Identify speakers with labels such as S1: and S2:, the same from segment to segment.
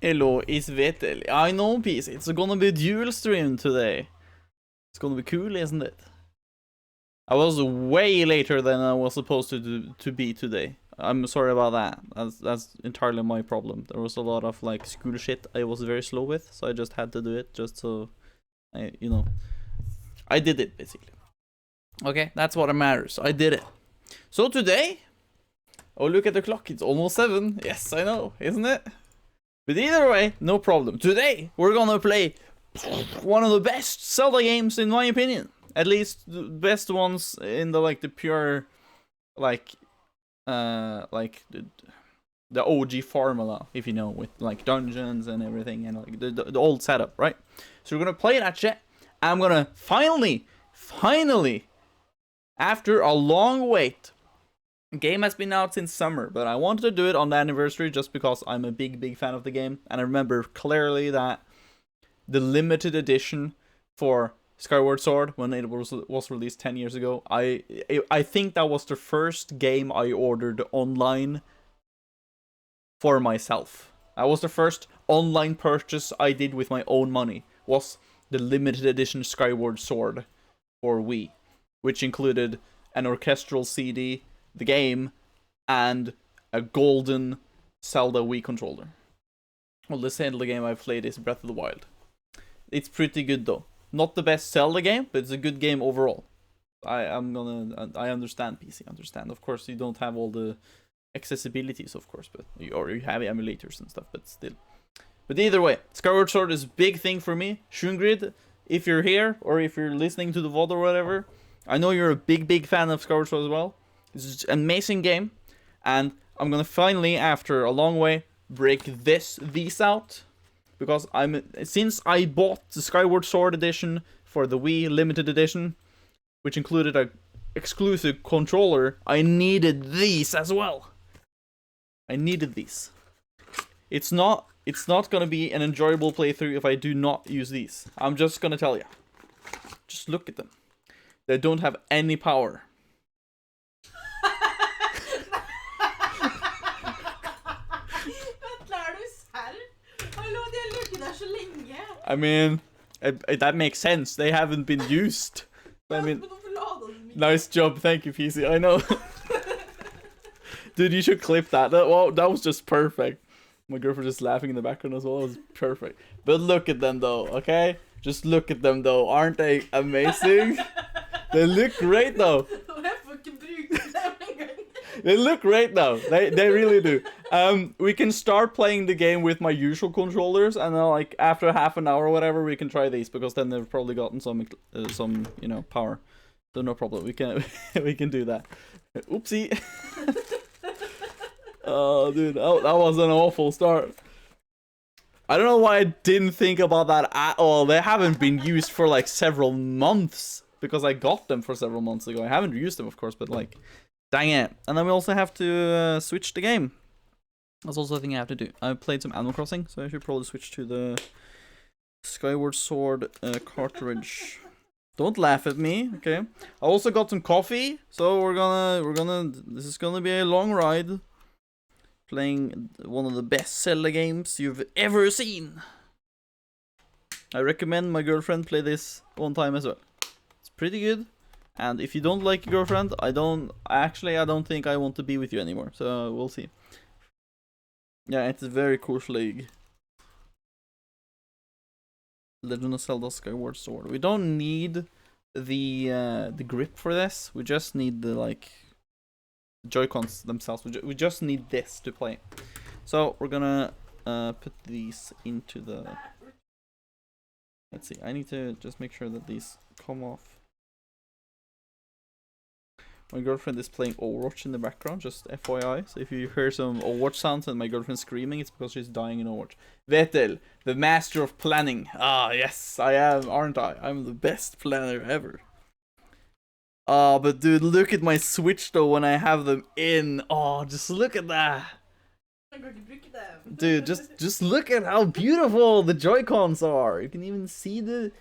S1: Hello, it's Vetel. I know, PC. It's gonna be a dual stream today. It's gonna be cool, isn't it? I was way later than I was supposed to be today. I'm sorry about that. That's entirely my problem. There was a lot of like school shit I was very slow with, so I just had to do it just so I did it basically. Okay, that's what matters. I did it. So today, oh look at the clock, it's almost 7. Yes, I know, isn't it? But either way, no problem. Today, we're gonna play one of the best Zelda games in my opinion. At least the best ones in the like the pure like the OG formula, if you know, with like dungeons and everything and like the old setup, right? So we're gonna play that shit. I'm gonna finally, after a long wait, the game has been out since summer, but I wanted to do it on the anniversary just because I'm a big fan of the game, and I remember clearly that the limited edition for Skyward Sword, when it was released 10 years ago, I think that was the first game I ordered online for myself. That was the first online purchase I did with my own money, was the limited edition Skyward Sword for Wii, which included an orchestral CD, the game, and a golden Zelda Wii controller. Well, the Zelda game I've played is Breath of the Wild. It's pretty good though. Not the best Zelda game, but it's a good game overall. I understand, PC, understand. Of course, you don't have all the accessibilities, of course, but you have emulators and stuff, but still. But either way, Skyward Sword is a big thing for me. Shungrid, if you're here, or if you're listening to the VOD or whatever, I know you're a big fan of Skyward Sword as well. It's an amazing game, and I'm gonna finally, after a long way, break these out. Because since I bought the Skyward Sword edition for the Wii limited edition, which included a exclusive controller, I needed these as well. I needed these. It's not gonna be an enjoyable playthrough if I do not use these. I'm just gonna tell you. Just look at them. They don't have any power. I mean, that makes sense. They haven't been used. I mean, nice job. Thank you, PC. I know. Dude, you should clip that. That was just perfect. My girlfriend just laughing in the background as well. It was perfect. But look at them though, okay? Just look at them though. Aren't they amazing? They look great though. They look great though. They really do. We can start playing the game with my usual controllers, and then like after half an hour or whatever, we can try these, because then they've probably gotten some power. So no problem. We can we can do that. Oopsie. Oh, dude, that was an awful start. I don't know why I didn't think about that at all. They haven't been used for like several months, because I got them for several months ago. I haven't used them, of course, but like, dang it. And then we also have to switch the game. That's also a thing I have to do. I played some Animal Crossing, so I should probably switch to the Skyward Sword cartridge. Don't laugh at me, okay? I also got some coffee, so this is gonna be a long ride. Playing one of the best Zelda games you've ever seen. I recommend my girlfriend play this one time as well. It's pretty good. And if you don't like your girlfriend, I don't think I want to be with you anymore. So we'll see. Yeah, it's a very cool league. Legend of Zelda Skyward Sword. We don't need the grip for this. We just need the like Joy-Cons themselves. We just need this to play. So we're gonna put these into the. Let's see. I need to just make sure that these come off. My girlfriend is playing Overwatch in the background, just FYI. So if you hear some Overwatch sounds and my girlfriend screaming, it's because she's dying in Overwatch. Vetel, the master of planning. Ah, yes, I am, aren't I? I'm the best planner ever. Oh, but dude, look at my Switch though when I have them in. Oh, just look at that. Dude, just look at how beautiful the Joy-Cons are. You can even see the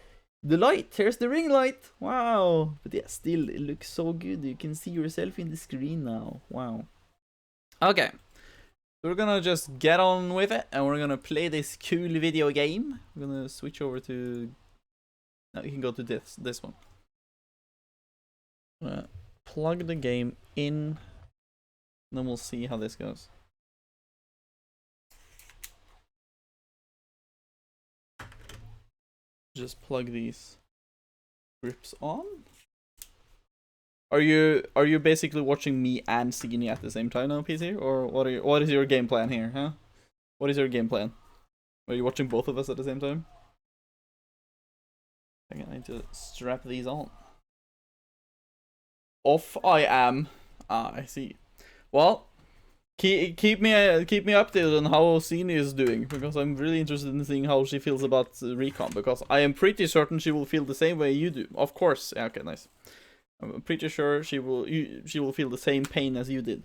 S1: light. Here's the ring light. Wow. But yeah, still, it looks so good. You can see yourself in the screen now. Wow. Okay. So we're gonna just get on with it, and we're gonna play this cool video game. We're gonna switch over to... No, you can go to this one. Plug the game in, and then we'll see how this goes. Just plug these grips on. Are you basically watching me and Signy at the same time now, PC? Or what is your game plan here, huh? What is your game plan? Are you watching both of us at the same time? I need to strap these on. Off I am. Ah, I see. Well, keep me updated on how Signy is doing, because I'm really interested in seeing how she feels about Recon, because I am pretty certain she will feel the same way you do. Of course. Yeah, okay, nice. I'm pretty sure she will feel the same pain as you did.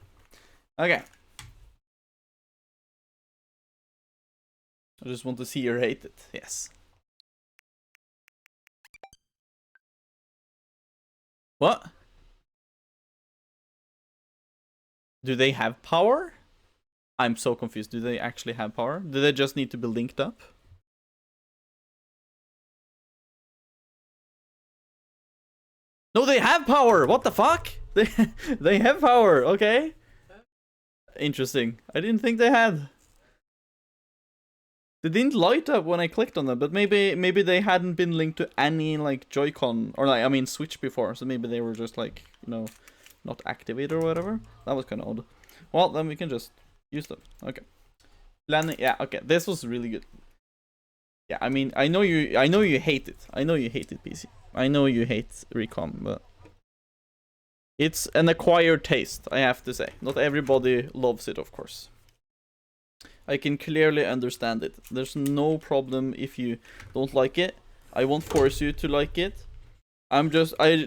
S1: Okay. I just want to see her hate it. Yes. What? Do they have power? I'm so confused. Do they actually have power? Do they just need to be linked up? No, they have power! What the fuck? They have power, okay. Interesting. I didn't think they had. They didn't light up when I clicked on them, but maybe they hadn't been linked to any like Joy-Con or like, I mean, Switch before, so maybe they were just like, you know, not activated or whatever. That was kind of odd. Well, then we can just use them. Okay. Landing. Yeah. Okay. This was really good. Yeah. I mean, I know you hate it. I know you hate it, PC. I know you hate Recon, but it's an acquired taste, I have to say. Not everybody loves it, of course. I can clearly understand it. There's no problem if you don't like it. I won't force you to like it. I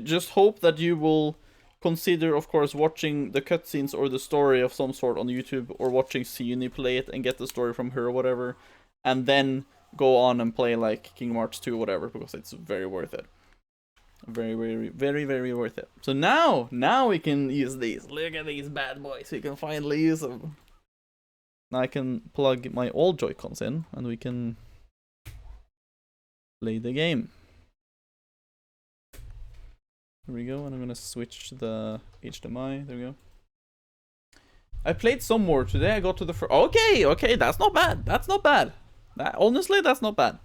S1: just hope that you will consider, of course, watching the cutscenes or the story of some sort on YouTube, or watching Signy play it and get the story from her or whatever, and then go on and play like Kingdom Hearts 2 or whatever, because it's very worth it. Very, very, very, very worth it. So now we can use these. Look at these bad boys. We can finally use them. Now I can plug my old Joy-Cons in, and we can play the game. Here we go, and I'm gonna switch the HDMI. There we go. I played some more today. I got to the first. Okay, that's not bad. That's not bad. Honestly, that's not bad.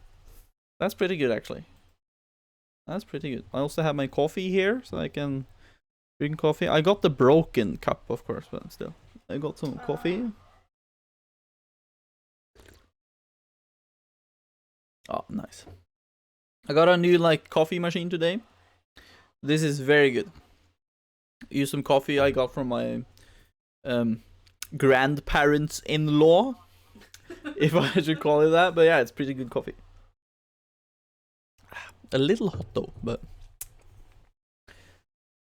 S1: That's pretty good, actually. That's pretty good. I also have my coffee here, so I can drink coffee. I got the broken cup, of course, but still. I got some coffee. Oh, nice. I got a new, like, coffee machine today. This is very good. Use some coffee I got from my grandparents-in-law, if I should call it that. But yeah, it's pretty good coffee. A little hot though, but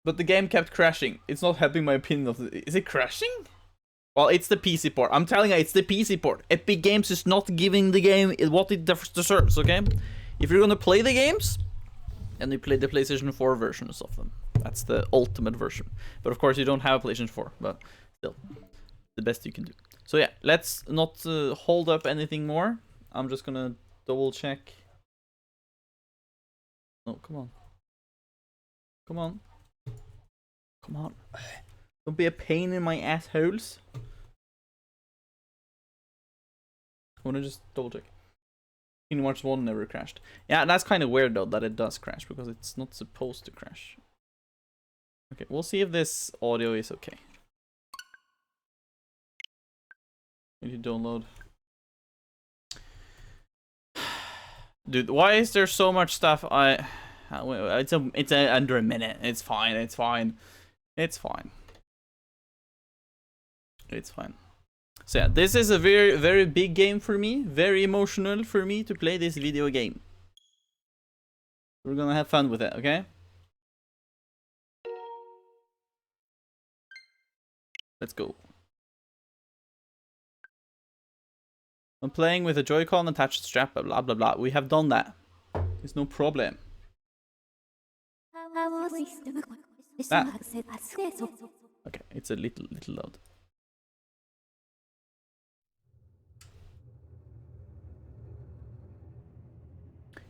S1: the game kept crashing. It's not helping my opinion of it. Is it crashing? Well, it's the PC port. I'm telling you, it's the PC port. Epic Games is not giving the game what it deserves, okay? If you're gonna play the games, and you play the PlayStation 4 versions of them, that's the ultimate version. But of course, you don't have a PlayStation 4, but still, the best you can do. So yeah, let's not hold up anything more. I'm just gonna double check. Oh, come on. Come on. Come on. Don't be a pain in my assholes. I wanna just double check. Kingdom Hearts 1 never crashed. Yeah, that's kind of weird though that it does crash, because it's not supposed to crash. Okay, we'll see if this audio is okay. Need to download. Dude, why is there so much stuff? It's under a minute. It's fine. It's fine. It's fine. It's fine. So yeah, this is a very, very big game for me. Very emotional for me to play this video game. We're gonna have fun with it, okay? Let's go. I'm playing with a Joy-Con attached strap, blah blah blah. We have done that. There's no problem. Ah. Okay, it's a little loud.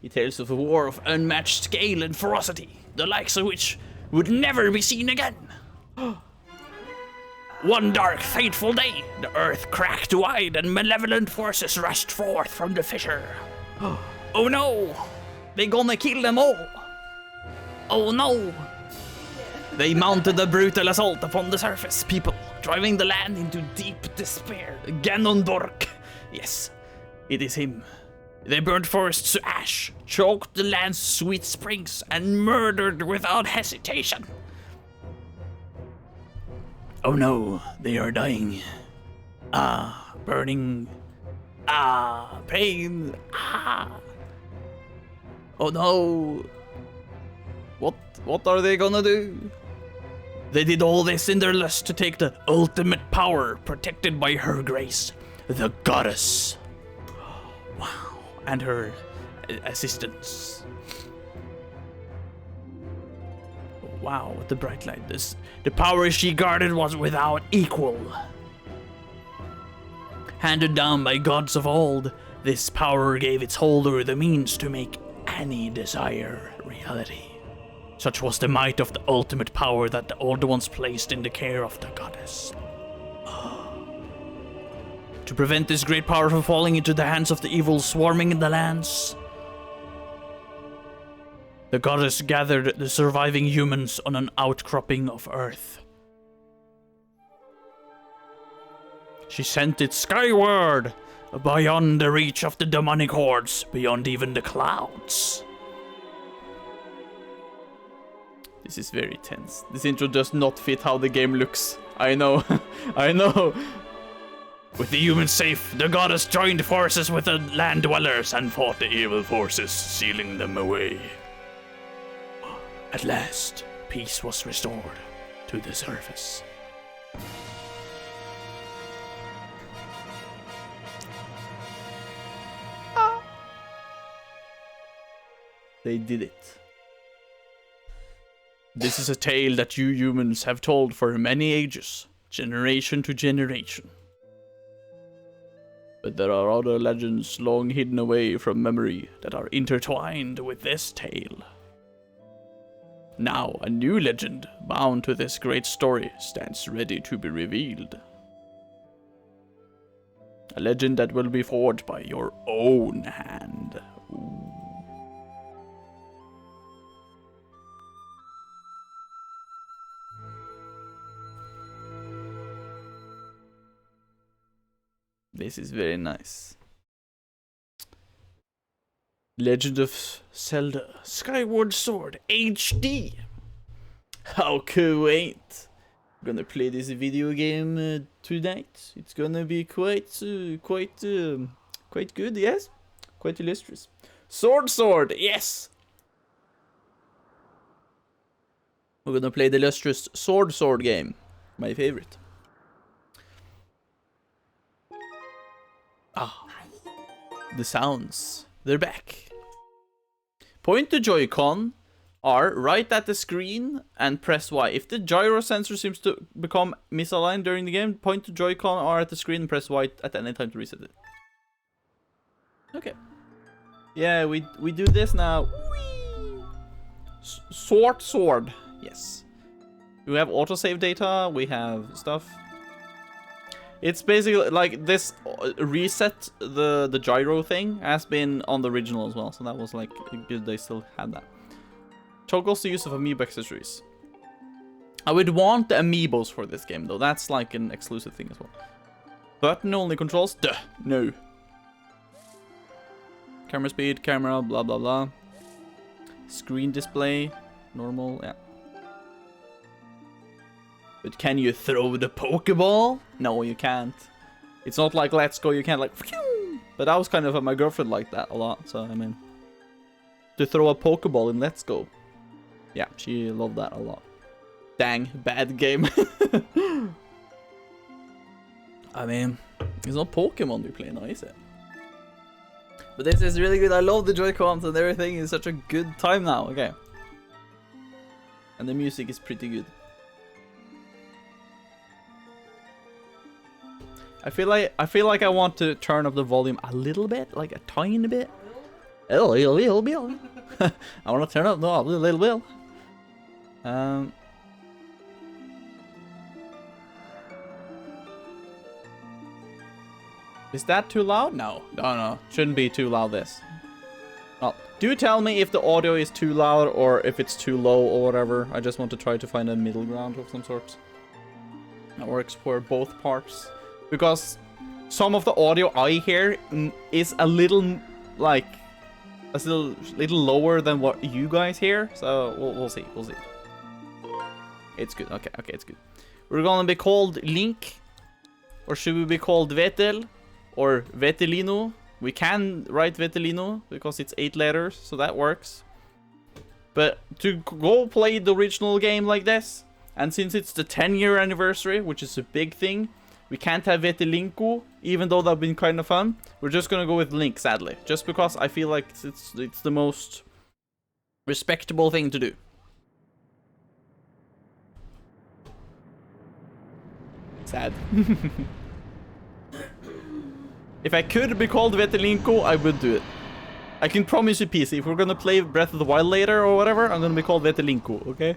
S1: He tells of a war of unmatched scale and ferocity, the likes of which would never be seen again. One dark, fateful day, the earth cracked wide and malevolent forces rushed forth from the fissure. Oh no! They gonna kill them all! Oh no! They mounted a brutal assault upon the surface people, driving the land into deep despair. Ganondorf. Yes, it is him. They burned forests to ash, choked the land's sweet springs, and murdered without hesitation. Oh no, they are dying. Ah, burning. Ah, pain. Ah. Oh no. What are they gonna do? They did all this in their lust to take the ultimate power protected by her grace, the goddess. Wow. And her assistants. Wow, what the bright light. The power she guarded was without equal. Handed down by gods of old, this power gave its holder the means to make any desire reality. Such was the might of the ultimate power that the Old Ones placed in the care of the goddess. To prevent this great power from falling into the hands of the evil swarming in the lands, the goddess gathered the surviving humans on an outcropping of earth. She sent it skyward, beyond the reach of the demonic hordes, beyond even the clouds. This is very tense. This intro does not fit how the game looks. I know. I know. With the humans safe, the goddess joined forces with the land dwellers and fought the evil forces, sealing them away. At last, peace was restored to the surface. They did it. This is a tale that you humans have told for many ages, generation to generation. But there are other legends long hidden away from memory that are intertwined with this tale. Now, a new legend bound to this great story stands ready to be revealed. A legend that will be forged by your own hand. Ooh. This is very nice. Legend of Zelda, Skyward Sword, HD. How quaint. I'm gonna play this video game tonight. It's gonna be quite good, yes? Quite illustrious. Sword, yes! We're gonna play the illustrious Sword game. My favorite. Ah, the sounds. They're back. Point the Joy-Con R right at the screen and press Y. If the gyro sensor seems to become misaligned during the game, point the Joy-Con R at the screen and press Y at any time to reset it. Okay. Yeah, we do this now. Sword. Yes. We have autosave data. We have stuff. It's basically like this reset the gyro thing has been on the original as well, so that was like good they still had that. Toggles the use of amiibo accessories. I would want the amiibos for this game though, that's like an exclusive thing as well. Button only controls, duh, no. Camera speed, camera, blah blah blah. Screen display, normal, yeah. But can you throw the Pokeball? No, you can't. It's not like Let's Go, you can't like... But that was kind of... My girlfriend liked that a lot, so I mean... To throw a Pokeball in Let's Go. Yeah, she loved that a lot. Dang, bad game. I mean, it's not Pokemon we play now, is it? But this is really good. I love the Joy-Cons and everything. It's such a good time now. Okay. And the music is pretty good. I feel like I want to turn up the volume a little bit, like a tiny bit. A little bit. I want to turn up the little bit. Is that too loud? No. Shouldn't be too loud, this. Well, do tell me if the audio is too loud or if it's too low or whatever. I just want to try to find a middle ground of some sort. That works for both parts. Because some of the audio I hear is a little, like, a little lower than what you guys hear. So we'll see. It's good. Okay, it's good. We're gonna be called Link. Or should we be called Vetel? Or Vetelino? We can write Vetelino because it's 8 letters, so that works. But to go play the original game like this, and since it's the 10-year anniversary, which is a big thing, we can't have Vetelinko, even though that'd been kind of fun. We're just gonna go with Link, sadly, just because I feel like it's the most respectable thing to do. Sad. If I could be called Vetelinko, I would do it. I can promise you, PC, if we're gonna play Breath of the Wild later or whatever, I'm gonna be called Vetelinko, okay?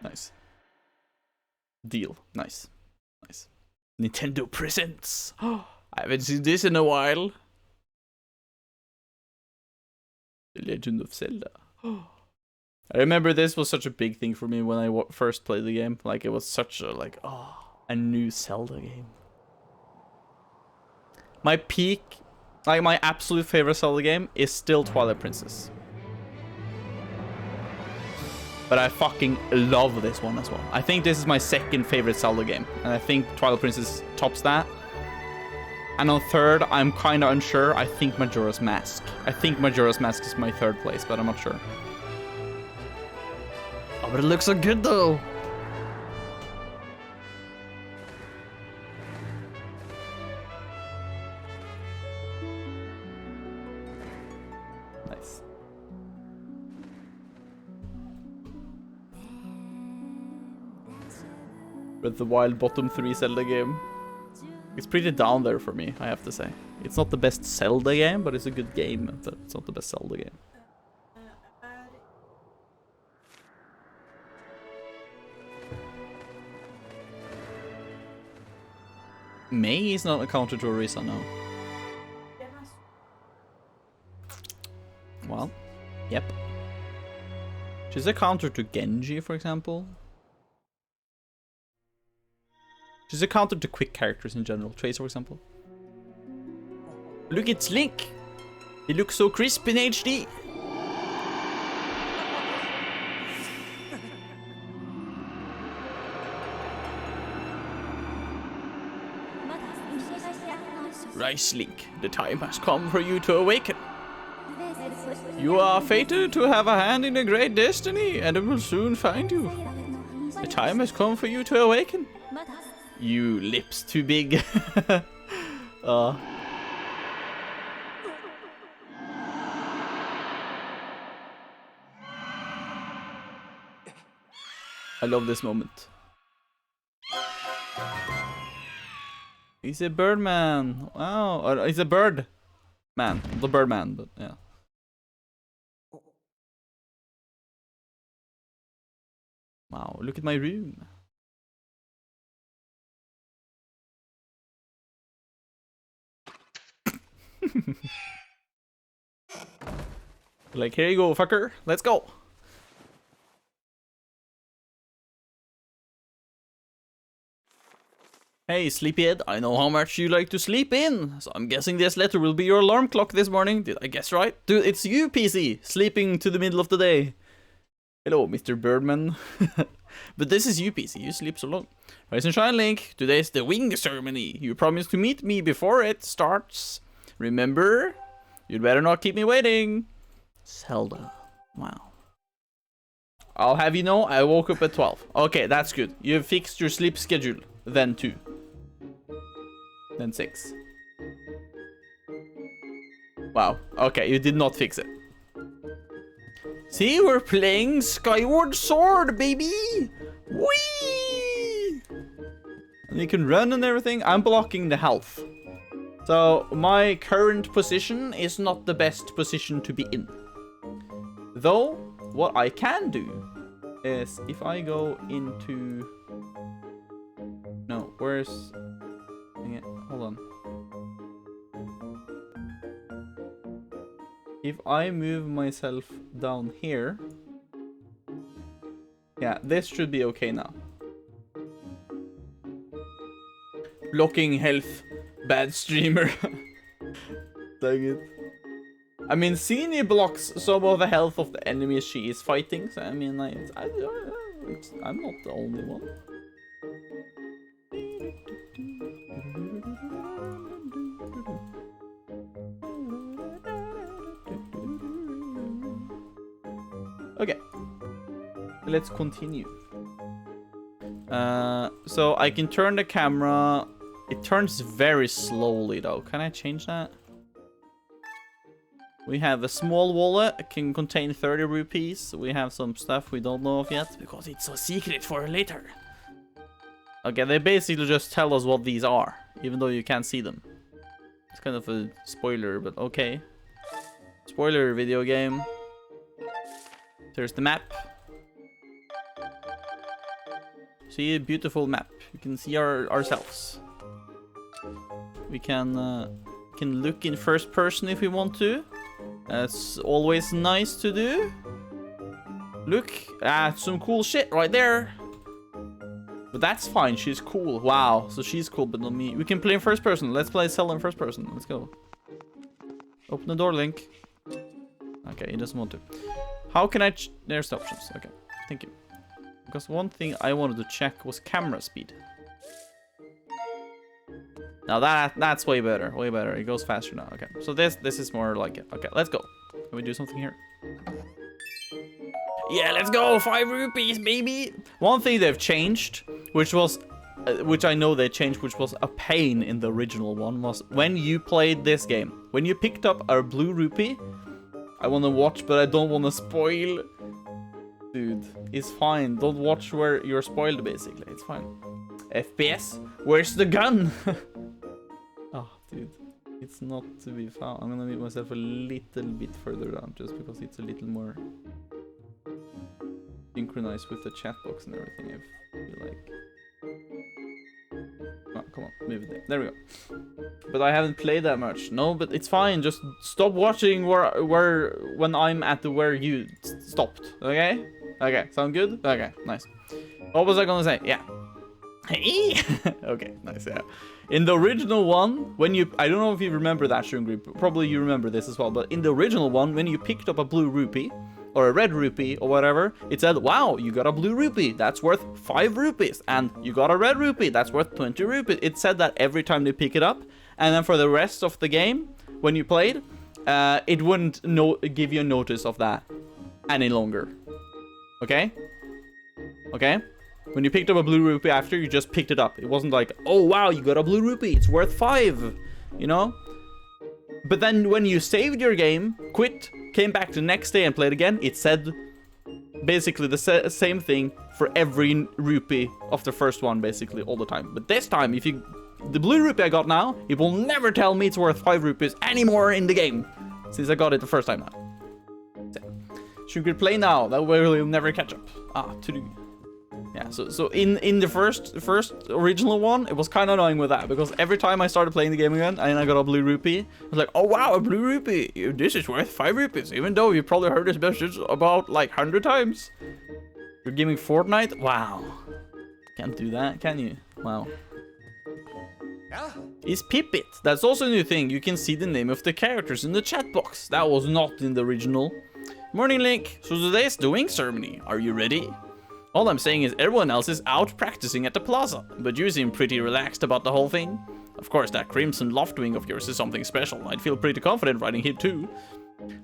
S1: Nice. Deal. Nice. Nintendo presents. I haven't seen this in a while. The Legend of Zelda. I remember this was such a big thing for me when I first played the game. Like, it was such a, like, a new Zelda game. My peak, like, my absolute favorite Zelda game is still Twilight Princess. But I fucking love this one as well. I think this is my second favorite Zelda game. And I think Twilight Princess tops that. And on third, I'm kind of unsure. I think Majora's Mask. I think Majora's Mask is my third place, but I'm not sure. Oh, but it looks so good though. Nice. But the Wild bottom 3 Zelda game. It's pretty down there for me, I have to say. It's not the best Zelda game, but it's a good game. But it's not the best Zelda game. May is not a counter to Orisa, no. Well, yep. She's a counter to Genji, for example. She's a counter to quick characters in general. Tracer, for example. Look, it's Link! He looks so crisp in HD! Rise, Link. The time has come for you to awaken. You are fated to have a hand in a great destiny, and it will soon find you. The time has come for you to awaken. You lips too big. I love this moment. He's a birdman. Wow, he's a bird man. The birdman, but yeah. Wow, look at my room. Like, here you go, fucker. Let's go. Hey, sleepyhead, I know how much you like to sleep in, so I'm guessing this letter will be your alarm clock this morning. Did I guess right? Dude, it's you, PC, sleeping to the middle of the day. Hello, Mr. Birdman. But this is you, PC, you sleep so long. Rise and shine, Link. Today's the wing ceremony. You promised to meet me before it starts. Remember? You'd better not keep me waiting. Zelda. Wow. I'll have you know, I woke up at 12. Okay, that's good. You've fixed your sleep schedule. Then 2. Then 6. Wow. Okay, you did not fix it. See, we're playing Skyward Sword, baby! Whee! And you can run and everything. I'm blocking the health. So my current position is not the best position to be in. Though, what I can do is if I go into... No, where's... Hold on. If I move myself down here... Yeah, this should be okay now. Blocking health. Bad streamer. Dang it. I mean, Sini blocks some of the health of the enemies she is fighting. So, I mean, like, I'm not the only one. Okay. Let's continue. So I can turn the camera. It turns very slowly though. Can I change that? We have a small wallet. It can contain 30 rupees. We have some stuff we don't know of yet because it's a secret for later. Okay, they basically just tell us what these are, even though you can't see them. It's kind of a spoiler, but okay. Spoiler video game. There's the map. See a beautiful map. You can see ourselves. We can look in first person if we want to. That's always nice to do. Look at some cool shit right there. But that's fine. She's cool. Wow. So she's cool, but not me. We can play in first person. Let's play Zelda in first person. Let's go. Open the door, Link. Okay, he doesn't want to. How can I... There's the options. Okay. Thank you. Because one thing I wanted to check was camera speed. Now that's way better. Way better. It goes faster now. Okay. So this is more like it. Okay, let's go. Can we do something here? Yeah, let's go. 5 rupees, baby. One thing they've changed, which I know they changed, which was a pain in the original one, was when you played this game. When you picked up a blue rupee, I want to watch, but I don't want to spoil. Dude, it's fine. Don't watch where you're spoiled, basically. It's fine. FPS? Where's the gun? Oh, dude. It's not to be found. I'm gonna move myself a little bit further down, just because it's a little more synchronized with the chat box and everything, I feel like. Oh, come on. Move it there. There we go. But I haven't played that much. No, but it's fine. Just stop watching when I'm at the where you stopped. Okay? Okay. Sound good? Okay. Nice. What was I gonna say? Yeah. Hey! Okay, nice, yeah. In the original one, when you... I don't know if you remember that, Shungri. Probably you remember this as well. But in the original one, when you picked up a blue rupee, or a red rupee, or whatever, it said, wow, you got a blue rupee. That's worth 5 rupees. And you got a red rupee. That's worth 20 rupees. It said that every time they pick it up. And then for the rest of the game, when you played, it wouldn't give you a notice of that any longer. Okay? Okay? When you picked up a blue rupee after, you just picked it up. It wasn't like, oh wow, you got a blue rupee, it's worth 5, you know? But then when you saved your game, quit, came back the next day and played again, it said basically the same thing for every rupee of the first one, basically, all the time. But this time, if you... The blue rupee I got now, it will never tell me it's worth 5 rupees anymore in the game, since I got it the first time now. Should we play now? That way we'll never catch up. Ah, to do. Yeah, so in the first original one, it was kind of annoying with that, because every time I started playing the game again and I got a blue rupee, I was like, oh wow, a blue rupee, this is worth 5 rupees, even though you probably heard this message about like 100 times. You're gaming Fortnite? Wow. Can't do that, can you? Wow. Is Pipit? That's also a new thing. You can see the name of the characters in the chat box. That was not in the original. Morning, Link. So today's the wing ceremony. Are you ready? All I'm saying is everyone else is out practicing at the plaza, but you seem pretty relaxed about the whole thing. Of course, that crimson loft wing of yours is something special. I'd feel pretty confident riding here too.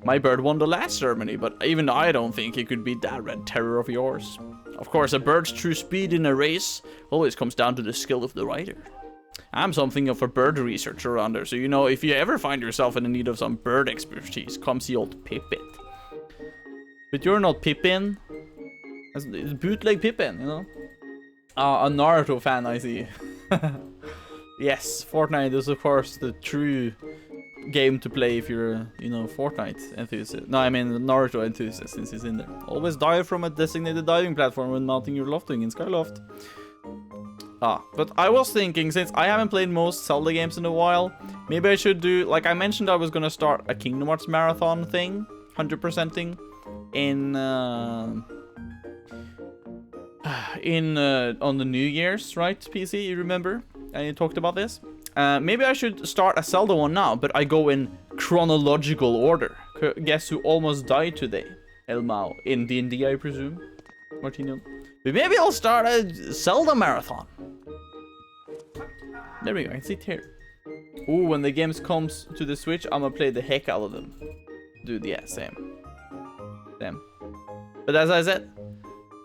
S1: My bird won the last ceremony, but even I don't think it could beat that red terror of yours. Of course, a bird's true speed in a race always comes down to the skill of the rider. I'm something of a bird researcher around there, so you know, if you ever find yourself in need of some bird expertise, come see old Pippin. But you're not Pippin. It's bootleg Pippin, you know? A Naruto fan, I see. Yes, Fortnite is of course the true game to play if you're a, you know, Fortnite enthusiast. No, I mean Naruto enthusiast, since he's in there. Always dive from a designated diving platform when mounting your lofting in Skyloft. But I was thinking, since I haven't played most Zelda games in a while, maybe I should do, like I mentioned, I was gonna start a Kingdom Hearts marathon thing, 100%ing, on the New Year's, right, PC, you remember? I talked about this. Maybe I should start a Zelda one now, but I go in chronological order. Guess who almost died today? El Mao. In D&D, I presume? Martino. But maybe I'll start a Zelda marathon. There we go, I can sit here. Ooh, when the games comes to the Switch, I'm gonna play the heck out of them. Dude, yeah, same. Same. But as I said,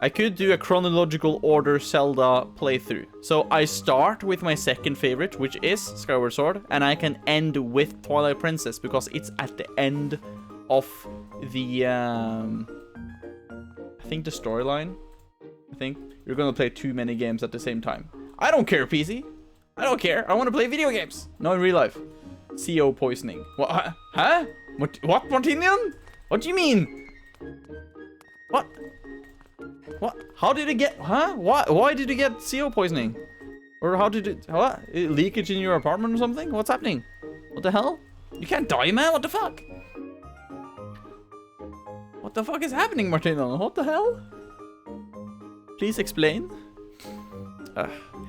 S1: I could do a chronological order Zelda playthrough. So I start with my second favorite, which is Skyward Sword, and I can end with Twilight Princess because it's at the end of the I think the storyline. I think you're gonna play too many games at the same time. I don't care, PC. I don't care. I want to play video games. No, in real life. CO poisoning. What? Huh? What, Martinian? What do you mean? What? What? How did it get? Huh? Why did you get CO poisoning? Or how did it? What? Leakage in your apartment or something? What's happening? What the hell? You can't die, man. What the fuck? What the fuck is happening, Martino? What the hell? Please explain.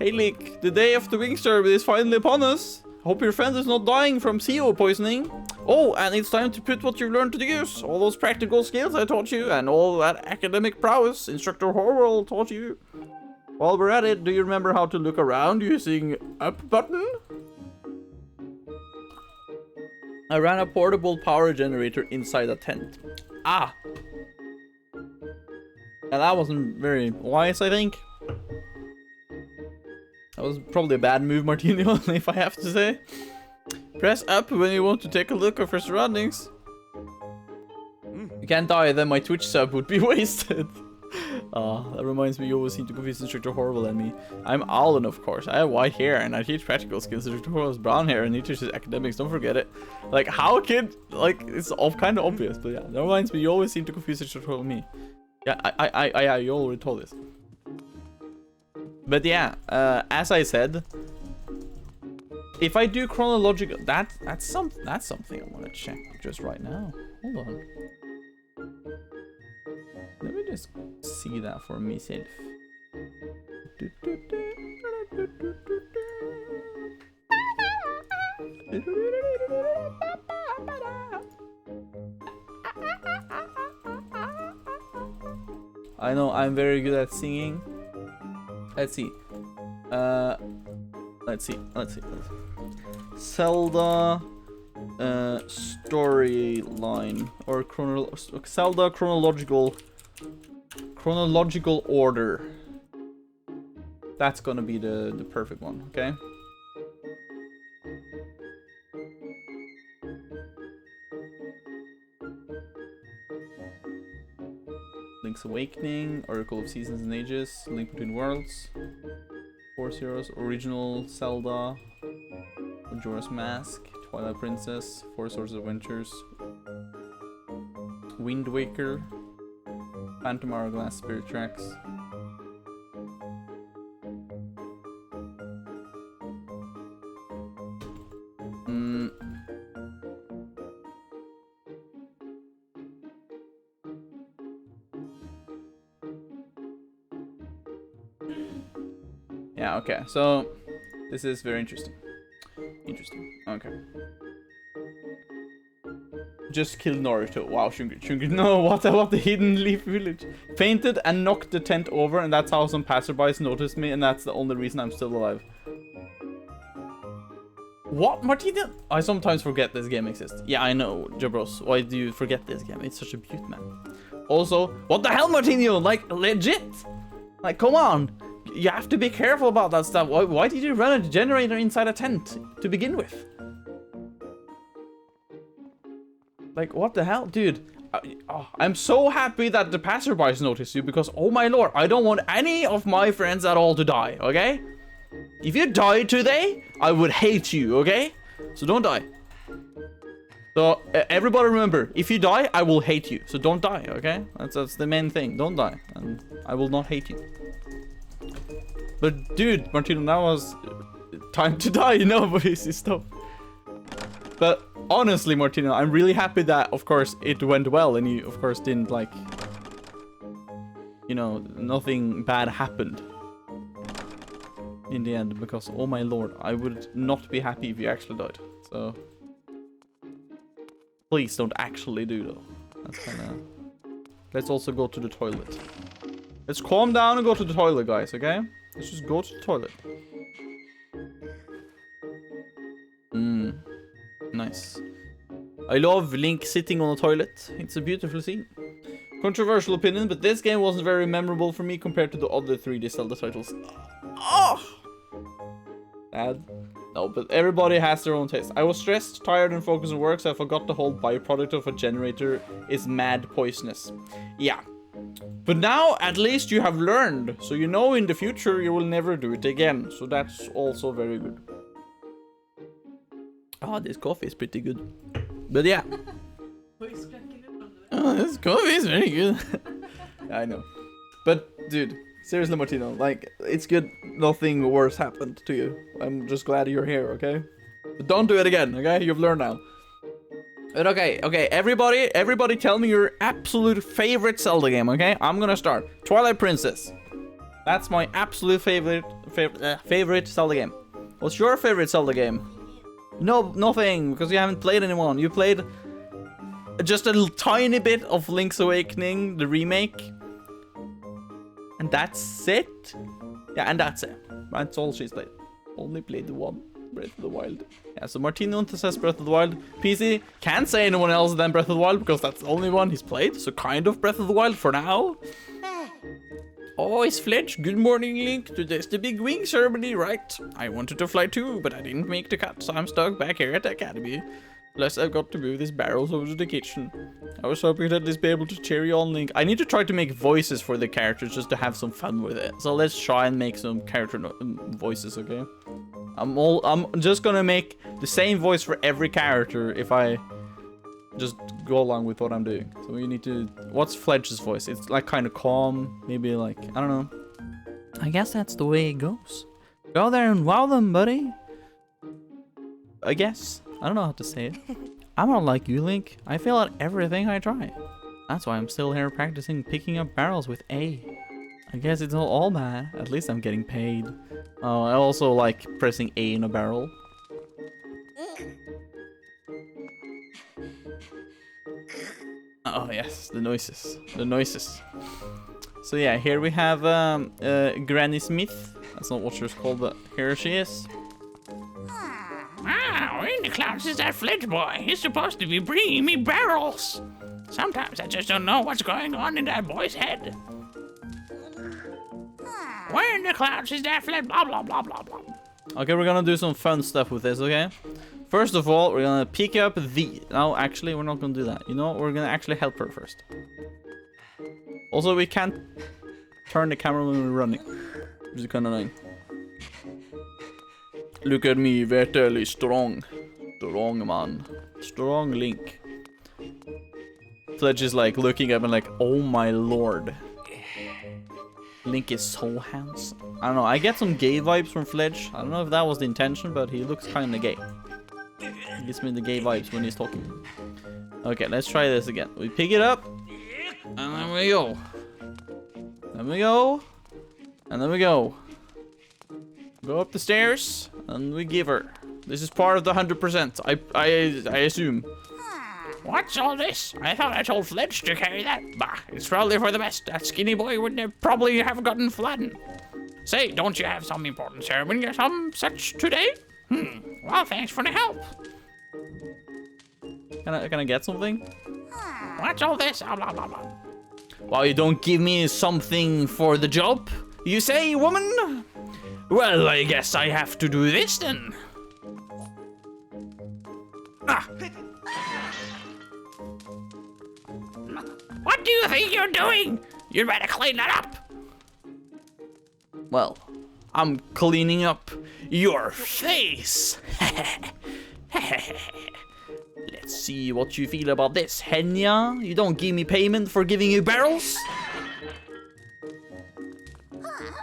S1: Hey, Leak. The day of the wing service is finally upon us. Hope your friend is not dying from CO poisoning. Oh, and it's time to put what you've learned to the use. All those practical skills I taught you, and all that academic prowess Instructor Horwell taught you. While we're at it, do you remember how to look around using up button? I ran a portable power generator inside a tent. Ah! And that wasn't very wise, I think. That was probably a bad move, Martino, if I have to say. Press up when you want to take a look at your surroundings. You can't die, then my Twitch sub would be wasted. That reminds me, you always seem to confuse Instructor Horrible and me. I'm Alan, of course. I have white hair and I teach practical skills. Instructor Horrible has brown hair and he teaches academics. Don't forget it. Like, how kid? Like, it's all kind of obvious, but yeah. That reminds me, you always seem to confuse Instructor Horrible and me. Yeah, you already told this. But yeah, as I said, if I do chronological, that's something I want to check just right now. Hold on. Let me just see that for myself. I know I'm very good at singing. Let's see. Let's see. Zelda storyline or Zelda chronological order. That's gonna be the perfect one, okay? Link's Awakening, Oracle of Seasons and Ages, Link Between Worlds, Force Heroes, Original Zelda, Majora's Mask, Twilight Princess, Four Swords Adventures, Wind Waker, Phantom Hourglass, Spirit Tracks. Yeah, okay, so this is very interesting. Okay. Just killed Naruto. Wow, Shungri. No, what the hidden leaf village? Fainted and knocked the tent over, and that's how some passerbys noticed me, and that's the only reason I'm still alive. What, Martina? I sometimes forget this game exists. Yeah, I know, Jabros. Why do you forget this game? It's such a beaut, man. Also, what the hell, Martino? Like, legit? Like, come on. You have to be careful about that stuff. Why did you run a generator inside a tent to begin with? Like, what the hell? Dude, I'm so happy that the passerbys noticed you because, oh my lord, I don't want any of my friends at all to die, okay? If you die today, I would hate you, okay? So don't die. So everybody remember, if you die, I will hate you. So don't die, okay? That's the main thing. Don't die, and I will not hate you. But dude, Martino, now was time to die, you know, but easy stuff. But honestly, Martino, I'm really happy that, of course, it went well, and you, of course, didn't like, you know, nothing bad happened in the end. Because, oh my lord, I would not be happy if you actually died. So please don't actually do though. That's kind of. Let's also go to the toilet. Let's calm down and go to the toilet, guys. Okay? Let's just go to the toilet. Nice. I love Link sitting on the toilet. It's a beautiful scene. Controversial opinion, but this game wasn't very memorable for me compared to the other 3D Zelda titles. Oh! Sad. No, but everybody has their own taste. I was stressed, tired, and focused on work, so I forgot the whole byproduct of a generator is mad poisonous. Yeah. But now, at least you have learned, so you know in the future you will never do it again. So that's also very good. Oh, this coffee is pretty good. But yeah. Oh, this coffee is very good. I know. But, dude, seriously, Martino, like, it's good nothing worse happened to you. I'm just glad you're here, okay? But don't do it again, okay? You've learned now. But okay, everybody tell me your absolute favorite Zelda game, okay? I'm gonna start. Twilight Princess. That's my absolute favorite Zelda game. What's your favorite Zelda game? No, nothing, because you haven't played anyone. You played just a tiny bit of Link's Awakening, the remake. And that's it? Yeah, and that's it. That's all she's played. Only played the one, Breath of the Wild. Yeah, so Martino says Breath of the Wild. PC can't say anyone else than Breath of the Wild, because that's the only one he's played. So kind of Breath of the Wild for now. Oh, it's Fletch. Good morning, Link. Today's the big wing ceremony, right? I wanted to fly too, but I didn't make the cut, so I'm stuck back here at the academy. Plus, I've got to move these barrels over to the kitchen. I was hoping to at least be able to cheer you on, Link. I need to try to make voices for the characters just to have some fun with it. So let's try and make some character voices, okay? I'm just gonna make the same voice for every character if I just go along with what I'm doing. So we need to... What's Fletch's voice? It's like kind of calm. Maybe like... I don't know. I guess that's the way it goes. Go there and wow them, buddy. I guess. I don't know how to say it. I'm not like you, Link. I fail at everything I try. That's why I'm still here practicing picking up barrels with A. I guess it's all bad. At least I'm getting paid. Oh, I also like pressing A in a barrel. Oh yes, the noises. The noises. So yeah, here we have Granny Smith. That's not what she was called, but here she is.
S2: Wow, in the clouds is that Fledge boy. He's supposed to be bringing me barrels. Sometimes I just don't know what's going on in that boy's head. Where in the clouds is that Fledge? Blah, blah, blah, blah, blah.
S1: Okay, we're gonna do some fun stuff with this, okay? First of all, we're gonna pick up the... No, actually, we're not gonna do that. You know, we're gonna actually help her first. Also, we can't turn the camera when we're running, which is kind of annoying. Look at me, Vetelino, strong. Strong, man. Strong Link. Fledge is like looking up and like, oh my lord. Link is so handsome. I don't know, I get some gay vibes from Fledge. I don't know if that was the intention, but he looks kind of gay. He gives me the gay vibes when he's talking. Okay, let's try this again. We pick it up. And then we go. Then we go. And then we go. Go up the stairs. And we give her. This is part of the 100%. I assume.
S2: What's all this? I thought I told Fledge to carry that. Bah, it's probably for the best. That skinny boy would probably have gotten flattened. Say, don't you have some important ceremony or some such today? Well, thanks for the help.
S1: Can I get something?
S2: What's all this? Blah, blah, blah, blah.
S1: Well, you don't give me something for the job, you say, woman?
S2: Well, I guess I have to do this then. Ah. What do you think you're doing? You better clean that up.
S1: Well, I'm cleaning up
S2: your face.
S1: Let's see what you feel about this, Henya. You don't give me payment for giving you barrels?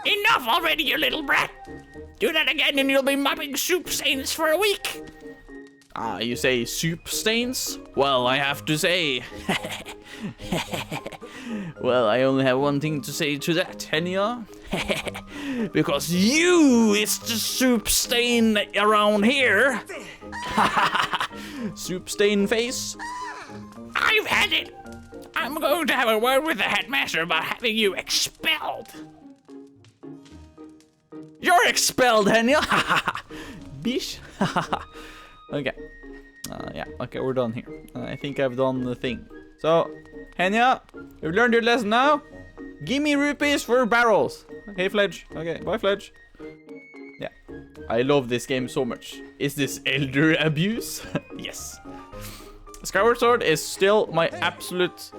S2: Enough already, you little brat. Do that again and you'll be mopping soup stains for a week.
S1: Ah, you say soup stains? Well, I have to say... well, I only have one thing to say to that, Henya. Because you is the soup stain around here. Soup stain face.
S2: I've had it. I'm going to have a word with the headmaster about having you expelled.
S1: You're expelled, Henya. Bish. Okay. Yeah, okay, we're done here. I think I've done the thing. So, Henya, you've learned your lesson now. Give me rupees for barrels. Hey, Fledge. Okay, bye, Fledge. Yeah, I love this game so much. Is this elder abuse? Yes. Skyward Sword is still my absolute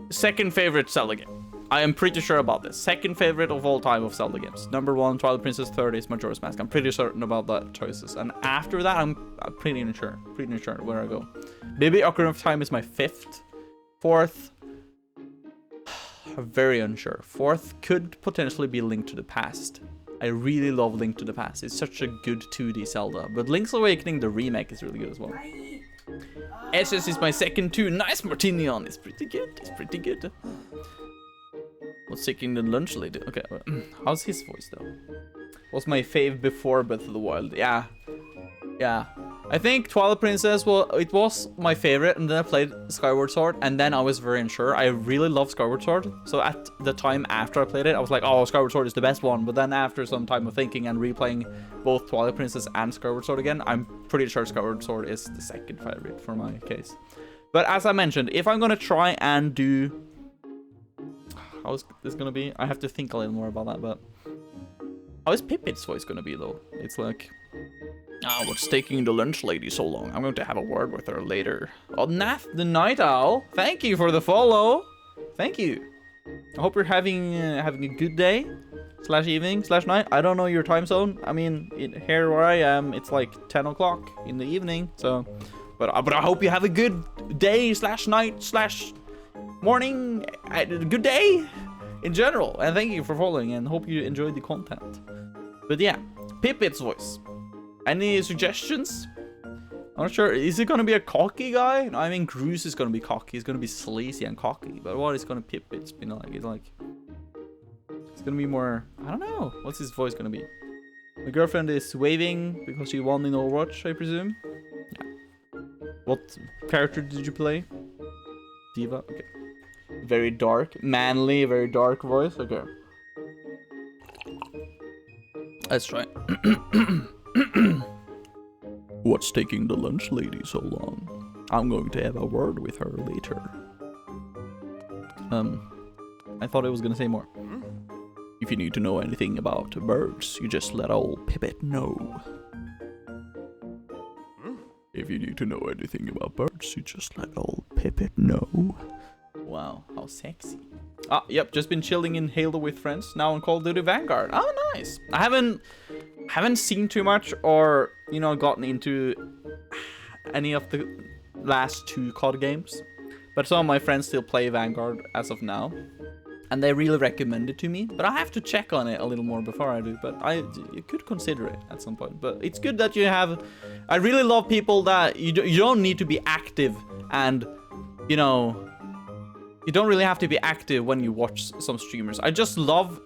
S1: second favorite Zelda game. I am pretty sure about this. Second favorite of all time of Zelda games. Number 1, Twilight Princess. Third is Majora's Mask. I'm pretty certain about that choices. And after that, I'm pretty unsure. Pretty unsure where I go. Maybe Ocarina of Time is my 5th. 4th, very unsure. 4th could potentially be Link to the Past. I really love Link to the Past. It's such a good 2D Zelda. But Link's Awakening, the remake, is really good as well. SS is my second too. Nice, Martinion. It's pretty good. It's pretty good. What's taking the lunch lady? Okay, how's his voice though? Was my fave before Breath of the Wild? Yeah. I think Twilight Princess, well, it was my favorite, and then I played Skyward Sword, and then I was very unsure. I really love Skyward Sword, so at the time after I played it, I was like, oh, Skyward Sword is the best one, but then after some time of thinking and replaying both Twilight Princess and Skyward Sword again, I'm pretty sure Skyward Sword is the second favorite for my case. But as I mentioned, if I'm gonna try and do... How is this gonna be? I have to think a little more about that, but... How is Pippin's voice gonna be, though? It's like... Ah, what's taking the lunch lady so long? I'm going to have a word with her later. Oh, Nath the Night Owl, thank you for the follow. Thank you. I hope you're having a good day, / evening, / night. I don't know your time zone. I mean, here where I am, it's like 10 o'clock in the evening. So, but I hope you have a good day / night / morning. Good day in general. And thank you for following and hope you enjoyed the content. But yeah, Pippin's voice. Any suggestions? I'm not sure. Is it gonna be a cocky guy? No, I mean, Groose is gonna be cocky. He's gonna be sleazy and cocky. But what is gonna Pippin's be like? It's gonna be more. I don't know. What's his voice gonna be? My girlfriend is waving because she won in Overwatch, I presume. Yeah. What character did you play? Diva. Okay. Very dark, manly, very dark voice. Okay. Let's try. What's taking the lunch lady so long? I'm going to have a word with her later. I thought I was gonna say more. If you need to know anything about birds, you just let old Pippet know. If you need to know anything about birds, you just let old Pippet know. Wow, how sexy. Ah, yep, just been chilling in Halo with friends. Now on Call of Duty Vanguard. Oh, nice. I haven't seen too much or, you know, gotten into any of the last 2 COD games. But some of my friends still play Vanguard as of now. And they really recommend it to me. But I have to check on it a little more before I do. But you could consider it at some point. But it's good that you have... I really love people that you don't need to be active and, you know... You don't really have to be active when you watch some streamers. I just love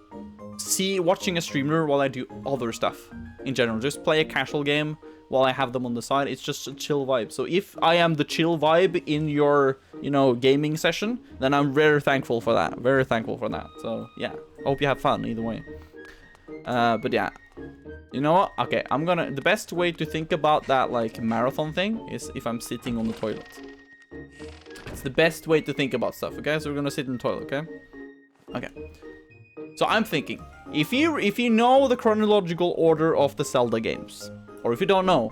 S1: watching a streamer while I do other stuff in general. Just play a casual game while I have them on the side. It's just a chill vibe. So if I am the chill vibe in your, you know, gaming session, then I'm very thankful for that. Very thankful for that. So yeah, I hope you have fun either way. But yeah, you know what? Okay, the best way to think about that like marathon thing is if I'm sitting on the toilet. It's the best way to think about stuff, okay? So we're gonna sit in the toilet, okay? Okay. So I'm thinking, if you know the chronological order of the Zelda games, or if you don't know,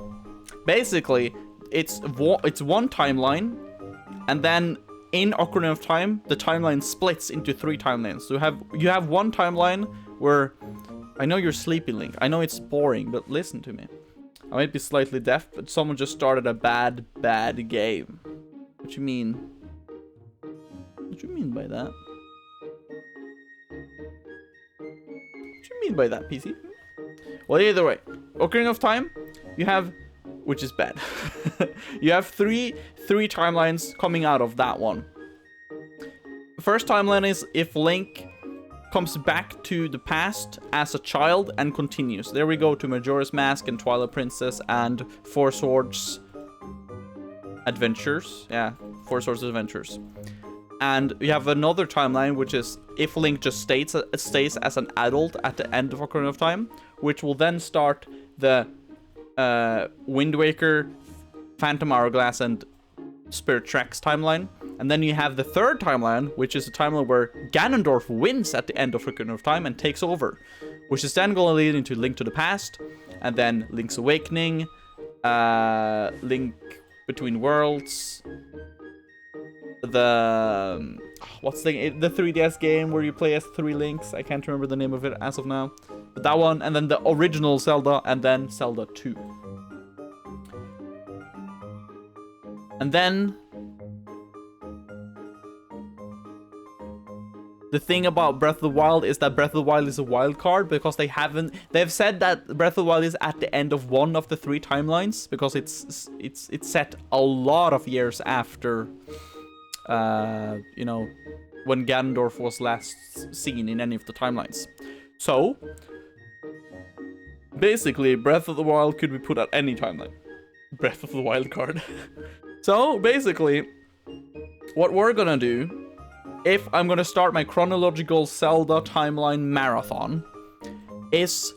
S1: basically it's one timeline, and then in Ocarina of Time, the timeline splits into 3 timelines. So you have one timeline where I know you're sleepy, Link. I know it's boring, but listen to me. I might be slightly deaf, but someone just started a bad game. What you mean? What you mean by that? What you mean by that, PC? Well, either way, Ocarina of Time, you have, which is bad. You have three timelines coming out of that one. The first timeline is if Link comes back to the past as a child and continues. There we go to Majora's Mask and Twilight Princess and Four Swords Adventures. Yeah, Four Swords Adventures. And we have another timeline, which is if Link just stays as an adult at the end of Ocarina of Time, which will then start the Wind Waker, Phantom Hourglass, and Spirit Tracks timeline. And then you have the third timeline, which is a timeline where Ganondorf wins at the end of Ocarina of Time and takes over, which is then going to lead into Link to the Past, and then Link's Awakening, Link Between Worlds, the 3DS game where you play as 3 Links. I can't remember the name of it as of now, but that one, and then the original Zelda, and then Zelda 2. And then the thing about Breath of the Wild is that Breath of the Wild is a wild card because they've said that Breath of the Wild is at the end of one of the 3 timelines because it's set a lot of years after you know, when Ganondorf was last seen in any of the timelines. So basically Breath of the Wild could be put at any timeline. Breath of the Wild card. So basically what we're gonna do, if I'm gonna start my chronological Zelda timeline marathon, is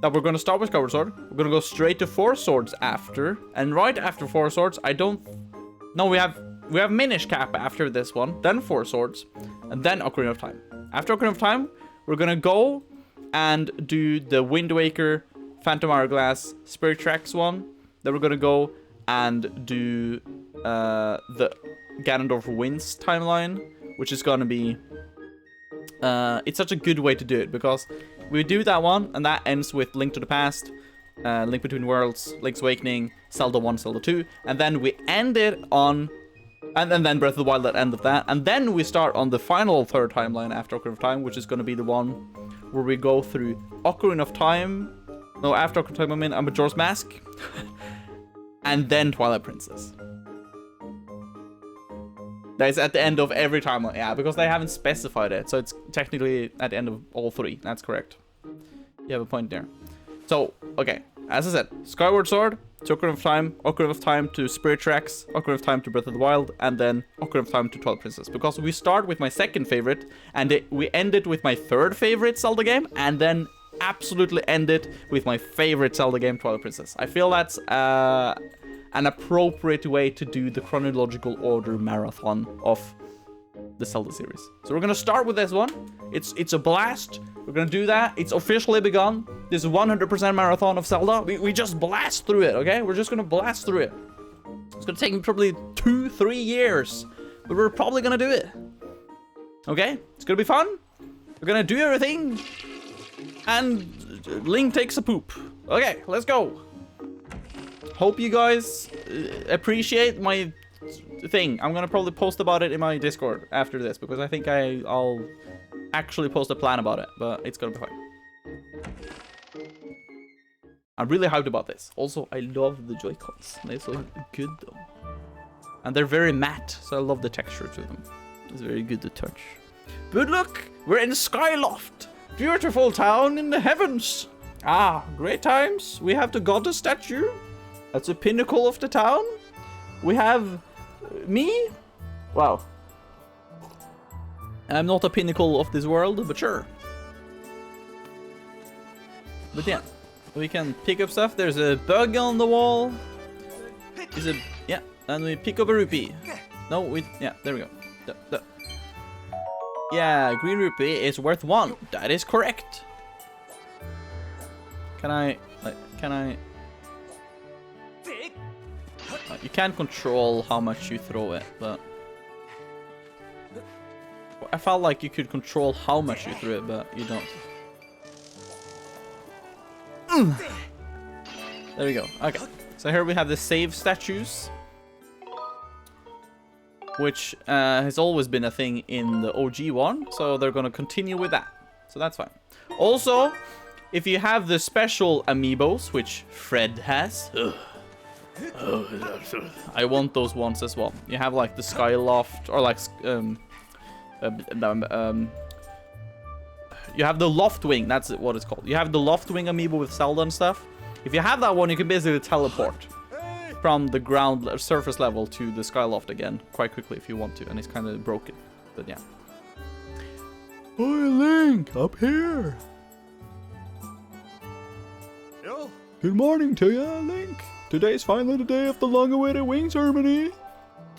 S1: that we're gonna start with Skyward Sword. We're gonna go straight to Four Swords after, and right after Four Swords, we have Minish Cap after this one, then Four Swords, and then Ocarina of Time. After Ocarina of Time, we're gonna go and do the Wind Waker, Phantom Hourglass, Spirit Tracks one. Then we're gonna go and do the Ganondorf wins timeline, which is gonna be it's such a good way to do it because we do that one and that ends with Link to the Past, Link Between Worlds, Link's Awakening, Zelda 1, Zelda 2, and then we end it on and then Breath of the Wild at the end of that, and then we start on the final third timeline after Ocarina of Time, which is going to be the one where we go through Ocarina of Time, no, after Ocarina of Time I mean Majora's Mask, and then Twilight Princess. That is at the end of every timeline, yeah, because they haven't specified it, so it's technically at the end of all 3. That's correct. You have a point there. So, okay, as I said, Skyward Sword to Ocarina of Time to Spirit Tracks, Ocarina of Time to Breath of the Wild, and then Ocarina of Time to Twilight Princess. Because we start with my second favorite, and we end it with my third favorite Zelda game, and then absolutely end it with my favorite Zelda game, Twilight Princess. I feel that's an appropriate way to do the chronological order marathon of the Zelda series. So we're gonna start with this one. It's a blast. We're gonna do that. It's officially begun. This 100% marathon of Zelda. We just blast through it, okay? We're just gonna blast through it. It's gonna take me probably 2-3 years, but we're probably gonna do it. Okay? It's gonna be fun. We're gonna do everything, and Link takes a poop. Okay, let's go. Hope you guys appreciate my thing. I'm gonna probably post about it in my Discord after this because I think I'll actually post a plan about it, but it's gonna be fine. I'm really hyped about this. Also, I love the Joy-Cons. They so good though, and they're very matte, so I love the texture to them. It's very good to touch. But look, we're in Skyloft, beautiful town in the heavens. Ah, great times. We have the goddess statue. That's the pinnacle of the town. We have me. Wow. I'm not a pinnacle of this world, but sure. But yeah, we can pick up stuff. There's a bug on the wall. Yeah, and we pick up a rupee. No, yeah, there we go. Yeah, green rupee is worth 1. That is correct. Can I? You can't control how much you throw it, but I felt like you could control how much you threw it, but you don't. There we go. Okay. So here we have the save statues, which has always been a thing in the OG one. So they're going to continue with that. So that's fine. Also, if you have the special amiibos, which Fred has, I want those ones as well. You have like the Skyloft, or like you have the Loftwing. That's what it's called. You have the Loftwing amiibo with Zelda and stuff. If you have that one, you can basically teleport from the ground surface level to the Skyloft again quite quickly if you want to, and it's kind of broken. But yeah. Hi, Link, up here.
S3: Yo.
S1: Good morning to you, Link. Today's finally the day of the long-awaited wing ceremony.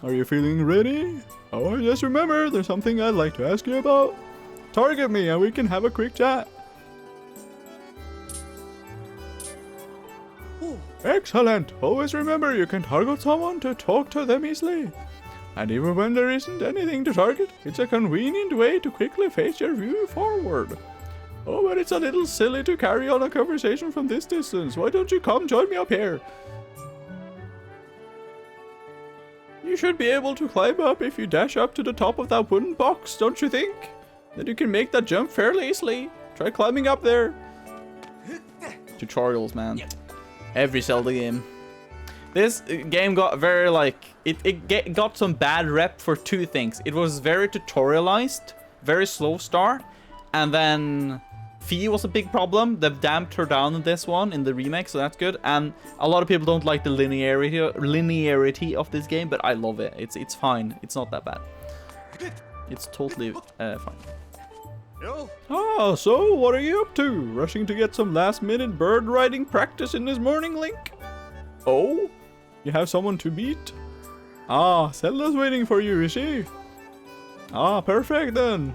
S1: Are you feeling ready? Oh, just remember, there's something I'd like to ask you about. Target me and we can have a quick chat.
S3: Ooh.
S1: Excellent. Always remember you can target someone to talk to them easily. And even when there isn't anything to target, it's a convenient way to quickly face your view forward. Oh, but it's a little silly to carry on a conversation from this distance. Why don't you come join me up here? You should be able to climb up if you dash up to the top of that wooden box, don't you think? Then you can make that jump fairly easily. Try climbing up there. Tutorials, man. Every Zelda game. This game got very, like, it got some bad rep for two things. It was very tutorialized, very slow start, and then Fee was a big problem. They've damped her down in this one, in the remake, so that's good. And a lot of people don't like the linearity of this game, but I love it. It's fine. It's not that bad. It's totally fine.
S3: Yo.
S1: Ah, so what are you up to? Rushing to get some last-minute bird riding practice in this morning, Link? Oh? You have someone to meet? Ah, Zelda's waiting for you, is she? Ah, perfect then.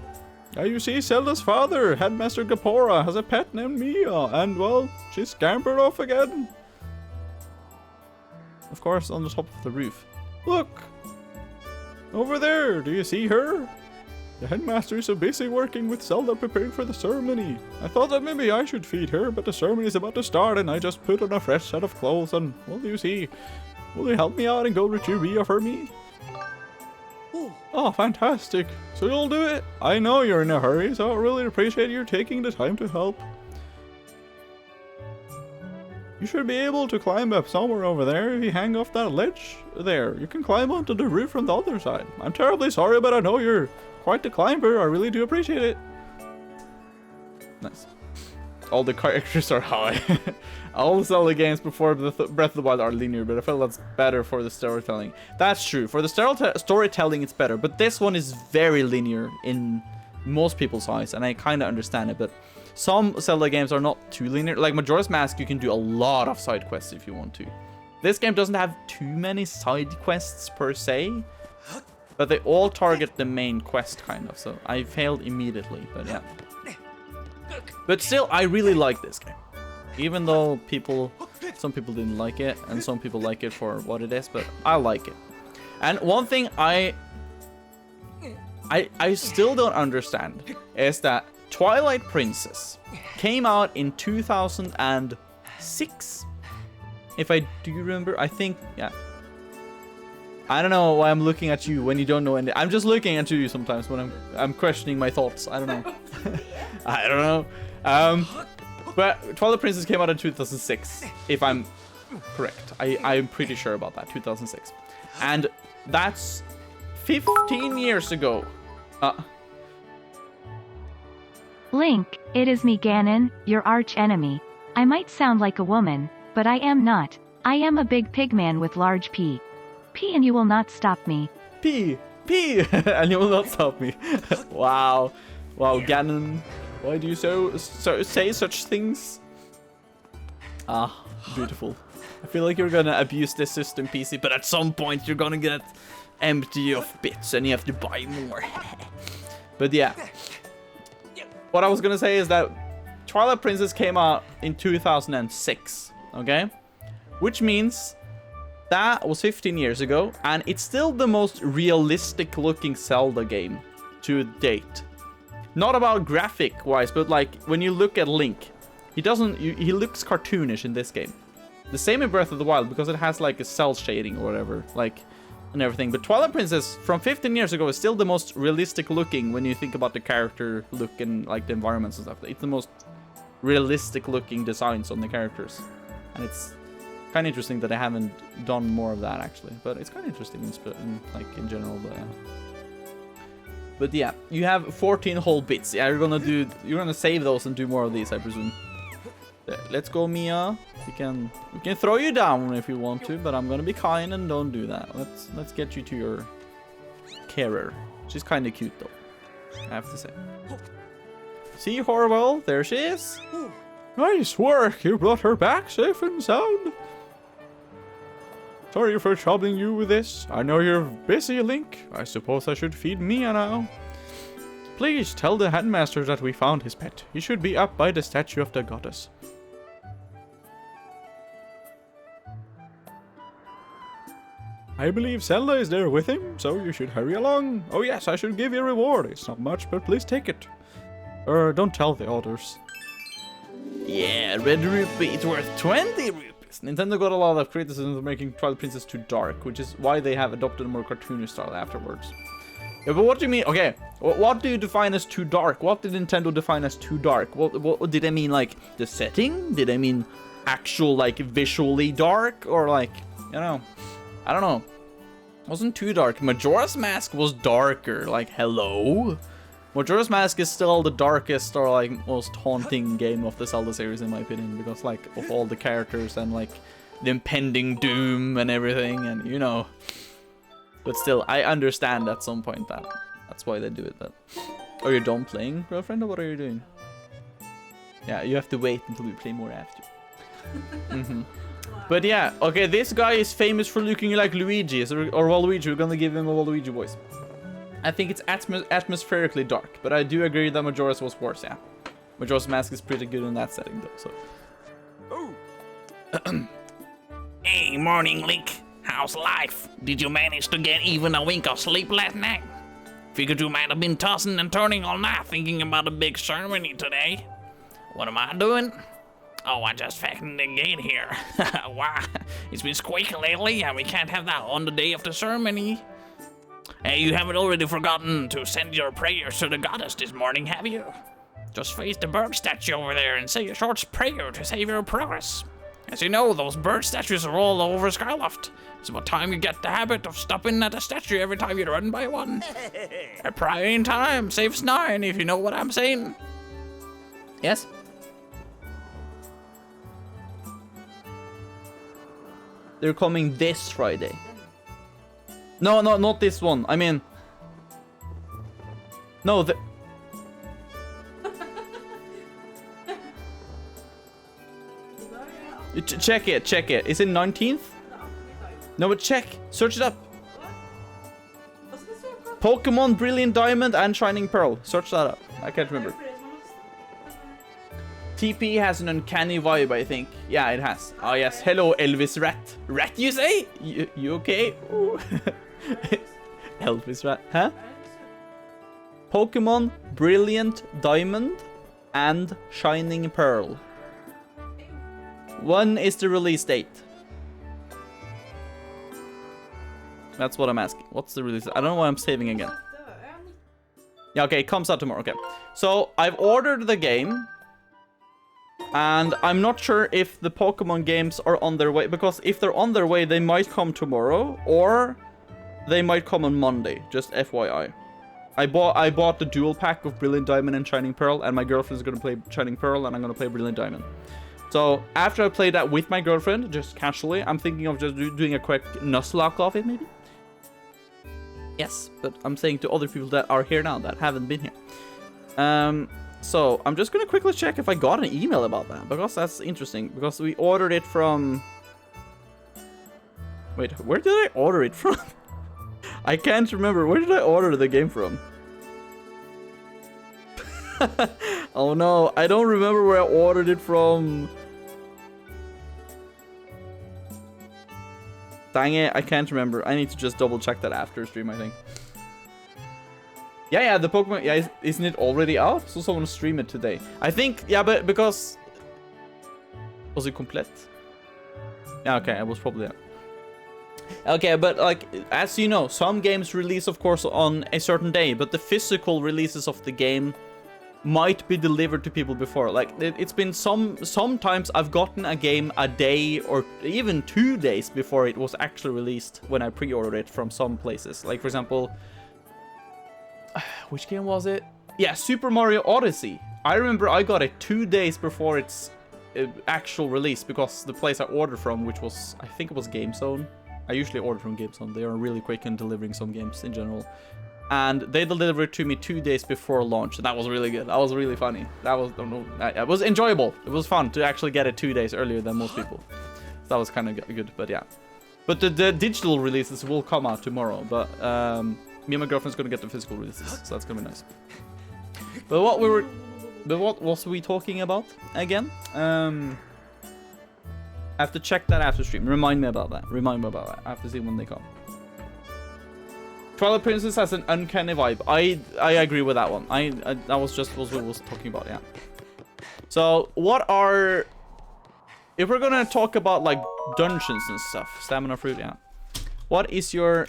S1: You see, Zelda's father, Headmaster Gapora, has a pet named Mia, and, well, she's scampered off again. Of course, on the top of the roof. Look! Over there, do you see her? The headmaster is so busy working with Zelda preparing for the ceremony. I thought that maybe I should feed her, but the ceremony is about to start and I just put on a fresh set of clothes and, well, you see. Will you help me out and go retrieve Mia for me? Oh, fantastic. So you'll do it? I know you're in a hurry, so I really appreciate you taking the time to help. You should be able to climb up somewhere over there if you hang off that ledge there. You can climb onto the roof from the other side. I'm terribly sorry, but I know you're quite the climber. I really do appreciate it. Nice. All the characters are high. All the Zelda games before Breath of the Wild are linear, but I feel that's better for the storytelling. That's true. For the storytelling, it's better. But this one is very linear in most people's eyes, and I kind of understand it. But some Zelda games are not too linear. Like Majora's Mask, you can do a lot of side quests if you want to. This game doesn't have too many side quests per se, but they all target the main quest, kind of. So I failed immediately, but yeah. But still, I really like this game. Even though some people didn't like it, and some people like it for what it is, but I like it. And one thing I still don't understand is that Twilight Princess came out in 2006. If I do remember, I think, yeah. I don't know why I'm looking at you when you don't know anything. I'm just looking at you sometimes when I'm questioning my thoughts. I don't know. I don't know. But Twilight Princess came out in 2006, if I'm correct. I'm pretty sure about that, 2006. And that's 15 years ago.
S4: Link, it is me Ganon, your arch enemy. I might sound like a woman, but I am not. I am a big pig man with large P. P and you will not stop me.
S1: P! And you will not stop me. Wow. Wow, Ganon. Why do you say such things? Ah, beautiful. I feel like you're gonna abuse this system, PC, but at some point you're gonna get empty of bits and you have to buy more. But yeah. What I was gonna say is that Twilight Princess came out in 2006, okay? Which means that was 15 years ago, and it's still the most realistic looking Zelda game to date. Not about graphic wise, but like when you look at Link, He doesn't. He looks cartoonish in this game. The same in Breath of the Wild because it has like a cell shading or whatever, like, and everything. But Twilight Princess from 15 years ago is still the most realistic looking when you think about the character look and like the environments and stuff. It's the most realistic looking designs on the characters, and it's kind of interesting that I haven't done more of that actually. But it's kind of interesting in general. But yeah, you have 14 whole bits. Yeah, you're gonna save those and do more of these, I presume. Let's go, Mia. We can throw you down if you want to, but I'm gonna be kind and don't do that. Let's get you to your carer. She's kind of cute though, I have to say. See, Horwell, there she is. Nice work. You brought her back safe and sound. Sorry for troubling you with this. I know you're busy, Link. I suppose I should feed Mia now. Please tell the headmaster that we found his pet. He should be up by the statue of the goddess. I believe Zelda is there with him, so you should hurry along. Oh yes, I should give you a reward. It's not much, but please take it. Don't tell the others. Yeah, red rupee. It's worth 20 rupees. Nintendo got a lot of criticism for making Twilight Princess too dark, which is why they have adopted a more cartoonish style afterwards. Yeah, but what do you mean? Okay, what do you define as too dark? What did Nintendo define as too dark? What did I mean, like the setting? Did I mean actual, like, visually dark? Or like, you know, I don't know. It wasn't too dark. Majora's Mask was darker. Like, hello? Majora's Mask is still the darkest or like most haunting game of the Zelda series in my opinion, because like of all the characters and like the impending doom and everything, and you know. But still, I understand at some point that's why they do it. That. Are you done playing, girlfriend, or what are you doing? Yeah, you have to wait until we play more after. But yeah, okay, this guy is famous for looking like Luigi, or Waluigi. We're gonna give him a Waluigi voice. I think it's atmospherically dark, but I do agree that Majora's was worse, yeah. Majora's Mask is pretty good in that setting, though, so.
S2: Hey, morning, Link. How's life? Did you manage to get even a wink of sleep last night? Figured you might have been tossing and turning all night thinking about a big ceremony today. What am I doing? Oh, I just fastened the gate here. Why? It's been squeaking lately, and we can't have that on the day of the ceremony. Hey, you haven't already forgotten to send your prayers to the goddess this morning, have you? Just face the bird statue over there and say a short prayer to save your progress. As you know, those bird statues are all over Skyloft. It's about time you get the habit of stopping at a statue every time you run by one. A prayer in time saves 9, if you know what I'm saying.
S1: Yes? They're coming this Friday. No, not this one. I mean... No, the... Check it. Is it 19th? No, but check. Search it up. Pokemon Brilliant Diamond and Shining Pearl. Search that up. I can't remember. TP has an uncanny vibe, I think. Yeah, it has. Oh, yes. Hello, Elvis Rat. Rat, you say? You okay? Elvis Rat. Huh? Pokemon Brilliant Diamond and Shining Pearl. When is the release date? That's what I'm asking. What's the release? I don't know why I'm saving again. Yeah, okay, it comes out tomorrow. Okay. So, I've ordered the game. And I'm not sure if the Pokemon games are on their way. Because if they're on their way, they might come tomorrow. Or they might come on Monday. Just FYI. I bought the dual pack of Brilliant Diamond and Shining Pearl. And my girlfriend's going to play Shining Pearl. And I'm going to play Brilliant Diamond. So, after I play that with my girlfriend, just casually, I'm thinking of just doing a quick Nuzlocke of it, maybe? Yes, but I'm saying to other people that are here now that haven't been here. So, I'm just gonna quickly check if I got an email about that, because that's interesting, because we ordered it from... Wait, where did I order it from? I can't remember. Where did I order the game from? Oh no, I don't remember where I ordered it from. Dang it, I can't remember. I need to just double check that after stream, I think. Yeah, the Pokemon, yeah, isn't it already out? So someone stream it today. I think, yeah, but because Was it complete? Yeah, okay, it was probably that. Okay, but like, as you know, some games release, of course, on a certain day, but the physical releases of the game might be delivered to people before. Like, it's been sometimes I've gotten a game a day or even 2 days before it was actually released when I pre-ordered it from some places. Like, for example, which game was it? Yeah, Super Mario Odyssey. I remember I got it 2 days before its actual release because the place I ordered from, which was, I think it was GameZone. I usually order from GameZone. They are really quick in delivering some games in general. And they delivered it to me 2 days before launch. And that was really good. That was really funny. That was, it was enjoyable. It was fun to actually get it 2 days earlier than most people. That was kind of good, but yeah. But the digital releases will come out tomorrow. But me and my girlfriend's going to get the physical releases. So that's going to be nice. But what was we talking about again? I have to check that after stream. Remind me about that. I have to see when they come. Twilight Princess has an uncanny vibe. I agree with that one. That was just what we was talking about, yeah. So, what are... If we're gonna talk about, like, dungeons and stuff. Stamina fruit, yeah. What is your...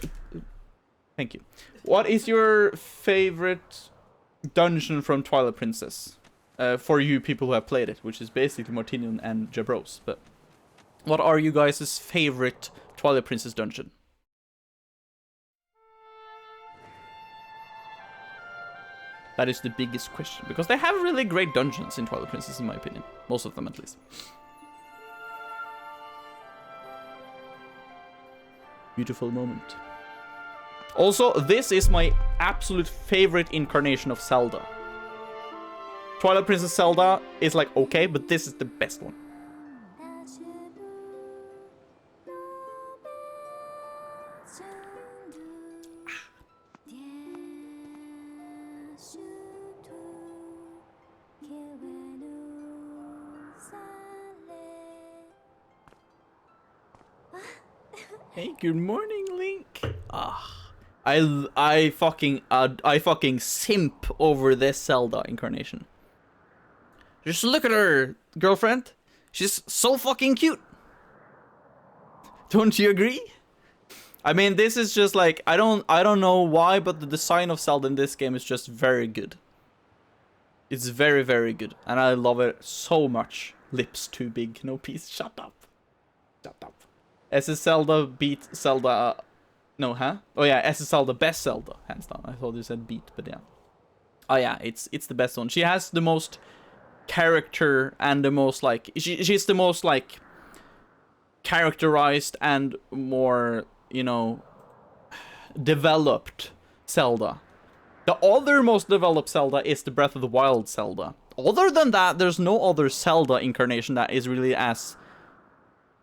S1: Thank you. What is your favorite dungeon from Twilight Princess? For you people who have played it, which is basically Martinian and Jabros, but... What are you guys' favorite Twilight Princess dungeon? That is the biggest question, because they have really great dungeons in Twilight Princess, in my opinion. Most of them, at least. Beautiful moment. Also, this is my absolute favorite incarnation of Zelda. Twilight Princess Zelda is like, okay, but this is the best one. Hey, good morning, Link. I fucking simp over this Zelda incarnation. Just look at her, girlfriend. She's so fucking cute. Don't you agree? I mean, this is just like, I don't know why, but the design of Zelda in this game is just very good. It's very, very good, and I love it so much. Lips too big, no peace. Shut up. Shut up. SS Zelda beat Zelda. No, huh? Oh yeah, SS Zelda best Zelda, hands down. I thought you said beat, but yeah. Oh yeah, it's the best one. She has the most character and the most like she's the most like characterized and more, you know, developed Zelda. The other most developed Zelda is the Breath of the Wild Zelda. Other than that, there's no other Zelda incarnation that is really as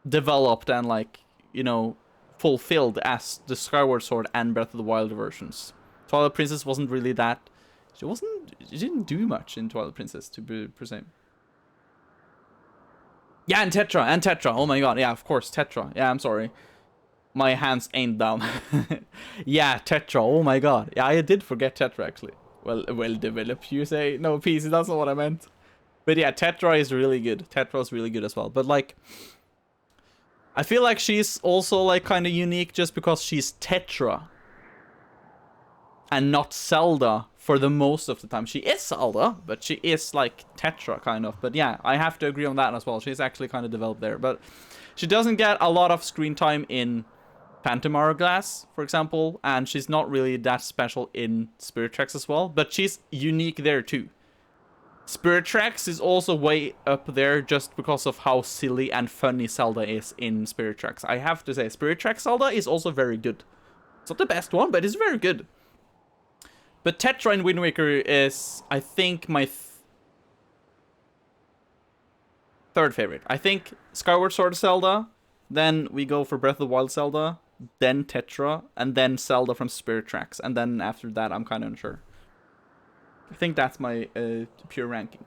S1: developed and like, you know, fulfilled as the Skyward Sword and Breath of the Wild versions. Twilight Princess wasn't really that. She didn't do much in Twilight Princess, to be precise. Yeah, and Tetra. Oh my god, yeah, of course, Tetra. Yeah, I'm sorry. My hands ain't down. Yeah, Tetra. Oh my god. Yeah, I did forget Tetra, actually. Well developed, you say. No, PC, that's not what I meant. But yeah, Tetra is really good. Tetra is really good as well. But like, I feel like she's also like kind of unique just because she's Tetra and not Zelda for the most of the time. She is Zelda, but she is like Tetra kind of. But yeah, I have to agree on that as well. She's actually kind of developed there, but she doesn't get a lot of screen time in Phantom Hourglass, for example, and she's not really that special in Spirit Tracks as well, but she's unique there too. Spirit Tracks is also way up there just because of how silly and funny Zelda is in Spirit Tracks. I have to say, Spirit Tracks Zelda is also very good. It's not the best one, but it's very good. But Tetra in Wind Waker is, I think, my third favorite. I think Skyward Sword Zelda, then we go for Breath of the Wild Zelda, then Tetra, and then Zelda from Spirit Tracks. And then after that, I'm kind of unsure. I think that's my pure ranking.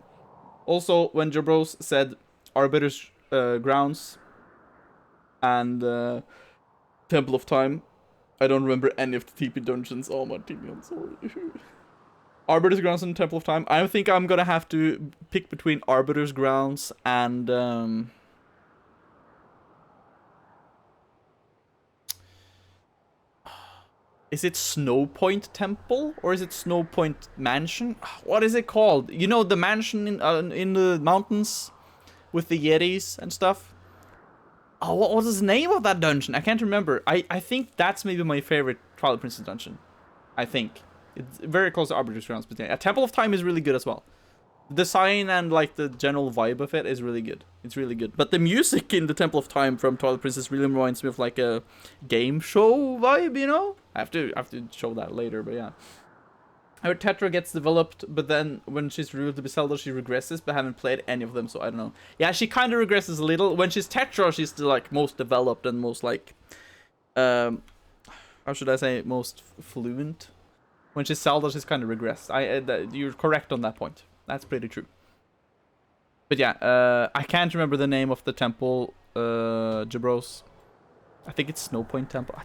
S1: Also, when Jabros said Arbiter's Grounds and Temple of Time, I don't remember any of the TP dungeons. Oh my TV, I'm sorry. Arbiter's Grounds and Temple of Time. I think I'm gonna have to pick between Arbiter's Grounds and Is it Snow Point Temple or is it Snow Point Mansion? What is it called? You know, the mansion in the mountains with the Yetis and stuff? Oh, what was the name of that dungeon? I can't remember. I think that's maybe my favorite Twilight Princess dungeon. I think. It's very close to Arbiter's Grounds, but yeah. Temple of Time is really good as well. The design and like the general vibe of it is really good. It's really good. But the music in the Temple of Time from Twilight Princess really reminds me of like a game show vibe, you know? I have to show that later, but yeah. Her Tetra gets developed, but then when she's revealed to be Zelda, she regresses, but I haven't played any of them, so I don't know. Yeah, she kind of regresses a little. When she's Tetra, she's the like most developed and most like, how should I say, most fluent. When she's Zelda, she's kind of regressed. You're correct on that point. That's pretty true. But yeah, I can't remember the name of the temple, Jabros. I think it's Snow Point Temple.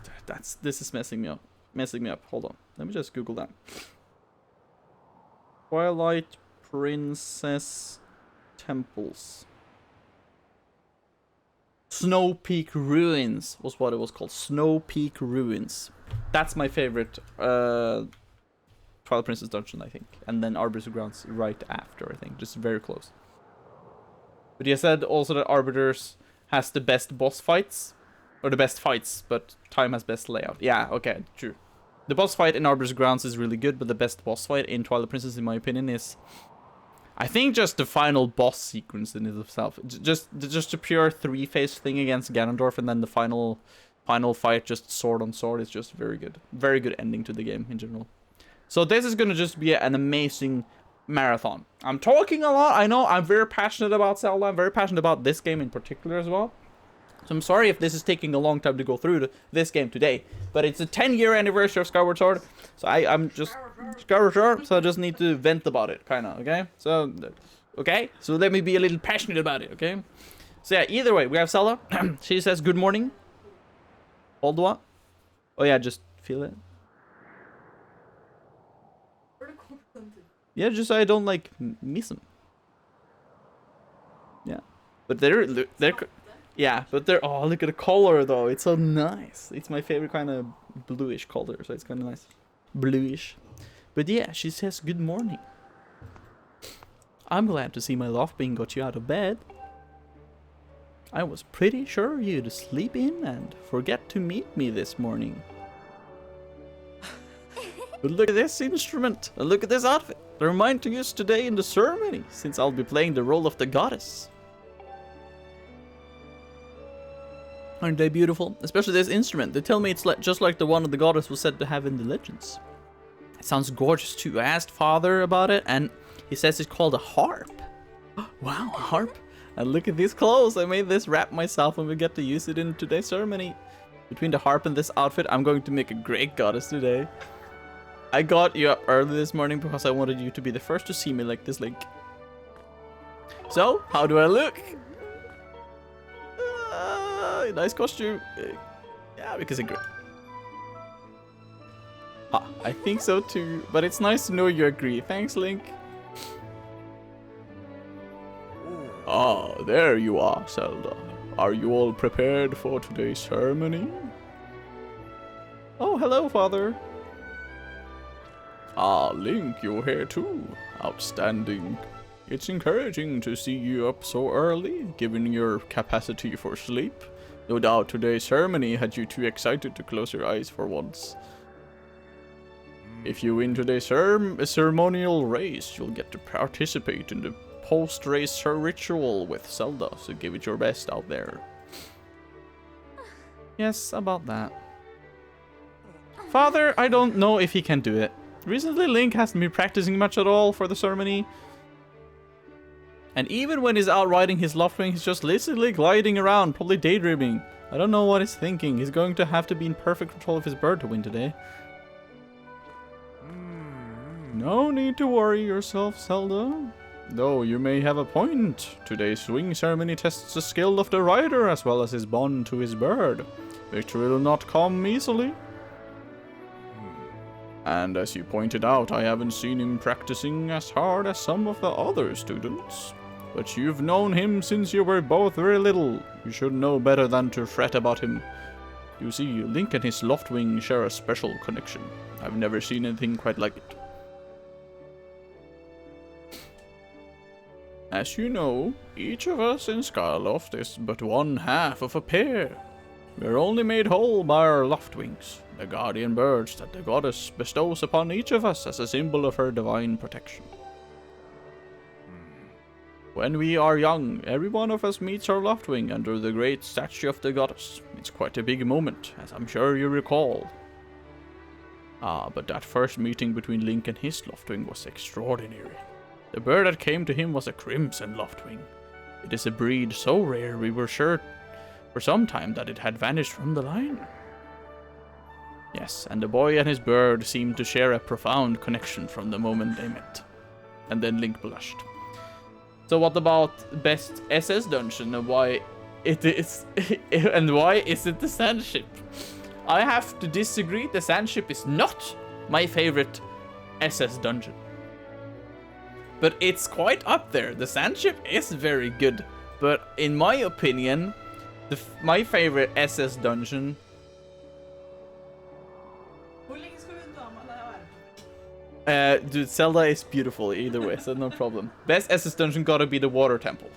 S1: This is messing me up. Hold on. Let me just Google that. Twilight Princess Temples. Snow Peak Ruins was what it was called. Snow Peak Ruins. That's my favorite Twilight Princess dungeon, I think. And then Arbiter's Grounds right after, I think. Just very close. But you said also that Arbiter's has the best boss fights. Or the best fights, but Time has best layout. Yeah, okay, true. The boss fight in Arbiter's Grounds is really good, but the best boss fight in Twilight Princess, in my opinion, is... I think just the final boss sequence in itself. Just a pure 3-phase thing against Ganondorf, and then the final fight, just sword on sword, is just very good. Very good ending to the game in general. So this is gonna just be an amazing marathon. I'm talking a lot, I know, I'm very passionate about Zelda, I'm very passionate about this game in particular as well. So I'm sorry if this is taking a long time to go through this game today, but it's a 10-year anniversary of Skyward Sword, so I'm just Skyward Sword, so I just need to vent about it, kind of, okay? So, okay, so let me be a little passionate about it, okay? So yeah, either way, we have Zelda. She says good morning. Hold what? Oh yeah, just feel it. Yeah, just so I don't like miss them. Yeah, but they're. Yeah, but they're... Oh, look at the color, though. It's so nice. It's my favorite kind of bluish color, so it's kind of nice. Bluish. But yeah, she says good morning. I'm glad to see my love being got you out of bed. I was pretty sure you'd sleep in and forget to meet me this morning. But look at this instrument, and look at this outfit. They're mine to use today in the ceremony, since I'll be playing the role of the goddess. Aren't they beautiful? Especially this instrument. They tell me it's just like the one the goddess was said to have in the legends. It sounds gorgeous too. I asked Father about it, and he says it's called a harp. Wow, a harp. And look at these clothes. I made this wrap myself, and we get to use it in today's ceremony. Between the harp and this outfit, I'm going to make a great goddess today. I got you up early this morning because I wanted you to be the first to see me like this, Link. So, how do I look? Nice costume. Yeah, because it's great. Ah, I think so too, but it's nice to know you agree. Thanks, Link. Ah, there you are, Zelda. Are you all prepared for today's ceremony? Oh, hello, Father. Ah, Link, you're here too. Outstanding. It's encouraging to see you up so early, given your capacity for sleep. No doubt today's ceremony had you too excited to close your eyes for once. If you win today's ceremonial race, you'll get to participate in the post-race ritual with Zelda, so give it your best out there. Yes, about that. Father, I don't know if he can do it. Recently, Link hasn't been practicing much at all for the ceremony. And even when he's out riding his Loftwing, he's just lazily gliding around, probably daydreaming. I don't know what he's thinking. He's going to have to be in perfect control of his bird to win today. No need to worry yourself, Zelda. Though you may have a point. Today's swing ceremony tests the skill of the rider as well as his bond to his bird. Victory will not come easily. And as you pointed out, I haven't seen him practicing as hard as some of the other students. But you've known him since you were both very little. You should know better than to fret about him. You see, Link and his Loftwing share a special connection. I've never seen anything quite like it. As you know, each of us in Skyloft is but one half of a pair. We're only made whole by our Loftwings, the guardian birds that the goddess bestows upon each of us as a symbol of her divine protection. When we are young, every one of us meets our Loftwing under the great statue of the goddess. It's quite a big moment, as I'm sure you recall. But that first meeting between Link and his Loftwing was extraordinary. The bird that came to him was a crimson Loftwing. It is a breed so rare we were sure for some time that it had vanished from the line. Yes, and the boy and his bird seemed to share a profound connection from the moment they met. And then Link blushed. So what about best SS dungeon and why it is and why is it the sand ship? I have to disagree. The sand ship is not my favorite SS dungeon. But it's quite up there. The sand ship is very good. But in my opinion, my favorite SS dungeon. Dude, Zelda is beautiful either way, so no problem. Best SS dungeon gotta be the water temple.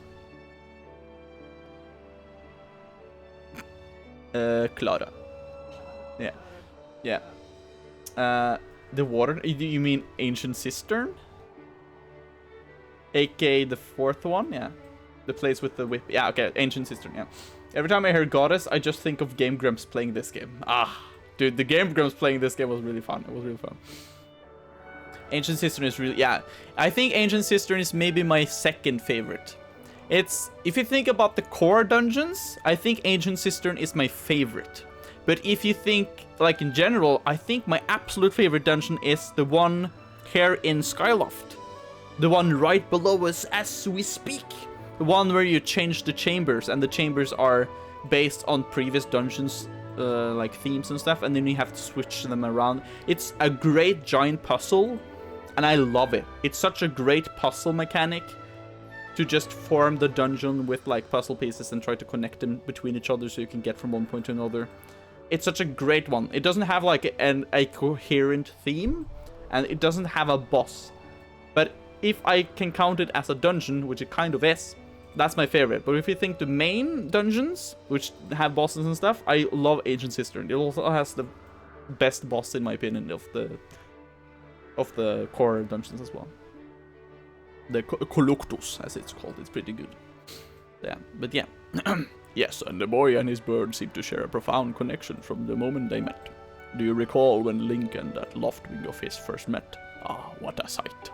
S1: Clara. Yeah. Yeah. The water, you mean Ancient Cistern? AKA the fourth one, yeah. The place with the whip. Yeah, okay, Ancient Cistern, yeah. Every time I hear Goddess, I just think of Game Grumps playing this game. Dude, the Game Grumps playing this game was really fun. It was really fun. Ancient Cistern is really, yeah. I think Ancient Cistern is maybe my second favorite. It's, if you think about the core dungeons, I think Ancient Cistern is my favorite. But if you think, like in general, I think my absolute favorite dungeon is the one here in Skyloft. The one right below us as we speak. The one where you change the chambers, and the chambers are based on previous dungeons, like themes and stuff, and then you have to switch them around. It's a great giant puzzle, and I love it. It's such a great puzzle mechanic to just form the dungeon with like puzzle pieces and try to connect them between each other so you can get from one point to another. It's such a great one. It doesn't have like a coherent theme, and it doesn't have a boss. But if I can count it as a dungeon, which it kind of is, that's my favorite. But if you think the main dungeons, which have bosses and stuff, I love Ancient Cistern. It also has the best boss, in my opinion, of the core dungeons as well. The Coloctus, as it's called. It's pretty good. Yeah, but yeah. Yes, and the boy and his bird seem to share a profound connection from the moment they met. Do you recall when Link and that Loftwing of his first met? What a sight.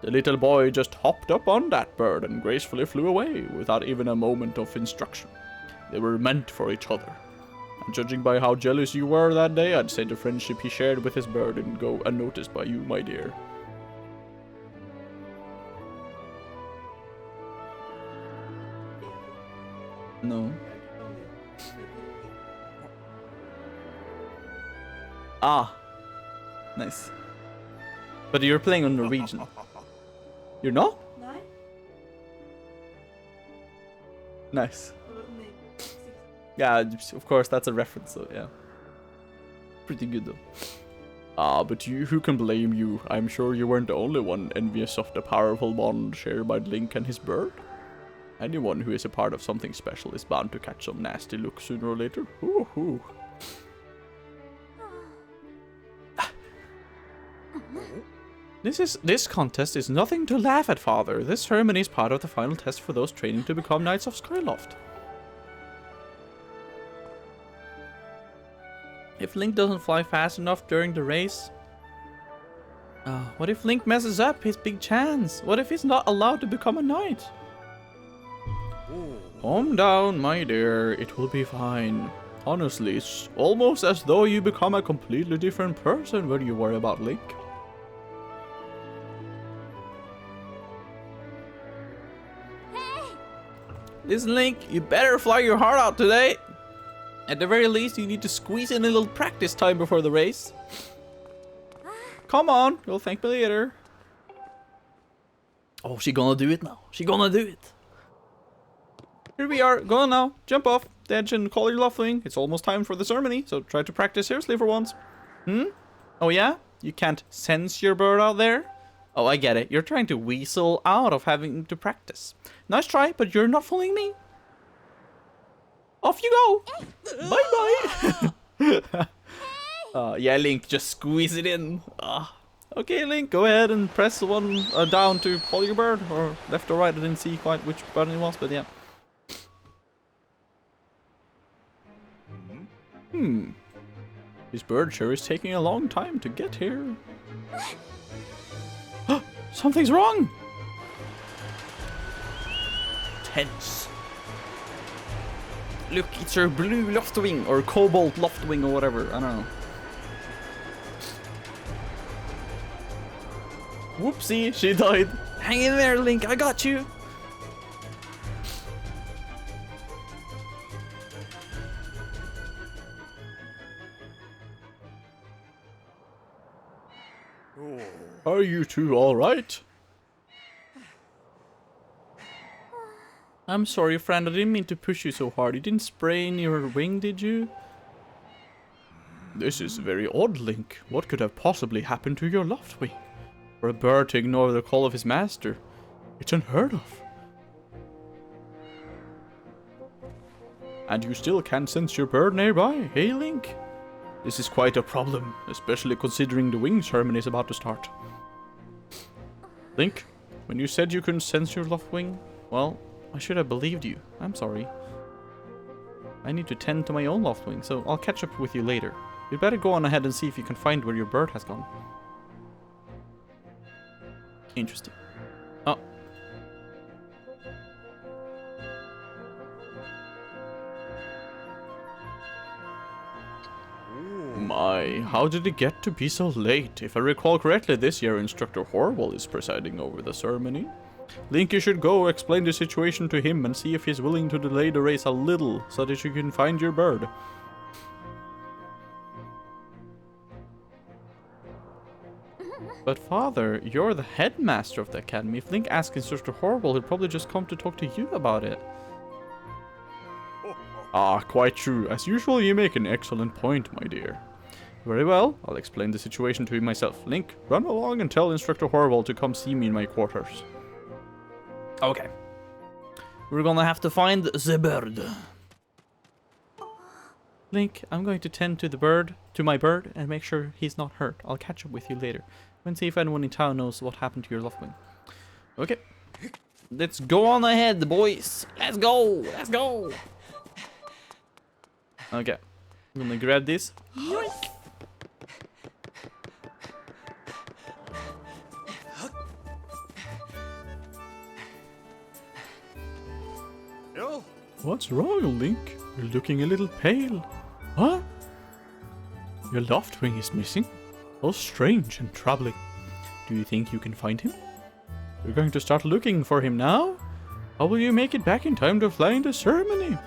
S1: The little boy just hopped up on that bird and gracefully flew away without even a moment of instruction. They were meant for each other. And judging by how jealous you were that day, I'd say the friendship he shared with his bird didn't go unnoticed by you, my dear. No. Nice. But you're playing on Norwegian. You're not?
S5: No.
S1: Nice. Yeah, of course, that's a reference, so yeah. Pretty good, though. But who can blame you? I'm sure you weren't the only one envious of the powerful bond shared by Link and his bird. Anyone who is a part of something special is bound to catch some nasty look sooner or later. Ooh. This contest is nothing to laugh at, Father. This ceremony is part of the final test for those training to become Knights of Skyloft. If Link doesn't fly fast enough during the race... what if Link messes up his big chance? What if he's not allowed to become a knight? Calm down, my dear. It will be fine. Honestly, it's almost as though you become a completely different person when you worry about Link. Listen, Link, you better fly your heart out today. At the very least, you need to squeeze in a little practice time before the race. Come on, you'll thank me later. Oh, she gonna do it now. She gonna do it. Here we are. Go on now. Jump off the edge and call your Loftwing. It's almost time for the ceremony, so try to practice seriously for once. Oh yeah? You can't sense your bird out there? Oh, I get it. You're trying to weasel out of having to practice. Nice try, but you're not fooling me. Off you go. Bye-bye. Yeah, Link, just squeeze it in. Okay, Link, go ahead and press the one down to call your bird. Or left or right, I didn't see quite which button it was, but yeah. This bird sure is taking a long time to get here. Something's wrong! Tense. Look, it's her blue Loftwing, or cobalt Loftwing, or whatever. I don't know. Whoopsie, she died. Hang in there, Link, I got you. Are you two alright? I'm sorry, friend, I didn't mean to push you so hard. You didn't sprain your wing, did you? This is very odd, Link. What could have possibly happened to your Loftwing? For a bird to ignore the call of his master. It's unheard of. And you still can't sense your bird nearby, hey Link? This is quite a problem, especially considering the wing ceremony is about to start. Link, when you said you couldn't sense your Loftwing, well, I should have believed you. I'm sorry. I need to tend to my own Loftwing, so I'll catch up with you later. You'd better go on ahead and see if you can find where your bird has gone. Interesting. Oh. My, how did it get to be so late? If I recall correctly, this year Instructor Horwell is presiding over the ceremony. Link, you should go explain the situation to him and see if he's willing to delay the race a little so that you can find your bird. But father, you're the headmaster of the academy. If Link asks Instructor Horwell, he'll probably just come to talk to you about it. Ah, quite true. As usual, you make an excellent point, my dear. Very well, I'll explain the situation to him myself. Link, run along and tell Instructor Horwell to come see me in my quarters. Okay. We're gonna have to find the bird. Link, I'm going to tend to my bird, and make sure he's not hurt. I'll catch up with you later. And see if anyone in town knows what happened to your Loftwing. Okay. Let's go on ahead, boys. Let's go. Let's go. Okay. I'm gonna grab this. Yoink.
S3: Yo.
S1: What's wrong, Link? You're looking a little pale. What? Your Loftwing is missing? How strange and troubling. Do you think you can find him? You're going to start looking for him now? How will you make it back in time to fly in the ceremony?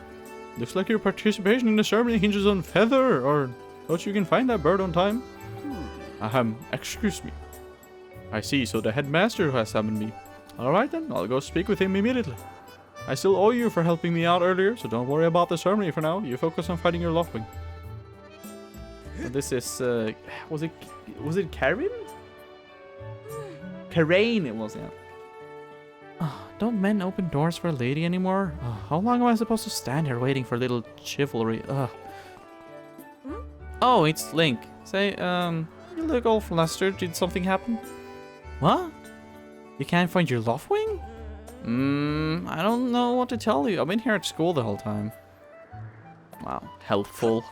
S1: Looks like your participation in the ceremony hinges on feather, or thought you can find that bird on time? Excuse me. I see, so the headmaster has summoned me. Alright then, I'll go speak with him immediately. I still owe you for helping me out earlier, so don't worry about the ceremony for now. You focus on fighting your Loftwing. This is, was it Karin? Karain it was, yeah. Don't men open doors for a lady anymore? How long am I supposed to stand here waiting for little chivalry? Oh, it's Link. Say, you look all flustered. Did something happen? What? You can't find your Loftwing? I don't know what to tell you. I've been here at school the whole time. Wow, helpful.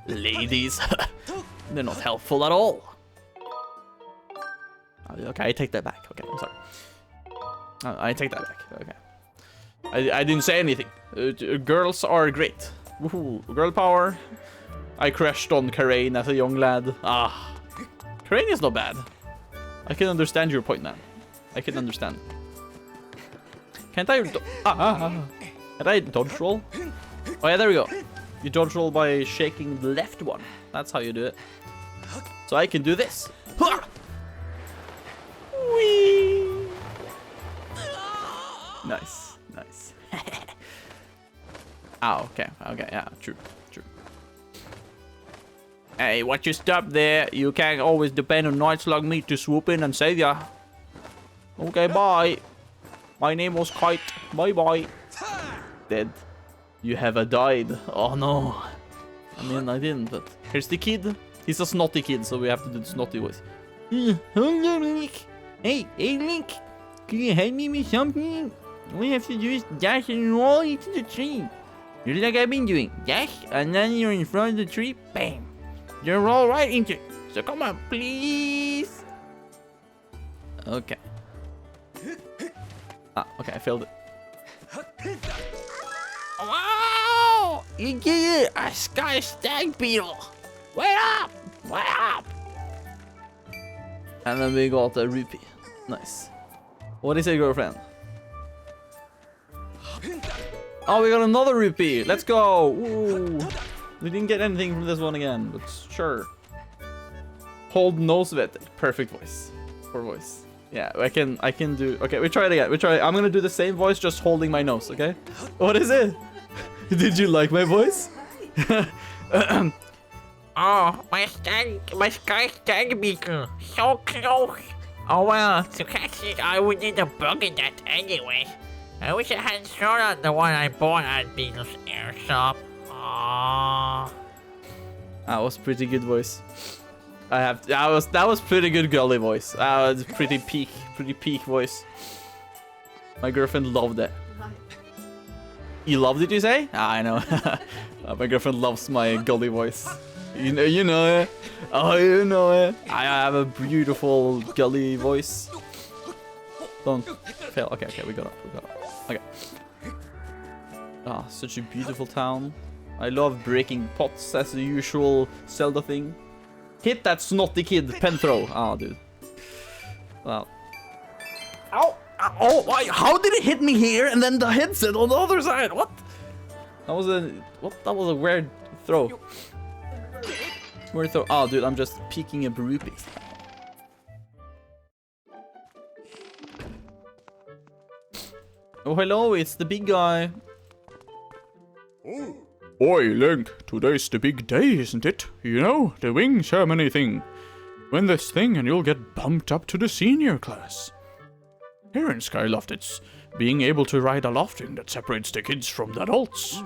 S1: Ladies. They're not helpful at all. Okay, I take that back. Okay, I'm sorry. I take that back. Okay. I didn't say anything. Girls are great. Woohoo. Girl power. I crashed on Karain as a young lad. Karain is not bad. I can understand your point, man. I can understand. Can't I... Can I dodge roll? Oh yeah, there we go. You dodge roll by shaking the left one. That's how you do it. So I can do this. Whee! Nice, nice. Oh, okay. Okay, yeah, true. Hey, watch you stop there. You can't always depend on knights like me to swoop in and save ya. Okay, bye. My name was Kite. Bye-bye. Dead. You have died. Oh, no. I mean, I didn't, but... Here's the kid. He's a snotty kid, so we have to do the snotty voice. Hello, Link. Hey, Link. Can you help me with something? All you have to do is dash and roll into the tree. Just like I've been doing. Dash, and then you're in front of the tree. Bam. You roll right into it. So come on, please. Okay. Ah, okay, I failed it.
S2: Wow! You did it! A sky stag beetle! Wait up! Wait up!
S1: And then we got a rupee. Nice. What is it, girlfriend? Oh, we got another rupee. Let's go. Ooh. We didn't get anything from this one again, but sure. Hold nose vet. Perfect voice. Poor voice. Yeah, I can do. Okay, we try it again. I'm gonna do the same voice, just holding my nose. Okay. What is it? Did you like my voice?
S2: Oh, my sky stag beetle. So close. Oh well, to catch it, I would need a bug in that anyway. I wish I hadn't thrown out the one I bought at Beetle's air shop. Aww.
S1: That was pretty good voice. That was pretty good girly voice. That was pretty peak voice. My girlfriend loved it. You loved it, you say? Ah, I know. My girlfriend loves my gully voice. You know it. Oh, you know it. I have a beautiful gully voice. Don't fail. Okay, we got it. Okay. Ah, such a beautiful town. I love breaking pots as the usual Zelda thing. Hit that snotty kid, pen throw. Oh, dude. Wow. Ow! Oh, why? How did it hit me here and then the headset on the other side? What? That was a weird throw. Weird throw. Oh, dude, I'm just peeking a rupee. Oh, hello, it's the big guy.
S3: Oh.
S5: Oi, Link, today's the big day, isn't it? You know, the wing ceremony thing. Win this thing and you'll get bumped up to the senior class. Here in Skyloft, it's being able to ride a lofting that separates the kids from the adults.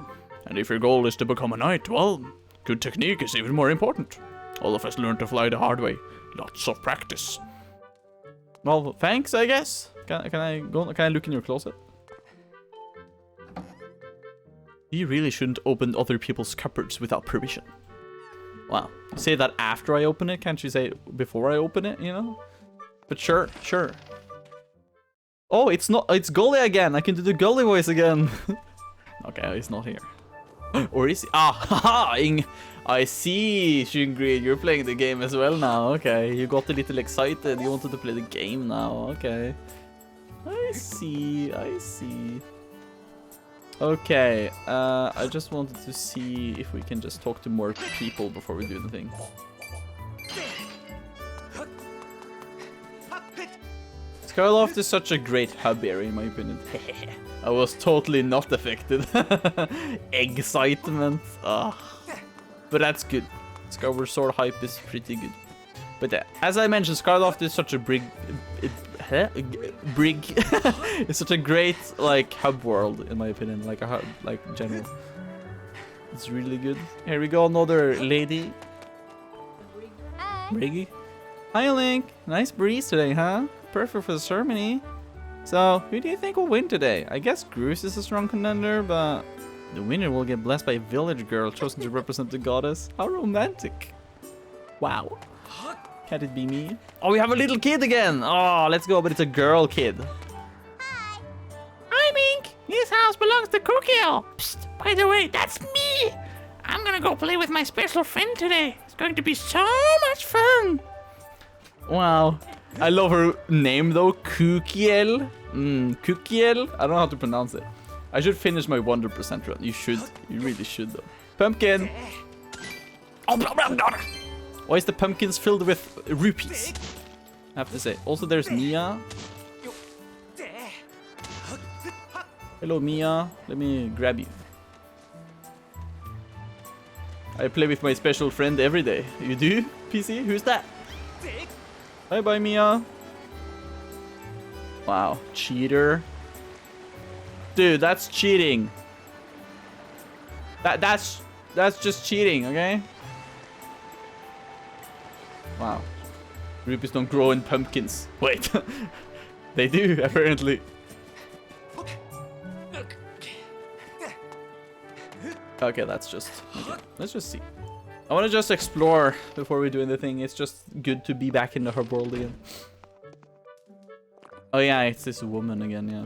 S5: And if your goal is to become a knight, well, good technique is even more important. All of us learn to fly the hard way. Lots of practice.
S1: Well, thanks, I guess. Can I look in your closet? You really shouldn't open other people's cupboards without permission. Wow. You say that after I open it? Can't you say it before I open it, you know? But sure. Oh, it's Gully again. I can do the Gully voice again. Okay, he's not here. Or is he? Ah, haha! I see, Shungrid. You're playing the game as well now. Okay, you got a little excited. You wanted to play the game now. Okay. I see. Okay, I just wanted to see if we can just talk to more people before we do the thing. Skyloft is such a great hub area in my opinion. I was totally not affected. Excitement. But that's good. Skyward Sword hype is pretty good. But as I mentioned, Skyloft is such a it's such a great like hub world in my opinion, like a hub, like general. It's really good. Here we go, another lady. Briggy. Hi Link. Nice breeze today, huh? Perfect for the ceremony. So, who do you think will win today? I guess Groose is a strong contender, but the winner will get blessed by a village girl chosen to represent the goddess. How romantic. Wow. Can't it be me? Oh, we have a little kid again. Oh, let's go, but it's a girl kid.
S2: Hi, Mink. This house belongs to Cookie. Psst, by the way, that's me. I'm gonna go play with my special friend today. It's going to be so much fun.
S1: Wow. I love her name though, Kukiel. Kukiel? I don't know how to pronounce it. I should finish my 100% run. You should. You really should though. Pumpkin. Oh, blah, blah, blah. Why is the pumpkins filled with rupees? I have to say. Also, there's Mia. Hello, Mia. Let me grab you. I play with my special friend every day. You do, PC? Who's that? Bye-bye, Mia. Wow, cheater. Dude, that's cheating. That's just cheating, okay? Wow. Rupees don't grow in pumpkins. Wait. They do, apparently. Okay, that's just... Okay. Let's just see. I want to just explore before we do anything. It's just good to be back in the hub world again. Oh yeah, it's this woman again, yeah.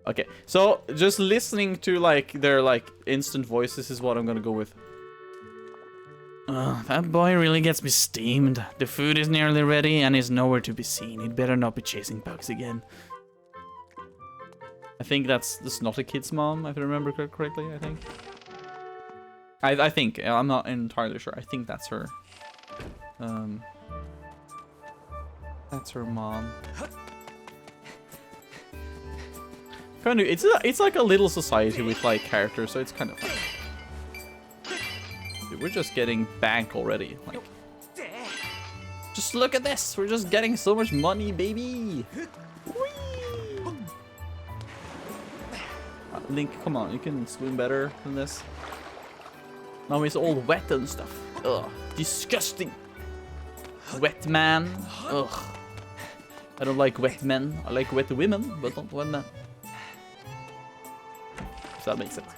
S1: Okay, so just listening to like their like instant voices is what I'm gonna go with. That boy really gets me steamed. The food is nearly ready and is nowhere to be seen. He'd better not be chasing bugs again. I think that's the Snotty Kid's mom, if I remember correctly, I think. I think. I'm not entirely sure. I think that's her. That's her mom. Kind of, it's like a little society with like characters, so it's kind of fun. Dude, we're just getting bank already. Like, just look at this. We're just getting so much money, baby. Link, come on, you can swim better than this. Now he's all wet and stuff. Ugh, disgusting. Wet man. Ugh. I don't like wet men. I like wet women, but not wet men. If that makes sense.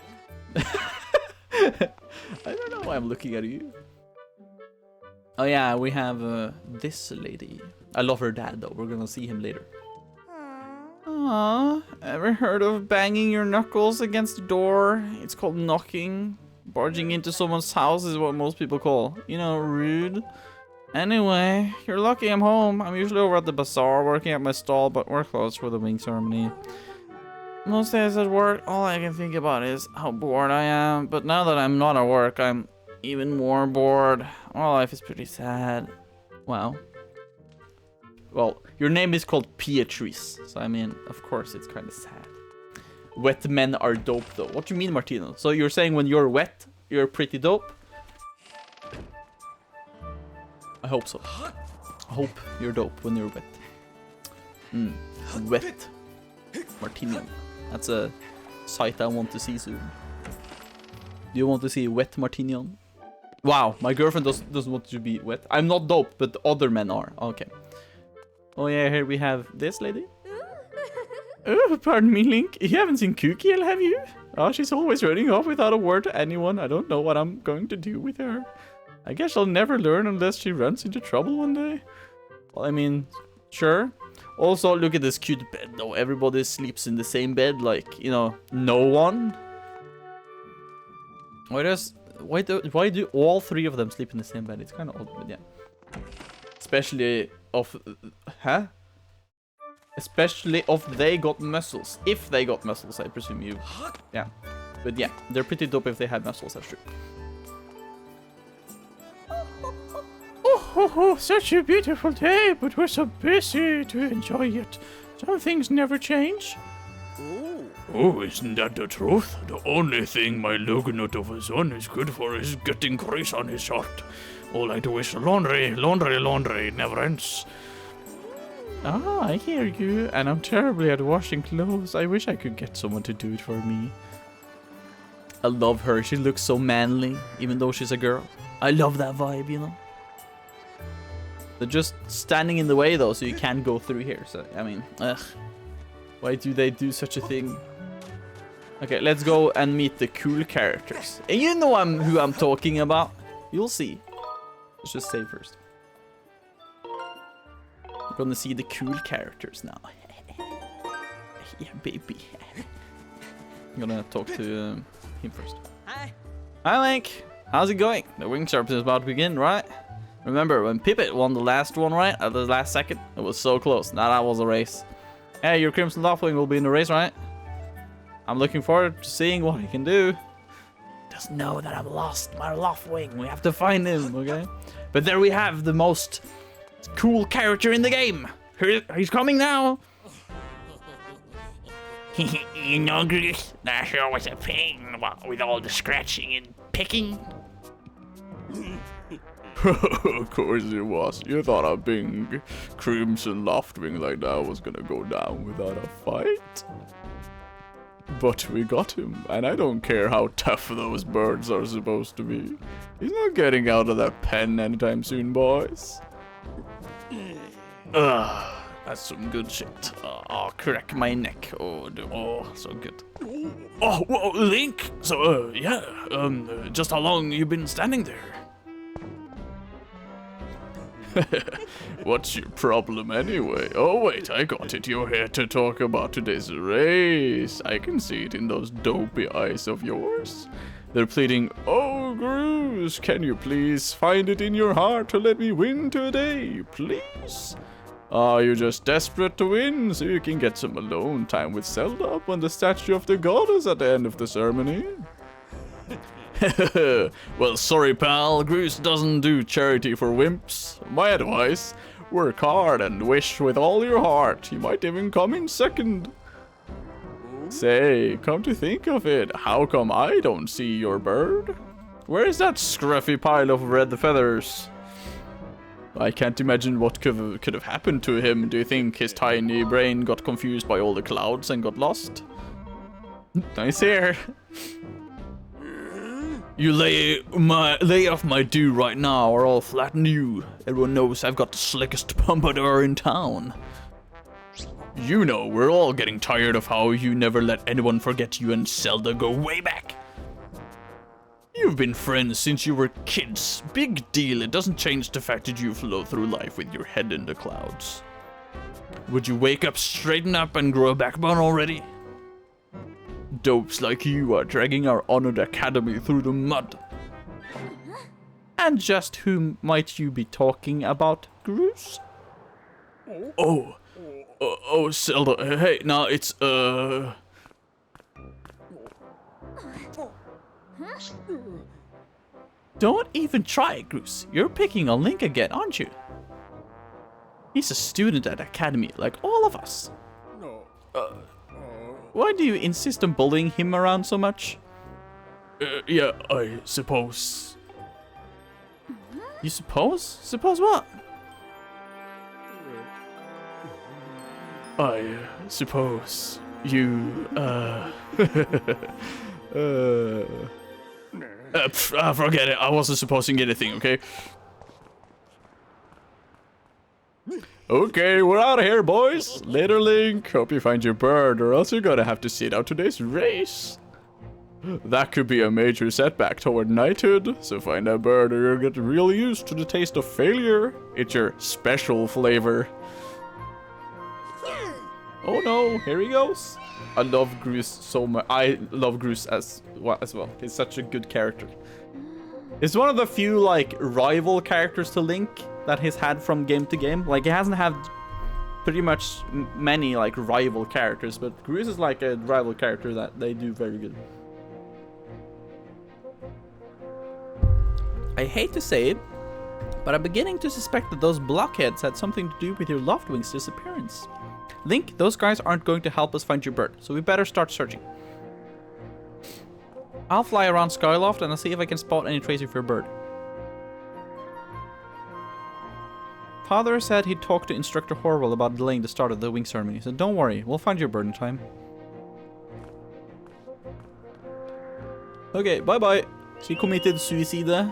S1: I don't know why I'm looking at you. Oh yeah, we have this lady. I love her dad though. We're gonna see him later. Aww, ever heard of banging your knuckles against the door? It's called knocking. Barging into someone's house is what most people call, you know, rude. Anyway, you're lucky I'm home. I'm usually over at the bazaar working at my stall, but we're closed for the wing ceremony. Most days at work, all I can think about is how bored I am. But now that I'm not at work, I'm even more bored. My life is pretty sad. Wow. Well, your name is called Beatrice, so I mean, of course it's kind of sad. Wet men are dope though. What do you mean, Martino? So you're saying when you're wet, you're pretty dope? I hope so. I hope you're dope when you're wet. Wet. Martino. That's a sight I want to see soon. Do you want to see wet Martino? Wow, my girlfriend doesn't want to be wet. I'm not dope, but the other men are. Okay. Oh yeah, here we have this lady. Oh, pardon me, Link. You haven't seen Kukiel, have you? Oh, she's always running off without a word to anyone. I don't know what I'm going to do with her. I guess I'll never learn unless she runs into trouble one day. Well, I mean, sure. Also, look at this cute bed, though. Everybody sleeps in the same bed, like, you know, no one. Why do all three of them sleep in the same bed? It's kind of odd, but yeah. Especially Especially if they got muscles. If they got muscles, I presume you. Yeah. But yeah, they're pretty dope if they had muscles, that's true.
S5: Oh, such a beautiful day, but we're so busy to enjoy it. Some things never change. Oh, isn't that the truth? The only thing my Lugnut of a son is good for is getting grease on his shirt. All I do is laundry, laundry, laundry. It never ends. Ah, I hear you. And I'm terribly at washing clothes. I wish I could get someone to do it for me.
S1: I love her. She looks so manly, even though she's a girl. I love that vibe, you know? They're just standing in the way, though, so you can't go through here. So, I mean, ugh. Why do they do such a thing? Okay, let's go and meet the cool characters. And you know who I'm talking about. You'll see. Let's just save first. We're gonna see the cool characters now. Yeah, baby. I'm gonna talk to him first. Hi. Hi, Link. How's it going? The wing service is about to begin, right? Remember when Pippet won the last one, right? At the last second? It was so close. Now that was a race. Hey, your Crimson Loftwing will be in the race, right? I'm looking forward to seeing what he can do. Just know that I've lost my Loftwing. We have to find him, okay? But there we have the most cool character in the game. He's coming now.
S2: You know, Chris, that's always a pain with all the scratching and picking?
S5: Of course it was. You thought a big crimson loftwing like that was gonna go down without a fight? But we got him, and I don't care how tough those birds are supposed to be. He's not getting out of that pen anytime soon, boys.
S1: That's some good shit. Oh, crack my neck. Oh, so good.
S2: Oh, whoa, Link! So, just how long you been standing there?
S5: What's your problem anyway? Oh wait, I got it. You're here to talk about today's race. I can see it in those dopey eyes of yours. They're pleading, "Oh, Groose, can you please find it in your heart to let me win today, please?" Are you just desperate to win so you can get some alone time with Zelda up on the statue of the goddess at the end of the ceremony?
S1: Well, sorry, pal. Groose doesn't do charity for wimps.
S5: My advice, work hard and wish with all your heart. You might even come in second. Say, come to think of it, how come I don't see your bird?
S1: Where is that scruffy pile of red feathers?
S5: I can't imagine what could have happened to him. Do you think his tiny brain got confused by all the clouds and got lost?
S1: Nice hair. You lay off my due right now, or I'll flatten you. Everyone knows I've got the slickest pompadour in town.
S5: You know, we're all getting tired of how you never let anyone forget you and Zelda go way back.
S1: You've been friends since you were kids. Big deal. It doesn't change the fact that you flow through life with your head in the clouds. Would you wake up, straighten up, and grow a backbone already? Dopes like you are dragging our honored academy through the mud. And just whom might you be talking about, Groose?
S5: Oh, Zelda. Hey, now it's,
S1: Don't even try it, Groose. You're picking on Link again, aren't you? He's a student at Academy, like all of us. Why do you insist on bullying him around so much?
S5: Yeah, I suppose.
S1: You suppose? Suppose what?
S5: I suppose you, forget it. I wasn't supposing anything, okay? Okay, we're out of here, boys. Later, Link. Hope you find your bird, or else you're gonna have to sit out today's race. That could be a major setback toward knighthood, so find that bird or you'll get real used to the taste of failure. It's your special flavor.
S1: Oh no, here he goes. I love Groose so much. I love Groose as well. He's such a good character. He's one of the few, like, rival characters to Link that he's had from game to game. Like, he hasn't had pretty much many, like, rival characters, but Groose is like a rival character that they do very good. I hate to say it, but I'm beginning to suspect that those blockheads had something to do with your Loftwing's disappearance. Link, those guys aren't going to help us find your bird, so we better start searching. I'll fly around Skyloft and I'll see if I can spot any trace of your bird. Father said he'd talk to Instructor Horwell about delaying the start of the wing ceremony, so don't worry, we'll find your bird in time. Okay, bye-bye. She committed suicide.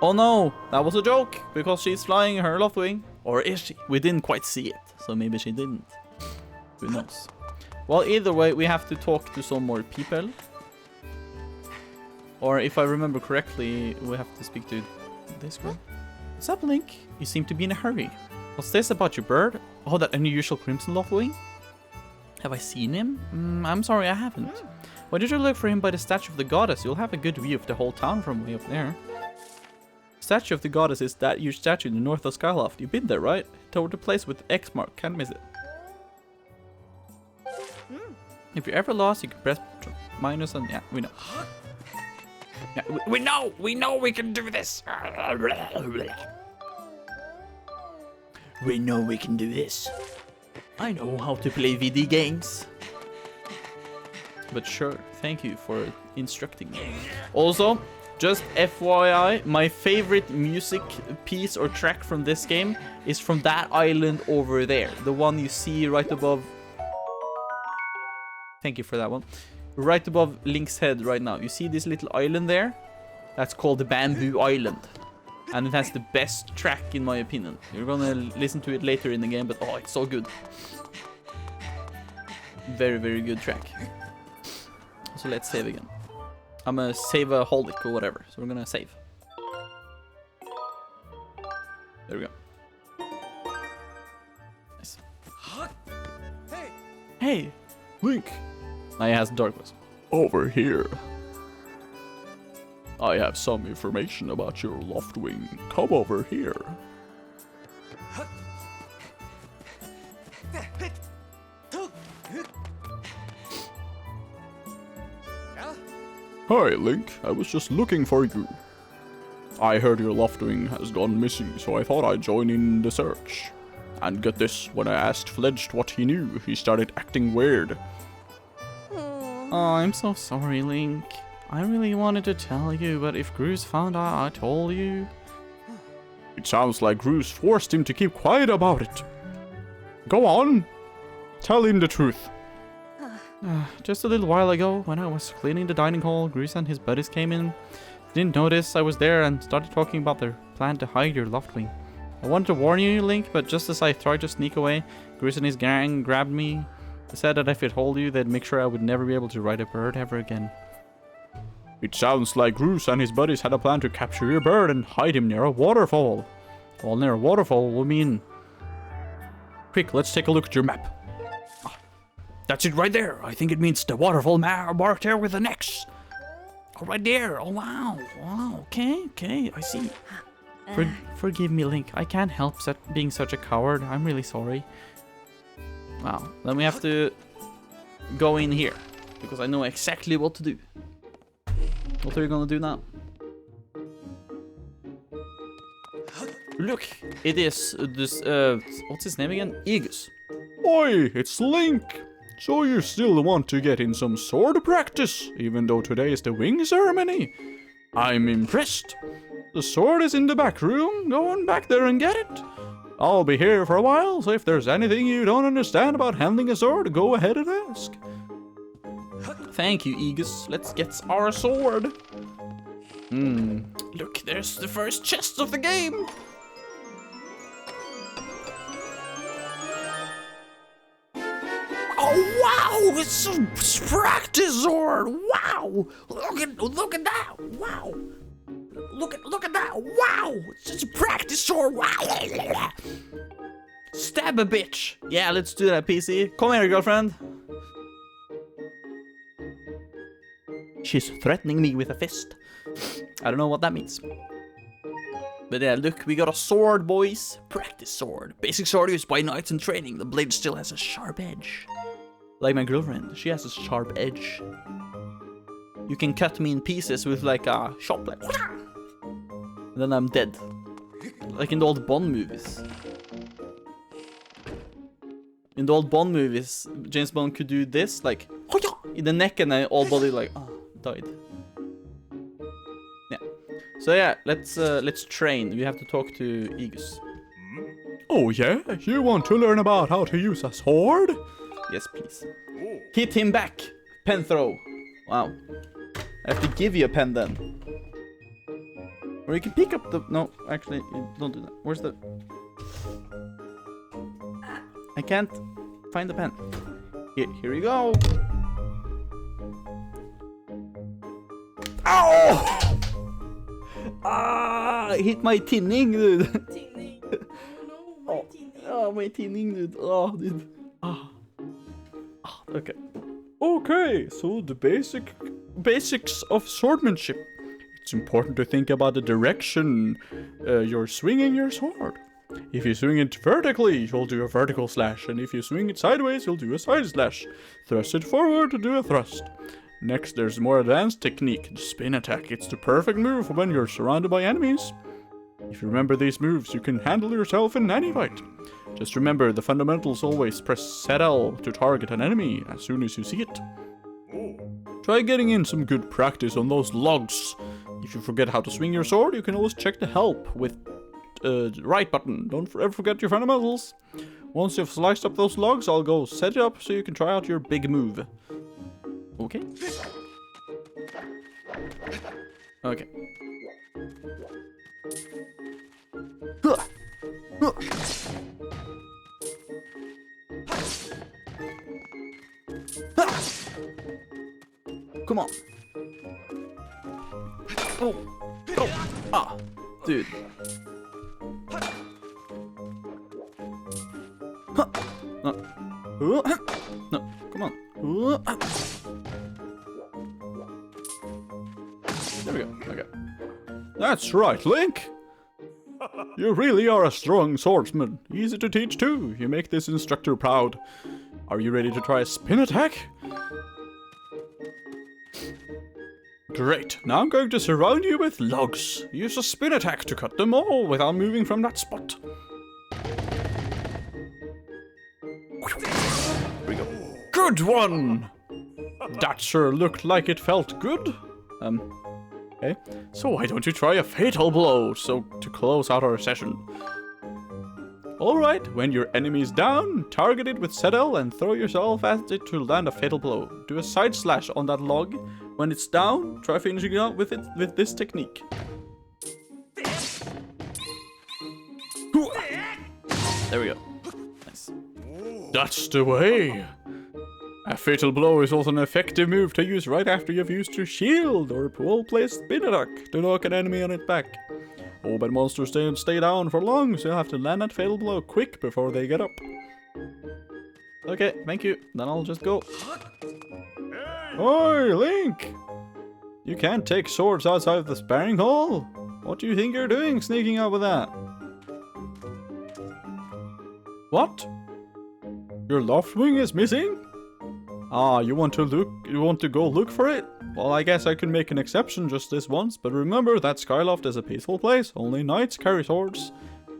S1: Oh no, that was a joke, because she's flying her Loftwing. Or is she? We didn't quite see it, so maybe she didn't. Who knows? Well, either way, we have to talk to some more people. Or if I remember correctly, we have to speak to this girl. What's up, Link? You seem to be in a hurry. What's this about your bird? Oh, that unusual Crimson Loftwing? Have I seen him? I'm sorry, I haven't. Why did you look for him by the statue of the goddess? You'll have a good view of the whole town from way up there. Statue of the goddess is that huge statue in the north of Skyloft. You've been there, right? Toward the place with the X mark. Can't miss it. If you're ever lost, you can press minus and yeah, we know.
S2: Yeah, we know we can do this.
S1: We know we can do this. I know how to play VD games. But sure, thank you for instructing me. Also, just FYI, my favorite music piece or track from this game is from that island over there. The one you see right above... Thank you for that one. Right above Link's head right now. You see this little island there? That's called the Bamboo Island. And it has the best track in my opinion. You're gonna listen to it later in the game, but oh, it's so good. Very, very good track. So let's save again. I'm gonna save a holic or whatever. So we're gonna save. There we go. Nice. Hey,
S5: Link,
S1: now he has dark voice.
S5: over here. I have some information about your Loftwing. Come over here. Hi, Link. I was just looking for you. I heard your Loftwing has gone missing, so I thought I'd join in the search. And get this, when I asked Fledged what he knew, he started acting weird.
S1: Oh, I'm so sorry, Link. I really wanted to tell you, but if Gru's found out I told you...
S5: It sounds like Gru's forced him to keep quiet about it. Go on. Tell him the truth.
S1: Just a little while ago, when I was cleaning the dining hall, Grus and his buddies came in. Didn't notice I was there and started talking about their plan to hide your Loftwing. I wanted to warn you, Link, but just as I tried to sneak away, Grus and his gang grabbed me. They said that if it told you, they'd make sure I would never be able to ride a bird ever again.
S5: It sounds like Grus and his buddies had a plan to capture your bird and hide him near a waterfall. Well, near a waterfall will mean... Quick, let's take a look at your map.
S2: That's it right there. I think it means the waterfall marked there with an X. Oh, right there. Oh, wow. Wow. Okay. I see.
S1: Forgive me, Link. I can't help being such a coward. I'm really sorry. Wow. Then we have to go in here, because I know exactly what to do. What are you gonna do now? Look, it is this, what's his name again? Aegis.
S5: Oi, it's Link! So you still want to get in some sword practice, even though today is the wing ceremony? I'm impressed. The sword is in the back room. Go on back there and get it. I'll be here for a while, so if there's anything you don't understand about handling a sword, go ahead and ask.
S1: Thank you, Aegis. Let's get our sword.
S2: Look, there's the first chest of the game. Oh wow! It's a practice sword. Wow! Look at that! Wow! Look at that! Wow! It's just a practice sword. Wow!
S1: Stab a bitch. Yeah, let's do that, PC. Come here, girlfriend. She's threatening me with a fist. I don't know what that means. But yeah, look, we got a sword, boys. Practice sword. Basic sword used by knights in training. The blade still has a sharp edge. Like my girlfriend, she has a sharp edge. You can cut me in pieces with like a chop, like, and then I'm dead. Like in the old Bond movies. In the old Bond movies, James Bond could do this, like, in the neck, and then all body like, died. Yeah. So yeah, let's train. We have to talk to Aegis.
S5: Oh yeah? You want to learn about how to use a sword?
S1: Yes, please. Hit him back. Pen throw. Wow. I have to give you a pen then. Or you can pick up the... No, actually, don't do that. Where's the... I can't find the pen. Here we go. Ow! Ah! I hit my tinning, dude.
S6: Tinning. Oh,
S1: Oh, my tinning, dude. Oh, dude. Okay.
S5: Okay, so the basics of swordmanship. It's important to think about the direction you're swinging your sword. If you swing it vertically, you'll do a vertical slash, and if you swing it sideways, you'll do a side slash. Thrust it forward to do a thrust. Next, there's more advanced technique, the spin attack. It's the perfect move when you're surrounded by enemies. If you remember these moves, you can handle yourself in any fight. Just remember, the fundamentals always press ZL to target an enemy as soon as you see it. Try getting in some good practice on those logs. If you forget how to swing your sword, you can always check the help with right button. Don't ever forget your fundamentals. Once you've sliced up those logs, I'll go set it up so you can try out your big move. Okay. Okay.
S1: Come on. Oh. Oh. Ah. Dude. No. No. Come on. There we go. Okay.
S5: That's right, Link! You really are a strong swordsman. Easy to teach too. You make this instructor proud. Are you ready to try a spin attack? Great. Now I'm going to surround you with logs. Use a spin attack to cut them all without moving from that spot. Here we go. Good one! That sure looked like it felt good. Okay. So why don't you try a fatal blow to close out our session? Alright, when your enemy's down, target it with Settle and throw yourself at it to land a fatal blow. Do a side slash on that log. When it's down, try finishing it out with this technique.
S1: There we go. Nice.
S5: That's the way. A fatal blow is also an effective move to use right after you've used your shield or well-placed spin attack to knock an enemy on its back. Oh, but monsters don't stay down for long, so you'll have to land that fatal blow quick before they get up.
S1: Okay, thank you. Then I'll just go.
S5: Oi, Link! You can't take swords outside of the sparring hall? What do you think you're doing sneaking out with that? What? Your left wing is missing? Ah, you want to go look for it? Well, I guess I can make an exception just this once, but remember that Skyloft is a peaceful place. Only knights carry swords.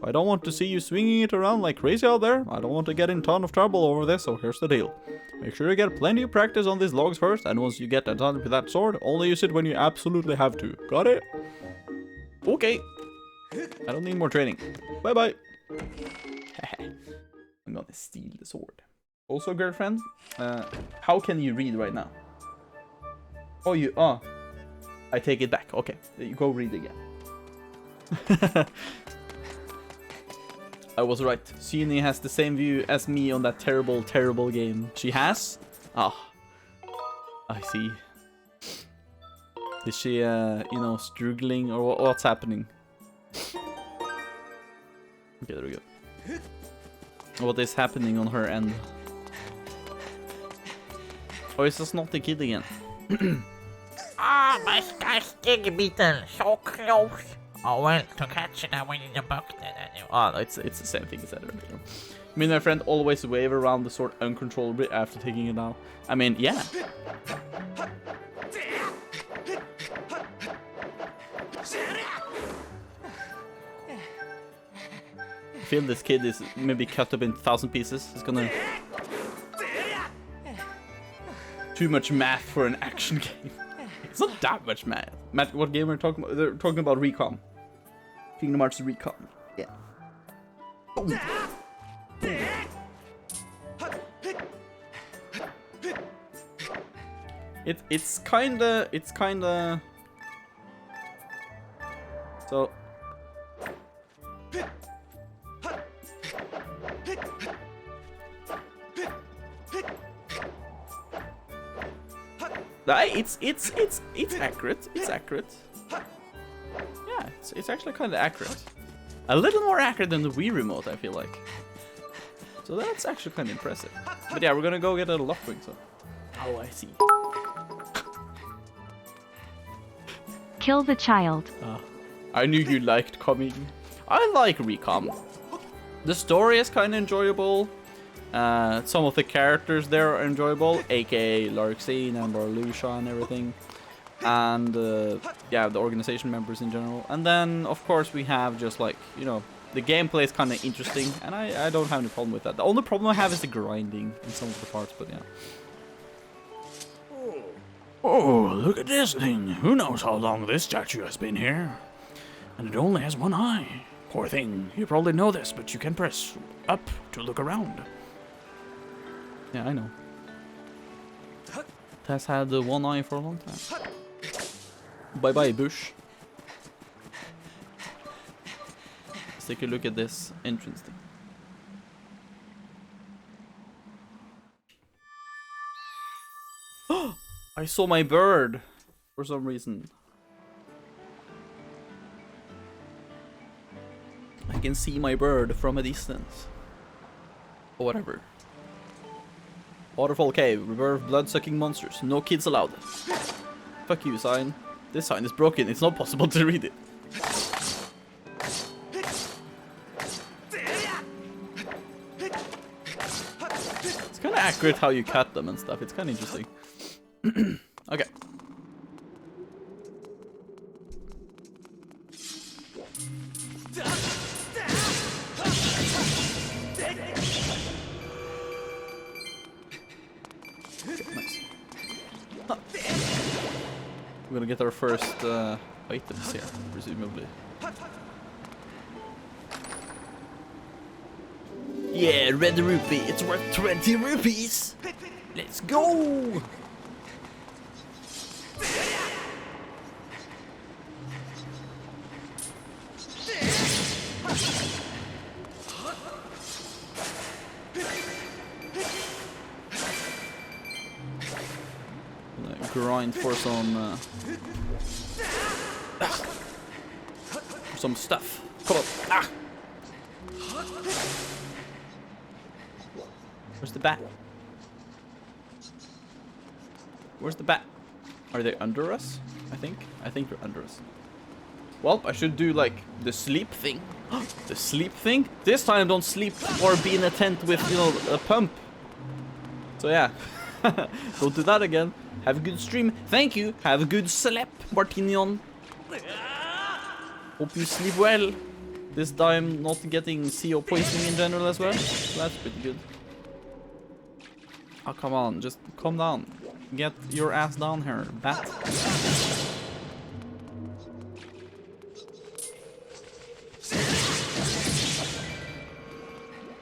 S5: I don't want to see you swinging it around like crazy out there. I don't want to get in a ton of trouble over this, so here's the deal. Make sure you get plenty of practice on these logs first, and once you get a ton with that sword, only use it when you absolutely have to. Got it?
S1: Okay. I don't need more training. Bye-bye. I'm gonna steal the sword. Also, girlfriend, how can you read right now? Oh, I take it back. Okay, you go read again. I was right. Suni has the same view as me on that terrible, terrible game. She has? Ah, I see. Is she, struggling, or what's happening? Okay, there we go. What is happening on her end? Oh, it's a snotty kid again.
S2: Ah, my sticky beetle, so close. Oh well, to catch it, I went in the bucket and I knew.
S1: Ah, it's the same thing as ever. I mean, my friend always wave around the sword uncontrollably after taking it down. I mean, yeah. I feel this kid is maybe cut up in 1,000 pieces. It's gonna... Too much math for an action game. It's not that much math. Matt, what game are they talking about? They're talking about Recon. Kingdom Hearts Recon. Yeah. Boom. It's kinda so it's accurate. It's accurate. Yeah, it's actually kind of accurate. A little more accurate than the Wii remote, I feel like. So that's actually kind of impressive. But yeah, we're gonna go get a Loftwing. So. Oh, I see.
S4: Kill the child.
S1: I knew you liked coming. I like Recom. The story is kind of enjoyable. Some of the characters there are enjoyable, aka Larxene and Barlusha and everything. And yeah, the organization members in general. And then, of course, we have just like, you know, the gameplay is kind of interesting. And I don't have any problem with that. The only problem I have is the grinding in some of the parts, but yeah.
S5: Oh, look at this thing. Who knows how long this statue has been here? And it only has one eye. Poor thing. You probably know this, but you can press up to look around.
S1: Yeah, I know. It has had one eye for a long time. Bye bye, bush. Let's take a look at this entrance thing. I saw my bird for some reason. I can see my bird from a distance. Or whatever. Waterfall cave, reserve blood-sucking monsters. No kids allowed. Fuck you, sign. This sign is broken. It's not possible to read it. It's kind of accurate how you cut them and stuff. It's kind of interesting. Okay. Nice. Huh. We're gonna get our first items here, presumably. Yeah, red rupee. It's worth 20 rupees. Let's go. Grind for some stuff. Come on. Ah. Where's the bat? Where's the bat? Are they under us? I think they're under us. Well, I should do like the sleep thing. The sleep thing? This time don't sleep or be in a tent with, you know, a pump. So yeah. Don't do that again. Have a good stream. Thank you. Have a good sleep, Martinion. Hope you sleep well. This time not getting CO poisoning in general as well. So that's pretty good. Oh, come on. Just calm down. Get your ass down here, bat.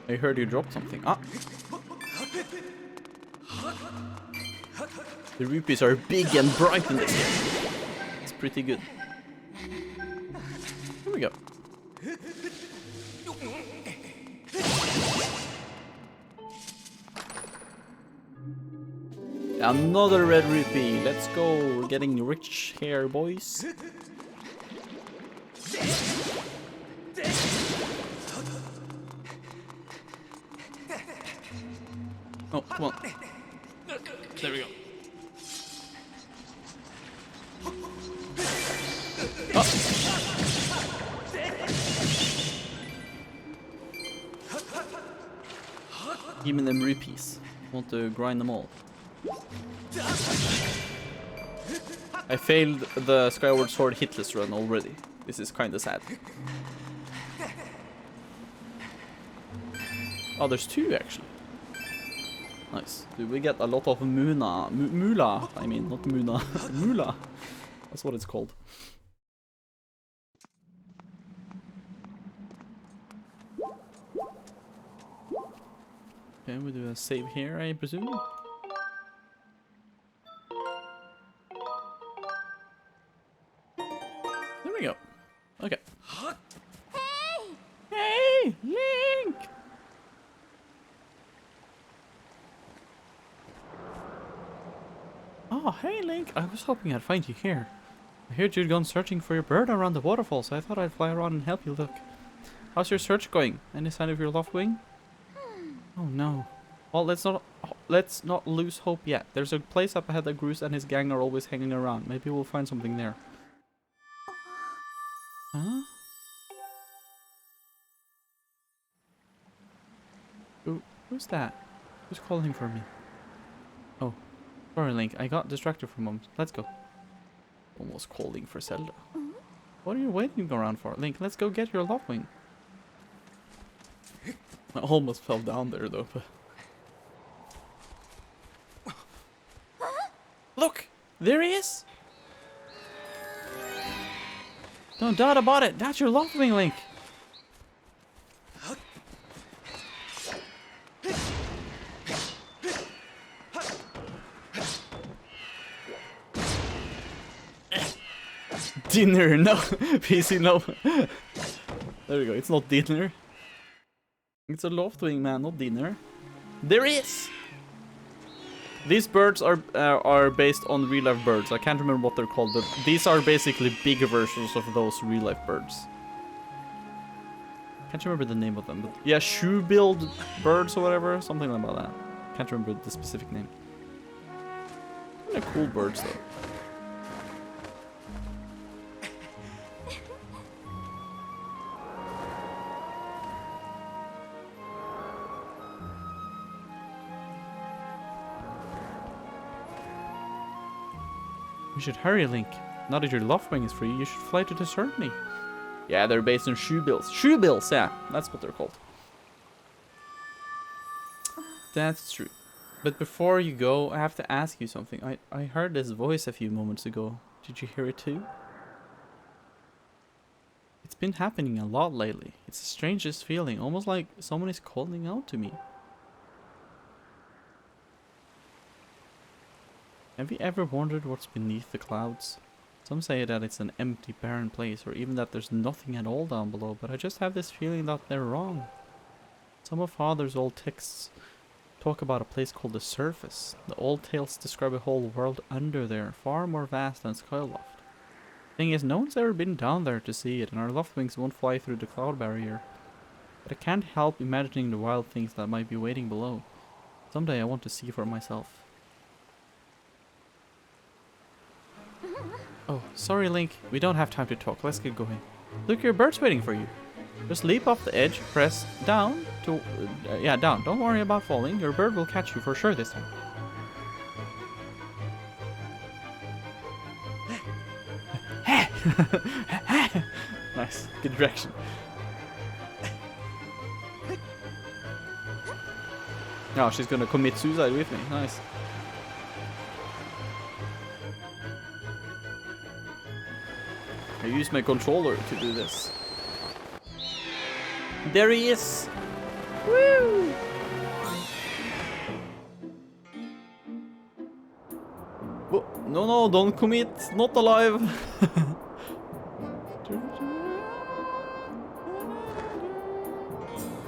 S1: I heard you drop something. Ah. The rupees are big and bright in this game. It's pretty good. Here we go. Another red rupee. Let's go. We're getting rich here, boys. Oh, come on. There we go. Oh. Give me them rupees. Want to grind them all. I failed the Skyward Sword hitless run already. This is kinda sad. Oh, there's two actually. Nice. Do we get a lot of moolah? I mean, not Muna. Moolah. That's what it's called. Okay, we do a save here, I presume. There we go. Okay. Hey! Link! Oh, hey Link! I was hoping I'd find you here. I heard you'd gone searching for your bird around the waterfall, so I thought I'd fly around and help you look. How's your search going? Any sign of your lost wing? Oh no. Well, let's not lose hope yet. There's a place up ahead that Groose and his gang are always hanging around. Maybe we'll find something there. Huh? Who's that? Who's calling for me? Oh. Sorry, Link. I got distracted for a moment. Let's go. Almost calling for Zelda. What are you waiting around for? Link, let's go get your love wing. I almost fell down there, though. But... Look! There he is! No doubt about it, that's your Loftwing, Link! Dinner, no! PC, no! There we go, it's not dinner. It's a Loftwing, man, not dinner. There he is! These birds are based on real-life birds. I can't remember what they're called, but these are basically bigger versions of those real-life birds. Can't remember the name of them, but yeah, shoe-billed birds or whatever, something like that. Can't remember the specific name. Kinda cool birds, though. You should hurry, Link. Now that your Loftwing is free, you should fly to Discerny. Yeah, they're based on shoebills. Shoebills, yeah, that's what they're called. That's true. But before you go, I have to ask you something. I heard this voice a few moments ago. Did you hear it too? It's been happening a lot lately. It's the strangest feeling, almost like someone is calling out to me. Have you ever wondered what's beneath the clouds? Some say that it's an empty, barren place, or even that there's nothing at all down below, but I just have this feeling that they're wrong. Some of Father's old texts talk about a place called the Surface. The old tales describe a whole world under there, far more vast than Skyloft. Thing is, no one's ever been down there to see it, and our Loftwings won't fly through the cloud barrier. But I can't help imagining the wild things that might be waiting below. Someday I want to see for myself. Oh, sorry, Link. We don't have time to talk. Let's get going. Look, your bird's waiting for you. Just leap off the edge, press down to... yeah, down. Don't worry about falling. Your bird will catch you for sure this time. Nice. Good direction. Oh, she's gonna commit suicide with me. Nice. I use my controller to do this. There he is! Woo! Oh, no, don't commit. Not alive.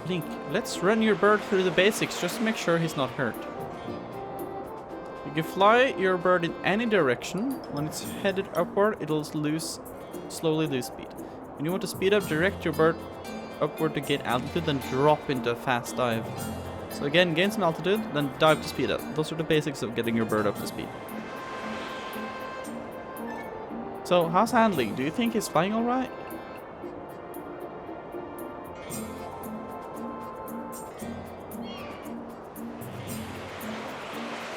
S1: Link, let's run your bird through the basics just to make sure he's not hurt. You can fly your bird in any direction. When it's headed upward, it'll slowly lose speed. When you want to speed up, direct your bird upward to gain altitude, then drop into a fast dive. So again, gain some altitude, then dive to speed up. Those are the basics of getting your bird up to speed. So, how's handling? Do you think he's flying alright?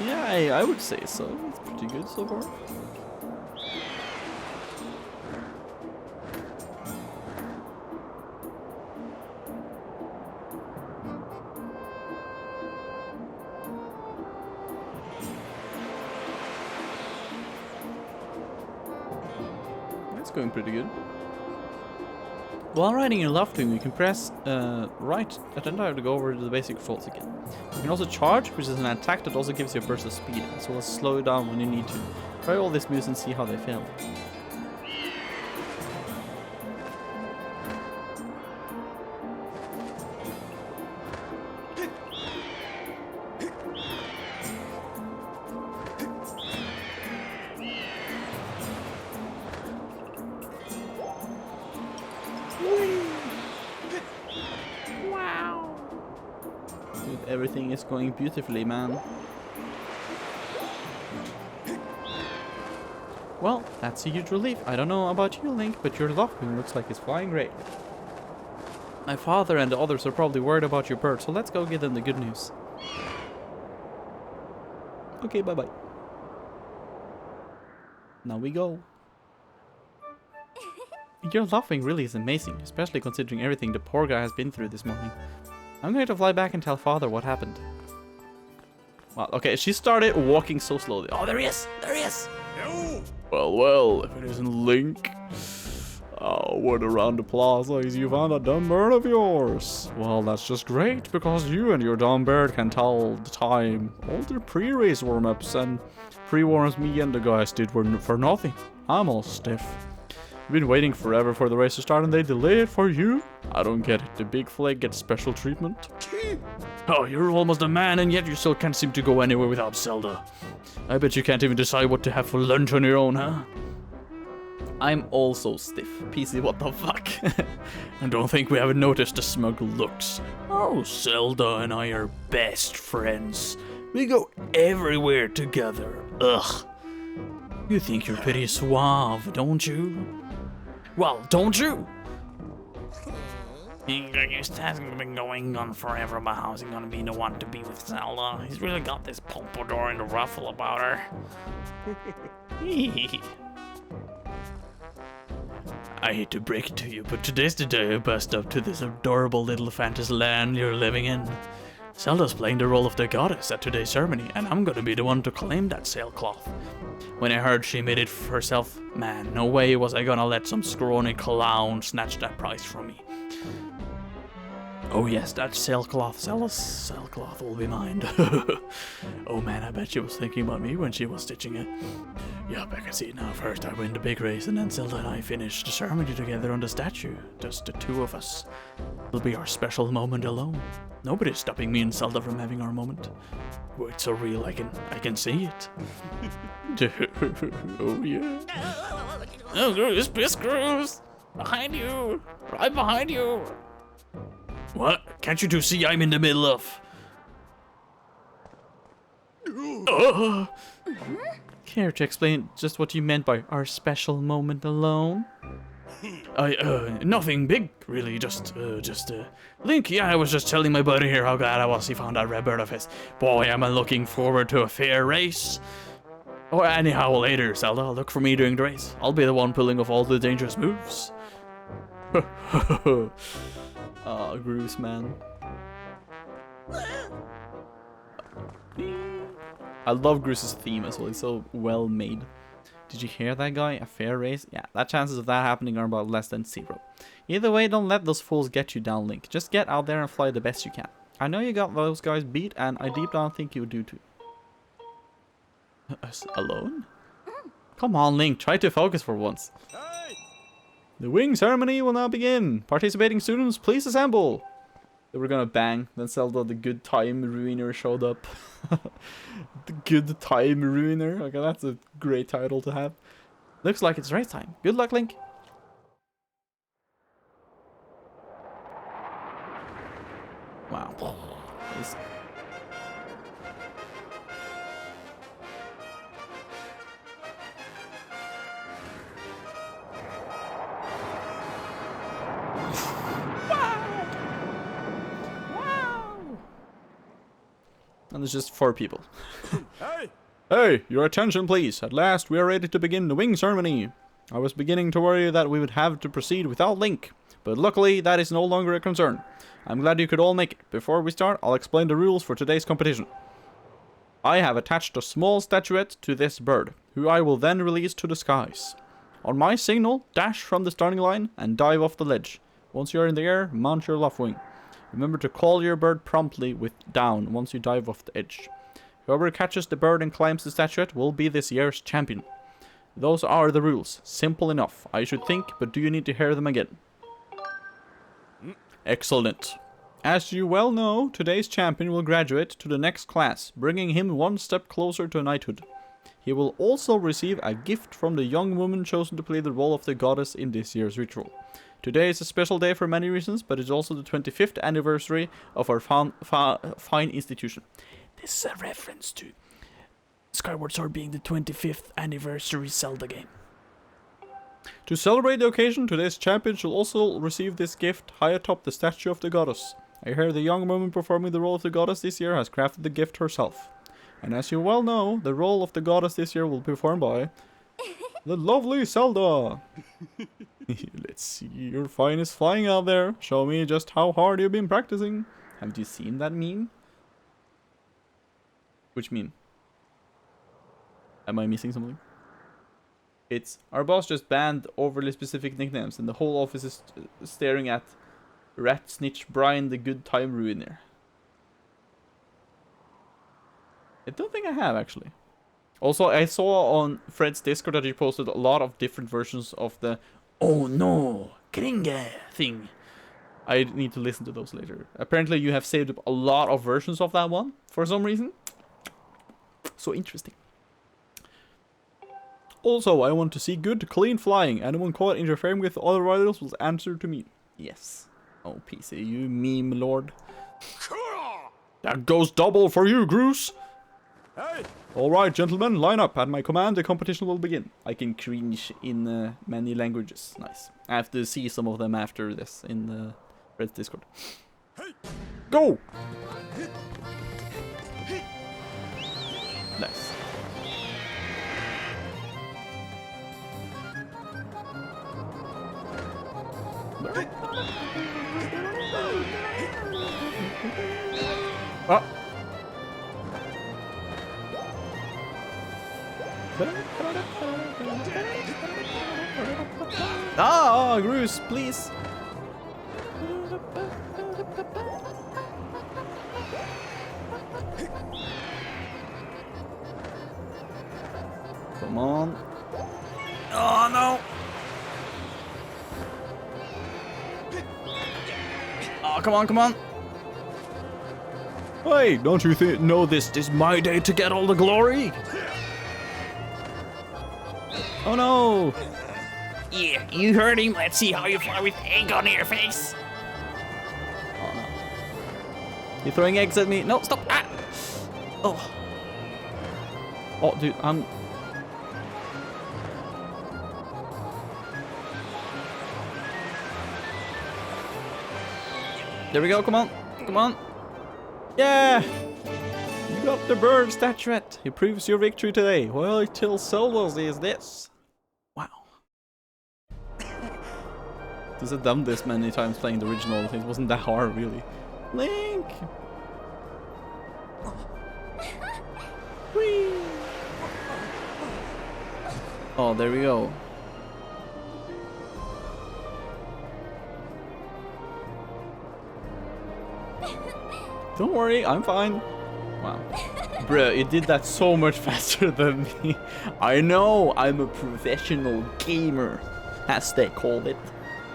S1: Yeah, I would say so. It's pretty good so far. Going pretty good. While riding your Loftwing, you can press right at the time to go over to the basic controls again. You can also charge, which is an attack that also gives you a burst of speed, so it'll slow you down when you need to. Try all these moves and see how they feel. Everything is going beautifully, man. Well, that's a huge relief. I don't know about you, Link, but your Loftwing looks like it's flying great. My father and the others are probably worried about your bird, so let's go give them the good news. Okay, bye-bye. Now we go. Your Loftwing really is amazing, especially considering everything the poor guy has been through this morning. I'm going to fly back and tell Father what happened. Well, okay, she started walking so slowly. Oh, there he is! There he is!
S3: Yo!
S5: Well, if it isn't Link. Oh, what a round of applause, ladies. You found that dumb bird of yours. Well, that's just great, because you and your dumb bird can tell the time. All the pre-race warm-ups and pre-warms me and the guys did were for nothing. I'm all stiff. I've been waiting forever for the race to start and they delay it for you? I don't get it. The big flag gets special treatment. Oh, you're almost a man and yet you still can't seem to go anywhere without Zelda. I bet you can't even decide what to have for lunch on your own, huh?
S1: I'm also stiff. PC, what the fuck?
S5: I don't think we haven't noticed the smug looks. Oh, Zelda and I are best friends. We go everywhere together. Ugh. You think you're pretty suave, don't you? Well, don't you?
S2: This hasn't been going on forever about how's he gonna be the one to be with Zelda. He's really got this pompadour and a ruffle about her.
S5: I hate to break it to you, but today's the day I bust up to this adorable little fantasy land you're living in. Zelda's playing the role of the goddess at today's ceremony, and I'm gonna be the one to claim that sailcloth. When I heard she made it for herself, man, no way was I gonna let some scrawny clown snatch that prize from me. Oh yes, that sailcloth, Zelda's sailcloth will be mine. Oh man, I bet she was thinking about me when she was stitching it. Yup, I can see it now. First I win the big race, and then Zelda and I finish the ceremony together on the statue. Just the two of us. It'll be our special moment alone. Nobody's stopping me and Zelda from having our moment. Oh, it's so real, I can see it. Oh yeah.
S2: Oh, Groose, piss Groose! Behind you! Right behind you!
S5: What? Can't you two see I'm in the middle of...
S1: Care to explain just what you meant by our special moment alone?
S5: Nothing big, really, just, Link, yeah, I was just telling my buddy here how glad I was he found that red bird of his. Boy, am I looking forward to a fair race. Oh, anyhow, later, Zelda, look for me during the race. I'll be the one pulling off all the dangerous moves.
S1: Oh, Groose, man. I love Groose's theme as well. It's so well made. Did you hear that guy? A fair race? Yeah, that chances of that happening are about less than 0. Either way, don't let those fools get you down, Link. Just get out there and fly the best you can. I know you got those guys beat, and I deep down think you do too. Us alone? Come on, Link. Try to focus for once.
S3: Hey!
S1: The wing ceremony will now begin. Participating students, please assemble. They were gonna bang. Then Zelda, the good time ruiner, showed up. The good time ruiner. Okay, that's a great title to have. Looks like it's race time. Good luck, Link. Wow. This- And there's just 4 people.
S3: Hey!
S5: Hey, your attention please. At last we are ready to begin the wing ceremony. I was beginning to worry that we would have to proceed without Link, but luckily that is no longer a concern. I'm glad you could all make it. Before we start, I'll explain the rules for today's competition. I have attached a small statuette to this bird, who I will then release to the skies. On my signal, dash from the starting line and dive off the ledge. Once you're in the air, mount your left wing. Remember to call your bird promptly with down once you dive off the edge. Whoever catches the bird and climbs the statuette will be this year's champion. Those are the rules. Simple enough, I should think, but do you need to hear them again? Excellent. As you well know, today's champion will graduate to the next class, bringing him one step closer to knighthood. He will also receive a gift from the young woman chosen to play the role of the goddess in this year's ritual. Today is a special day for many reasons, but it's also the 25th anniversary of our fine institution. This is a reference to Skyward Sword being the 25th anniversary Zelda game. To celebrate the occasion, today's champion shall also receive this gift high atop the statue of the goddess. I hear the young woman performing the role of the goddess this year has crafted the gift herself. And as you well know, the role of the goddess this year will be performed by the lovely Zelda. Let's see your finest flying out there. Show me just how hard you've been practicing. Have you seen that meme?
S1: Which meme? Am I missing something? It's our boss just banned overly specific nicknames, and the whole office is staring at Rat Snitch Brian the Good Time Ruiner. I don't think I have actually. Also, I saw on Fred's Discord that he posted a lot of different versions of the "Oh no, Kringe" thing. I need to listen to those later. Apparently, you have saved up a lot of versions of that one for some reason. So interesting. Also, I want to see good, clean flying. Anyone caught interfering with other riders will answer to me. Yes. Oh, PC, you meme lord. That goes double for you, Groose.
S3: Hey!
S1: Alright, gentlemen, line up. At my command, the competition will begin. I can cringe in many languages. Nice. I have to see some of them after this in the Red's Discord. Go! Nice. Oh. Ah, Groose, please. Come on. Oh no. Oh, come on, come on. Hey, don't you know this is my day to get all the glory? Oh no.
S2: Yeah, you heard him. Let's see how you fly with egg on your face.
S1: Oh no. You're throwing eggs at me? No, stop. Ah. Oh. Oh, dude, I'm... There we go, come on. Come on. Yeah! You got the bird statuette. It proves your victory today. Well, till Zelda's is this. Wow. Because I've done this many times playing the original. It wasn't that hard, really. Link! Whee! Oh, there we go. Don't worry, I'm fine. Wow. Bruh, it did that so much faster than me. I know, I'm a professional gamer, as they call it.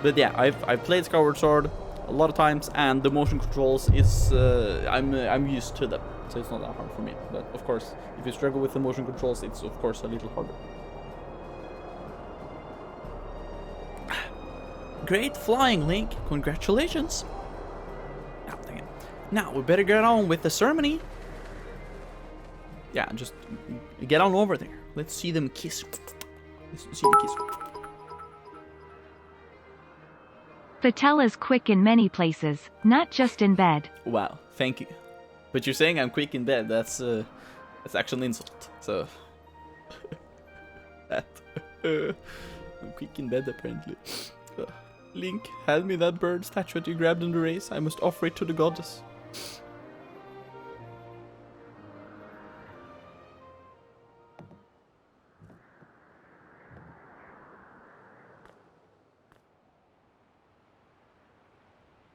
S1: But yeah, I've played Skyward Sword a lot of times, and the motion controls is I'm used to them, so it's not that hard for me. But of course, if you struggle with the motion controls, it's of course a little harder. Great flying, Link! Congratulations! Now we better get on with the ceremony. Yeah, just get on over there. Let's see them kiss. Let's see them kiss.
S4: Vatel is quick in many places, not just in bed.
S1: Wow, thank you. But you're saying I'm quick in bed. That's actually an insult. So that I'm quick in bed apparently. Link, hand me that bird statue you grabbed in the race. I must offer it to the goddess.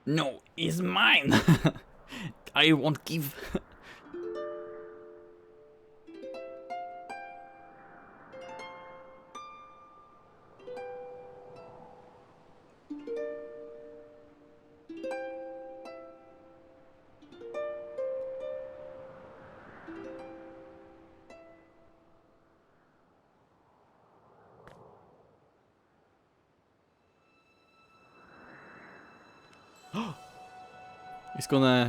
S2: No, it's mine.
S1: I won't give.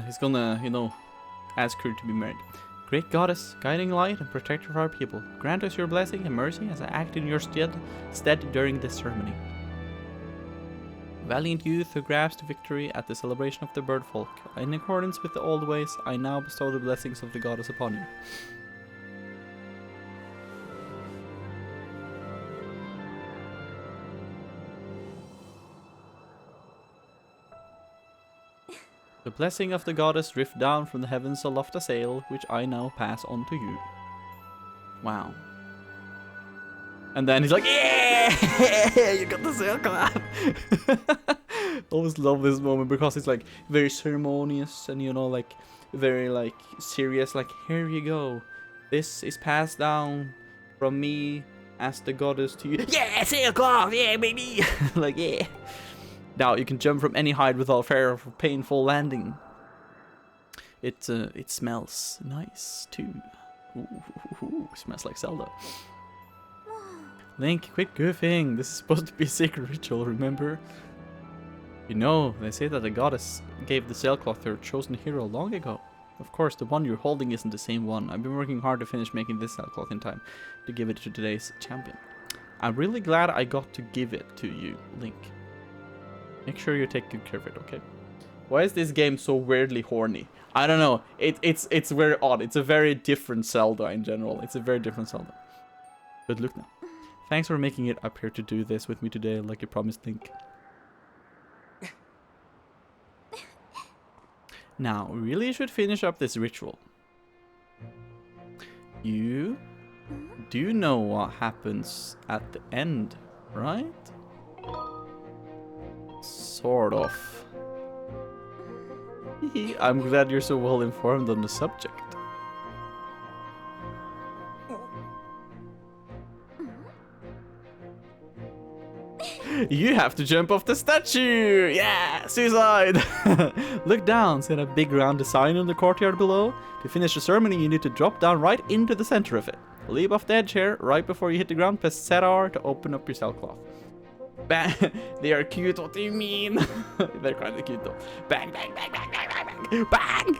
S1: He's gonna, you know, ask her to be married. Great goddess, guiding light and protector of our people, grant us your blessing and mercy as I act in your stead during this ceremony. Valiant youth who grasps victory at the celebration of the bird folk, in accordance with the old ways, I now bestow the blessings of the goddess upon you. The blessing of the goddess drift down from the heavens aloft a sail, which I now pass on to you. Wow. And then he's like, yeah, you got the sail clap. Always love this moment because it's like very ceremonious and, you know, like very like serious. Like, here you go. This is passed down from me as the goddess to you. Yeah, sail clap, yeah, baby. Like, yeah. Now you can jump from any height without fear of a painful landing. It smells nice too. Ooh, smells like Zelda. Link, quit goofing. This is supposed to be a sacred ritual, remember? You know, they say that the goddess gave the sailcloth to her chosen hero long ago. Of course, the one you're holding isn't the same one. I've been working hard to finish making this sailcloth in time to give it to today's champion. I'm really glad I got to give it to you, Link. Make sure you take good care of it, okay? Why is this game so weirdly horny? I don't know. It's very odd. It's a very different Zelda in general. It's a very different Zelda. But look now. Thanks for making it up here to do this with me today, like you promised, Link. Now, we really should finish up this ritual. You do know what happens at the end, right? Sort of. I'm glad you're so well informed on the subject. You have to jump off the statue! Yeah! Suicide! Look down, see that big round design in the courtyard below? To finish the ceremony, you need to drop down right into the center of it. Leap off the edge here, right before you hit the ground, press ZR to open up your sailcloth. Bang! They are cute, what do you mean? They're kind of cute though. Bang, bang, bang, bang, bang, bang, bang! Bang!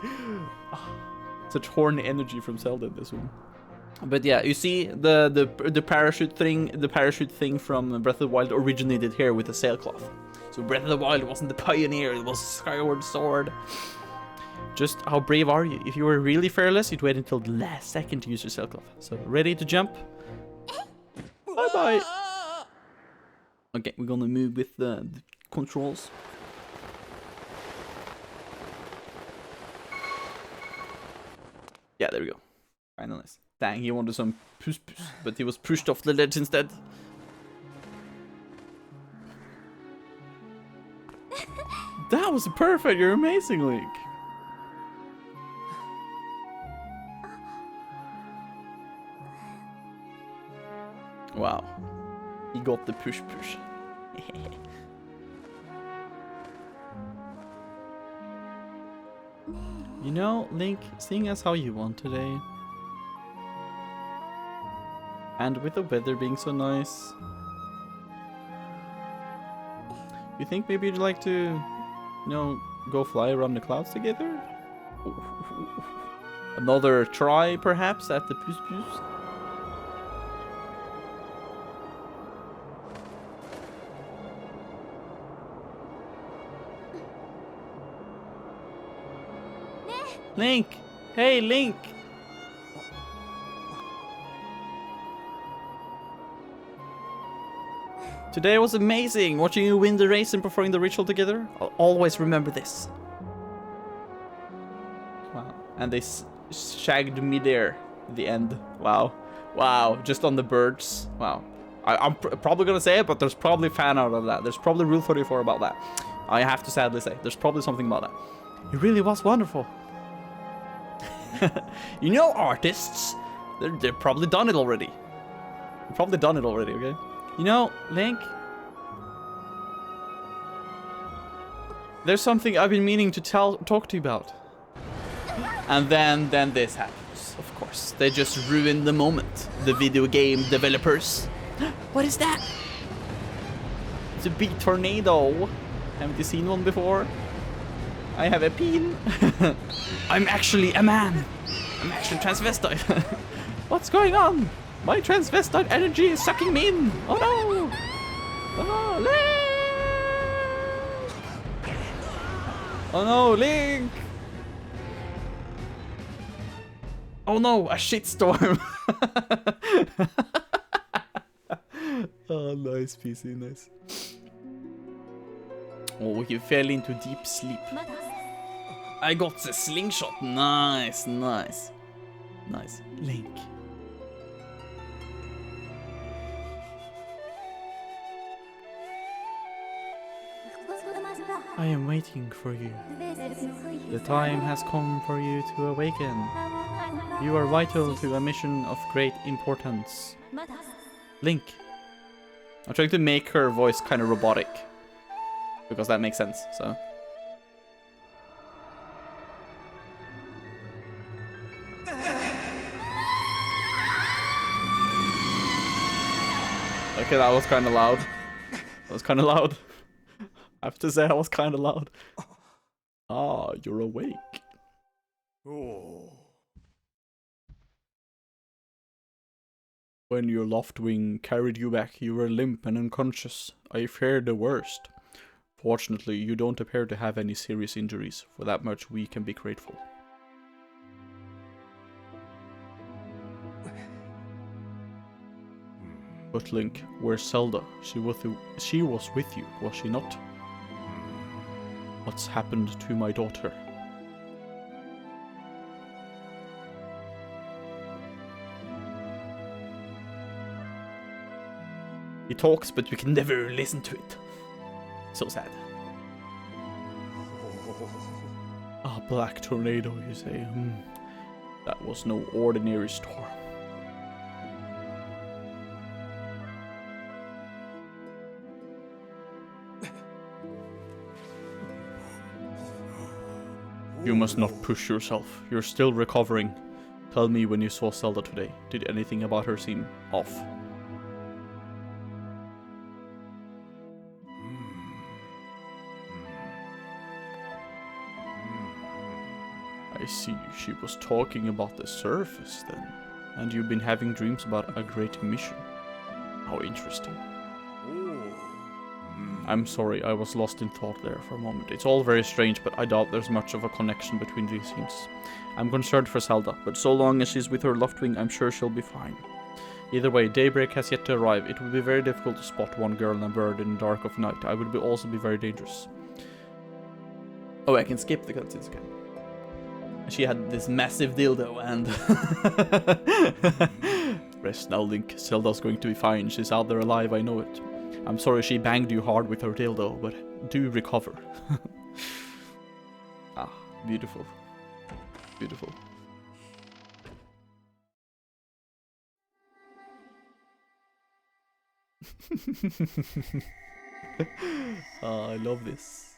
S1: Oh, such horny energy from Zelda in this one. But yeah, you see the parachute thing from Breath of the Wild originated here with the sailcloth. So Breath of the Wild wasn't the pioneer, it was Skyward Sword. Just how brave are you? If you were really fearless, you'd wait until the last second to use your sailcloth. So ready to jump? Bye bye. Okay, we're gonna move with the controls. Yeah, there we go. Finally. Dang, he wanted some push, but he was pushed off the ledge instead. That was perfect, you're amazing, Link. Wow. He got the push. You know, Link, sing us how you want today. And with the weather being so nice, you think maybe you'd like to, you know, go fly around the clouds together? Another try, perhaps, at the push. Link! Hey, Link! Today was amazing, watching you win the race and performing the ritual together. I'll always remember this. Wow. And they shagged me there at the end. Wow. Wow. Just on the birds. Wow. I'm probably gonna say it, but there's probably fan art of that. There's probably Rule 34 about that. I have to sadly say. There's probably something about that. It really was wonderful. You know, artists, they've probably done it already. Okay? You know, Link, there's something I've been meaning to talk to you about. And then this happens, of course. They just ruined the moment. The video game developers. What is that? It's a big tornado. Haven't you seen one before? I have a peen. I'm actually a man. I'm actually transvestite. What's going on? My transvestite energy is sucking me in. Oh no! Oh, Link! Oh no, Link! Oh no, a shitstorm! Oh, nice, PC, nice. Oh, he fell into deep sleep. I got the slingshot. Nice, nice. Nice. Link. I am waiting for you. The time has come for you to awaken. You are vital to a mission of great importance. Link. I'm trying to make her voice kind of robotic. Because that makes sense, so. Okay, that was kind of loud. That was kind of loud. I have to say, I was kind of loud. Ah, you're awake.
S3: Oh.
S5: When your loft wing carried you back, you were limp and unconscious. I feared the worst. Fortunately, you don't appear to have any serious injuries. For that much, we can be grateful. But Link, where's Zelda? She was with you, was she not? What's happened to my daughter?
S1: He talks, but we can never listen to it. So sad.
S5: A black tornado, you say? That was no ordinary storm. You must not push yourself. You're still recovering. Tell me when you saw Zelda today. Did anything about her seem off? I see. She was talking about the surface then. And you've been having dreams about a great mission. How interesting. I'm sorry, I was lost in thought there for a moment. It's all very strange, but I doubt there's much of a connection between these things. I'm concerned for Zelda, but so long as she's with her Loftwing, I'm sure she'll be fine. Either way, daybreak has yet to arrive. It would be very difficult to spot one girl and a bird in the dark of night. I would also be very dangerous.
S1: Oh, I can skip the cutscenes again. She had this massive dildo and...
S5: Rest now, Link. Zelda's going to be fine. She's out there alive, I know it. I'm sorry she banged you hard with her dildo, but do recover.
S1: Ah, beautiful. Beautiful.
S5: I love this.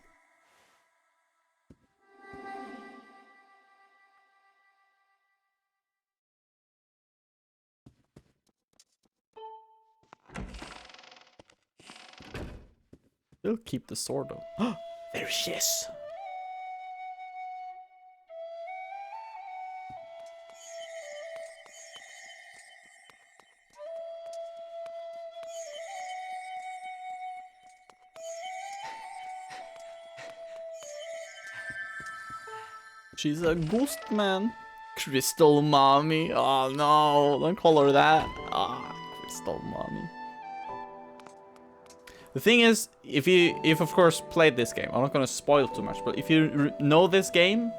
S1: They'll keep the sword though. There she is. She's a ghost, man. Crystal mommy. Oh no, don't call her that. Ah, Crystal mommy. The thing is, if of course played this game, I'm not gonna spoil too much, but if you know this game,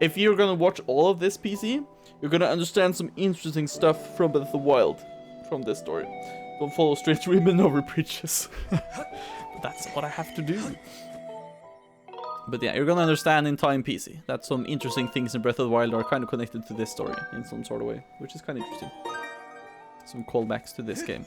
S1: if you're gonna watch all of this PC, you're gonna understand some interesting stuff from Breath of the Wild, from this story. Don't follow straight women over bridges. But that's what I have to do. But yeah, you're gonna understand in time, PC, that some interesting things in Breath of the Wild are kind of connected to this story in some sort of way, which is kind of interesting. Some callbacks to this game.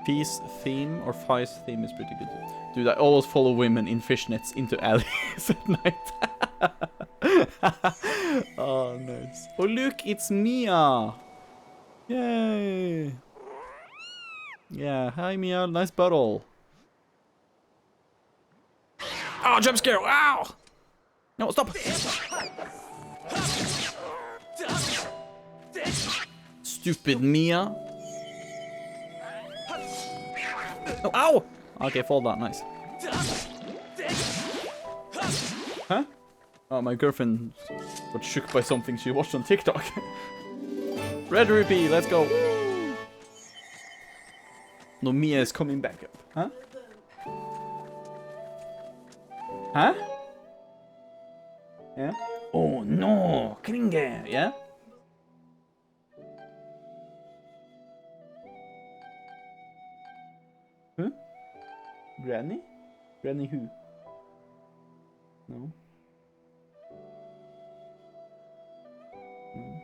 S1: Peace theme or Fi's theme is pretty good. Dude, I always follow women in fishnets into alleys at night. Oh, nice. Oh, look, it's Mia. Yay. Yeah, hi Mia, nice bottle.
S2: Oh, jump scare! Wow!
S1: No, stop. Stupid Mia. Oh, ow! Okay, fall down, nice. Huh? Oh, my girlfriend got shook by something she watched on TikTok. Red rupee, let's go. No, Mia is coming back up. Huh? Huh? Yeah? Oh no, Kringe, yeah? Huh? Granny? Granny who? No. No.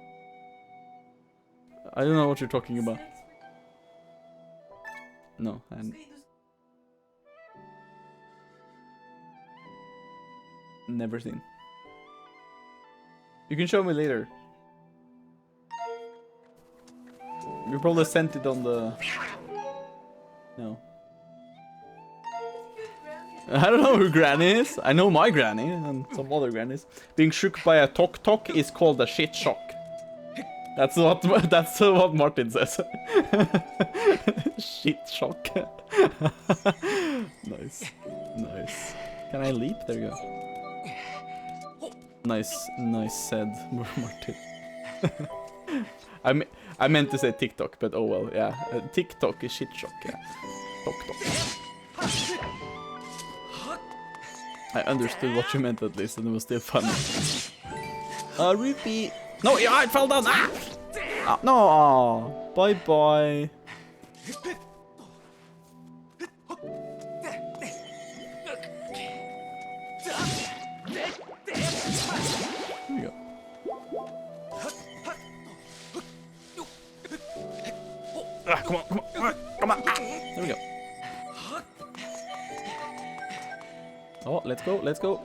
S1: I don't know what you're talking about. No, and never seen. You can show me later. You probably sent it on the... No. I don't know who Granny is. I know my Granny and some other Grannies. Being shook by a tok is called a shit shock. That's what Martin says. Shit shock. Nice. Nice. Can I leap? There you go. Nice said, Martin. I meant to say TikTok, but oh well, yeah. TikTok is shit shock, yeah. Tok. I understood what you meant at least, and it was still funny. Rupee. No, yeah, I fell down. Ah! No, bye bye. Here we go. Come on. There we go. Oh, let's go.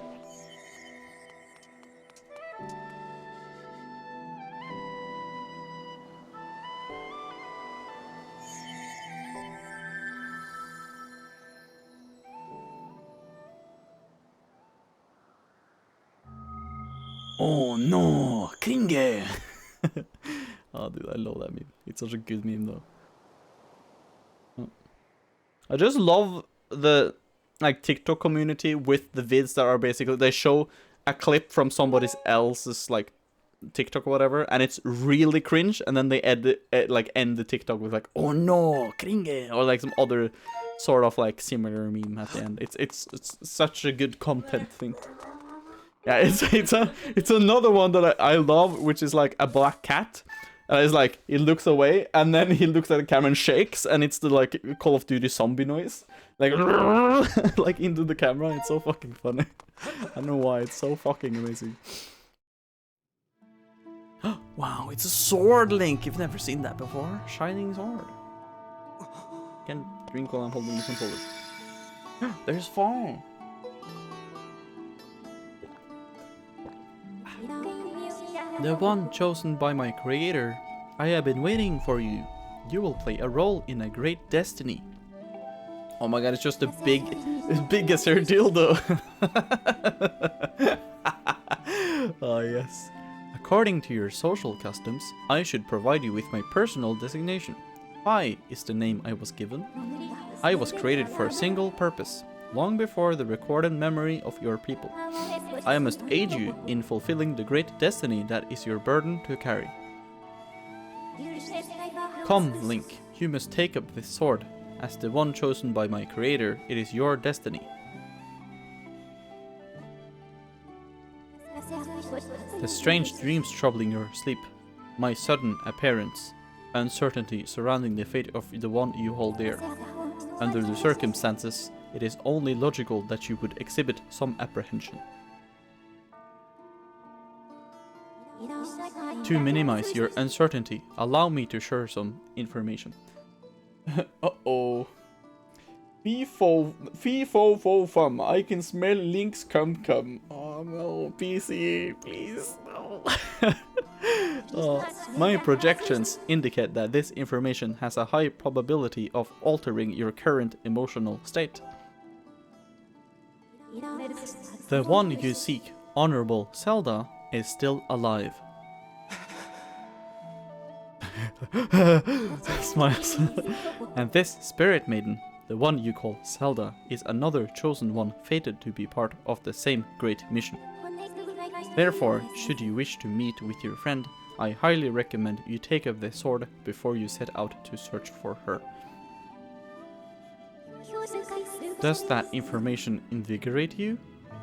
S1: Oh no, Kringe! Oh dude, I love that meme. It's such a good meme though. Oh. I just love the like TikTok community with the vids that are basically they show a clip from somebody else's like TikTok or whatever, and it's really cringe, and then they end the TikTok with like, oh no, Kringe, or like some other sort of like similar meme at the end. It's such a good content thing. Yeah, it's another one that I love, which is like a black cat. And it's like, he looks away, and then he looks at the camera and shakes, and it's the like Call of Duty zombie noise. Like, like into the camera. It's so fucking funny. I don't know why, it's so fucking amazing. Wow, it's a sword, Link! You've never seen that before? Shining sword. Can drink while I'm holding the controller. There's fire. The one chosen by my creator. I have been waiting for you. You will play a role in a great destiny. Oh my god, it's just a big as her dildo. Oh yes. According to your social customs, I should provide you with my personal designation. Pi is the name I was given. I was created for a single purpose, long before the recorded memory of your people. I must aid you in fulfilling the great destiny that is your burden to carry. Come, Link, you must take up this sword. As the one chosen by my creator, it is your destiny. The strange dreams troubling your sleep, my sudden appearance, uncertainty surrounding the fate of the one you hold dear. Under the circumstances, it is only logical that you would exhibit some apprehension. To minimize your uncertainty, allow me to share some information. Uh-oh. Fee-fo-fo-fum. I can smell Link's cum-cum. Oh no, PC, please, no. My projections indicate that this information has a high probability of altering your current emotional state. The one you seek, Honorable Zelda, is still alive. Smiles. And this spirit maiden, the one you call Zelda, is another chosen one fated to be part of the same great mission. Therefore, should you wish to meet with your friend, I highly recommend you take up the sword before you set out to search for her. Does that information invigorate you?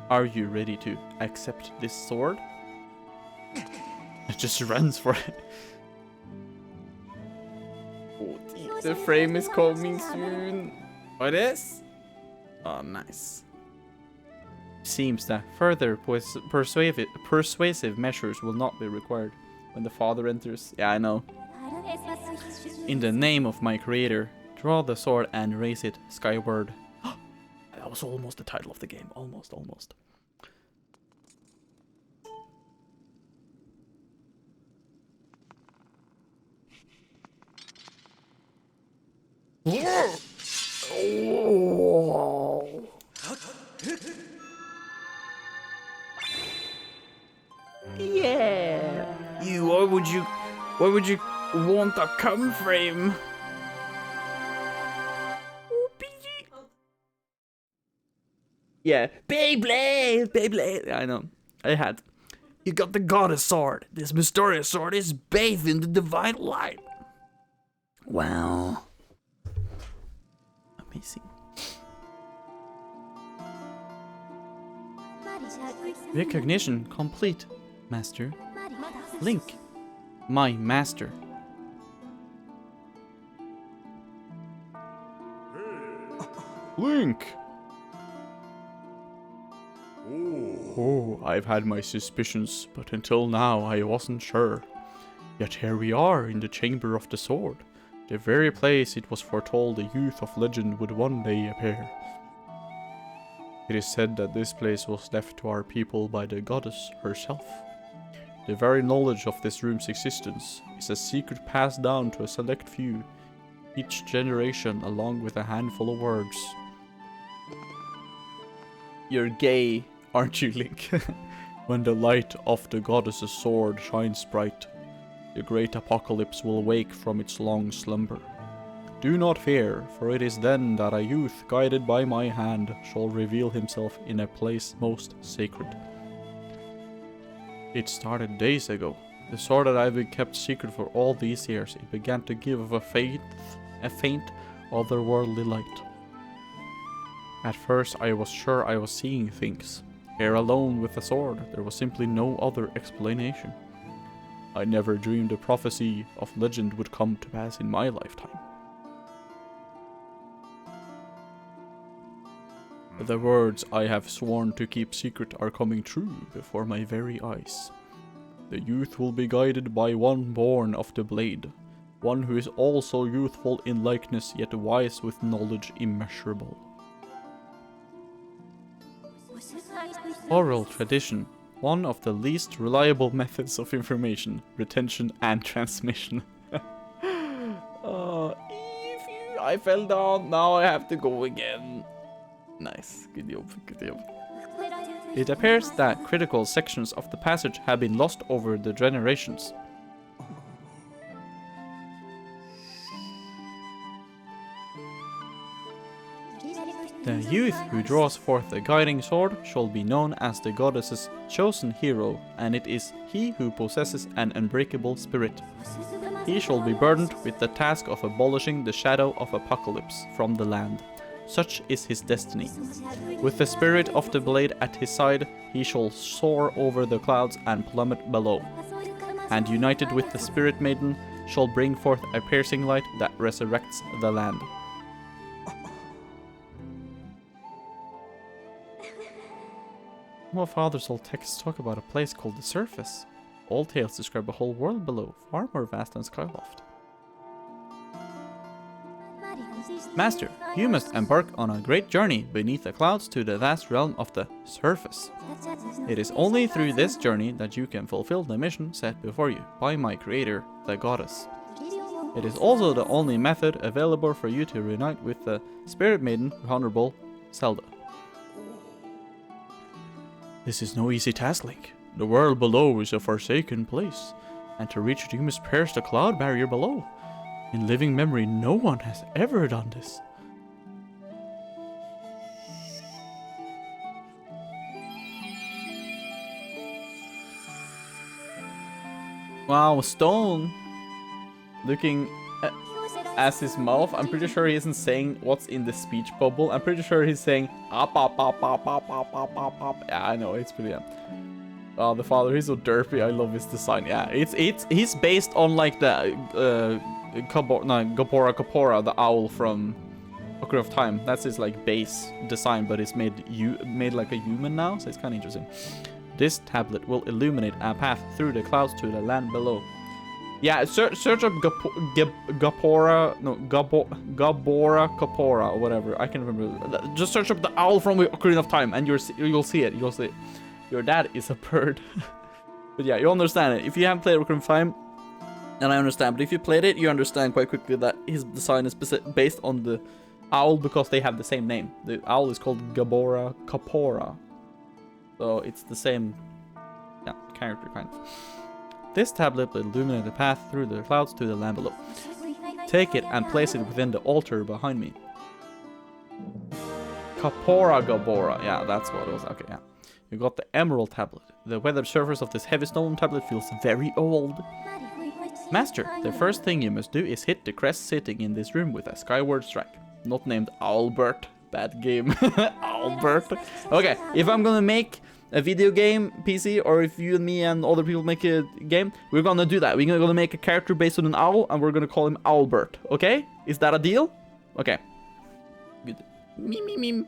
S1: Are you ready to accept this sword? It just runs for it. Oh, the frame is coming soon. Oh, it is? Oh, nice. Seems that further persuasive measures will not be required when the father enters. Yeah, I know. In the name of my creator, draw the sword and raise it skyward. That was almost the title of the game. Almost. Yeah. Why would you want a cum frame? Yeah. Beyblade. I know. I had. You got the goddess sword. This mysterious sword is bathed in the divine light. Wow. Amazing. Recognition complete, Master. Link, my master.
S5: Link! Oh, I've had my suspicions, but until now I wasn't sure. Yet here we are in the Chamber of the Sword, the very place it was foretold the youth of legend would one day appear. It is said that this place was left to our people by the goddess herself. The very knowledge of this room's existence is a secret passed down to a select few, each generation along with a handful of words.
S1: You're gay, aren't you, Link?
S5: When the light of the goddess's sword shines bright, the great apocalypse will wake from its long slumber. Do not fear, for it is then that a youth guided by my hand shall reveal himself in a place most sacred. It started days ago. The sword that I've been kept secret for all these years, it began to give a faint otherworldly light. At first I was sure I was seeing things. Here alone with the sword, there was simply no other explanation. I never dreamed a prophecy of legend would come to pass in my lifetime. The words I have sworn to keep secret are coming true before my very eyes. The youth will be guided by one born of the blade, one who is also youthful in likeness yet wise with knowledge immeasurable. Oral tradition, one of the least reliable methods of information, retention and transmission.
S1: I fell down, now I have to go again. Nice, good job.
S5: It appears that critical sections of the passage have been lost over the generations. The youth who draws forth the guiding sword shall be known as the goddess's chosen hero, and it is he who possesses an unbreakable spirit. He shall be burdened with the task of abolishing the shadow of apocalypse from the land. Such is his destiny. With the spirit of the blade at his side, he shall soar over the clouds and plummet below. And united with the Spirit Maiden, shall bring forth a piercing light that resurrects the land. More fathers old texts talk about a place called the Surface. Old tales describe a whole world below, far more vast than Skyloft. Master, you must embark on a great journey beneath the clouds to the vast realm of the Surface. It is only through this journey that you can fulfill the mission set before you by my creator, the goddess. It is also the only method available for you to reunite with the Spirit Maiden, Honorable Zelda. This is no easy task, Link. The world below is a forsaken place, and to reach it you must pierce the cloud barrier below. In living memory, no one has ever done this.
S1: Wow, Stone. Looking at his mouth. I'm pretty sure he isn't saying what's in the speech bubble. I'm pretty sure he's saying up, up, up, up, up, up, up, up, up. Yeah, I know, it's brilliant. Oh, the father, he's so derpy. I love his design. Yeah, he's based on like the Gapora, the owl from Ocarina of Time. That's his like base design, but it's made like a human now, so it's kind of interesting. This tablet will illuminate a path through the clouds to the land below. Yeah, search up Gapora, no, Gabora Kapora or whatever. I can't remember. Just search up the owl from Ocarina of Time, and you'll see it. You'll see it. Your dad is a bird. But yeah, you understand it. If you haven't played Ocarina of Time, and I understand, but if you played it, you understand quite quickly that his design is based on the owl because they have the same name. The owl is called Gabora Kapora. So it's the same, yeah, character kind of. This tablet will illuminate the path through the clouds to the land below. Take it and place it within the altar behind me. Kapora Gabora. Yeah, that's what it was. Okay, yeah. You got the emerald tablet. The weathered surface of this heavy stone tablet feels very old. Master, the first thing you must do is hit the crest sitting in this room with a skyward strike. Not named Albert. Bad game. Albert. Okay, if I'm gonna make a video game PC, or if you and me and other people make a game, we're gonna do that. We're gonna make a character based on an owl, and we're gonna call him Albert. Okay? Is that a deal? Okay. Good. Mem.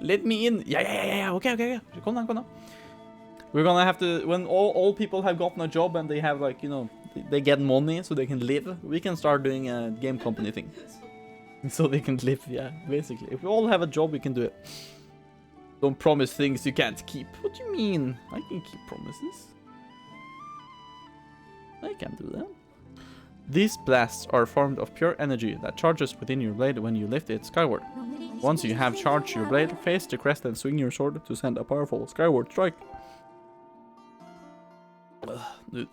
S1: Let me in. Yeah. Okay. Come down. We're gonna have to, when all people have gotten a job and they have, like, you know, they get money so they can live, we can start doing a game company thing. So they can live, yeah, basically. If we all have a job, we can do it. Don't promise things you can't keep. What do you mean? I can keep promises. I can do that. These blasts are formed of pure energy that charges within your blade when you lift it skyward. Once you have charged your blade, face the crest and swing your sword to send a powerful skyward strike. Dude.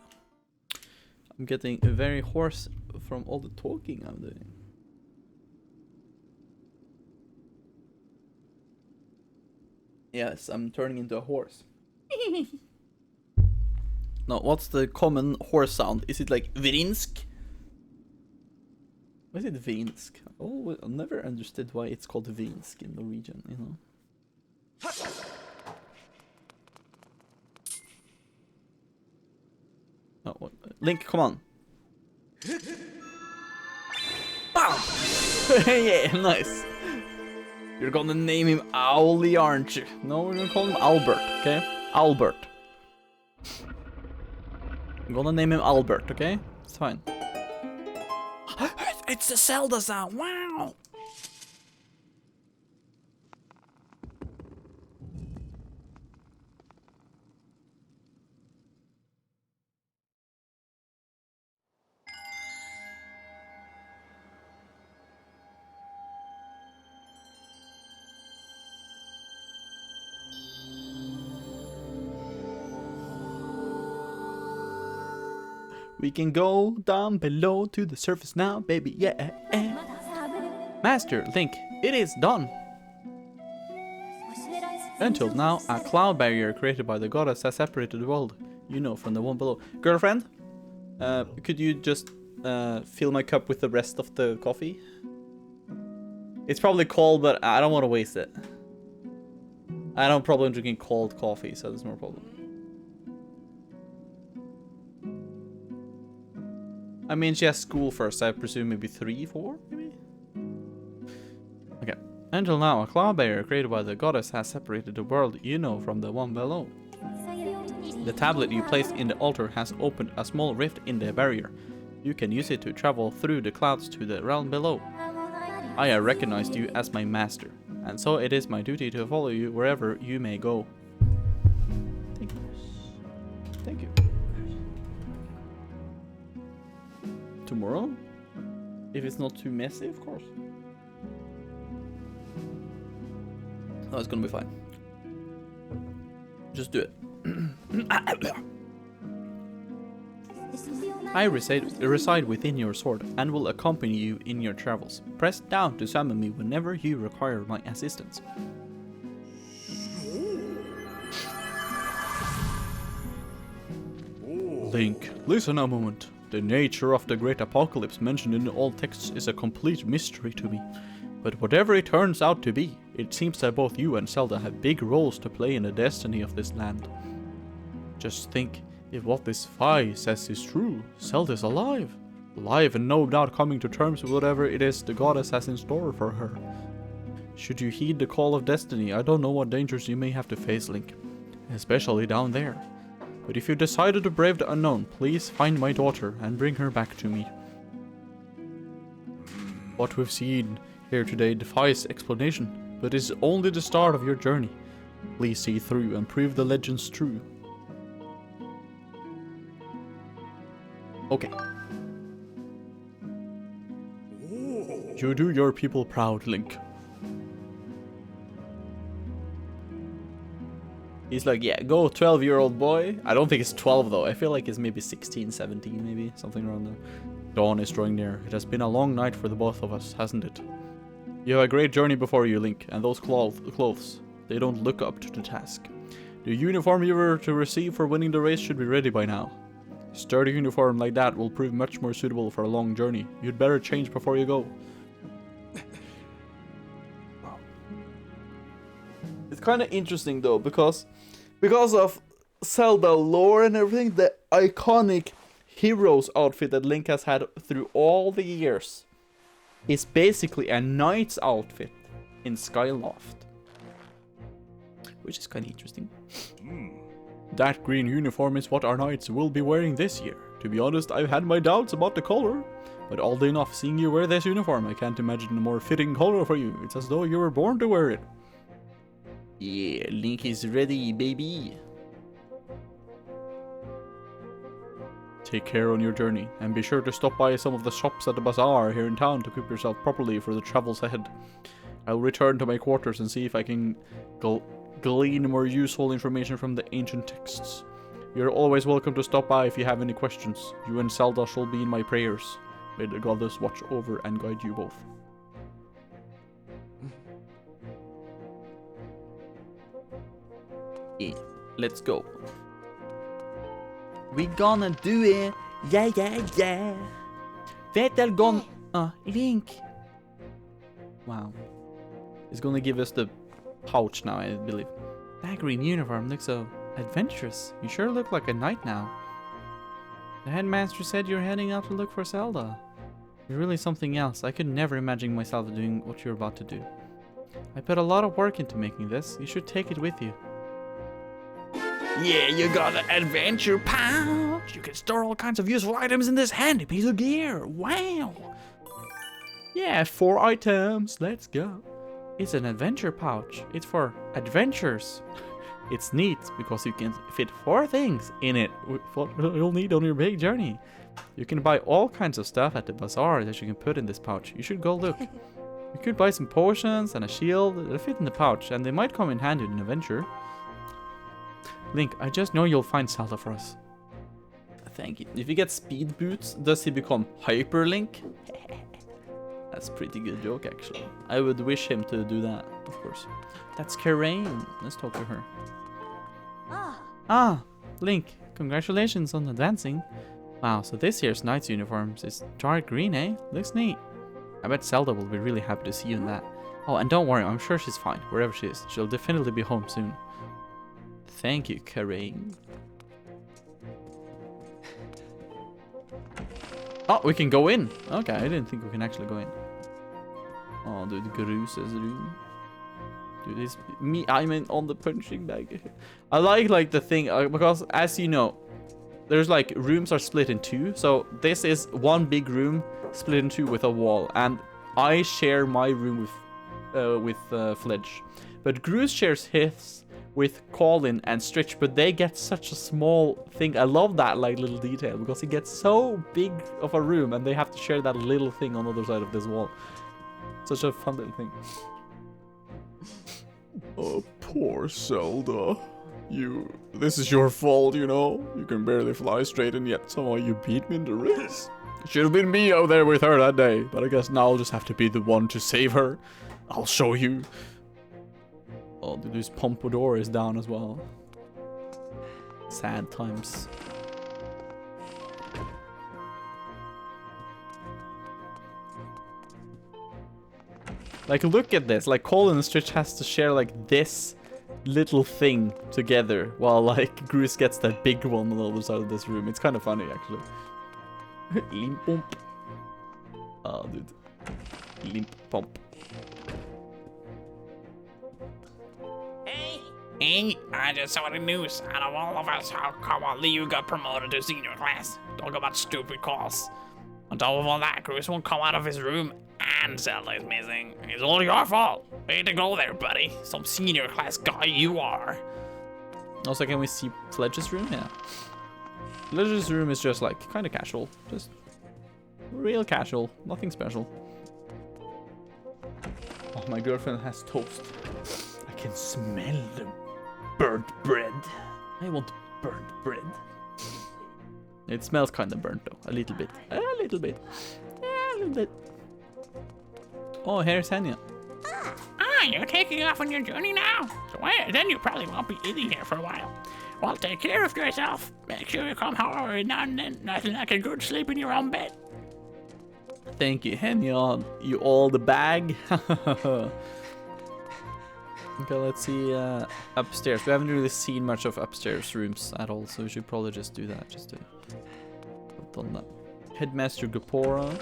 S1: I'm getting very hoarse from all the talking I'm doing. Yes, I'm turning into a horse. No, what's the common horse sound? Is it like Vrinsk? Why is it Vinsk? Oh, I never understood why it's called Vinsk in Norwegian, you know. Oh, what? Link, come on. Bam! Yeah, nice. You're gonna name him Owly, aren't you? No, we're gonna call him Albert, okay? Albert. I'm gonna name him Albert, okay? It's fine. It's a Zelda sound, wow! We can go down below to the surface now, baby, yeah. Master, Link, it is done. Until now, a cloud barrier created by the goddess has separated the world, you know, from the one below. Girlfriend, could you just fill my cup with the rest of the coffee? It's probably cold, but I don't want to waste it. I don't problem drinking cold coffee, so there's no problem. I mean, she has school first, I presume maybe 3, 4, maybe? Okay. Until now, a cloud barrier created by the goddess has separated the world you know from the one below. The tablet you placed in the altar has opened a small rift in the barrier. You can use it to travel through the clouds to the realm below. I have recognized you as my master, and so it is my duty to follow you wherever you may go. Thank you. Thank you. Tomorrow? If it's not too messy, of course. Oh, it's gonna be fine. Just do it. I reside within your sword and will accompany you in your travels. Press down to summon me whenever you require my assistance.
S5: Link, listen a moment. The nature of the great apocalypse mentioned in all texts is a complete mystery to me. But whatever it turns out to be, it seems that both you and Zelda have big roles to play in the destiny of this land. Just think, if what this Fi says is true, Zelda's alive. Alive and no doubt coming to terms with whatever it is the goddess has in store for her. Should you heed the call of destiny, I don't know what dangers you may have to face, Link. Especially down there. But if you decided to brave the unknown, please find my daughter and bring her back to me. What we've seen here today defies explanation, but is only the start of your journey. Please see through and prove the legends true. Okay. You do your people proud, Link.
S1: He's like, yeah, go 12-year-old boy. I don't think it's 12 though. I feel like it's maybe 16, 17 maybe. Something around there. Dawn is drawing near. It has been a long night for the both of us, hasn't it? You have a great journey before you, Link. And those clothes, they don't look up to the task. The uniform you were to receive for winning the race should be ready by now. A sturdy uniform like that will prove much more suitable for a long journey. You'd better change before you go. It's kind of interesting though, because of Zelda lore and everything, the iconic hero's outfit that Link has had through all the years is basically a knight's outfit in Skyloft. Which is kind of interesting. That green uniform is what our knights will be wearing this year. To be honest, I've had my doubts about the color. But oddly enough, seeing you wear this uniform, I can't imagine a more fitting color for you. It's as though you were born to wear it. Yeah, Link is ready, baby. Take care on your journey, and be sure to stop by some of the shops at the bazaar here in town to equip yourself properly for the travels ahead. I'll return to my quarters and see if I can glean more useful information from the ancient texts. You're always welcome to stop by if you have any questions. You and Zelda shall be in my prayers. May the goddess watch over and guide you both. Yeah, let's go. We gonna do it. Yeah, yeah, yeah. Vetel gone. Link. Wow. He's gonna give us the pouch now, I believe. That green uniform looks so adventurous. You sure look like a knight now. The headmaster said you're heading out to look for Zelda. You're really something else. I could never imagine myself doing what you're about to do. I put a lot of work into making this. You should take it with you.
S2: Yeah, you got an adventure pouch. You can store all kinds of useful items in this handy piece of gear. Wow.
S1: Yeah, 4 items. Let's go. It's an adventure pouch. It's for adventures. It's neat because you can fit 4 things in it. What you'll need on your big journey. You can buy all kinds of stuff at the bazaar that you can put in this pouch. You should go look. You could buy some potions and a shield that fit in the pouch, and they might come in handy in an adventure. Link, I just know you'll find Zelda for us. Thank you. If you get speed boots, does he become Hyper Link? That's a pretty good joke, actually. I would wish him to do that, of course. That's Karain. Let's talk to her. Ah, Link, congratulations on advancing. Wow, so this year's knight's uniforms is dark green, eh? Looks neat. I bet Zelda will be really happy to see you in that. Oh, and don't worry, I'm sure she's fine, wherever she is. She'll definitely be home soon. Thank you, Karain. Oh, we can go in. Okay, I didn't think we can actually go in. Oh, dude, Gruse's room. Dude, it's me. I'm in on the punching bag. I like the thing because, as you know, there's like rooms are split in 2. So this is one big room split in 2 with a wall, and I share my room with Fledge, but Gruse shares his with Colin and Stritch, but they get such a small thing. I love that like little detail because he gets so big of a room and they have to share that little thing on the other side of this wall. Such a fun little thing.
S5: Oh, poor Zelda. This is your fault, you know. You can barely fly straight and yet somehow you beat me in the race. It should have been me out there with her that day, but I guess now I'll just have to be the one to save her. I'll show you.
S1: Oh, this Pompadour is down as well. Sad times. Like, look at this. Like, Colin and Stritch has to share, like, this little thing together while, like, Groose gets that big one on the other side of this room. It's kind of funny, actually. Limp pump. Oh, dude. Limp pump.
S2: Hey, I just saw the news. Out of all of us, how come only you got promoted to senior class? Talk about stupid calls. On top of all that, Chris won't come out of his room and Zelda is missing. It's all your fault. Way to go there, buddy. Some senior class guy you are.
S1: Also, can we see Fledge's room? Yeah. Fledge's room is just, like, kind of casual. Just real casual. Nothing special. Oh, my girlfriend has toast. I can smell the burnt bread. I want burnt bread. It smells kind of burnt though. A little bit. A little bit. Yeah, a little bit. Oh, here's Henya.
S2: You're taking off on your journey now? Well, then you probably won't be eating here for a while. Well, take care of yourself. Make sure you come home every now and then. Nothing like a good sleep in your own bed.
S1: Thank you, Henya. You all the bag. Okay, let's see upstairs. We haven't really seen much of upstairs rooms at all, so we should probably just do that. Just to have done that. Headmaster Gapora.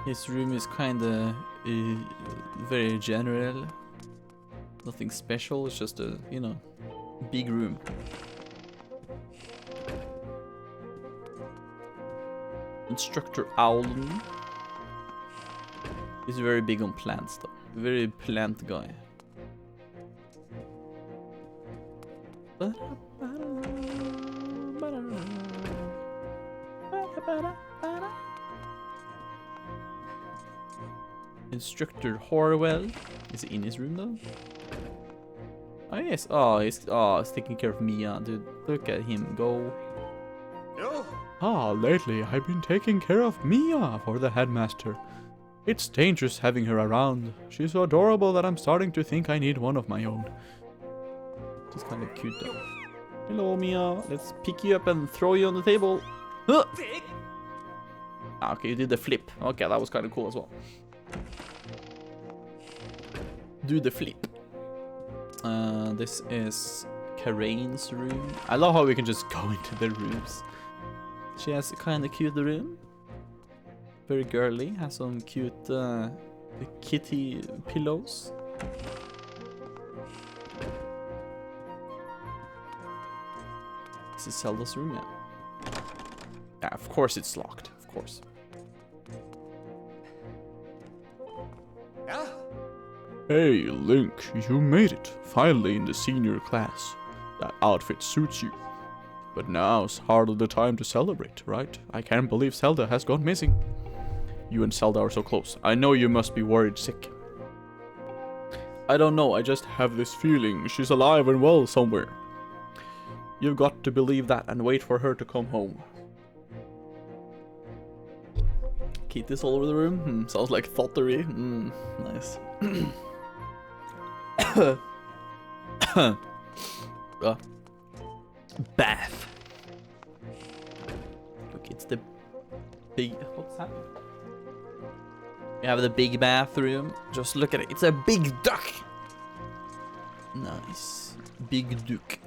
S1: His room is kind of very general. Nothing special. It's just a, you know, big room. Instructor Owlen. He's very big on plants though. Very plant guy. Instructor Horwell. Is he in his room though? Oh yes. Oh, he's taking care of Mia, dude. Look at him go.
S5: Ah, lately I've been taking care of Mia for the headmaster. It's dangerous having her around. She's so adorable that I'm starting to think I need one of my own.
S1: She's kind of cute though. Hello, Mia. Let's pick you up and throw you on the table. Huh. Ah, okay, you did the flip. Okay, that was kind of cool as well. Do the flip. This is Karane's room. I love how we can just go into the rooms. She has a kind of cute room. Very girly. Has some cute kitty pillows. This is Zelda's room, yeah. Yeah, of course it's locked. Of course.
S5: Hey, Link, you made it. Finally in the senior class. That outfit suits you. But now's hardly the time to celebrate, right? I can't believe Zelda has gone missing. You and Zelda are so close. I know you must be worried sick. I don't know, I just have this feeling she's alive and well somewhere. You've got to believe that and wait for her to come home.
S1: Keep this all over the room? Sounds like thottery. Nice. Bath. Look, it's the big... What's happening? We have the big bathroom. Just look at it. It's a big duck. Nice. Big duck.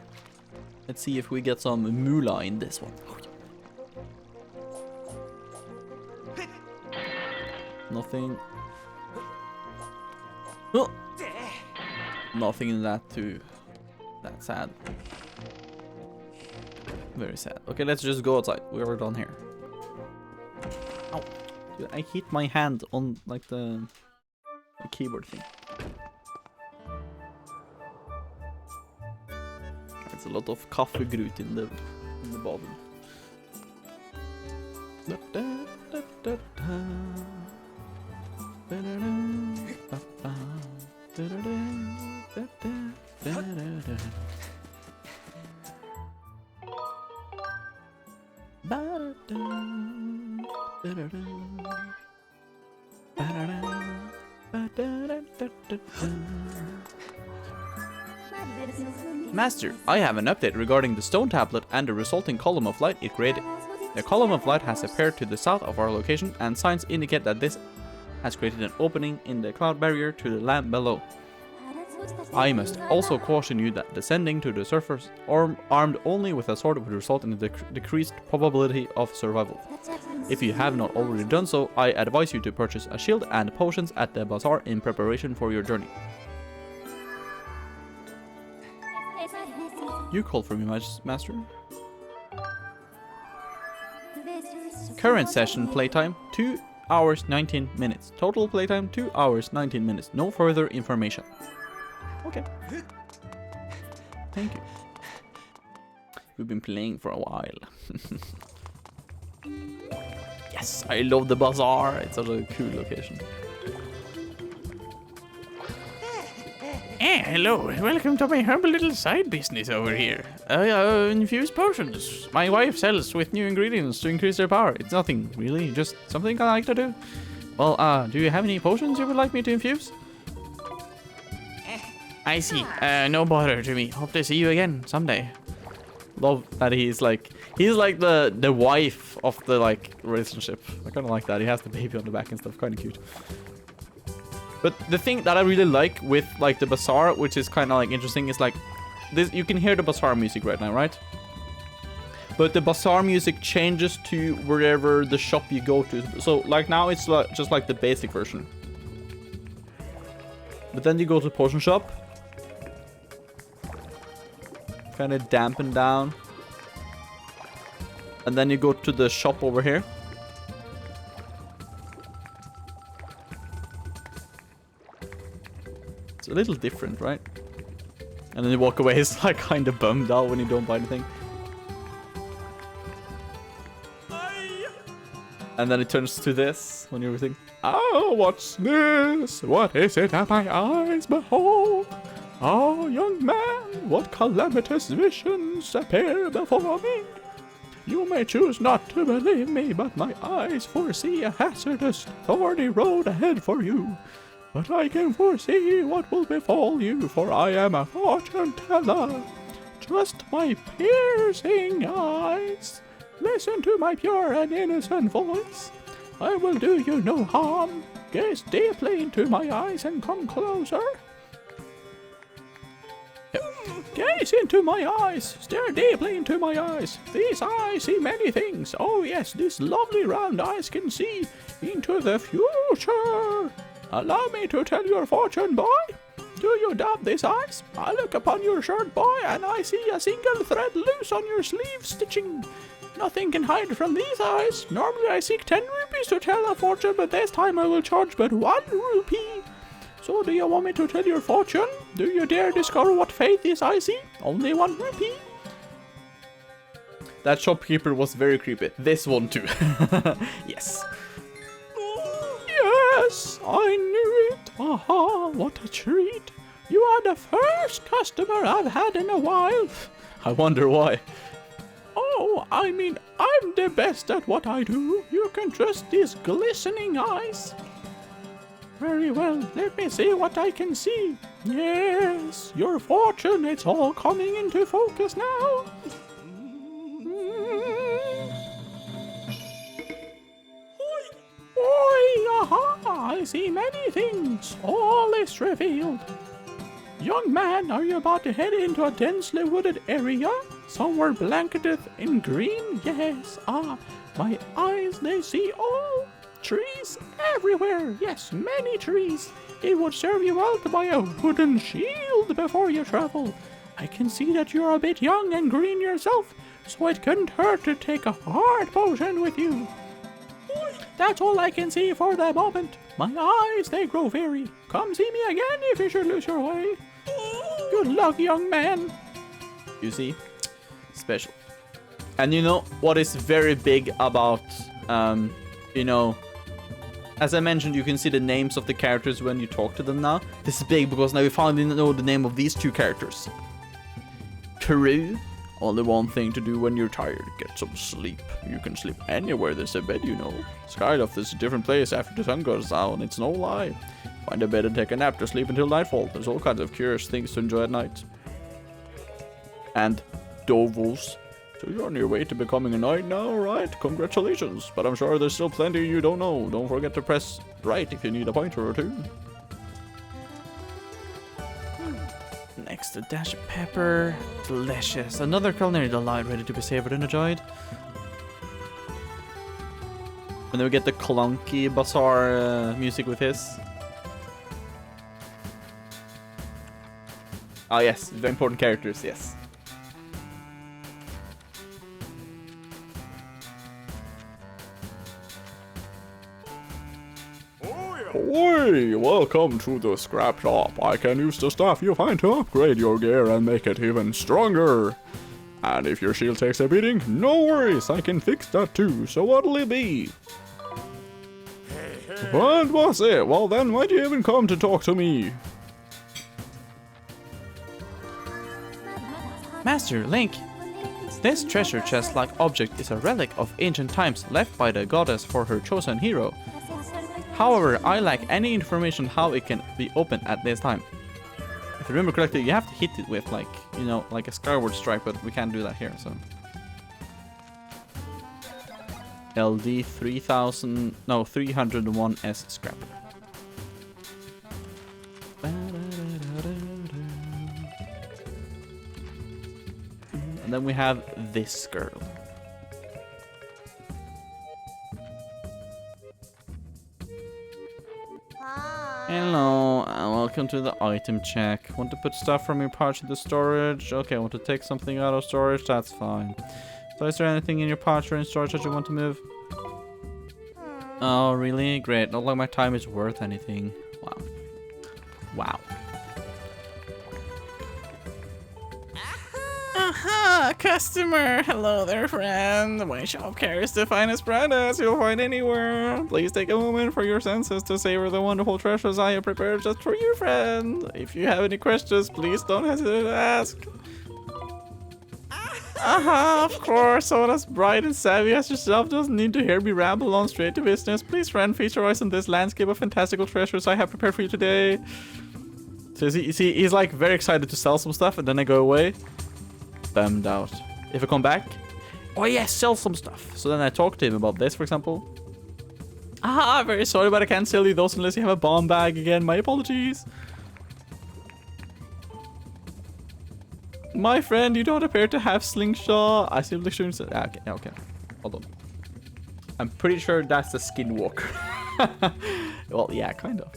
S1: Let's see if we get some moolah in this one. Nothing. Oh. Nothing in that too. That's sad. Very sad. Okay, let's just go outside. We're done here. Ow. Dude, I hit my hand on like the keyboard thing. It's a lot of kaffegrut in the bottom. Master, I have an update regarding the stone tablet and the resulting column of light it created. A column of light has appeared to the south of our location, and signs indicate that this has created an opening in the cloud barrier to the land below. I must also caution you that descending to the surface armed only with a sword would result in a decreased probability of survival. If you have not already done so, I advise you to purchase a shield and potions at the bazaar in preparation for your journey. You call for me, Master. Current session playtime 2 hours 19 minutes. Total playtime 2 hours 19 minutes. No further information. Okay. Thank you. We've been playing for a while. Yes, I love the bazaar. It's such a cool location.
S2: Hello. Welcome to my humble little side business over here. Infused potions. My wife sells with new ingredients to increase their power. It's nothing, really. Just something I like to do. Well, do you have any potions you would like me to infuse? I see. No bother to me. Hope to see you again someday.
S1: Love that he's like the wife of the like relationship. I kind of like that. He has the baby on the back and stuff. Kind of cute. But the thing that I really like with like the bazaar, which is kind of like interesting, is like this. You can hear the bazaar music right now, right? But the bazaar music changes to wherever the shop you go to. So like now it's just like the basic version. But then you go to potion shop. Kind of dampen down. And then you go to the shop over here. It's a little different, right? And then you walk away, it's like kind of bummed out when you don't buy anything. And then it turns to this when you're thinking, oh, what's this? What is it that my eyes behold? Oh, young man, what calamitous visions appear before me? You may choose not to believe me, but my eyes foresee a hazardous, thorny road ahead for you. But I can foresee what will befall you, for I am a fortune teller. Trust my piercing eyes. Listen to my pure and innocent voice. I will do you no harm. Gaze deeply into my eyes and come closer. Gaze into my eyes. Stare deeply into my eyes. These eyes see many things. Oh yes, these lovely round eyes can see into the future. Allow me to tell your fortune, boy. Do you doubt these eyes? I look upon your shirt, boy, and I see a single thread loose on your sleeve stitching. Nothing can hide from these eyes. Normally I seek 10 rupees to tell a fortune, but this time I will charge but 1 rupee. So do you want me to tell your fortune? Do you dare discover what fate these eyes see? Only 1 rupee. That shopkeeper was very creepy. This one too. Yes. Yes, I knew it. Aha, what a treat. You are the first customer I've had in a while. I wonder why. Oh, I mean, I'm the best at what I do. You can trust these glistening eyes. Very well, let me see what I can see. Yes, your fortune, it's all coming into focus now. Oi, aha, I see many things. All is revealed. Young man, are you about to head into a densely wooded area? Somewhere blanketed in green? Yes. Ah, my eyes, they see all. Trees everywhere. Yes, many trees. It would serve you well to buy a wooden shield before you travel. I can see that you're a bit young and green yourself, so it couldn't hurt to take a heart potion with you. That's all I can see for the moment. My eyes, they grow weary. Come see me again if you should lose your way. Good luck, young man. You see? Special. And you know what is very big about, you know, as I mentioned, you can see the names of the characters when you talk to them now. This is big because now we finally know the name of these 2 characters. True. Only one thing to do when you're tired, get some sleep. You can sleep anywhere there's a bed, you know. Skyloft is a different place after the sun goes down, it's no lie. Find a bed and take a nap to sleep until nightfall. There's all kinds of curious things to enjoy at night. And Dovos.
S5: So you're on your way to becoming a knight now, right? Congratulations. But I'm sure there's still plenty you don't know. Don't forget to press right if you need a pointer or two.
S1: Next, a dash of pepper. Delicious. Another culinary delight ready to be savored and enjoyed. And then we get the clunky bazaar music with his. Oh yes, very important characters, yes.
S5: Oi, welcome to the scrap shop. I can use the stuff you find to upgrade your gear and make it even stronger. And if your shield takes a beating, no worries, I can fix that too. So what'll it be? What was it? Well then, why'd you even come to talk to me?
S1: Master Link, this treasure chest-like object is a relic of ancient times left by the goddess for her chosen hero. However, I lack any information how it can be opened at this time. If I remember correctly, you have to hit it with like, you know, like a skyward strike, but we can't do that here, so. LD 3000, no, 301S scrap. And then we have this girl. Hello, and welcome to the item check. Want to put stuff from your pouch into storage? Okay, want to take something out of storage? That's fine. So is there anything in your pouch or in storage that you want to move? Oh, really? Great. Not like my time is worth anything. Wow. Wow. Aha, customer! Hello there, friend. My shop carries the finest products you'll find anywhere. Please take a moment for your senses to savor the wonderful treasures I have prepared just for you, friend. If you have any questions, please don't hesitate to ask. Aha, of course, someone as bright and savvy as yourself doesn't need to hear me ramble on straight to business. Please, friend, feast your eyes on this landscape of fantastical treasures I have prepared for you today. So you see, he's like very excited to sell some stuff, and then I go away. Bummed out. If I come back, oh yes, sell some stuff. So then I talk to him about this, for example. Ah, very sorry, but I can't sell you those unless you have a bomb bag again. My apologies. My friend, you don't appear to have slingshot. I simply shouldn't say. Okay. Hold on. I'm pretty sure that's the skinwalker. Well, yeah, kind of.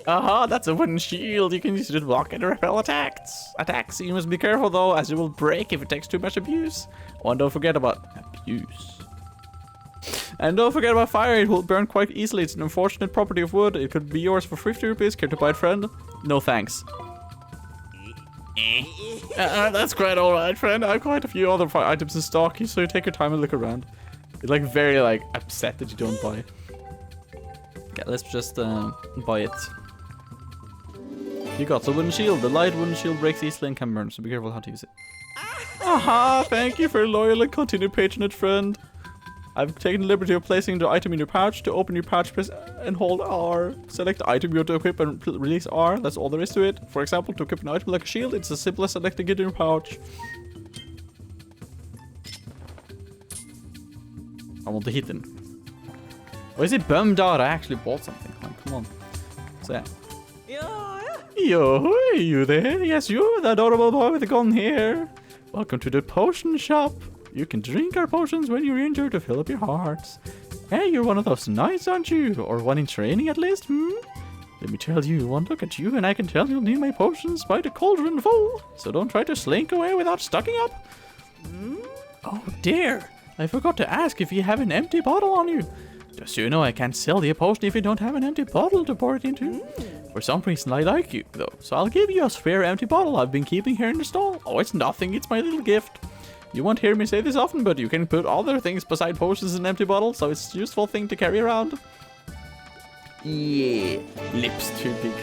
S1: Aha, that's a wooden shield. You can use it to block and repel attacks. You must be careful though, as it will break if it takes too much abuse. Oh, and don't forget about abuse. And don't forget about fire. It will burn quite easily. It's an unfortunate property of wood. It could be yours for 50 rupees. Care to buy it, friend? No thanks. That's quite alright, friend. I have quite a few other items in stock, so you take your time and look around. You're like very like upset that you don't buy. Okay, let's just buy it. You got the wooden shield. The light wooden shield breaks easily and can burn, so be careful how to use it. Aha! Thank you for your loyal and continued patronage, friend. I've taken the liberty of placing the item in your pouch. To open your pouch, press and hold R. Select the item you want to equip and release R. That's all there is to it. For example, to equip an item like a shield, it's as simple as selecting it in your pouch. I want the hidden. Or is it bummed out? I actually bought something. Come on. So yeah. Yo, hey, you there? Yes, you, the adorable boy with the golden hair. Welcome to the potion shop. You can drink our potions when you're injured to fill up your hearts. Hey, you're one of those knights, aren't you? Or one in training at least, Let me tell you, one look at you and I can tell you'll need my potions by the cauldron full. So don't try to slink away without stocking up. Oh dear, I forgot to ask if you have an empty bottle on you. Just so you know, I can't sell you a potion if you don't have an empty bottle to pour it into. For some reason, I like you, though, so I'll give you a spare empty bottle I've been keeping here in the stall. Oh, it's nothing, it's my little gift. You won't hear me say this often, but you can put other things beside potions in an empty bottle, so it's a useful thing to carry around. Yeah, lips too big.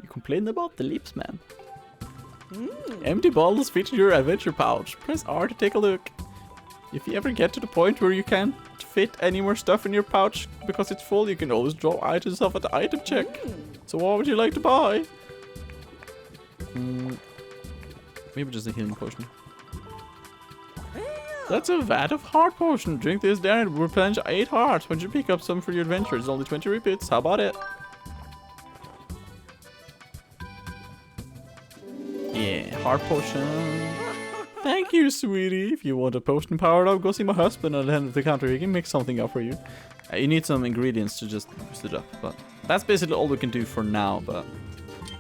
S1: You complain about the lips, man. Empty bottles fit in your adventure pouch. Press R to take a look. If you ever get to the point where you can't fit any more stuff in your pouch because it's full, you can always draw items off at the item check. So what would you like to buy? Maybe just a healing potion.
S5: That's a vat of heart potion. Drink this down and replenish 8 hearts. When you pick up some for your adventure, it's only 20 repeats. How about it? Yeah, heart potion. Thank you, sweetie. If you want a potion powered up, go see my husband at the end of the counter. He can mix something up for you. You need some ingredients to just boost it up, but that's basically all we can do for now. But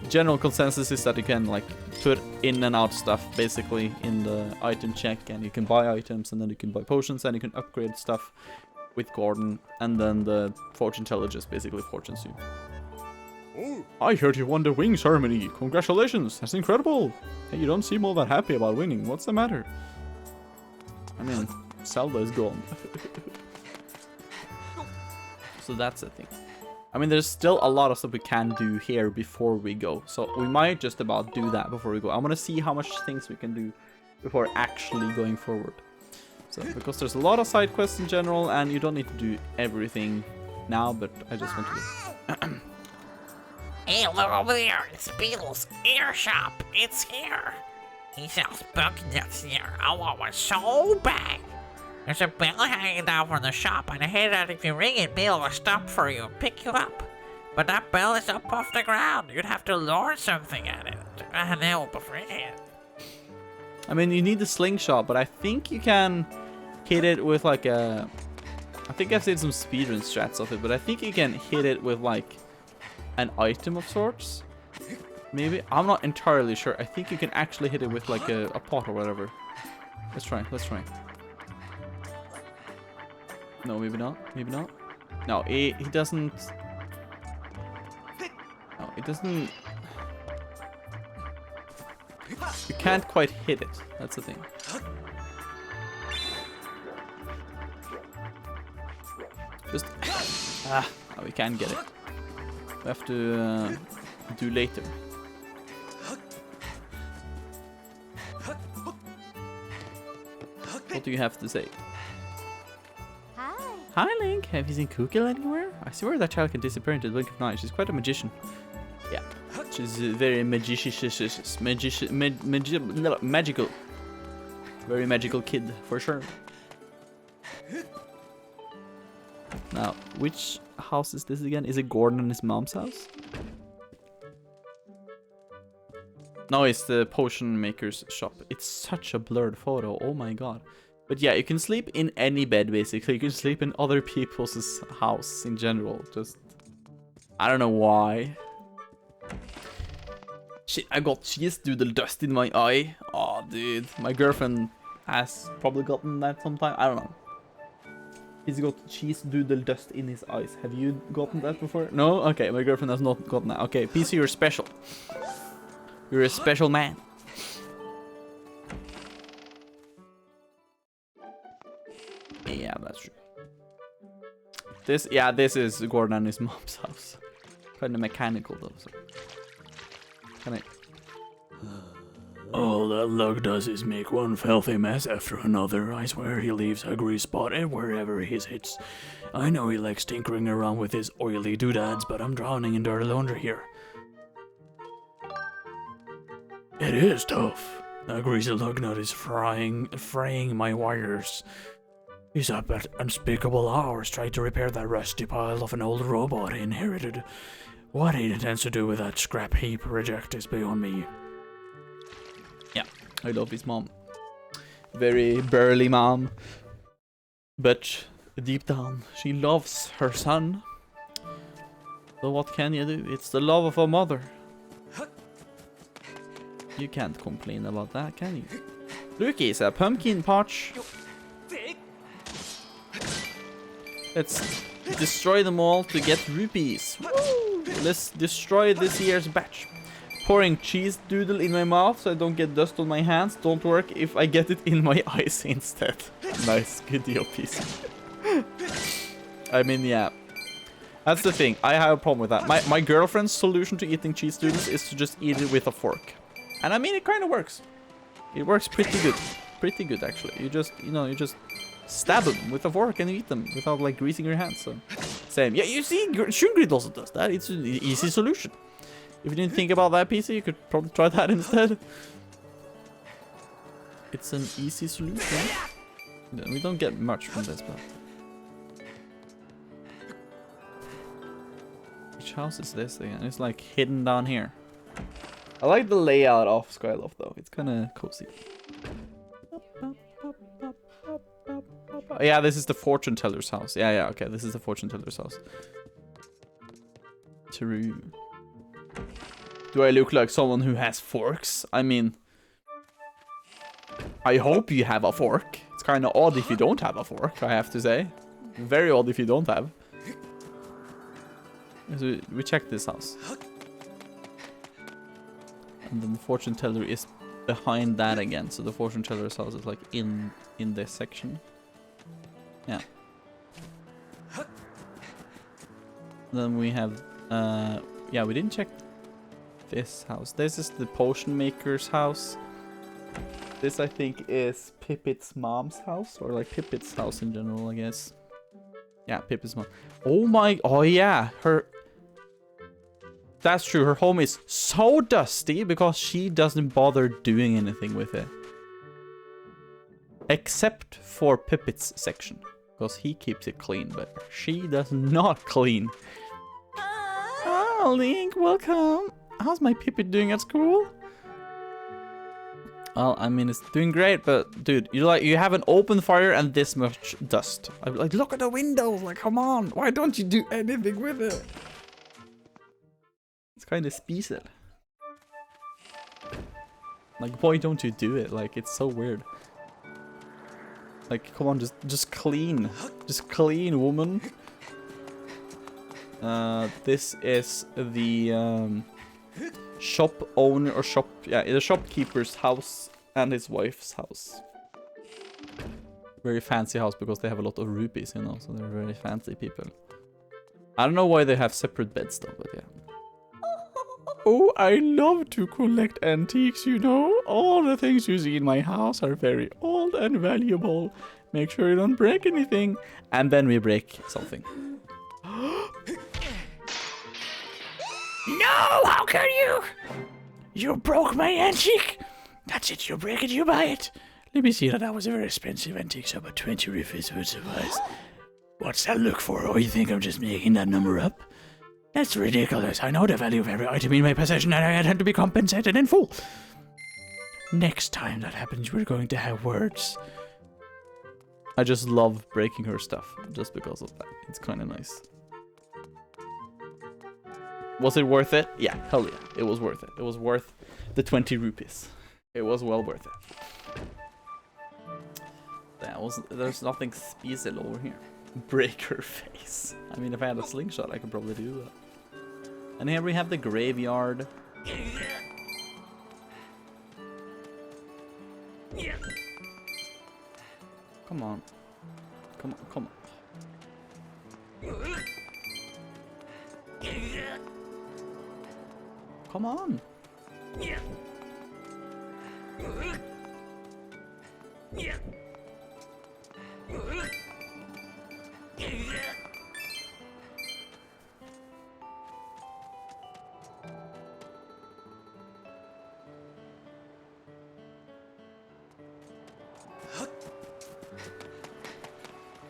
S5: general consensus is that you can like put in and out stuff basically in the item check, and you can buy items, and then you can buy potions, and you can upgrade stuff with Gordon, and then the fortune teller just basically fortunes you. I heard you won the wing ceremony. Congratulations, that's incredible. Hey, you don't seem all that happy about winning. What's the matter? I mean, Zelda is gone. So that's the thing. I mean, there's still a lot of stuff we can do here before we go. So we might just about do that before we go. I want to see how much things we can do before actually going forward. So, because there's a lot of side quests in general, and you don't need to do everything now, but I just want to...
S7: Hey, look over there. It's Beetle's ear shop. It's here. He sells bug nuts here. I want one so bad. There's a bell hanging down from the shop, and I hear that if you ring it, Beetle will stop for you and pick you up. But that bell is up off the ground. You'd have to lure something at it, and it'll be free.
S1: I mean, you need the slingshot, but I think you can hit it with like a... I think I've seen some speedrun strats of it, but I think you can hit it with like an item of sorts. Maybe? I'm not entirely sure. I think you can actually hit it with like a pot or whatever. Let's try. No, maybe not. Maybe not. No, he doesn't... No, it doesn't... You can't quite hit it. That's the thing. Just... Ah, oh, we can get it. We have to do later. What do you have to say? Hi, Link. Have you seen Kukil anywhere? I swear that child can disappear into the blink of an eye. She's quite a magician. Yeah, she's very magical. Very magical kid, for sure. Now, which house is this again? Is it Gordon and his mom's house? No, it's the potion maker's shop. It's such a blurred photo. Oh my god. But yeah, you can sleep in any bed, basically. You can sleep in other people's house in general. Just... I don't know why. Shit, I got cheese doodle dust in my eye. Oh, dude. My girlfriend has probably gotten that sometime. I don't know. He's got cheese doodle dust in his eyes. Have you gotten that before? No? Okay, my girlfriend has not gotten that. Okay, PC, you're special. You're a special man. Yeah, that's true. This is Gordon and his mom's house. Kind of mechanical though. So. Can I?
S5: All that lug does is make one filthy mess after another. I swear he leaves a grease spot wherever he sits. I know he likes tinkering around with his oily doodads, but I'm drowning in dirty laundry here. It is tough. That greasy lug nut is fraying my wires. He's up at unspeakable hours trying to repair that rusty pile of an old robot he inherited. What he intends to do with that scrap heap project is beyond me.
S1: Yeah, I love his mom. Very burly mom. But deep down, she loves her son. So what can you do? It's the love of a mother. You can't complain about that, can you? Look, it's a pumpkin patch. Let's destroy them all to get rupees. Woo! Let's destroy this year's batch. Pouring cheese doodle in my mouth so I don't get dust on my hands. Don't work if I get it in my eyes instead. Nice, good deal, piece. I mean, yeah. That's the thing. I have a problem with that. My girlfriend's solution to eating cheese doodles is to just eat it with a fork. And I mean, it kind of works. It works pretty good. Pretty good, actually. You just stab them with a fork and eat them without like greasing your hands. So same. Yeah, you see, Shungrid also does that. It's an easy solution. If you didn't think about that, PC, you could probably try that instead. it's an easy solution. We don't get much from this, but... Which house is this again? It's like hidden down here. I like the layout of Skyloft though. It's kind of cozy. Yeah, this is the fortune teller's house. Yeah, okay. This is the fortune teller's house. True. Do I look like someone who has forks? I mean, I hope you have a fork. It's kind of odd if you don't have a fork, I have to say. Very odd if you don't have. So we checked this house. And then the fortune teller is behind that again. So the fortune teller's house is like in this section. Yeah. Then we have yeah, we didn't check this house. This is the potion maker's house. This I think is Pippit's mom's house, or like Pippit's house in general, I guess. Yeah, Pippit's mom. Oh yeah, that's true. Her home is so dusty because she doesn't bother doing anything with it. Except for Pippit's section, because he keeps it clean, but she does not clean. Oh, Link, welcome. How's my Pippit doing at school? Well, I mean, it's doing great, but dude, you have an open fire and this much dust. I'm like, look at the windows. Like, come on. Why don't you do anything with it? It's kind of special. Like, why don't you do it? Like, it's so weird. Like, come on, just clean. Just clean, woman. This is the shop owner or the shopkeeper's house and his wife's house. Very fancy house because they have a lot of rupees, you know, so they're very fancy people. I don't know why they have separate beds though, but yeah. Oh, I love to collect antiques, you know. All the things you see in my house are very old and valuable. Make sure you don't break anything. And then we break something.
S2: No, how can you? You broke my antique. That's it, you break it, you buy it. Let me see, that was a very expensive antique, so about 20 rupees would suffice. What's that look for? Oh, you think I'm just making that number up? That's ridiculous. I know the value of every item in my possession and I had to be compensated in full. Next time that happens, we're going to have words.
S1: I just love breaking her stuff just because of that. It's kind of nice. Was it worth it? Yeah, hell yeah. It was worth it. It was worth the 20 rupees. It was well worth it. There's nothing special over here. Break her face. I mean, if I had a slingshot, I could probably do that. And here we have the graveyard. Come on. Come on, come on. Come on.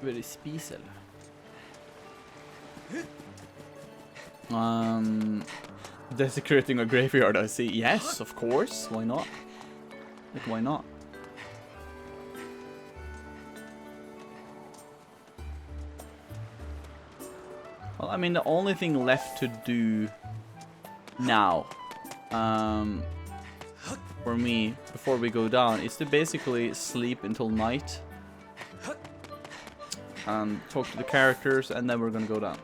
S1: Very special. Desecrating a graveyard, I see. Yes, of course. Why not? Like, why not? Well, I mean, the only thing left to do now, for me, before we go down, is to basically sleep until night. And talk to the characters, and then we're gonna go down.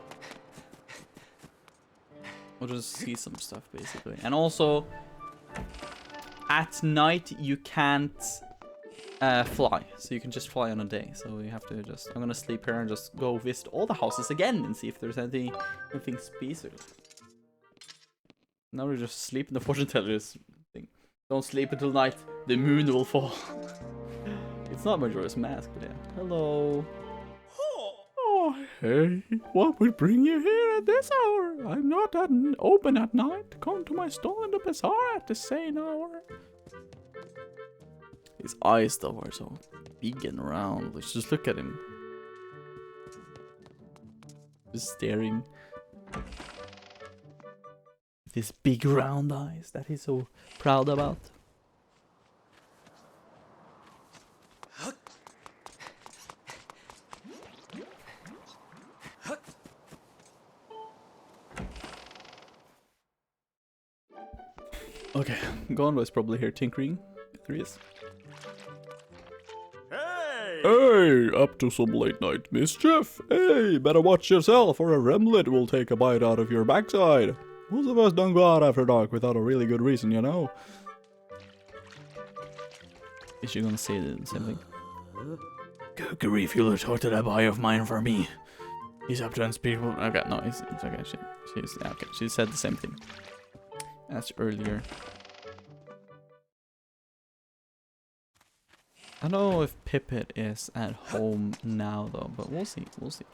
S1: We'll just see some stuff, basically. And also, at night, you can't fly. So you can just fly on a day. So we have to just... I'm gonna sleep here and just go visit all the houses again and see if there's anything special. Now we just sleep in the fortune teller's thing. Don't sleep until night. The moon will fall. It's not Majora's Mask, but yeah. Hello. Oh, hey, what would bring you here at this hour? I'm not open at night. Come to my stall in the bazaar at the same hour. His eyes though are so big and round. Let's just look at him. Just staring. These big round eyes that he's so proud about. Okay, Gondor is probably here tinkering. There he is.
S5: Hey, up to some late night mischief? Hey, better watch yourself or a remlet will take a bite out of your backside. Most of us don't go out after dark without a really good reason, you know?
S1: Is she gonna say the same thing?
S5: Could refill a total boy of mine for me.
S1: He's up to unspeakable. Okay, no, it's okay. She's okay. She said the same thing as earlier. I don't know if Pippet is at home now though, but we'll see. We'll see.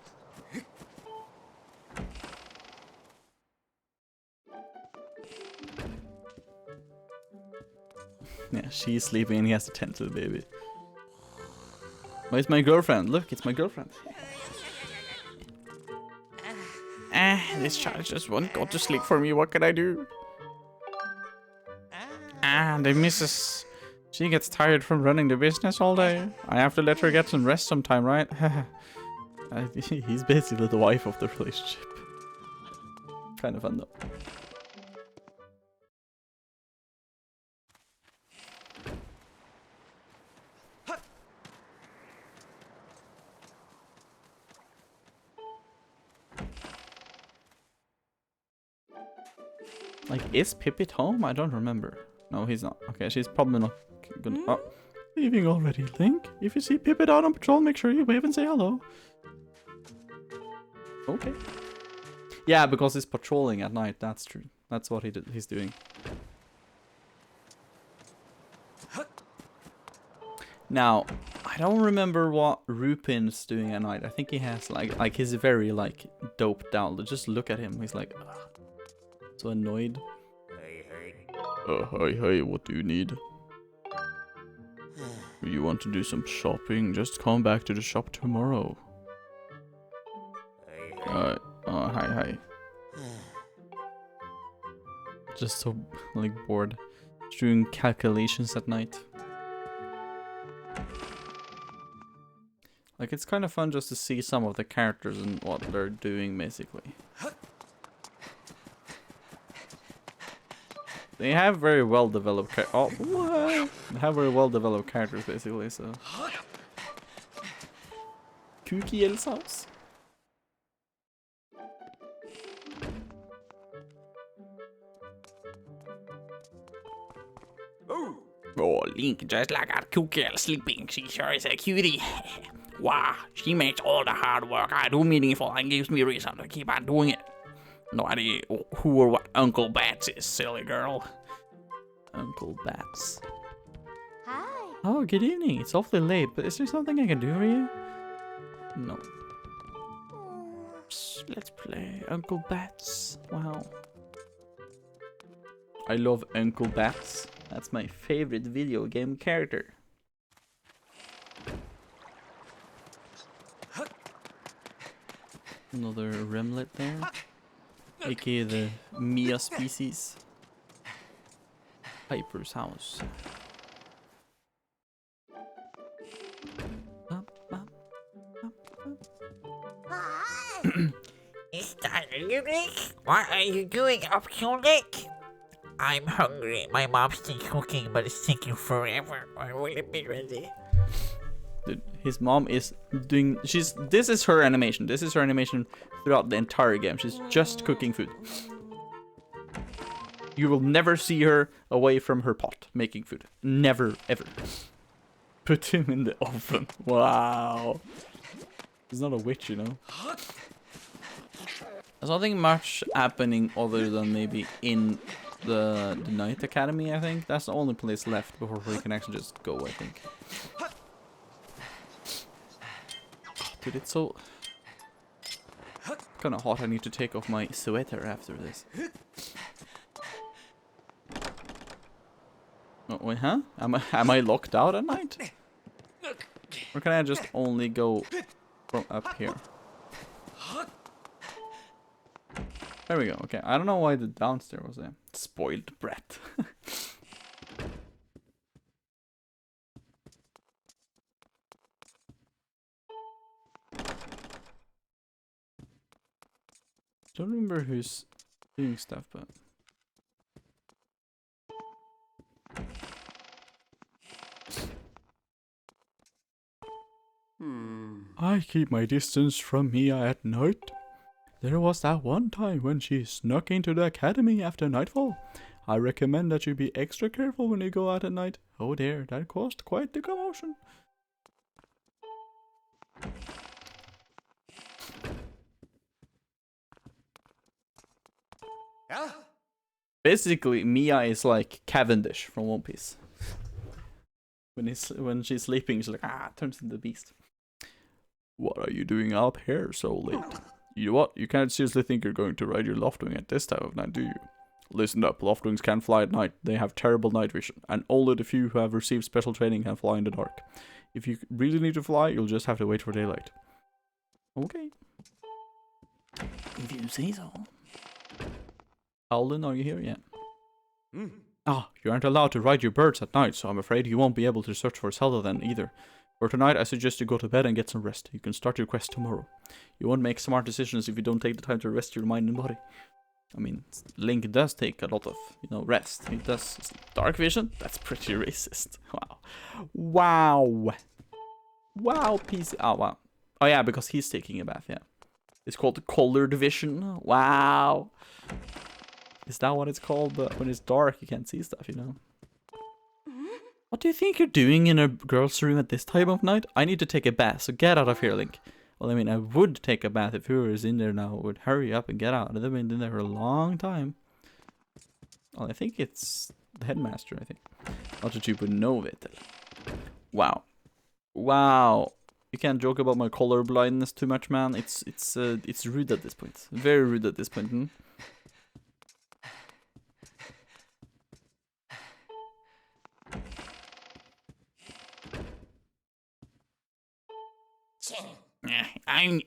S1: Yeah, she's sleeping and he has to tend to the baby. Oh, it's my girlfriend. Look, it's my girlfriend.
S2: This child just won't go to sleep for me. What can I do? The missus. She gets tired from running the business all day. I have to let her get some rest sometime, right?
S1: He's basically the wife of the relationship. Kind of fun though. Like, is Pippet home? I don't remember. No, he's not. Okay, she's probably not gonna... Oh.
S5: Leaving already, Link? If you see Pippet out on patrol, make sure you wave and say hello.
S1: Okay. Yeah, because he's patrolling at night. That's true. That's what he's doing. Now, I don't remember what Rupin's doing at night. I think he has like he's very like doped out. Just look at him. He's like so annoyed.
S5: Hey, what do you need? You want to do some shopping? Just come back to the shop tomorrow.
S1: Hi. Just so like bored. Doing calculations at night. Like, it's kind of fun just to see some of the characters and what they're doing, basically. They have very well developed They have very well developed characters, basically, so. Kooky Elsa house.
S2: Oh, Link, just like our cool girl sleeping. She sure is a cutie. Wow, she makes all the hard work I do meaningful and gives me reason to keep on doing it. No idea who or what Uncle Bats is, silly girl.
S1: Uncle Bats.
S4: Hi.
S1: Oh, good evening. It's awfully late, but is there something I can do for you? No. Psst, let's play Uncle Bats. Wow. I love Uncle Bats. That's my favorite video game character. Another remlet there. aka the Mia species. Piper's house.
S7: Is that you, Nick? What are you doing up here, Nick? I'm hungry. My mom's still cooking, but it's taking forever. When will it be ready?
S1: Dude, his mom is doing... This is her animation. This is her animation throughout the entire game. She's just cooking food. You will never see her away from her pot making food. Never, ever. Put him in the oven. Wow. He's not a witch, you know. There's nothing much happening other than maybe in the Night Academy, I think. That's the only place left before we can actually just go, I think. Oh, dude, it's so... kind of hot. I need to take off my sweater after this. Oh, wait, huh? Am I locked out at night? Or can I just only go from up here? There we go. Okay, I don't know why the downstairs was there. Spoiled brat. Don't remember who's doing stuff, but I keep my distance from Mia at night. There was that one time when she snuck into the academy after nightfall. I recommend that you be extra careful when you go out at night. Oh dear, that caused quite the commotion.
S3: Yeah?
S1: Basically, Mia is like Cavendish from One Piece. When she's sleeping, she's like, turns into the beast. What are you doing up here so late? You know what? You can't seriously think you're going to ride your Loftwing at this time of night, do you? Listen up, Loftwings can't fly at night. They have terrible night vision, and only the few who have received special training can fly in the dark. If you really need to fly, you'll just have to wait for daylight. Okay. If you say so. Alden, are you here yet? You aren't allowed to ride your birds at night, so I'm afraid you won't be able to search for Zelda then either. For tonight, I suggest you go to bed and get some rest. You can start your quest tomorrow. You won't make smart decisions if you don't take the time to rest your mind and body. I mean, Link does take a lot of, rest. He does dark vision. That's pretty racist. Wow. Wow, PC. Oh, wow. Oh, yeah, because he's taking a bath, yeah. It's called colored vision. Wow. Is that what it's called? But when it's dark, you can't see stuff, What do you think you're doing in a girl's room at this time of night? I need to take a bath, so get out of here, Link. Well, I mean, I would take a bath if whoever's in there now would hurry up and get out. They've been in there for a long time. Well, I think it's the headmaster, I think. Not that you would know it. Wow. Wow. You can't joke about my color blindness too much, man. It's rude at this point. Very rude at this point.
S2: I'm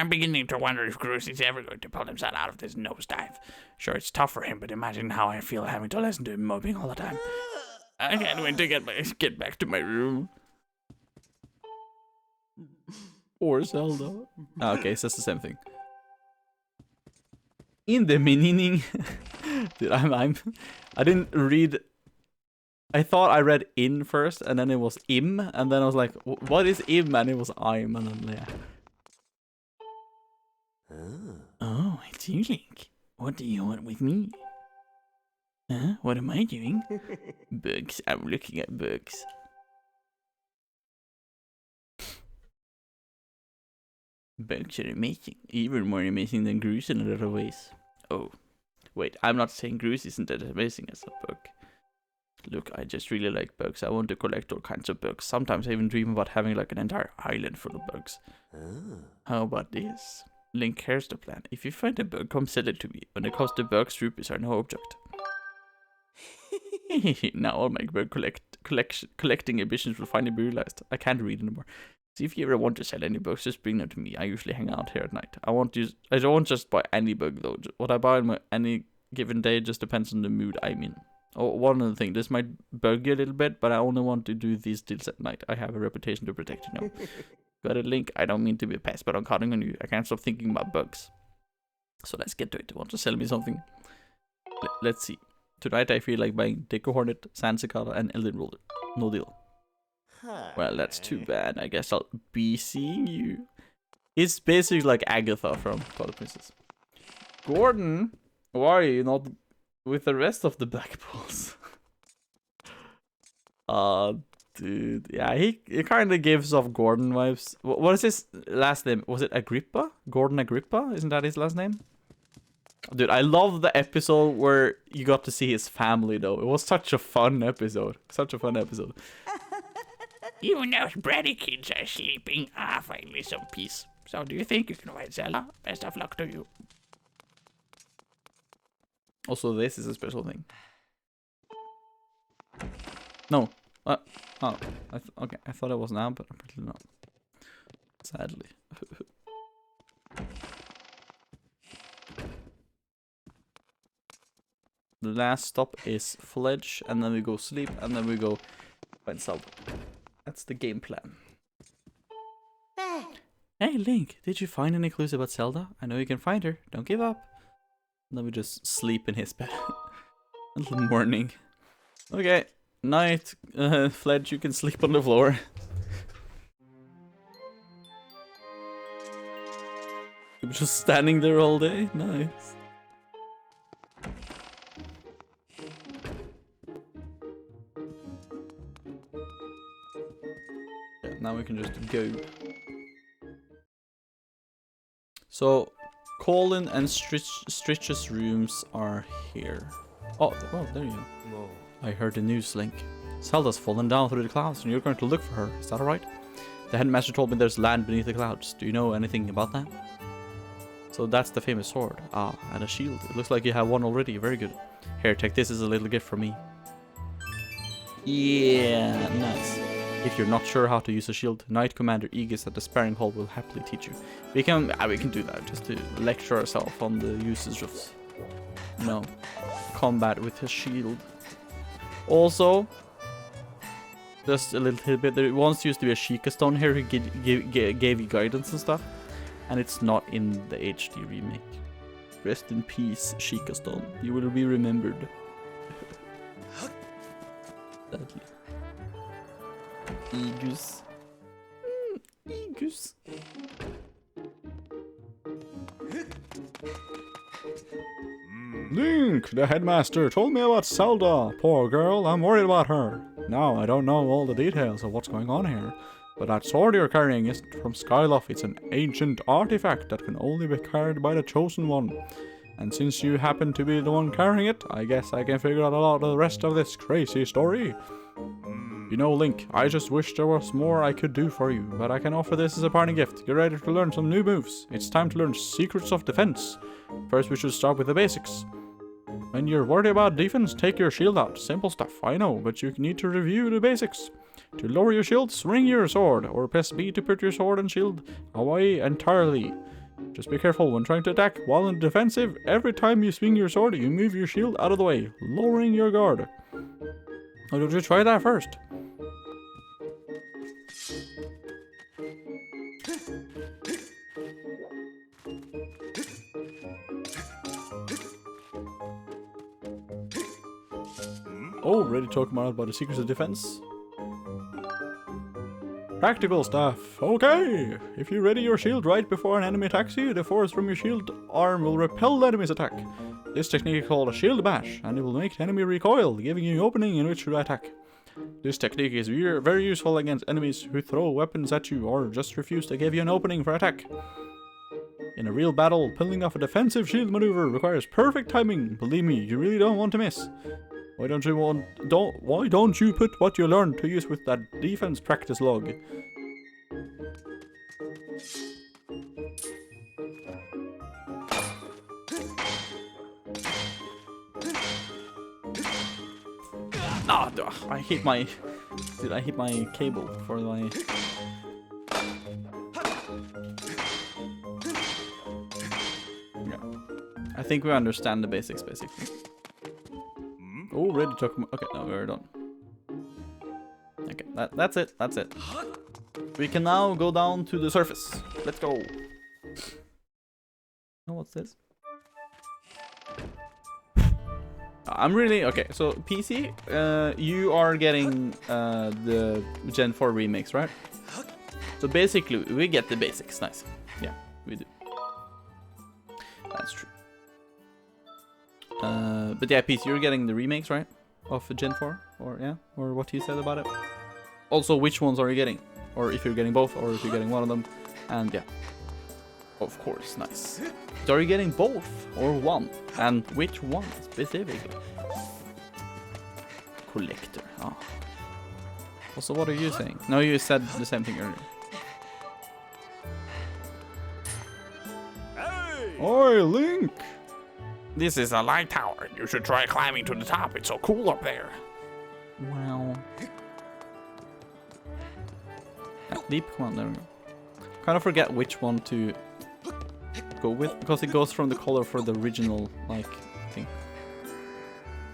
S2: beginning to wonder if Groosey's ever going to pull himself out of this nosedive. Sure, it's tough for him, but imagine how I feel having to listen to him moping all the time. I can't wait to get back to my room.
S1: Or Zelda. Okay, so that's the same thing. In the meaning, dude, I didn't read. I thought I read in first, and then it was im, and then I was like, what is im? And it was I'm, and then yeah. Oh, it's you, Link. What do you want with me? Huh? What am I doing? Bugs. I'm looking at bugs. Bugs are amazing. Even more amazing than Groose in a lot of ways. Oh. Wait, I'm not saying Groose isn't that amazing as a bug. Look, I just really like bugs. I want to collect all kinds of bugs. Sometimes I even dream about having like an entire island full of bugs. How about this? Link, here's the plan. If you find a bug, come sell it to me. When it comes to bugs, rupees are no object. Now all my bug collecting ambitions will finally be realized. I can't read anymore. See, if you ever want to sell any bugs, just bring them to me. I usually hang out here at night. I don't just buy any bug though. What I buy on any given day just depends on the mood I'm in. Oh, one other thing, this might bug you a little bit, but I only want to do these deals at night. I have a reputation to protect, Got it, Link? I don't mean to be a pest, but I'm counting on you. I can't stop thinking about bugs. So let's get to it. Want to sell me something? Let's see. Tonight I feel like buying Deco Hornet, Sand Cicada, and Elden Roller. No deal. Well, that's too bad. I guess I'll be seeing you. It's basically like Agatha from Twilight Princess. Gordon, why are you not with the rest of the Blackpools? Dude. Yeah, he kind of gives off Gordon vibes. What is his last name? Was it Agrippa? Gordon Agrippa? Isn't that his last name? Dude, I love the episode where you got to see his family, though. It was such a fun episode. Such a fun episode.
S2: Even those bratty kids are sleeping. Finally some peace. So do you think you can ride Zelda? Best of luck to you.
S1: Also, this is a special thing. No. Oh. Okay. I thought it was now, but apparently not. Sadly. The last stop is Fledge, and then we go sleep, and then we go find Zelda. That's the game plan. Hey Link, did you find any clues about Zelda? I know you can find her. Don't give up. And then we just sleep in his bed until morning. Okay, night. Fledge, you can sleep on the floor. I'm just standing there all day. Nice. Yeah, now we can just go. So, Colin and Stritch's rooms are here. Oh, there you go. I heard the news, Link. Zelda's fallen down through the clouds and you're going to look for her. Is that alright? The headmaster told me there's land beneath the clouds. Do you know anything about that? So that's the famous sword. Ah, and a shield. It looks like you have one already. Very good. Here, take this as a little gift from me. Yeah, nice. If you're not sure how to use a shield, Knight Commander Aegis at the sparring hall will happily teach you. We can do that just to lecture ourselves on the usage of, you know, combat with a shield. Also, just a little bit. There once used to be a Sheikah stone here who gave you guidance and stuff, and it's not in the HD remake. Rest in peace, Sheikah stone. You will be remembered. Sadly. Aegis. Aegis.
S5: Link, the headmaster, told me about Zelda. Poor girl, I'm worried about her. Now, I don't know all the details of what's going on here, but that sword you're carrying isn't from Skyloft. It's an ancient artifact that can only be carried by the Chosen One. And since you happen to be the one carrying it, I guess I can figure out a lot of the rest of this crazy story. You know, Link, I just wish there was more I could do for you, but I can offer this as a parting gift. Get ready to learn some new moves. It's time to learn Secrets of Defense. First, we should start with the basics. When you're worried about defense, take your shield out. Simple stuff, I know, but you need to review the basics. To lower your shield, swing your sword, or press B to put your sword and shield away entirely. Just be careful when trying to attack. While in defensive, every time you swing your sword, you move your shield out of the way, lowering your guard. Why don't you try that first? Oh, ready to talk more about the secrets of defense? Practical stuff. Okay! If you ready your shield right before an enemy attacks you, the force from your shield arm will repel the enemy's attack. This technique is called a shield bash, and it will make the enemy recoil, giving you an opening in which to attack. This technique is very useful against enemies who throw weapons at you or just refuse to give you an opening for attack. In a real battle, pulling off a defensive shield maneuver requires perfect timing. Believe me, you really don't want to miss. Why don't you put what you learned to use with that defense practice log?
S1: Ah, I hit my cable for my. Yeah. I think we understand the basics basically. Oh, ready to talk. Okay, no, we're done. Okay, that's it. That's it. We can now go down to the surface. Let's go. Oh, what's this? I'm really okay. So PC, you are getting the Gen 4 remix, right? So basically, we get the basics. Nice. Yeah, we do. That's true. But yeah, PC, you're getting the remakes, right? Of Gen 4? Or yeah? Or what you said about it? Also, which ones are you getting? Or if you're getting both, or if you're getting one of them. And yeah. Of course, nice. So are you getting both? Or one? And which one specifically? Collector. Oh. Also, what are you saying? No, you said the same thing earlier.
S3: Hey!
S5: Oi, Link!
S2: This is a light tower. You should try climbing to the top. It's so cool up there.
S1: Wow. Leap, come on, there we go. Kind of forget which one to go with, because it goes from the color for the original, like, thing.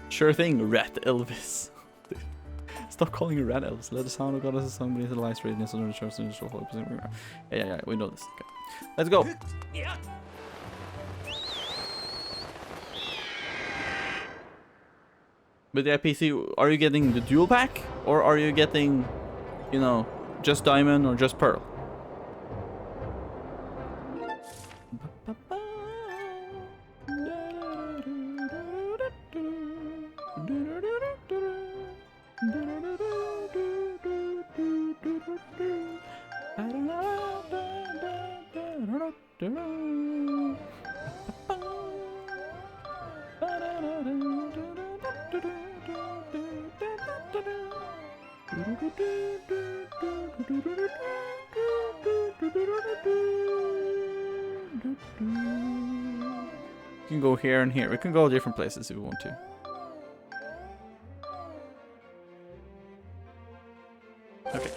S1: Sure thing, Rat Elvis. Stop calling it Rat Elvis. Let the sound of God as a song beneath the lights radiance under the church and the yeah, we know this. Okay. Let's go. But yeah, PC, are you getting the dual pack? Or are you getting, you know, just diamond or just pearl? We can go here and here. We can go different places if we want to. Okay.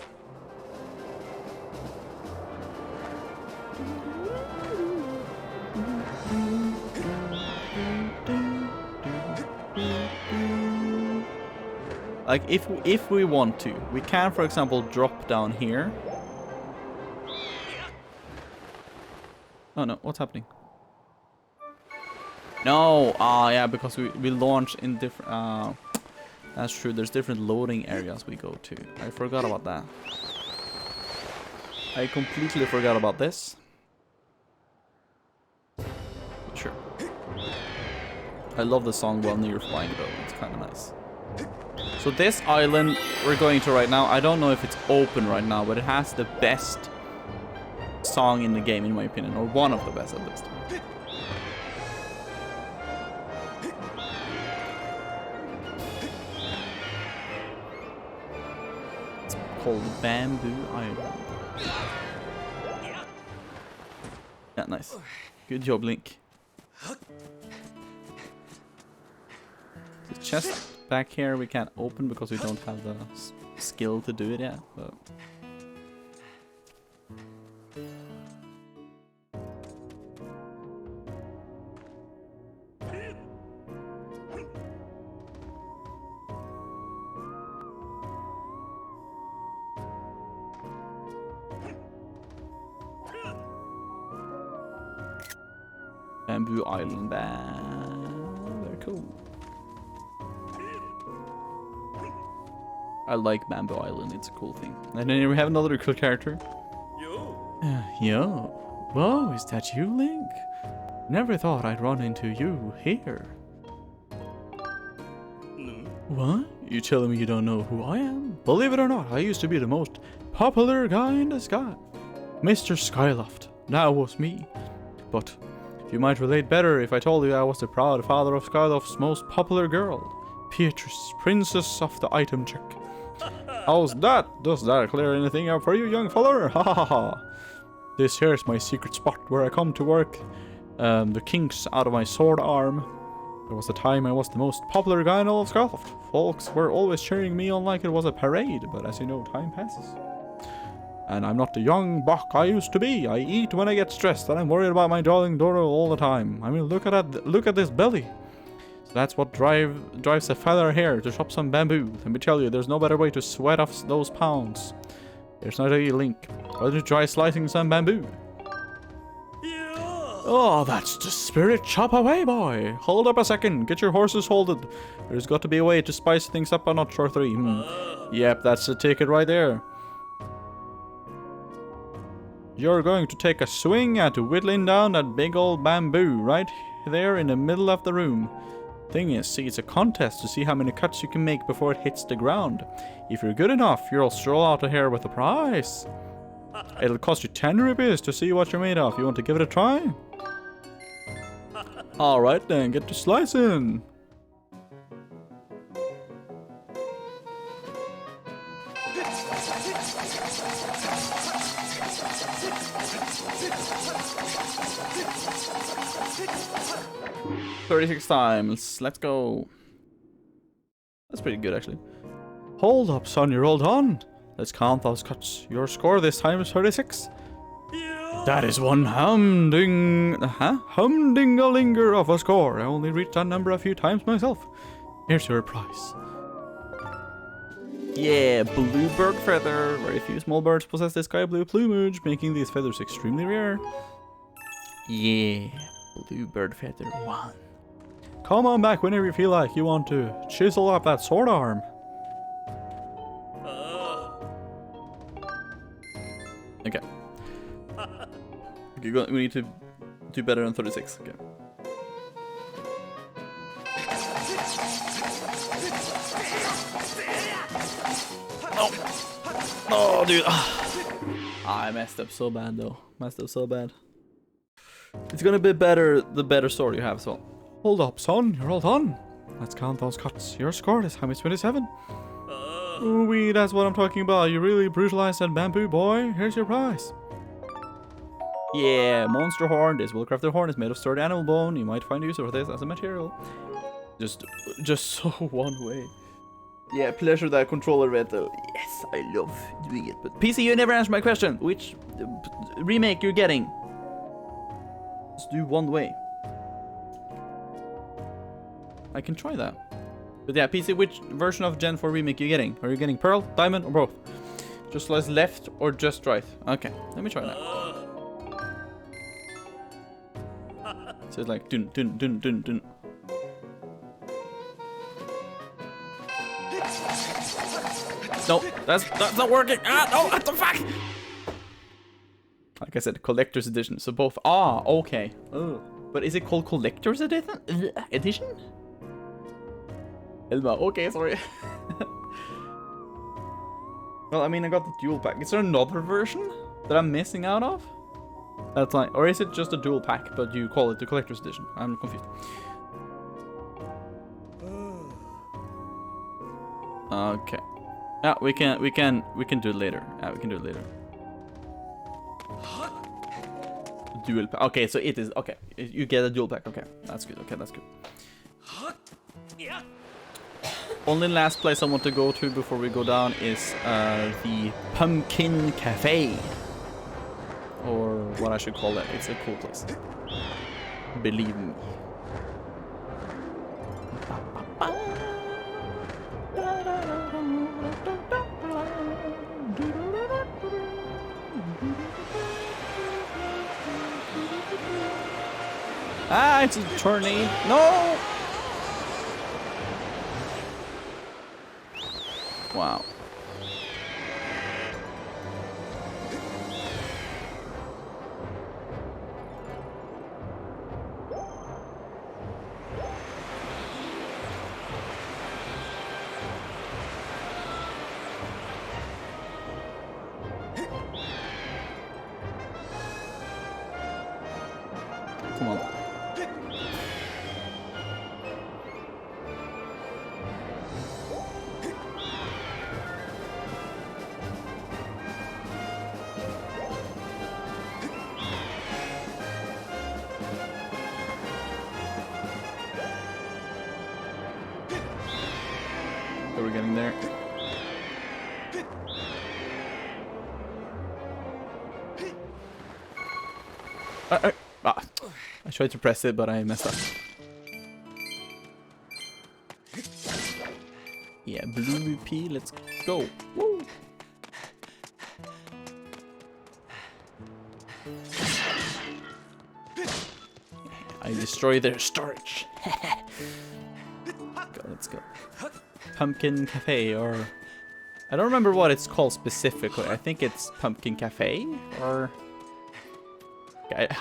S1: Like if we want to, we can, for example, drop down here. Oh no, what's happening? No, yeah, because we launch in different. That's true. There's different loading areas we go to. I forgot about that. I completely forgot about this. Sure. I love the song while you're flying though. It's kind of nice. So this island we're going to right now, I don't know if it's open right now, but it has the best song in the game, in my opinion, or one of the best at least. It's called Bamboo Island. Yeah, nice. Good job, Link. The chest back here we can't open because we don't have the skill to do it yet. But Bamboo Island, very cool. I like Bamboo Island, it's a cool thing. And then we have another cool character. Yo. Whoa, is that you, Link? Never thought I'd run into you here. What? You telling me you don't know who I am? Believe it or not, I used to be the most popular guy in the sky. Mr. Skyloft. That was me. But you might relate better if I told you I was the proud father of Skyloft's most popular girl, Beatrice, Princess of the Item Check. How's that? Does that clear anything up for you, young feller? Ha ha ha. This here's my secret spot where I come to work the kinks out of my sword arm. There was a time I was the most popular guy in all of Skyloft. Folks were always cheering me on like it was a parade, but as you know, time passes. And I'm not the young buck I used to be. I eat when I get stressed, and I'm worried about my darling daughter all the time. I mean, look at this belly. So that's what drives a fella here to chop some bamboo. Let me tell you, there's no better way to sweat off those pounds. There's not a Link. Why don't you try slicing some bamboo? Oh, that's the spirit. Chop away, boy. Hold up a second. Get your horses holded. There's got to be a way to spice things up a notch or three. Yep, that's the ticket right there. You're going to take a swing at whittling down that big old bamboo right there in the middle of the room. Thing is, see, it's a contest to see how many cuts you can make before it hits the ground. If you're good enough, you'll stroll out of here with a prize. It'll cost you 10 rupees to see what you're made of. You want to give it a try? Alright then, get to slicing. $36 times. Let's go. That's pretty good, actually.
S5: Hold up, son, you're all done. Let's count those cuts. Your score this time is 36. That is one humdingalinger of a score. I only reached that number a few times myself. Here's your prize.
S1: Yeah, bluebird feather. Very few small birds possess this sky blue plumage, making these feathers extremely rare. Yeah, bluebird feather 1.
S5: Come on back whenever you feel like you want to chisel up that sword arm.
S1: Okay. Okay, we need to do better than 36. Okay. Oh, dude. I messed up so bad, though. Messed up so bad. It's gonna be better the better sword you have, so.
S5: Hold up, son. You're all done. Let's count those cuts. Your score this time is 27. Ooh-wee, that's what I'm talking about. You really brutalized that bamboo, boy. Here's your prize.
S1: Yeah, monster horn. This well-crafted horn is made of sturdy animal bone. You might find use for this as a material. Just so one way. Yeah, pleasure that controller Vetel. Yes, I love doing it. But PC, you never answered my question. Which remake you're getting? Just do one way. I can try that. But yeah, PC, which version of Gen 4 remake you getting? Are you getting Pearl, Diamond, or both? Just slice left or just right? Okay, let me try that. So it's like dun dun dun dun dun. No, that's not working. Ah, no, what the fuck? Like I said, collector's edition. So both. Ah, okay. Oh, but is it called collector's edition? Edition? Elma. Okay, sorry. Well, I mean, I got the dual pack. Is there another version that I'm missing out of? That's like, or is it just a dual pack, but you call it the collector's edition? I'm confused. Okay. Yeah, we can do it later. Yeah, we can do it later. Dual pack. Okay, so it is okay. You get a dual pack. Okay, that's good. Okay, that's good. Only last place I want to go to before we go down is the Pumpkin Cafe, or what I should call it. It's a cool place. Believe me. Ah, it's a tornado. No! Wow. Come on. So we're getting there. I tried to press it, but I messed up. Yeah, blue P, let's go. Woo. I destroy their storage. Let's go. Pumpkin Cafe, or I don't remember what it's called specifically. I think it's Pumpkin Cafe, or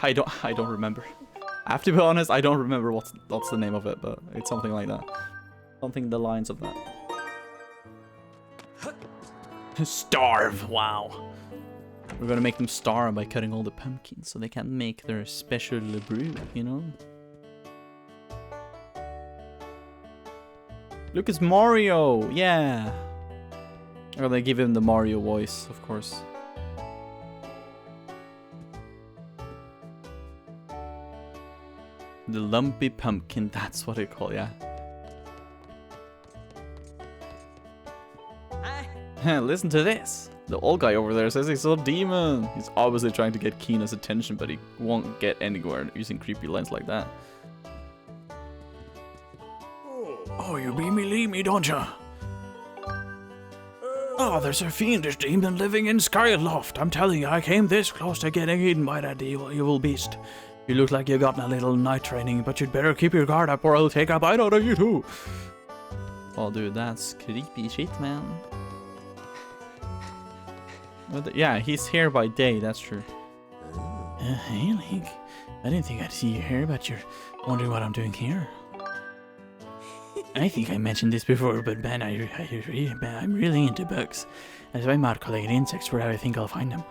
S1: I don't remember. I have to be honest, I don't remember what's the name of it, but it's something like that. Something the lines of that. Starve! Wow. We're gonna make them starve by cutting all the pumpkins so they can make their special brew, you know? Look, it's Mario! Yeah! Or they give him the Mario voice, of course. The lumpy pumpkin, that's what they call it, yeah. Listen to this. The old guy over there says he's a demon. He's obviously trying to get Kina's attention, but he won't get anywhere using creepy lines like that.
S5: Oh, you believe me, don't ya? Oh, there's a fiendish demon living in Skyloft. I'm telling you, I came this close to getting eaten by that evil beast. You look like you gotten a little night training, but you'd better keep your guard up or I'll take a bite out of you too.
S1: Oh, dude, that's creepy shit, man. Yeah, he's here by day, that's true.
S5: Hey, Link. I didn't think I'd see you here, but you're wondering what I'm doing here. I think I mentioned this before, but man, I'm really into bugs. As I'm out collecting insects wherever I think I'll find them.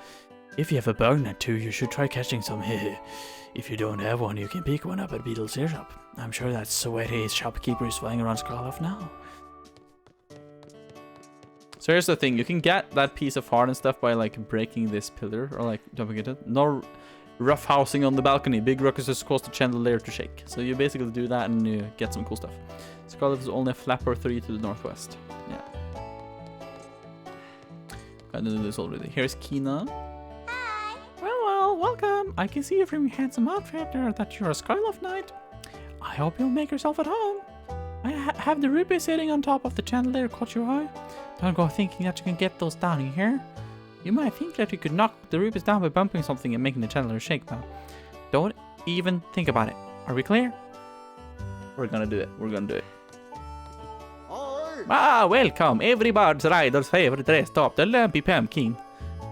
S5: If you have a bug net too, you should try catching some. If you don't have one, you can pick one up at Beetle's Ear Shop. I'm sure that sweaty shopkeeper is flying around Skyloft now.
S1: So here's the thing, you can get that piece of heart and stuff by like breaking this pillar or like jumping it. No rough housing on the balcony. Big ruckus cause the chandelier to shake. So you basically do that and you get some cool stuff. Scarlet is only a flapper 3 to the northwest. Yeah. I know this already. Here's Kina.
S8: Hi.
S5: Well, welcome. I can see from your handsome outfit there that you're a Skyloft knight. I hope you'll make yourself at home. I have the ruby sitting on top of the chandelier caught your eye? Don't go thinking that you can get those down, you hear? You might think that you could knock the rubies down by bumping something and making the chandelier shake, but don't even think about it. Are we clear?
S1: We're gonna do it. We're gonna do it.
S5: Ah, welcome, every bard's rider's favorite rest stop, the Lumpy Pumpkin.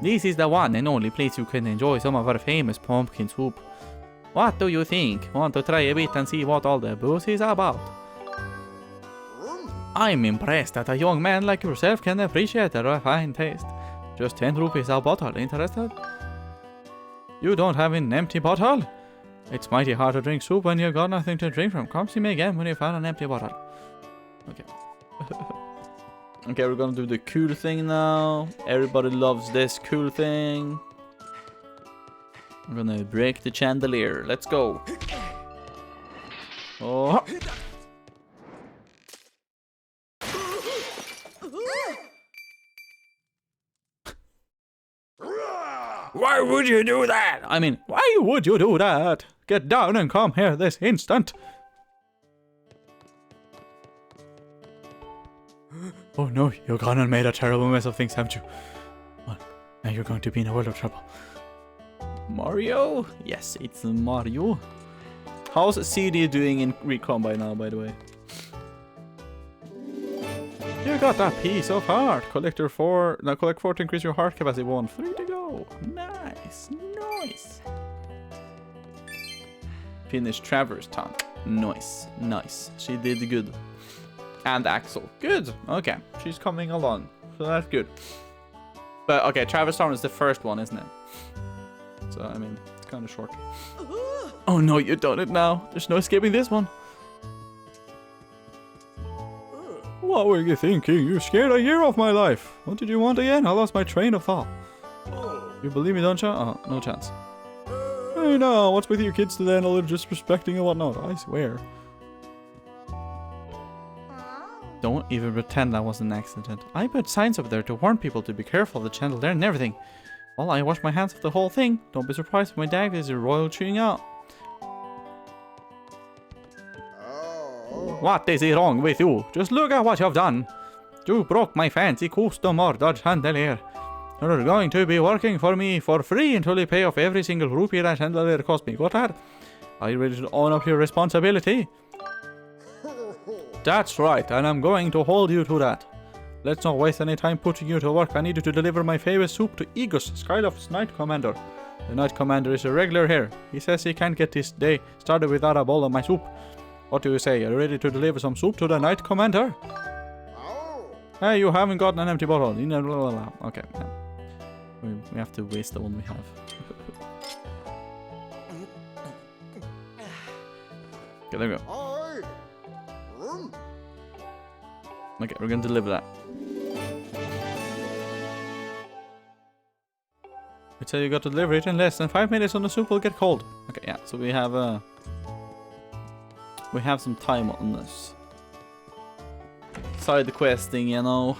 S5: This is the one and only place you can enjoy some of our famous pumpkin soup. What do you think? Want to try a bit and see what all the booze is about? I'm impressed that a young man like yourself can appreciate a refined taste. Just 10 rupees a bottle, interested? You don't have an empty bottle? It's mighty hard to drink soup when you got nothing to drink from. Come see me again when you find an empty bottle. Okay.
S1: Okay, we're gonna do the cool thing now. Everybody loves this cool thing. I'm gonna break the chandelier. Let's go. Oh.
S5: Why would you do that?
S1: I mean,
S5: Why would you do that? Get down and come here this instant. Oh no, you've gone and made a terrible mess of things, haven't you? Well, now you're going to be in a world of trouble.
S1: Mario? Yes, it's Mario. How's CD doing in Recon by now, by the way?
S5: You got that piece of heart. Collect 4 to increase your heart capacity 1. 3 to go.
S1: Nice, nice. Finish Traverse Town. Nice, nice. She did good. And Axel. Good. Okay, she's coming along. So that's good. But okay, Traverse Town is the first one, isn't it? So, I mean, it's kind of short. Oh no, you've done it now. There's no escaping this one.
S5: What were you thinking? You scared a year off my life. What did you want again? I lost my train of thought. You believe me, don't you? Oh, no chance. Hey now, what's with you kids today and all the disrespecting and whatnot? I swear.
S1: Don't even pretend that was an accident. I put signs up there to warn people to be careful of the chandelier and everything. Well, I washed my hands of the whole thing. Don't be surprised if my dad is a royal chewing out.
S5: What is wrong with you? Just look at what you've done. You broke my fancy custom ordered chandelier. You're going to be working for me for free until you pay off every single rupee that chandelier cost me. Got that? Are you ready to own up your responsibility? That's right, and I'm going to hold you to that. Let's not waste any time putting you to work. I need you to deliver my favorite soup to Egos, Skyloft's Knight Commander. The Knight Commander is a regular here. He says he can't get this day started without a bowl of my soup. What do you say? Are you ready to deliver some soup to the Knight Commander? Hey, you haven't gotten an empty bottle. You know, okay, yeah. We have to waste the one we have. Okay, there we go. Okay, we're gonna deliver that. It said you got to deliver it in less than 5 minutes and the soup will get cold. Okay, yeah, so we have some time on this. Side questing, you know.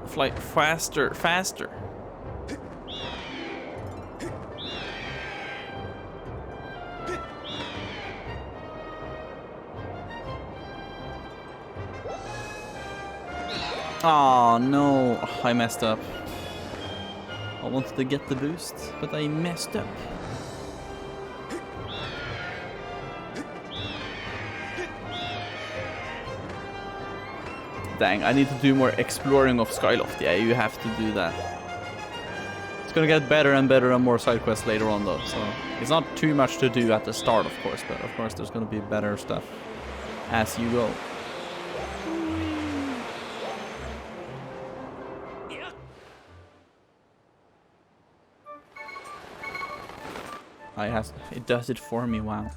S1: Fly faster, faster. Oh no, I messed up. I wanted to get the boost, but I messed up. Dang, I need to do more exploring of Skyloft. Yeah, you have to do that. It's gonna get better and better and more side quests later on though, so it's not too much to do at the start, of course, but of course there's gonna be better stuff as you go. It does it for me, wow.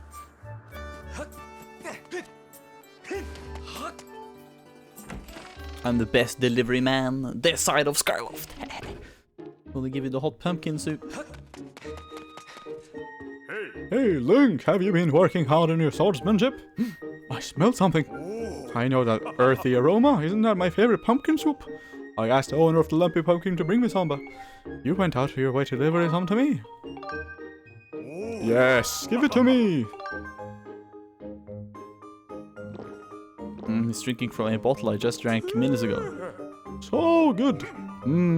S1: I'm the best delivery man this side of Skyloft. Will they give you the hot pumpkin soup?
S5: Hey, Link, have you been working hard on your swordsmanship? I smell something. I know that earthy aroma. Isn't that my favorite pumpkin soup? I asked the owner of the lumpy pumpkin to bring me some, but you went out of your way to deliver some to me. Yes, give it to me.
S1: He's drinking from a bottle I just drank minutes ago.
S5: So good.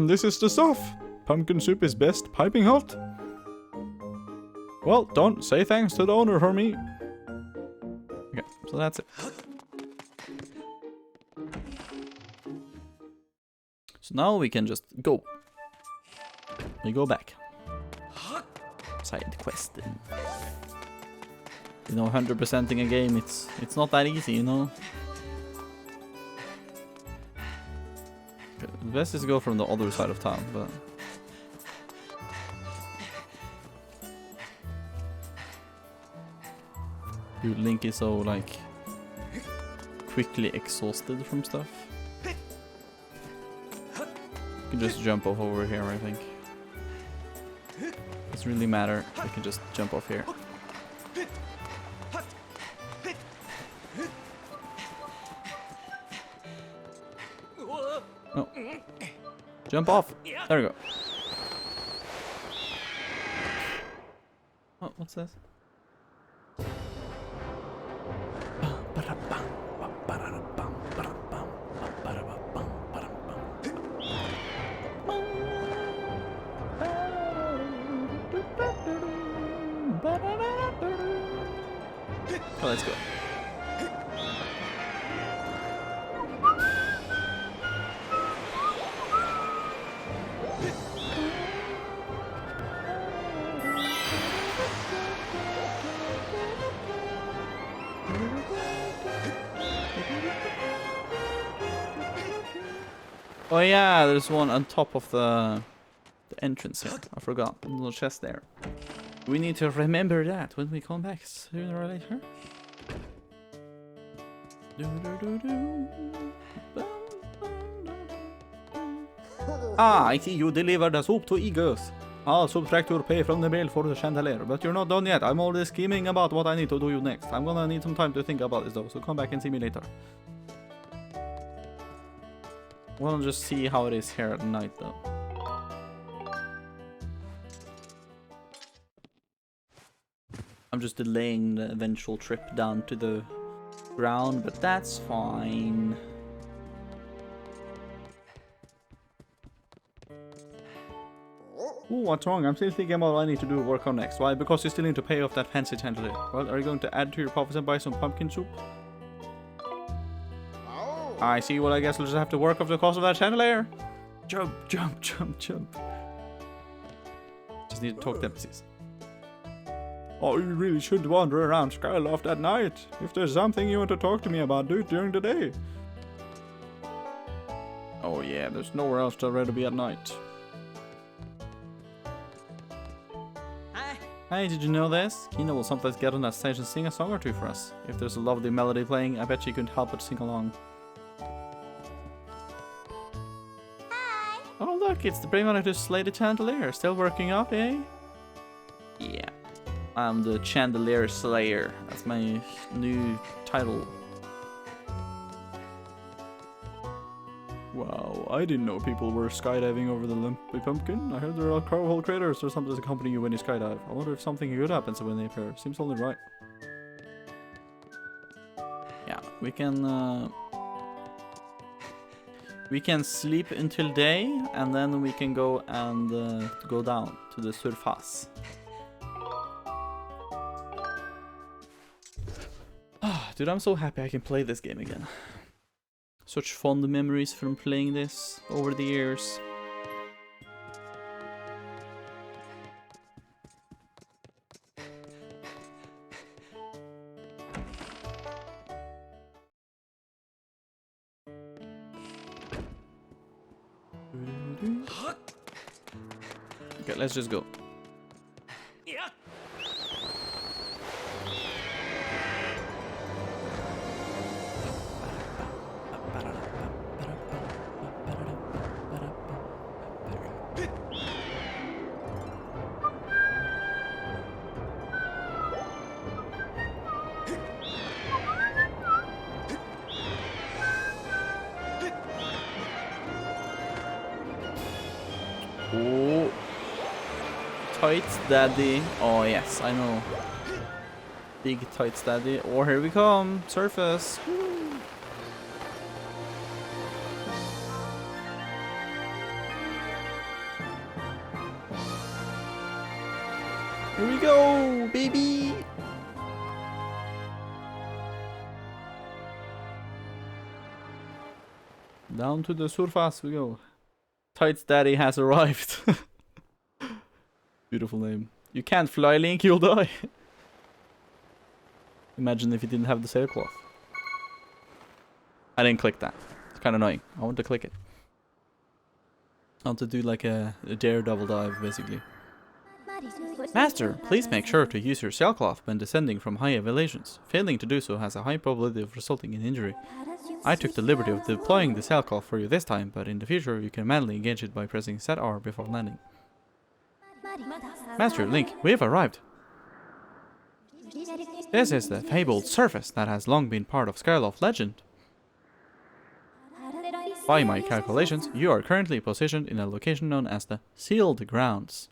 S5: This is the stuff. Pumpkin soup is best piping hot. Well, don't say thanks to the owner for me.
S1: Okay, so that's it. So now we can just go. We go back. Side quest. You know, 100%ing a game, it's not that easy, you know. The best is to go from the other side of town, but dude, Link is so like quickly exhausted from stuff. You can just jump off over here, I think. Doesn't really matter. I can just jump off here. No. Jump off. There we go. Oh, what's this? Oh, let's go. Oh yeah, there's one on top of the entrance here. I forgot. A little chest there. We need to remember that when we come back sooner or later. Ah, I see you delivered the soup to Eagles. I'll subtract your pay from the bill for the chandelier, but you're not done yet. I'm already scheming about what I need to do next. I'm gonna need some time to think about this though, so come back and see me later. We'll just see how it is here at night though. I'm just delaying the eventual trip down to the ground, but that's fine. Ooh, what's wrong? I'm still thinking about what I need to do work on next. Why? Because you still need to pay off that fancy chandelier. Well, are you going to add to your profits and buy some pumpkin soup? I see. Well, I guess we'll just have to work off the cost of that chandelier. Jump, jump, jump, jump. Just need to talk to NPCs. Oh, you really should wander around Skyloft at night. If there's something you want to talk to me about, do it during the day. Oh yeah, there's nowhere else to rather be at night. Hey, did you know this? Kina will sometimes get on that stage and sing a song or two for us. If there's a lovely melody playing, I bet she couldn't help but sing along. Hi! Oh look, it's the brave one who slayed the chandelier. Still working up, eh? Yeah. I'm the Chandelier Slayer. That's my new title.
S5: Wow, I didn't know people were skydiving over the Lumpy Pumpkin. I heard there are coral craters or something to accompany you when you skydive. I wonder if something good happens when they appear. Seems only right.
S1: Yeah, we can sleep until day, and then we can go and go down to the surface. Dude, I'm so happy I can play this game again. Such fond memories from playing this over the years. Okay, let's just go. Oh, tights daddy. Oh yes, I know. Big tights daddy. Oh, here we come. Surface. Woo. Here we go, baby. Down to the surface we go. Tights Daddy has arrived. Beautiful name. You can't fly, Link, you'll die. Imagine if you didn't have the sailcloth. I didn't click that. It's kind of annoying. I want to click it. I want to do like a daredevil dive, basically. Master, please make sure to use your sailcloth when descending from high elevations. Failing to do so has a high probability of resulting in injury. I took the liberty of deploying the sailcloth for you this time, but in the future you can manually engage it by pressing set R before landing. Master, Link, we have arrived. This is the fabled surface that has long been part of Skyloft legend. By my calculations, you are currently positioned in a location known as the Sealed Grounds.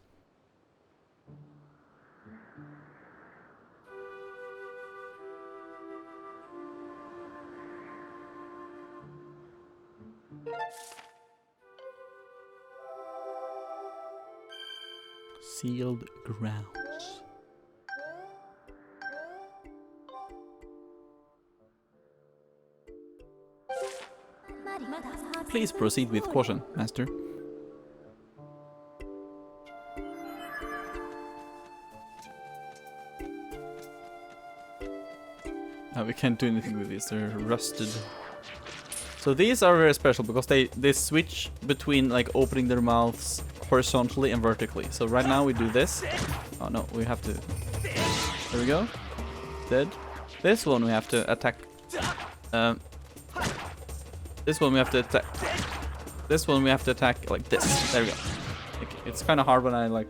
S1: Sealed Grounds. Please proceed with caution, Master. We can't do anything with these, they're rusted. So these are very special because they switch between like opening their mouths horizontally and vertically. So right now we do this. Oh no, we have to... There we go. Dead. This one we have to attack. This one we have to attack. This one we have to attack like this. There we go. Like, it's kind of hard when I like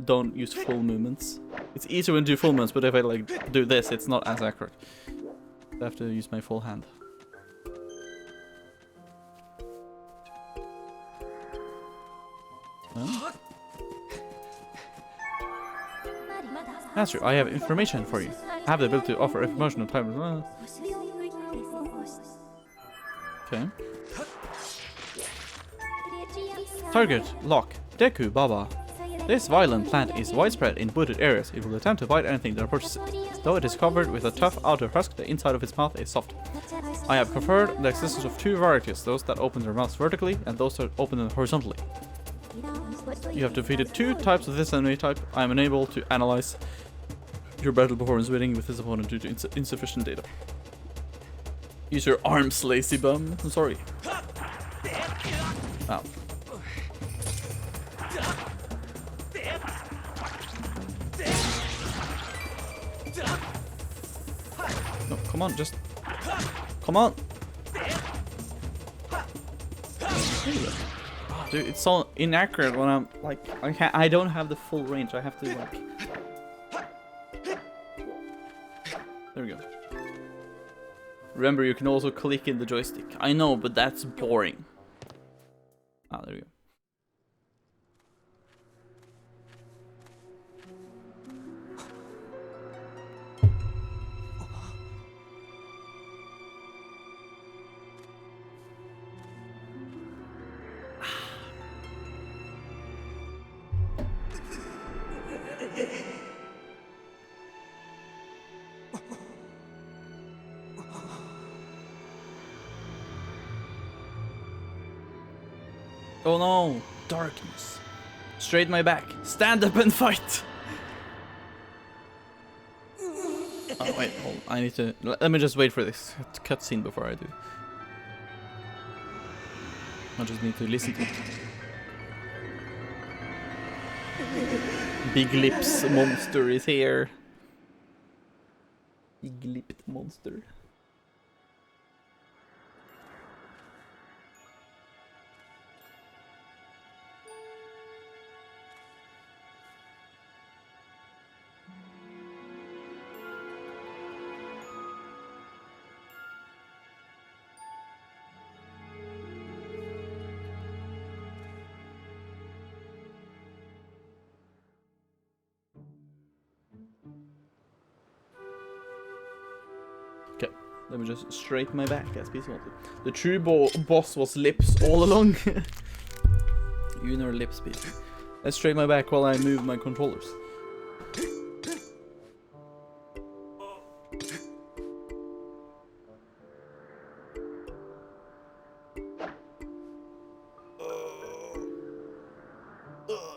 S1: don't use full movements. It's easier when I do full movements, but if I like do this, it's not as accurate. I have to use my full hand. Huh? Master, I have information for you. I have the ability to offer information on time. Okay. Target, lock, Deku Baba. This violent plant is widespread in wooded areas. It will attempt to bite anything that approaches it. Though it is covered with a tough outer husk, the inside of its mouth is soft. I have conferred the existence of two varieties, those that open their mouths vertically and those that open them horizontally. You have defeated two types of this enemy type. I am unable to analyze your battle performance rating with this opponent due to insufficient data. Use your arms, lazy bum. I'm sorry. Wow. No, come on, just... Come on! Dude, it's so inaccurate when I'm like... I don't have the full range. I have to like... There we go. Remember, you can also click in the joystick. I know, but that's boring. Ah, there we go. Oh no, darkness. Straight my back. Stand up and fight. Oh wait, hold on. I need to. Let me just wait for this cutscene before I do. I just need to listen to it. Big lips monster is here. Big lipped monster. Okay, let me just straighten my back as peace wanted. The true boss was lips all along. You know lips, Peter. Let's straighten my back while I move my controllers.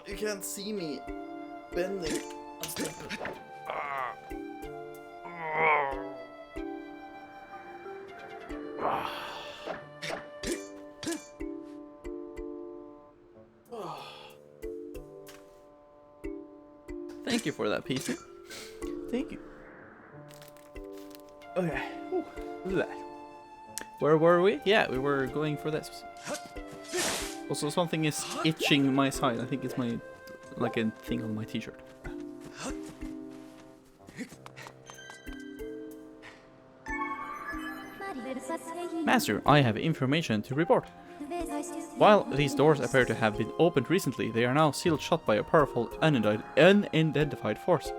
S1: You can't see me bending. Thank you for that, PC. Thank you. Okay. Where were we? Yeah, we were going for this. Also, something is itching my side. I think it's my, like a thing on my t-shirt. Master, I have information to report. While these doors appear to have been opened recently, they are now sealed shut by a powerful, unidentified force.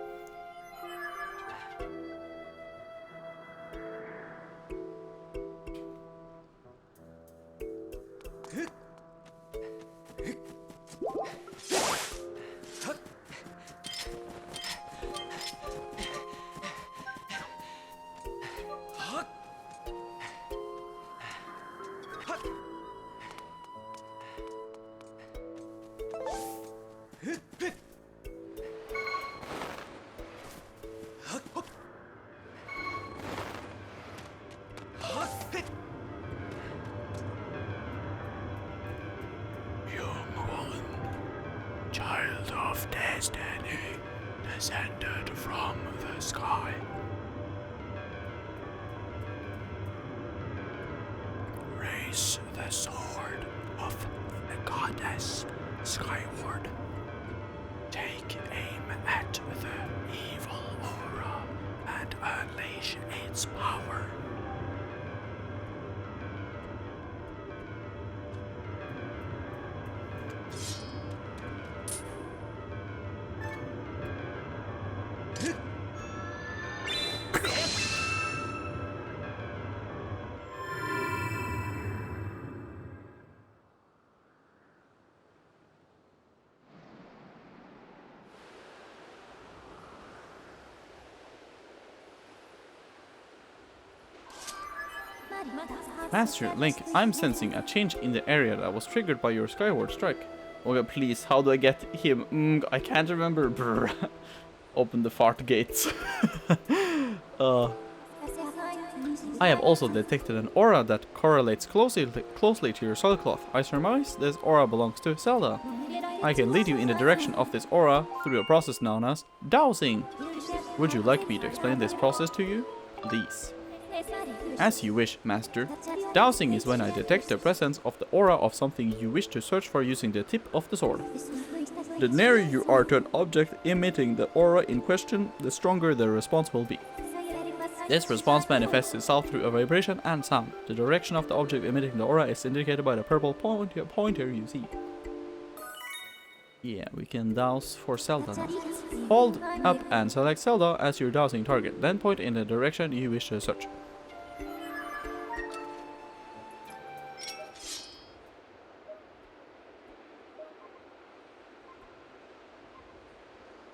S5: Child of destiny, descended from the sky. Raise the sword of the goddess Skyward. Take aim at the evil aura and unleash its power.
S1: Master, Link, I'm sensing a change in the area that was triggered by your Skyward strike. Okay, please, how do I get him? I can't remember. Brr. Open the fart gates. I have also detected an aura that correlates closely to your soul cloth. I surmise this aura belongs to Zelda. I can lead you in the direction of this aura through a process known as dowsing. Would you like me to explain this process to you? Please. As you wish, Master. Dowsing is when I detect the presence of the aura of something you wish to search for using the tip of the sword. The nearer you are to an object emitting the aura in question, the stronger the response will be. This response manifests itself through a vibration and sound. The direction of the object emitting the aura is indicated by the purple pointer you see. Yeah, we can douse for Zelda now. Hold up and select Zelda as your dowsing target, then point in the direction you wish to search.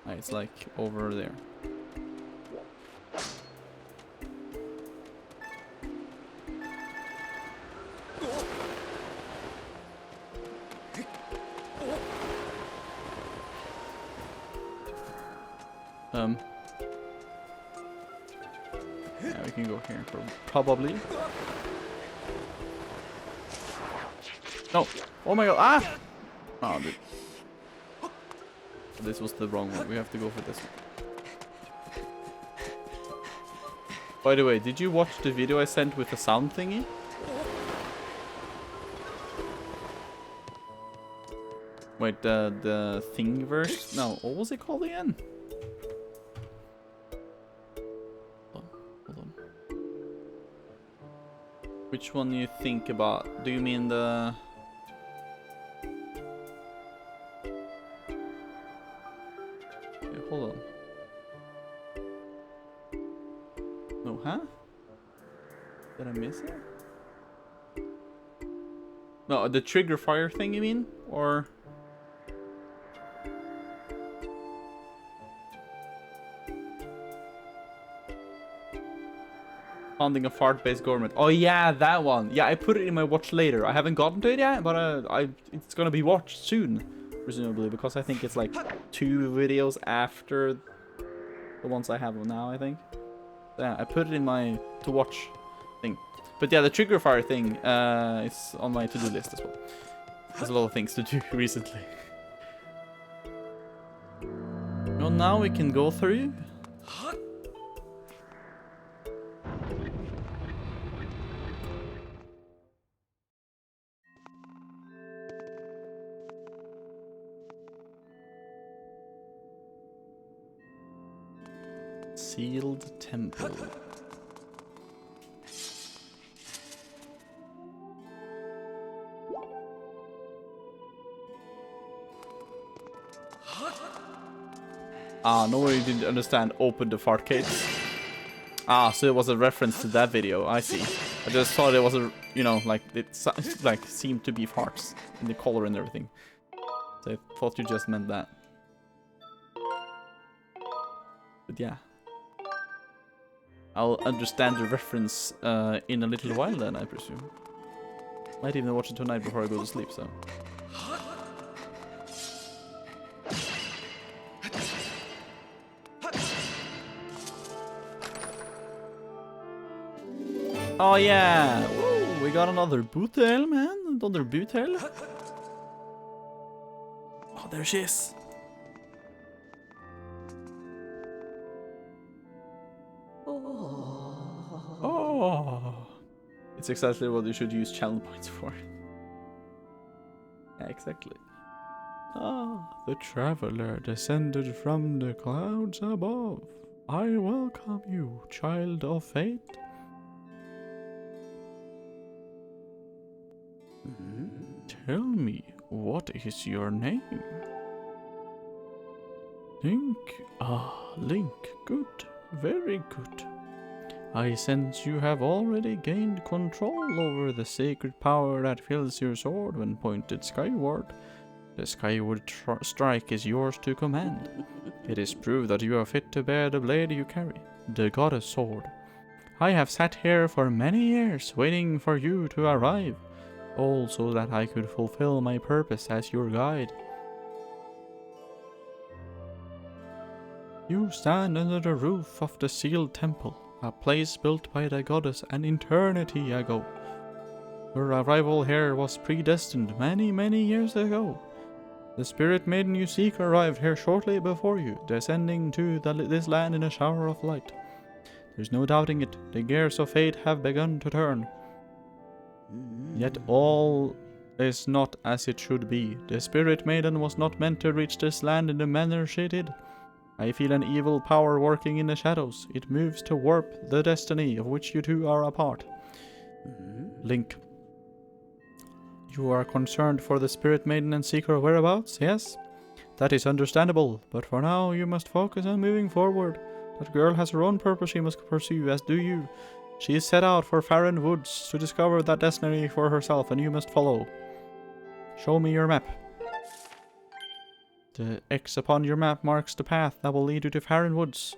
S1: It's like over there. Yeah, we can go here for probably. No! Oh my god! Ah! Oh, dude. This was the wrong one. We have to go for this one. By the way, did you watch the video I sent with the sound thingy? Wait, the Thingiverse? No, what was it called again? Hold on. Which one do you think about? Do you mean the... Okay, hold on. No, huh? Did I miss it? No, the trigger fire thing you mean? Or... Founding a fart-based government. Oh yeah, that one. Yeah, I put it in my watch later. I haven't gotten to it yet, but it's gonna be watched soon, presumably, because I think it's like 2 videos after the ones I have now, I think. Yeah, I put it in my to watch thing. But yeah, the trigger fire thing is on my to-do list as well. There's a lot of things to do recently. Well, now we can go through. Sealed temple. Ah, nobody didn't understand. Open the fart cage. Ah, so it was a reference to that video. I see. I just thought it was a, you know, like it like seemed to be farts in the color and everything. So I thought you just meant that. But yeah. I'll understand the reference in a little while then, I presume. Might even watch it tonight before I go to sleep, so. Oh yeah! Woo, we got another bootel, man. Another bootel. Oh, there she is. Oh, it's exactly what you should use channel points for. Yeah, exactly. Ah, the traveler descended from the clouds above. I welcome you, child of fate. Tell me, what is your name? Link? Ah, Link. Good. Very good. I sense you have already gained control over the sacred power that fills your sword when pointed skyward. The skyward strike is yours to command. It is proof that you are fit to bear the blade you carry, the goddess sword. I have sat here for many years waiting for you to arrive, all so that I could fulfill my purpose as your guide. You stand under the roof of the sealed temple, a place built by the goddess an eternity ago. Your arrival here was predestined many years ago. The spirit maiden you seek arrived here shortly before you, descending to this land in a shower of light. There's no doubting it, the gears of fate have begun to turn. Yet all is not as it should be. The spirit maiden was not meant to reach this land in the manner she did.
S5: I feel an evil power working in the shadows. It moves to warp the destiny of which you two are a part. Link. You are concerned for the Spirit Maiden and seek her whereabouts, yes? That is understandable, but for now you must focus on moving forward. That girl has her own purpose she must pursue, as do you. She is set out for Farron Woods to discover that destiny for herself, and you must follow. Show me your map. The X upon your map marks the path that will lead you to Farron Woods.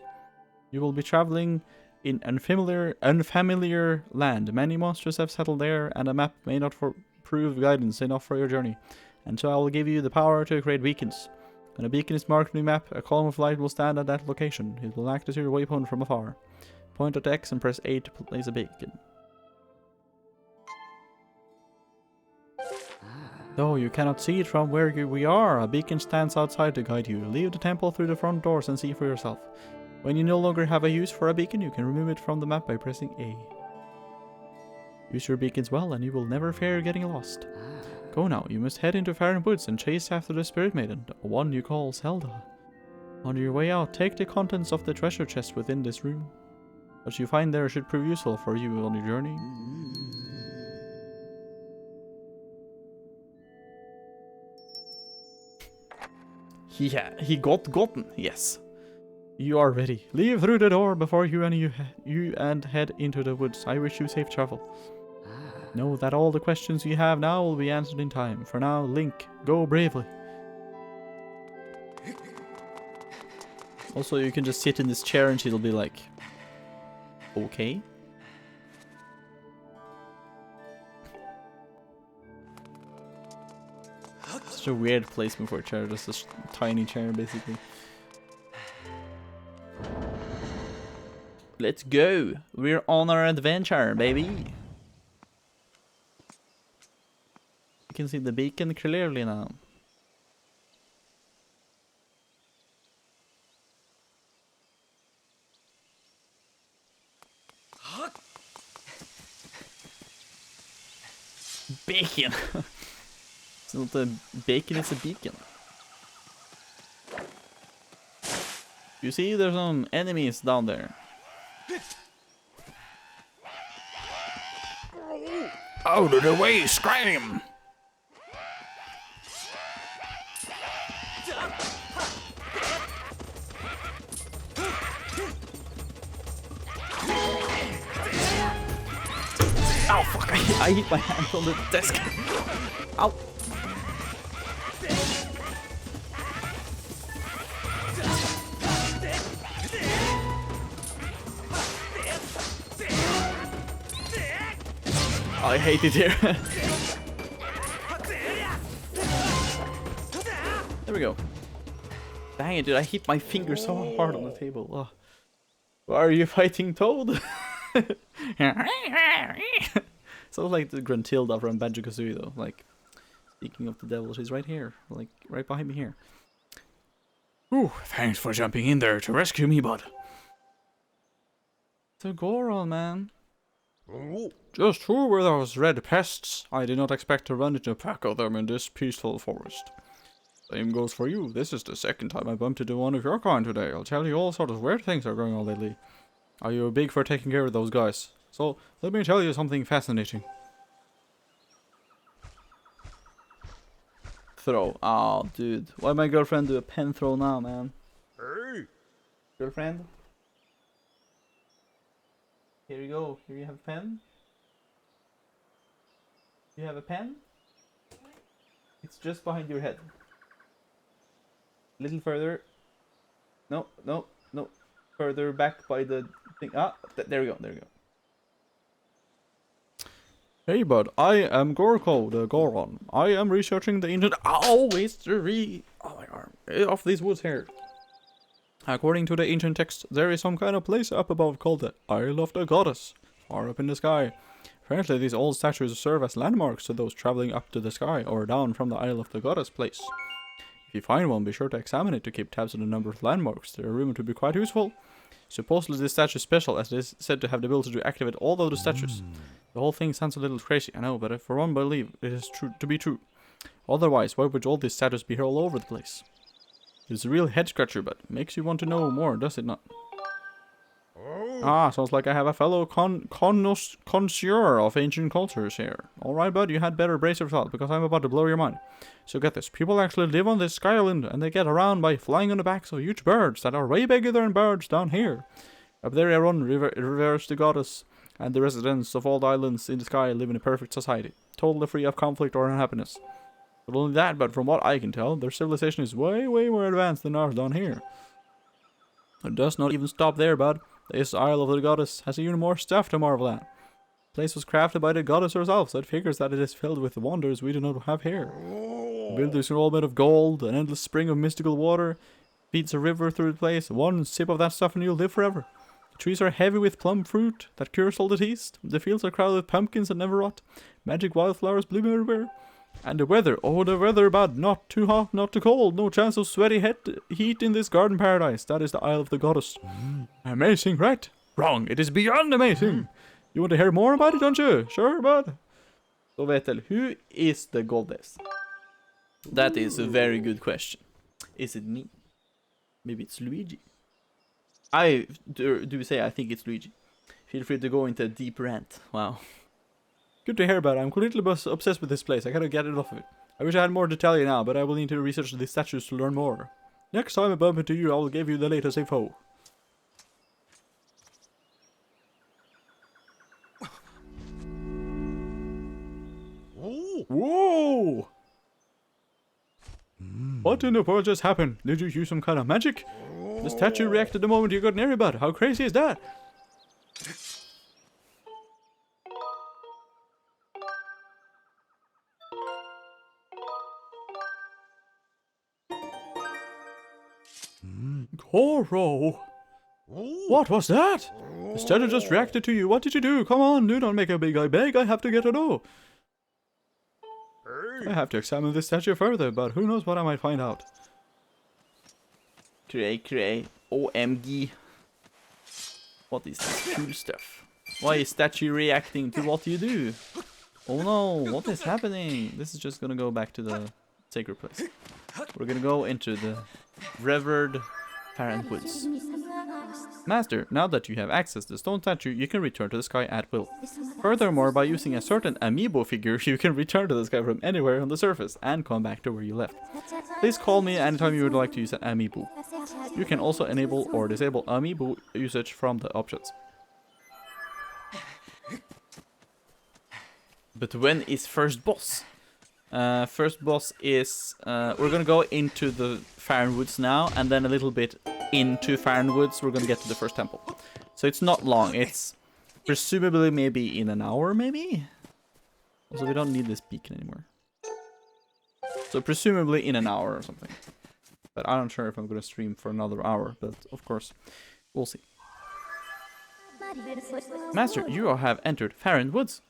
S5: You will be traveling in unfamiliar land. Many monsters have settled there, and a map may not prove guidance enough for your journey. And so I will give you the power to create beacons. When a beacon is marked on the map, a column of light will stand at that location. It will act as your waypoint from afar. Point at X and press A to place a beacon. Though you cannot see it from where we are, a beacon stands outside to guide you. Leave the temple through the front doors and see for yourself. When you no longer have a use for a beacon, you can remove it from the map by pressing A. Use your beacons well and you will never fear getting lost. Go now, you must head into Farron Woods and chase after the Spirit Maiden, the one you call Zelda. On your way out, take the contents of the treasure chest within this room. What you find there should prove useful for you on your journey. He got gotten, yes. You are ready. Leave through the door before you and head into the woods. I wish you safe travel. Know that all the questions you have now will be answered in time. For now, Link, go bravely.
S1: Also, you can just sit in this chair and she'll be like, okay. Such a weird placement for a chair, just a tiny chair basically. Let's go! We're on our adventure, baby! You can see the beacon clearly now. Bacon! It's not a bacon, it's a beacon. You see, there's some enemies down there.
S2: Out of the way, scram!
S1: Ow, fuck, I hit my hand on the desk. Ow. I hate it here. There we go. Dang it, dude, I hit my finger so hard on the table. Oh. Why are you fighting Toad? Sounds like the Gruntilda from Banjo-Kazooie though. Like, speaking of the devil, she's right here. Like, right behind me here.
S5: Ooh, thanks for jumping in there to rescue me, bud.
S1: It's a Goron, man.
S5: Just who were those red pests? I did not expect to run into a pack of them in this peaceful forest. Same goes for you. This is the second time I bumped into one of your kind today. I'll tell you all sorts of weird things are going on lately. Are you big for taking care of those guys? So, let me tell you something fascinating.
S1: Throw. Oh, dude. Why my girlfriend do a pen throw now, man?
S3: Hey!
S1: Girlfriend? Here you go. Here you have a pen. You have a pen? It's just behind your head. A little further. No, no, no. Further back by the thing. Ah, there we go, there we go.
S5: Hey bud, I am Gorko, the Goron. I am researching the ancient—
S1: Oh, history!
S5: Oh my arm. Of these woods here. According to the ancient text, there is some kind of place up above called the Isle of the Goddess, far up in the sky. Apparently these old statues serve as landmarks to those traveling up to the sky or down from the Isle of the Goddess place. If you find one, be sure to examine it to keep tabs on the number of landmarks. They are rumored to be quite useful. Supposedly this statue is special, as it is said to have the ability to activate all of the statues. The whole thing sounds a little crazy, I know, but if for one believe it is true to be true. Otherwise, why would all these statues be here all over the place? It's a real head scratcher, but makes you want to know more, does it not? Ah, sounds like I have a fellow connoisseur of ancient cultures here. Alright, bud, you had better brace yourself, because I'm about to blow your mind. So get this, people actually live on this sky island, and they get around by flying on the backs of huge birds that are way bigger than birds down here. Up there I run, reverse the goddess, and the residents of all the islands in the sky live in a perfect society, totally free of conflict or unhappiness. Not only that, but from what I can tell, their civilization is way, way more advanced than ours down here. It does not even stop there, bud. This Isle of the Goddess has even more stuff to marvel at. The place was crafted by the goddess herself, so it figures that it is filled with wonders we do not have here. The buildings are all made of gold, an endless spring of mystical water feeds a river through the place. One sip of that stuff and you'll live forever. The trees are heavy with plum fruit that cures all disease. The fields are crowded with pumpkins that never rot. Magic wildflowers bloom everywhere. And the weather, oh the weather, bud, not too hot, not too cold, no chance of sweaty heat in this garden paradise. That is the Isle of the Goddess. Amazing, right? Wrong, it is beyond amazing. You want to hear more about it, don't you? Sure, bud.
S1: So Vetel, who is the goddess? That is a very good question. Is it me? Maybe it's Luigi. I do say I think it's Luigi. Feel free to go into a deep rant. Wow.
S5: Good to hear about it. I'm completely obsessed with this place. I gotta get it off of it. I wish I had more to tell you now, but I will need to research the statues to learn more. Next time I bump into you, I will give you the latest info. Whoa! What in the world just happened? Did you use some kind of magic? The statue reacted the moment you got near it, bud. How crazy is that? Goro! What was that? The statue just reacted to you. What did you do? Come on, do not make a big guy beg. I have to get to know. I have to examine this statue further, but who knows what I might find out.
S1: Cray. OMG. What is this cool stuff? Why is statue reacting to what you do? Oh no, what is happening? This is just gonna go back to the sacred place. We're gonna go into the revered Farron Woods. Master, now that you have access to the stone statue, you can return to the sky at will. Furthermore, by using a certain amiibo figure, you can return to the sky from anywhere on the surface and come back to where you left. Please call me anytime you would like to use an amiibo. You can also enable or disable amiibo usage from the options. But when is first boss? First boss is we're gonna go into the Farron Woods now, and then a little bit into Farron Woods we're gonna get to the first temple. So it's not long. It's presumably maybe in an hour, maybe. Also, we don't need this beacon anymore. So presumably in an hour or something. But I'm not sure if I'm gonna stream for another hour. But of course, we'll see. Master, you have entered Farron Woods.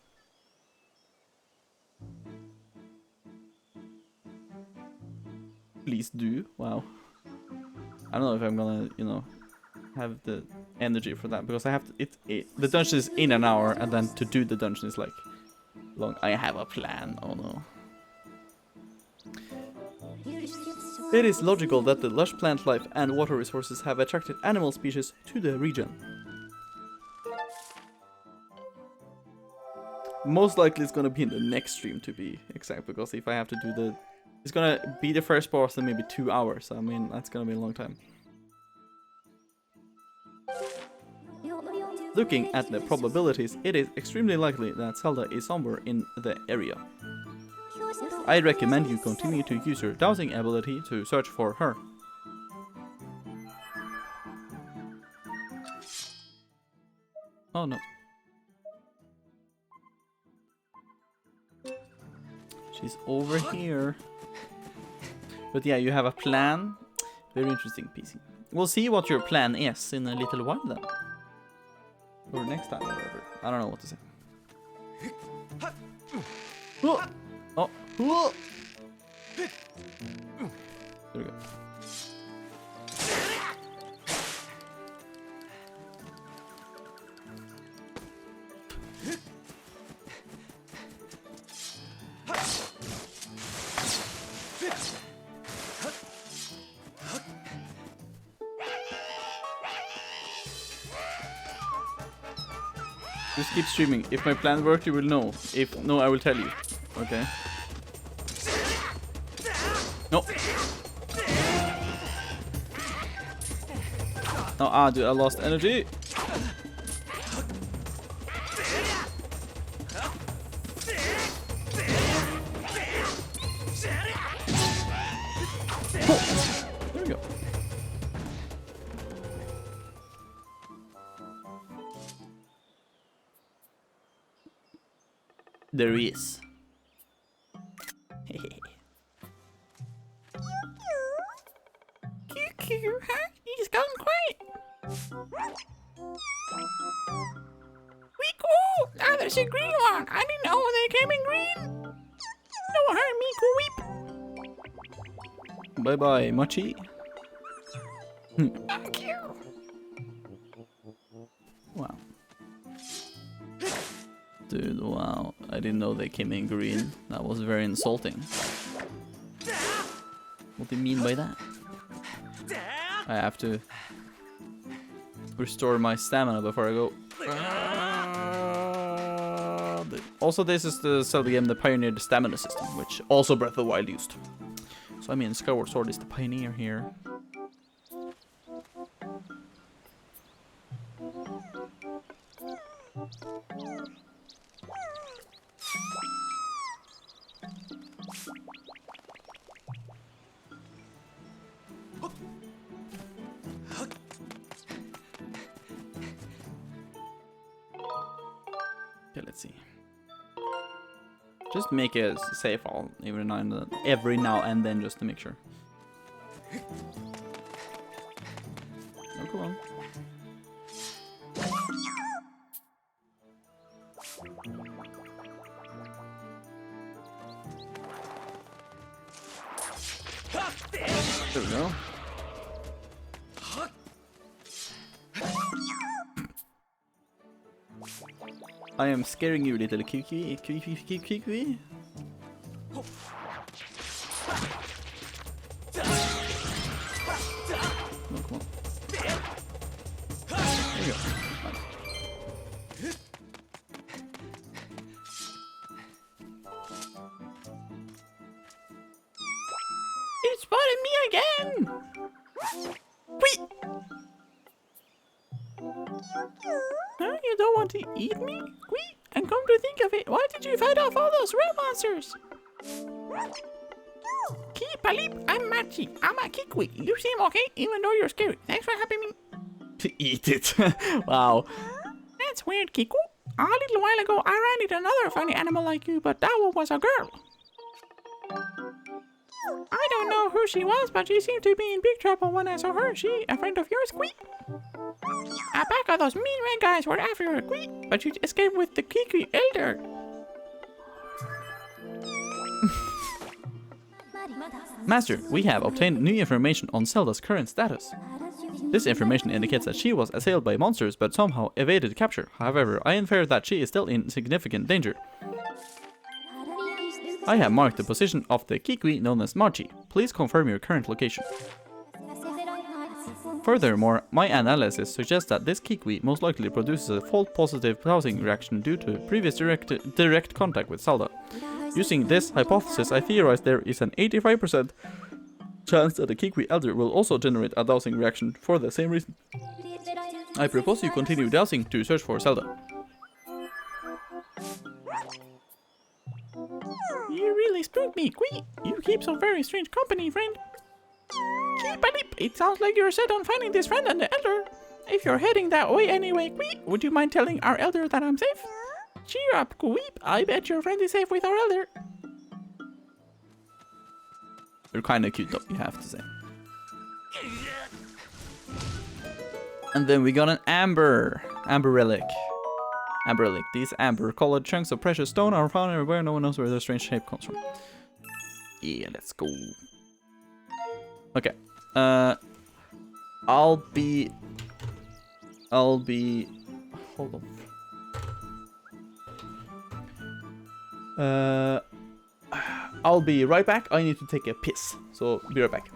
S1: Please do. Wow. I don't know if I'm gonna, you know, have the energy for that, because I have to. The dungeon is in an hour, and then to do the dungeon is like long. I have a plan. Oh no. It is logical that the lush plant life and water resources have attracted animal species to the region. Most likely it's gonna be in the next stream, to be exact, because if I have to do the... It's gonna be the first boss in maybe 2 hours. I mean, that's gonna be a long time. Looking at the probabilities, it is extremely likely that Zelda is somewhere in the area. I recommend you continue to use your dowsing ability to search for her. Oh no. She's over here. But yeah, you have a plan. Very interesting, PC. We'll see what your plan is in a little while then. Or next time, whatever. I don't know what to say. Oh! Oh! Oh. There we go. Just keep streaming. If my plan worked, you will know. If no, I will tell you. Okay. No. No, dude, I lost energy. There we go. There he is.
S2: He's gone quiet. We cool. Ah, there's a green one. I didn't know they came in green. No hurt me, weep.
S1: Bye bye, Mochi.
S2: Thank you.
S1: Wow. Dude, wow. I didn't know they came in green. That was very insulting. What do you mean by that? I have to restore my stamina before I go. Also, this is the Zelda game that pioneered the stamina system, which also Breath of the Wild used. So I mean, Skyward Sword is the pioneer here. Okay, let's see. Just make a save file every now and then just to make sure. Oh, come on. There we go. I am scaring you, little Kiki. Kiki. Oh, come on. There you go.
S2: It spotted me again. Wait. Huh? You don't want to eat me? Wait. And come to think of it, why did you fight off all those red monsters? Keep a leap. I'm Machi. I'm a Kikwi. You seem okay, even though you're scary. Thanks for helping me.
S1: Eat it. Wow.
S2: That's weird, Kiku. A little while ago, I ran into another funny animal like you, but that one was a girl. I don't know who she was, but she seemed to be in big trouble when I saw her. She a friend of yours, Squeak? A pack of those mean red guys were after her, Squeak, but she escaped with the Kiki Elder.
S1: Master, we have obtained new information on Zelda's current status. This information indicates that she was assailed by monsters but somehow evaded capture. However, I infer that she is still in significant danger. I have marked the position of the Kikwi known as Marchi. Please confirm your current location. Furthermore, my analysis suggests that this Kikwi most likely produces a false positive dowsing reaction due to previous direct contact with Zelda. Using this hypothesis, I theorize there is an 85% chance that the Kikwi Elder will also generate a dowsing reaction for the same reason. I propose you continue dowsing to search for Zelda.
S2: You really spooked me, Squeak. You keep some very strange company, friend. Keep a leap. It sounds like you're set on finding this friend and the Elder. If you're heading that way anyway, Squeak, would you mind telling our Elder that I'm safe? Cheer up, Squeak. I bet your friend is safe with our Elder.
S1: You're kinda cute though, you have to say. And then we got an Amber Relic. Amber Relic. These amber-colored chunks of precious stone are found everywhere. No one knows where their strange shape comes from. Yeah, let's go. Okay. I'll be. Hold on. I'll be right back. I need to take a piss. So, be right back.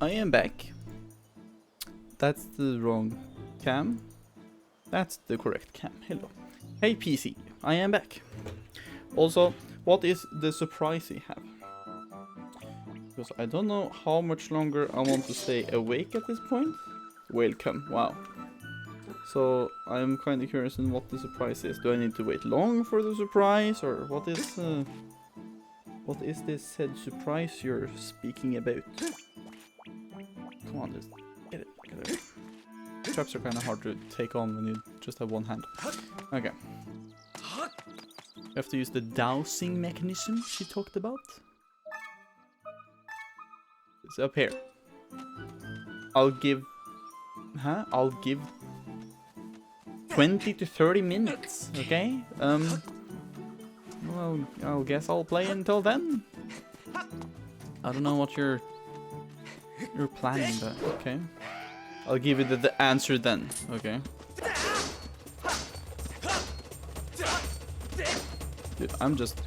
S1: I am back. That's the wrong cam. That's the correct cam. Hello. Hey PC, I am back. Also, what is the surprise you have? Because I don't know how much longer I want to stay awake at this point. Welcome, wow. So I'm kind of curious on what the surprise is. Do I need to wait long for the surprise, or what is this said surprise you're speaking about? Come on, just get it. Get it. Traps are kind of hard to take on when you just have one hand. Okay. You have to use the dowsing mechanism she talked about. It's up here. I'll give 20 to 30 minutes, okay? Well, I guess I'll play until then. I don't know what you're planning, but okay. I'll give you the answer then, okay? Dude, I'm just...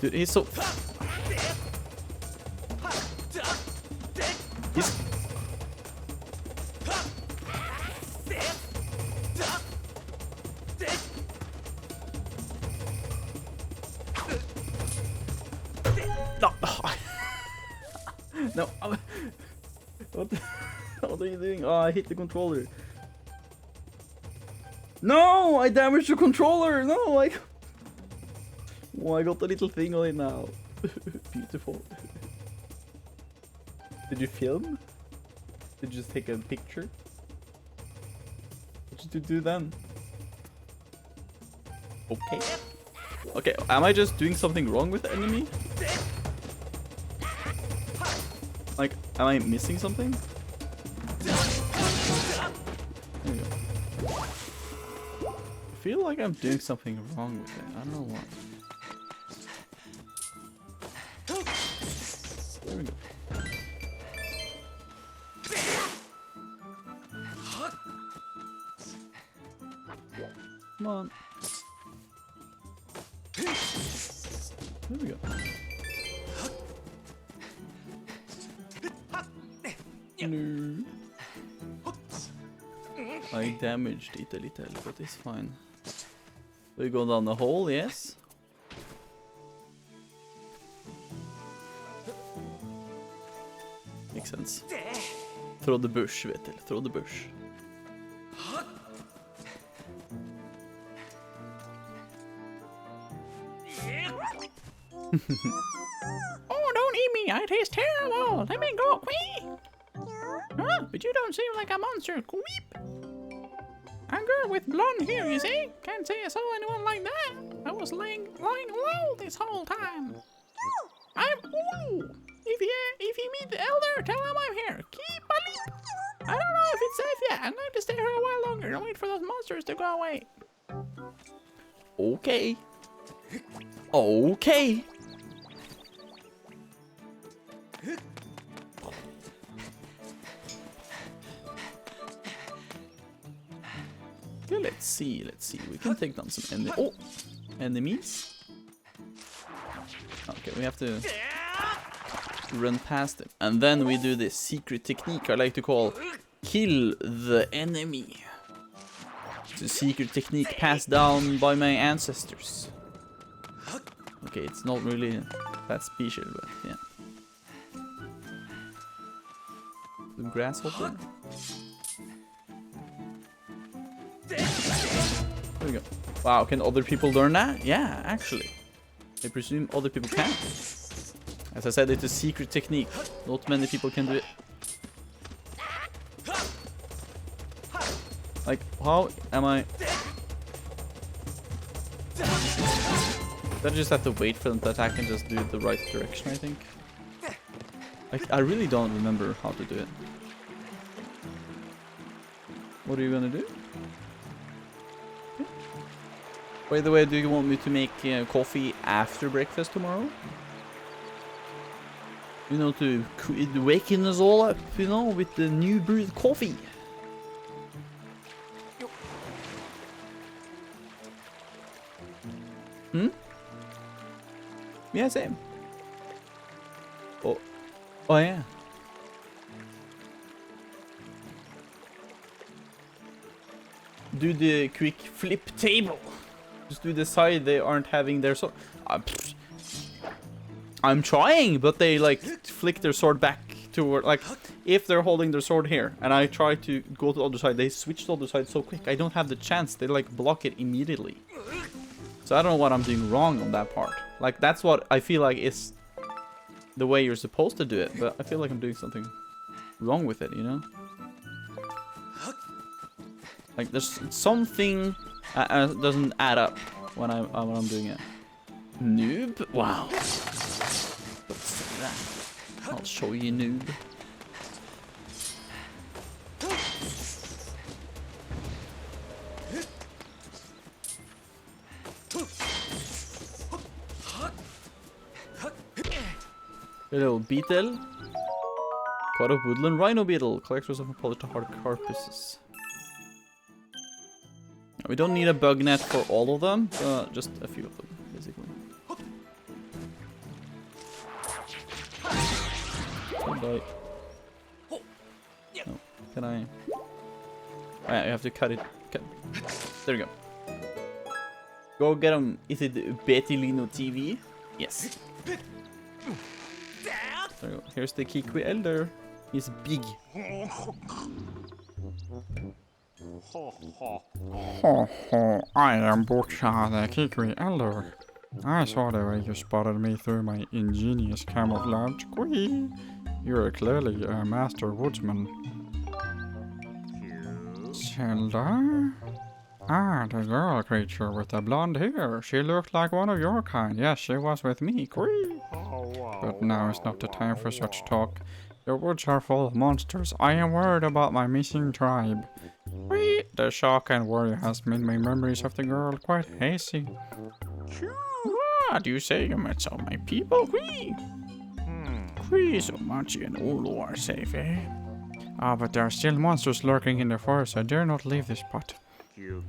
S1: Dude, he's so... He's... No! No! What are you doing? Oh, I hit the controller. No! I damaged the controller! No! Oh, I got a little thing on it now. Beautiful. Did you film? Did you just take a picture? What did you do then? Okay. Okay, am I just doing something wrong with the enemy? Like, am I missing something? There you go. I feel like I'm doing something wrong with it. I don't know what. There we go. Come on. There we go. No. I damaged it a little, but it's fine. We go down the hole, yes. Makes sense. Throw the bush, Vetel. Throw the bush.
S2: Oh, don't eat me. I taste terrible. Let me go. Wee. Huh? But you don't seem like a monster. Queep. A girl with blonde hair, you see? Can't say I saw anyone like that. I was lying low this whole time. I'm Ulu. If you meet the elder, tell him I'm here. Keep a leap. I don't know if it's safe yet. I'd like to stay here a while longer and wait for those monsters to go away.
S1: Okay. Okay. Okay, let's see. We can take down some enemies. Okay, we have to run past them. And then we do this secret technique I like to call kill the enemy. It's a secret technique passed down by my ancestors. Okay, it's not really that special, but yeah. The grasshopper. There we go. Wow, can other people learn that? Yeah, actually. I presume other people can. As I said, it's a secret technique. Not many people can do it. Like, how am I... I just have to wait for them to attack and just do it the right direction, I think. Like, I really don't remember how to do it. What are you gonna do? By the way, do you want me to make coffee after breakfast tomorrow? You know, to waken us all up, you know, with the new brewed coffee. Hmm? Yeah, same. Oh. Oh yeah. Do the quick flip table. Just do the side they aren't having their sword. I'm trying, but they like flick their sword back toward, like, if they're holding their sword here and I try to go to the other side, they switch to the other side so quick. I don't have the chance. They like block it immediately. So I don't know what I'm doing wrong on that part. Like, that's what I feel like is the way you're supposed to do it, but I feel like I'm doing something wrong with it, you know? Like, there's something doesn't add up when I'm doing it. Noob? Wow. Don't say that. I'll show you, noob. Hello, beetle. Pot of woodland rhino beetle. Collects yourself and polish the hard carcasses. We don't need a bug net for all of them, just a few of them, basically. Die. No, can I? Oh, yeah, you have to cut it. There we go. Go get him. Is it Vetelino TV? Yes. There we go. Here's the Kikwi Elder. He's big.
S5: I am Butcha the Kikwi Elder. I saw the way you spotted me through my ingenious camouflage. Quee! You're clearly a master woodsman. Zelda? Ah, the girl creature with the blonde hair. She looked like one of your kind. Yes, she was with me. Quee! But now is not the time for such talk. The woods are full of monsters. I am worried about my missing tribe. Whee! The shock and worry has made my memories of the girl quite hazy. What do you say you met some of my people? Whee! Whee! So Machi and Ulu are safe, eh? Ah, but there are still monsters lurking in the forest. I dare not leave this spot.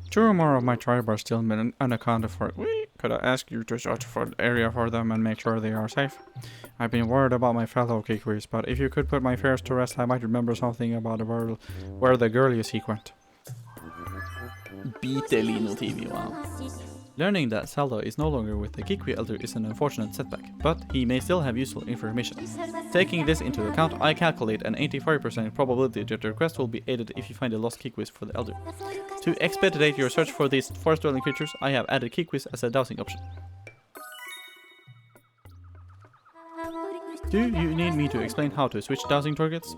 S5: 2 more of my tribe are still unaccounted for. Whee! Could I ask you to search for the area for them and make sure they are safe? I've been worried about my fellow Kikwis, but if you could put my fears to rest, I might remember something about the world where the girl you seek went.
S1: Vetelino TV, wow. Learning that Zelda is no longer with the Kikwi Elder is an unfortunate setback, but he may still have useful information. Taking this into account, I calculate an 85% probability that your quest will be aided if you find the lost Kikwis for the Elder. To expedite your search for these forest-dwelling creatures, I have added Kikwis as a dowsing option. Do you need me to explain how to switch dowsing targets?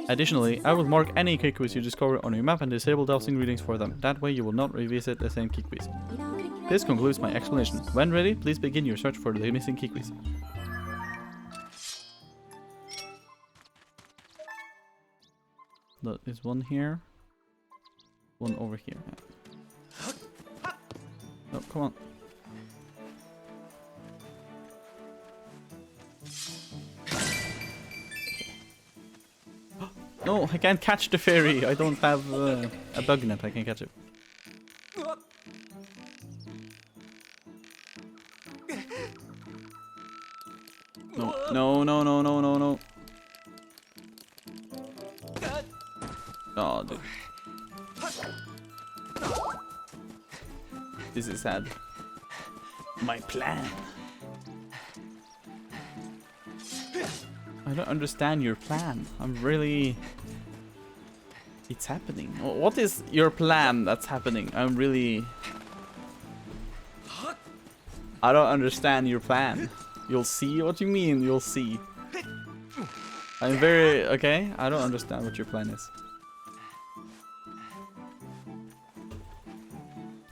S1: Additionally, I will mark any Kikwis you discover on your map and disable dowsing readings for them. That way you will not revisit the same Kikwis. This concludes my explanation. When ready, please begin your search for the missing Kikwis. There's one here. One over here. Yeah. Oh, come on. No, I can't catch the fairy. I don't have a bug net. I can catch it. No, no, no, no, no, no, no. Oh, dude. This is sad. My plan. I don't understand your plan. I'm really... It's happening. What is your plan that's happening? I'm really... I don't understand your plan. You'll see what you mean, you'll see. I'm very... Okay, I don't understand what your plan is.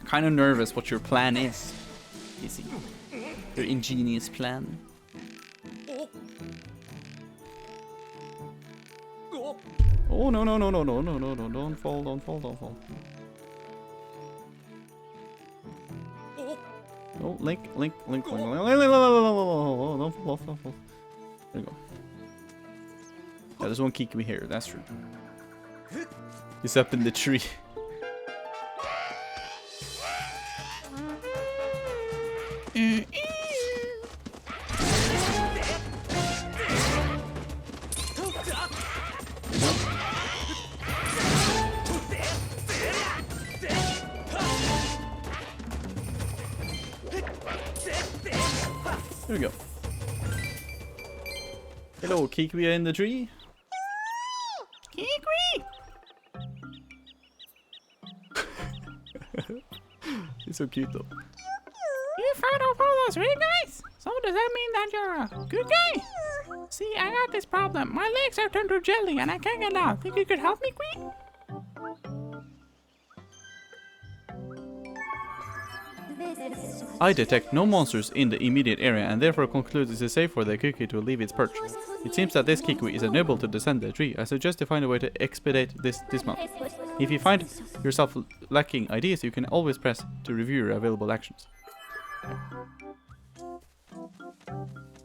S1: Kind of nervous what your plan is. You see. Your ingenious plan. Oh no no no no no no no no! Don't fall! Don't fall! Don't fall! Oh, Link! Link! Link! Link! Don't fall! Don't fall! There you go. Yeah, there's one Kikwi here. That's true. He's up in the tree. There we go. Hello, Kikwi in the tree.
S2: Kikwi!
S1: He's so cute though.
S2: You found out all those ring guys? So does that mean that you're a good guy? See, I got this problem. My legs are turned to jelly and I can't get out. Think you could help me, Queen?
S1: I detect no monsters in the immediate area and therefore conclude it is safe for the Kiki to leave its perch. It seems that this Kikwi is unable to descend the tree. I suggest you find a way to expedite this dismount. If you find yourself lacking ideas, you can always press to review your available actions.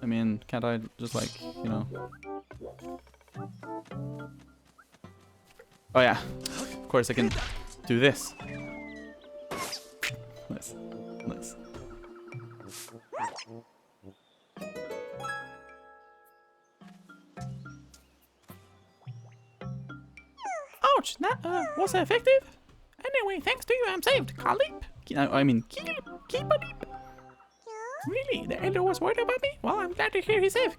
S1: I mean, can't I just like, you know... Oh yeah, of course I can do this. Nice, nice.
S2: Ouch, that was effective. Anyway, thanks to you, I'm saved. Kalip.
S1: I mean,
S2: Keep a deep. Really? The elder was worried about me? Well, I'm glad to hear he's safe.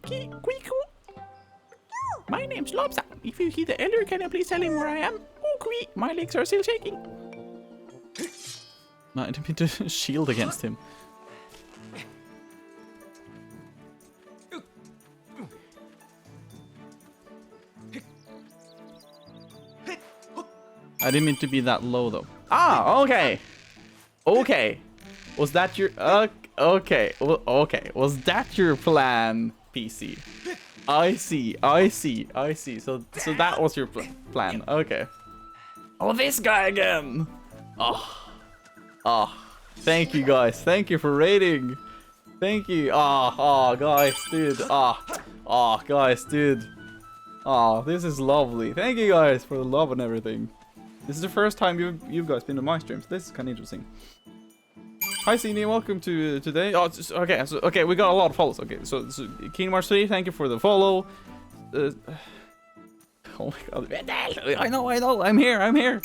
S2: My name's Lobsa. If you hear the elder, can you please tell him where I am? Oh, my legs are still shaking.
S1: no, I didn't mean to shield against him. I didn't mean to be that low though. Ah, okay. Okay. Was that your... okay. Okay. Was that your plan, PC? I see. So that was your plan. Okay. Oh, this guy again. Oh. Thank you, guys. Thank you for raiding. Thank you. Guys, dude. Guys, dude. This is lovely. Thank you guys for the love and everything. This is the first time you guys been to my streams. This is kind of interesting. Hi, Cine, welcome to today. Oh, okay, we got a lot of follows. Okay, so Kingdom Hearts 3, thank you for the follow. Oh my god, I know, I'm here.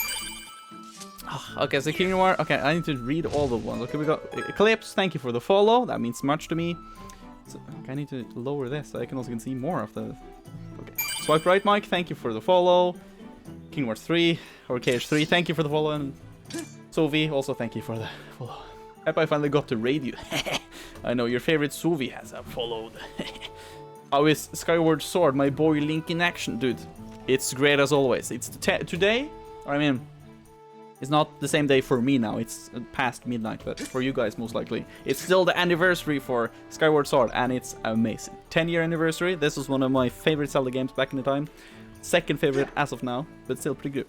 S1: Okay, so Kingdom Hearts. Okay, I need to read all the ones. Okay, we got Eclipse, thank you for the follow. That means much to me. So, okay, I need to lower this so I can also see more of the. Okay, Swipe Right, Mike, thank you for the follow. Kingdom Hearts 3 or KH3, thank you for the follow, and Sovi, also thank you for the follow. Happy I finally got to raid you. I know your favorite Sovi has followed. How is Skyward Sword, my boy Link in action, dude? It's great as always. It's today. I mean, it's not the same day for me now. It's past midnight, but for you guys most likely, it's still the anniversary for Skyward Sword, and it's amazing. 10-year anniversary. This was one of my favorite Zelda games back in the time. Second favorite as of now, but still pretty good.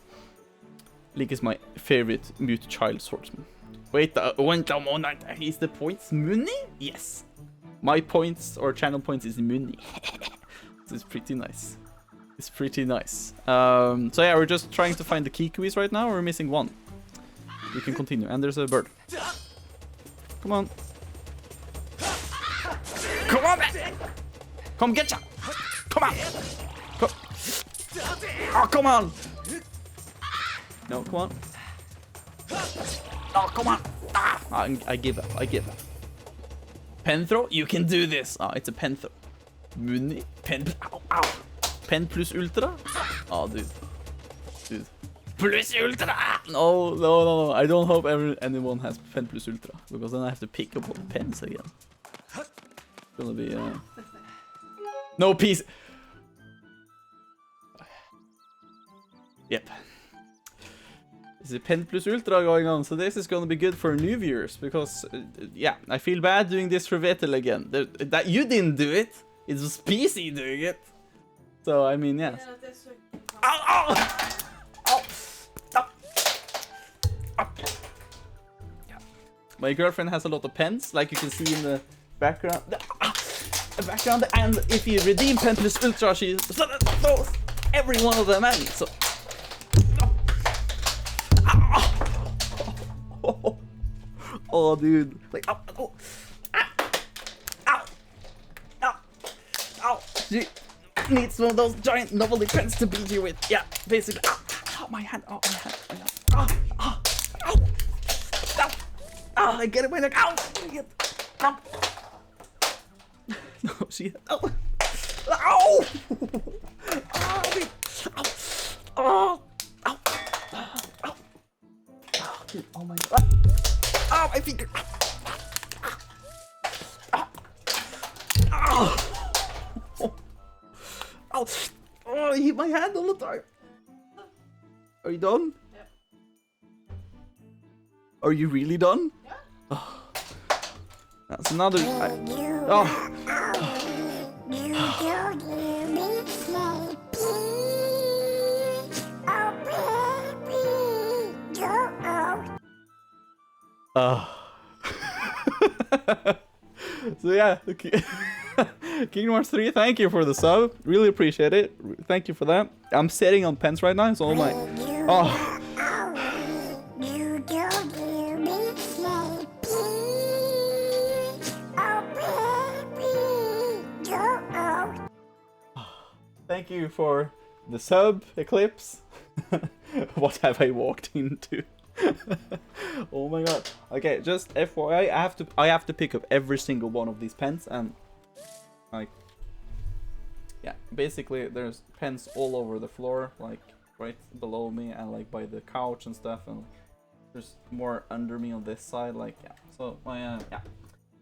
S1: Link is my favorite mute child swordsman. Wait a moment, is the points money? Yes. My points or channel points is money. So it's pretty nice. It's pretty nice. So yeah, we're just trying to find the Kikuis right now. We're missing one. We can continue. And there's a bird. Come on.
S2: Come on, man. Come get ya. Come on.
S1: Oh, come on. No, come on.
S2: Oh, come on.
S1: I give up. Pen throw? You can do this. It's a pen throw. Muni? Pen. Ow. Pen plus ultra? Dude.
S2: Plus ultra.
S1: No. I don't hope anyone has pen plus ultra, because then I have to pick up all the pens again. It's gonna be no peace. Yep. There's a pen plus ultra going on, so this is gonna be good for new viewers, because yeah, I feel bad doing this for Vetel again. That you didn't do it. It was PC doing it. So I mean, yes. My girlfriend has a lot of pens, like you can see in the background. And if you redeem pen plus ultra, she throws every one of them at me. So. Oh, dude! Like, ow! She needs one of those giant novelty pens to beat you with. Yeah, basically. Ow, my hand! Oh, my hand! I get it, my neck! Ow! No, she. Oh! Ow! Oh! Ow! Ow! Oh my god! Oh, my finger! Oh! Oh! Oh! I hit my hand all the time. Are you done?
S6: Yep.
S1: Are you really done?
S6: Yeah.
S1: Oh. That's another. Oh! So yeah, Kingdom Hearts 3, thank you for the sub. Really appreciate it. Thank you for that. I'm sitting on pens right now, so I'm like, oh. Thank you for the sub, Eclipse. What have I walked into? Oh my god. Okay, just FYI, I have to pick up every single one of these pens, and like, yeah, basically there's pens all over the floor, like right below me and like by the couch and stuff, and there's more under me on this side, like, yeah. So yeah.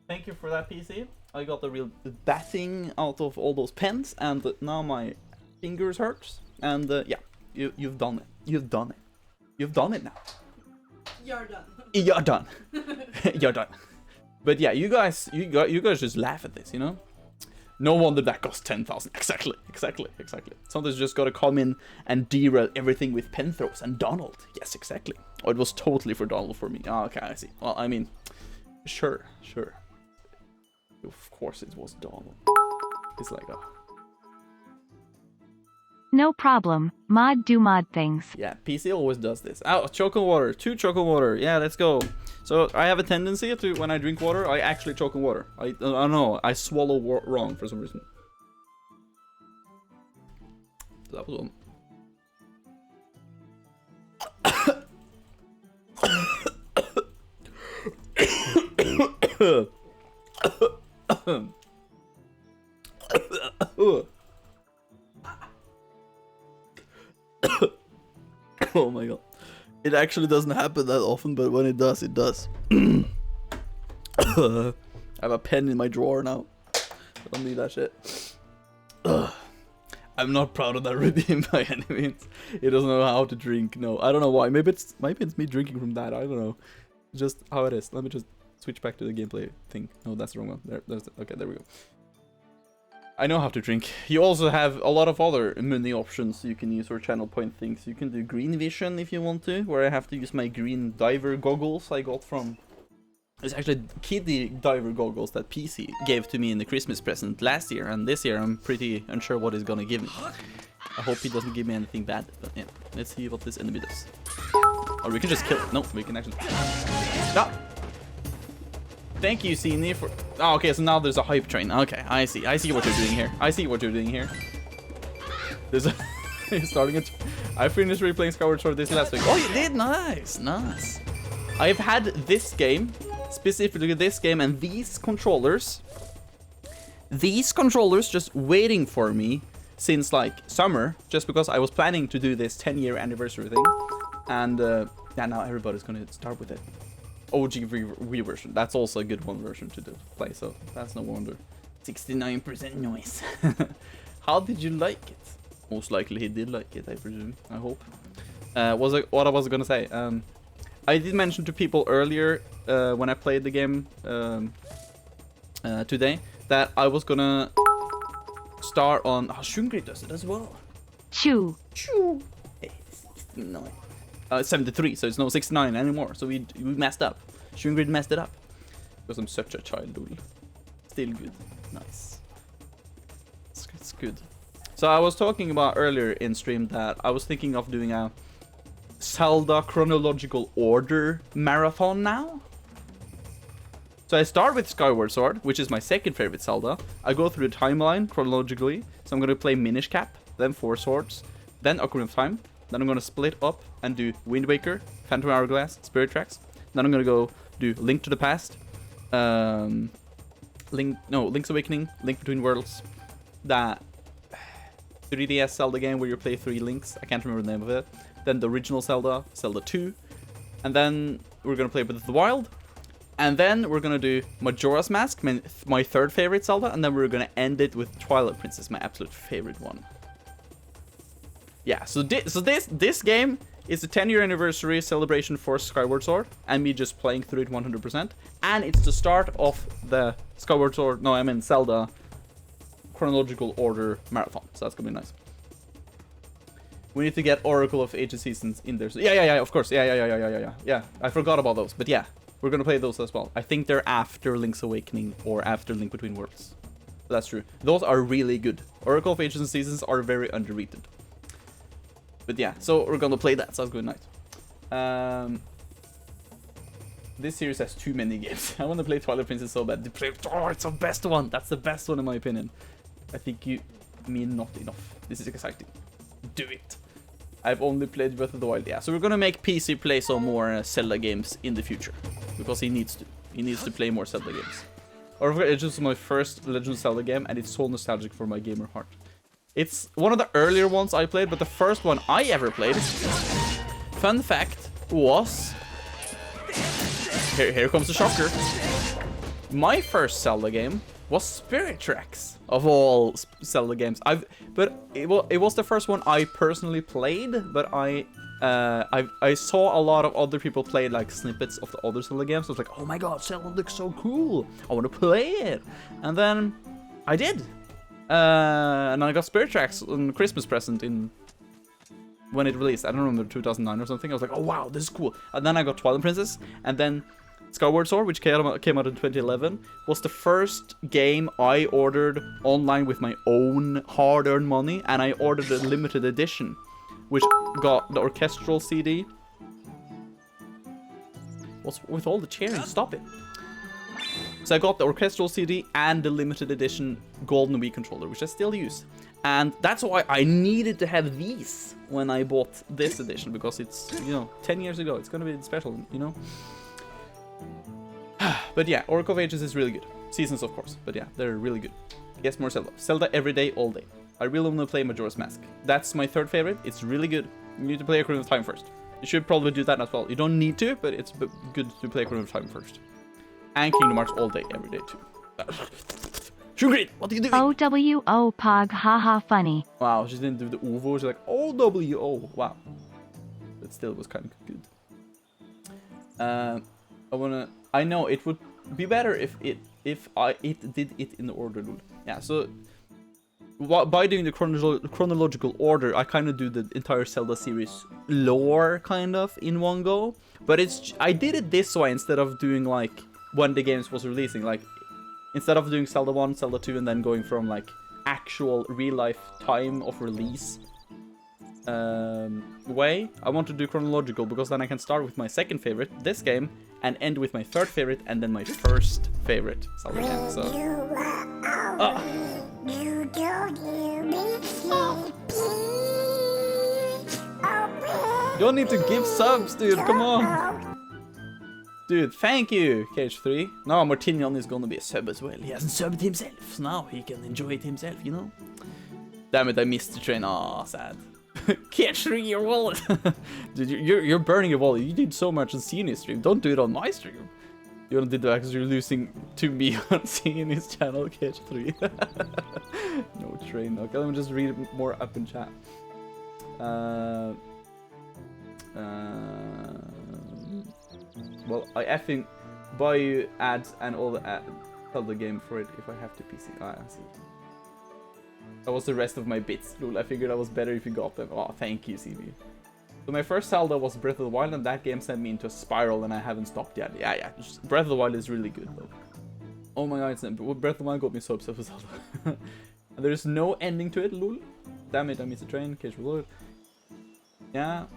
S1: Thank you for that, PC. I got the real batting out of all those pens, and now my fingers hurts. And yeah, you've done it. You've done it. You've done it now.
S6: You're done.
S1: You're done. You're done. But yeah, you guys just laugh at this, you know? No wonder that cost 10,000. Exactly. Sometimes just gotta come in and derail everything with pen throws and Donald. Yes, exactly. Oh, it was totally for Donald for me. Oh, okay, I see. Well, I mean, sure. Of course it was Donald. It's like, oh.
S4: No problem. Mod do mod things.
S1: Yeah, PC always does this. Oh, choco water. 2 choco water. Yeah, let's go. So I have a tendency to, when I drink water, I actually choke on water. I don't know. I swallow wrong for some reason. So that was one. Oh my god. It actually doesn't happen that often, but when it does, it does. I have a pen in my drawer now. I don't need that shit. I'm not proud of that redeem by any means. It doesn't know how to drink. No, I don't know why. Maybe it's me drinking from that. I don't know. Just how it is. Let me just switch back to the gameplay thing. No, that's the wrong one. Okay, there we go. I know how to drink. You also have a lot of other menu options you can use for channel point things. You can do green vision if you want to, where I have to use my green diver goggles I got from... It's actually kiddie diver goggles that PC gave to me in the Christmas present last year, and this year I'm pretty unsure what he's gonna give me. I hope he doesn't give me anything bad, but yeah. Let's see what this enemy does. Or we can just kill it. No, we can actually... Stop! Thank you, Cine, for... Oh, okay, so now there's a hype train. Okay, I see what you're doing here. There's a... You're starting it. I finished replaying Skyward Sword this last week. Oh, you did? Nice. I've had this game, specifically this game, and these controllers just waiting for me since, like, summer, just because I was planning to do this 10-year anniversary thing. And, yeah, now everybody's gonna start with it. OG Wii version. That's also a good one version to play, so that's no wonder. 69% noise. How did you like it? Most likely he did like it, I presume. I hope. What I was gonna say. I did mention to people earlier when I played the game today that I was gonna start on... Oh, Shungri does it as well.
S4: Chew.
S1: 69. 73, so it's no 69 anymore. So we messed up. Shungrid messed it up. Because I'm such a child, dude. Still good. Nice. It's good. So I was talking about earlier in stream that I was thinking of doing a Zelda chronological order marathon now. So I start with Skyward Sword, which is my second favorite Zelda. I go through the timeline chronologically. So I'm going to play Minish Cap, then Four Swords, then Ocarina of Time. Then I'm going to split up and do Wind Waker, Phantom Hourglass, Spirit Tracks. Then I'm going to go do Link to the Past, Link's Awakening, Link Between Worlds, that 3DS Zelda game where you play 3 Links. I can't remember the name of it. Then the original Zelda, Zelda 2. And then we're gonna play Breath of the Wild. And then we're gonna do Majora's Mask, my third favorite Zelda. And then we're gonna end it with Twilight Princess, my absolute favorite one. Yeah, so this game is the 10-year anniversary celebration for Skyward Sword, and me just playing through it 100%. And it's the start of the Zelda chronological order marathon. So that's gonna be nice. We need to get Oracle of Ages Seasons in there. So yeah, of course. Yeah. I forgot about those, but yeah, we're gonna play those as well. I think they're after Link's Awakening or after Link Between Worlds. So that's true. Those are really good. Oracle of Ages and Seasons are very underrated. But yeah, so we're gonna play that. Sounds good, nice. This series has too many games. I want to play Twilight Princess so bad. Oh, it's the best one. That's the best one in my opinion. I think you mean not enough. This is exciting. Do it. I've only played Breath of the Wild. Yeah, so we're gonna make PC play some more Zelda games in the future because he needs to. He needs to play more Zelda games. Oracle of Ages is my first Legend of Zelda game, and it's so nostalgic for my gamer heart. It's one of the earlier ones I played, but the first one I ever played, fun fact, was... Here comes the shocker. My first Zelda game was Spirit Tracks, of all Zelda games. It was the first one I personally played, but I saw a lot of other people play like snippets of the other Zelda games. So I was like, oh my god, Zelda looks so cool. I want to play it. And then I did. And I got Spirit Tracks on Christmas present when it released. I don't remember, 2009 or something. I was like, oh wow, this is cool. And then I got Twilight Princess, and then Skyward Sword, which came out in 2011, was the first game I ordered online with my own hard-earned money, and I ordered a limited edition, which got the orchestral CD. What's with all the cheering? Stop it. So I got the orchestral CD and the limited edition Golden Wii controller, which I still use. And that's why I needed to have these when I bought this edition, because it's, 10 years ago. It's gonna be special, But yeah, Oracle of Ages is really good. Seasons, of course. But yeah, they're really good. Yes, more Zelda. Zelda every day, all day. I really want to play Majora's Mask. That's my third favorite. It's really good. You need to play Ocarina of Time first. You should probably do that as well. You don't need to, but it's good to play Ocarina of Time first. And Kingdom Hearts all day, every day too. Shungrit, what are you doing?
S4: OWO Pog, haha funny.
S1: Wow, she didn't do the OVO, she's like, OWO, wow. But still was kind of good. I know it would be better if it did it in the order. Yeah, so by doing the chronological order, I kind of do the entire Zelda series lore kind of in one go. But I did it this way instead of doing like when the games was releasing, like instead of doing Zelda 1, Zelda 2, and then going from like actual real life time of release way, I want to do chronological, because then I can start with my second favorite, this game, and end with my third favorite, and then my first favorite Zelda game. So you don't need to give subs, dude, come on. Dude, thank you, KH3. Now Martinian is gonna be a sub as well. He hasn't subbed himself, so now he can enjoy it himself, Damn it, I missed the train. Aw, sad. KH3, your wallet. Dude, you're burning your wallet. You did so much on Senior's stream. Don't do it on my stream. You only did that because you're losing to me on Senior's channel, KH3. No train. Okay, let me just read more up in chat. Well, I effing buy you ads and all the game for it if I have to PC. Ah, I see. That was the rest of my bits, lol. I figured that was better if you got them. Oh, thank you, CB. So my first Zelda was Breath of the Wild, and that game sent me into a spiral, and I haven't stopped yet. Yeah. Breath of the Wild is really good, though. Oh my god, Breath of the Wild got me so obsessed with Zelda. There's no ending to it, lol. Damn it, I missed the train. Cage reloaded. Yeah.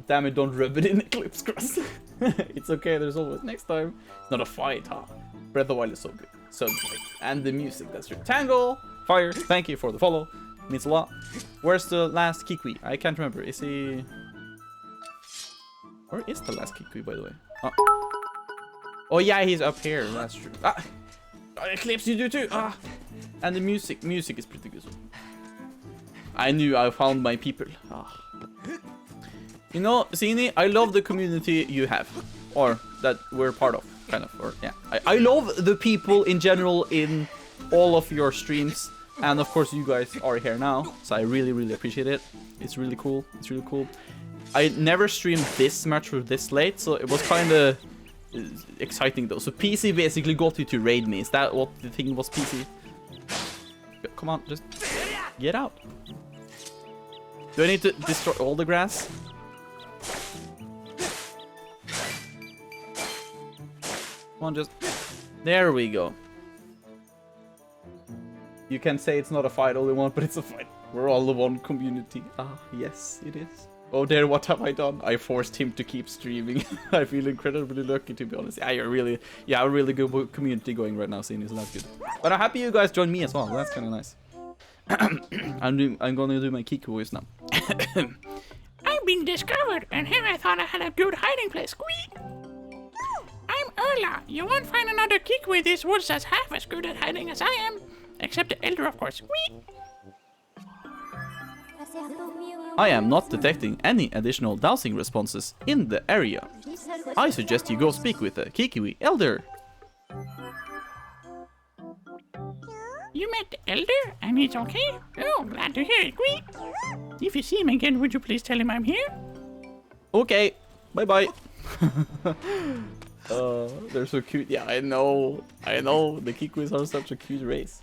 S1: Damn it, don't rub it in Eclipse Cross. It's okay, there's always next time. It's not a fight, huh? Breath of the Wild is so good. So good. And the music, that's true. Tangle! Fire, thank you for the follow. Means a lot. Where's the last Kikwi? I can't remember. Is he... Where is the last Kikwi, by the way? Oh, yeah, he's up here. That's true. Ah. Eclipse, you do too. Ah. And the music is pretty good. I knew I found my people. Ah. You know, Zini, I love the community you have, or that we're part of, kind of. Or yeah, I love the people in general in all of your streams, and of course you guys are here now, so I really appreciate it. It's really cool. It's really cool. I never streamed this much or this late, so it was kind of exciting though. So PC basically got you to raid me. Is that what the thing was, PC? Come on, just get out. Do I need to destroy all the grass? Come on, just... There we go. You can say it's not a fight, all they want, but it's a fight. We're all the one community. Ah, yes, it is. Oh dear, what have I done? I forced him to keep streaming. I feel incredibly lucky, to be honest. Yeah, you're really... Yeah, a really good community going right now, Zini, so that's good. But I'm happy you guys joined me as well. That's kind of nice. I'm gonna do my Kiku voice now.
S2: I've been discovered, and here I thought I had a good hiding place. Squeak! I'm Erla. You won't find another Kiku in these woods that's half as good at hiding as I am. Except the Elder, of course. Squeak!
S1: I am not detecting any additional dowsing responses in the area. I suggest you go speak with the Kikiwi Elder.
S2: You met the Elder, and he's okay? Oh, glad to hear it. Squeak! If you see him again, would you please tell him I'm here?
S1: Okay, bye-bye. They're so cute. Yeah, I know. The Kikwis are such a cute race.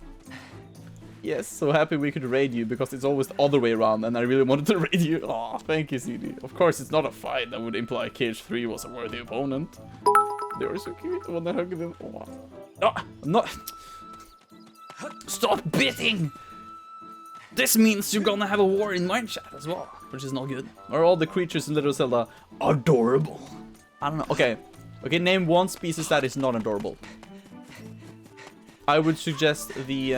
S1: Yes, so happy we could raid you, because it's always the other way around, and I really wanted to raid you. Oh, thank you, CD. Of course, it's not a fight that would imply KH3 was a worthy opponent. They were so cute. I want to hug them. Oh. No, I'm not... Stop biting! This means you're gonna have a war in my chat as well, which is not good. Are all the creatures in Legend of Zelda adorable? I don't know. Okay, name one species that is not adorable. I would suggest the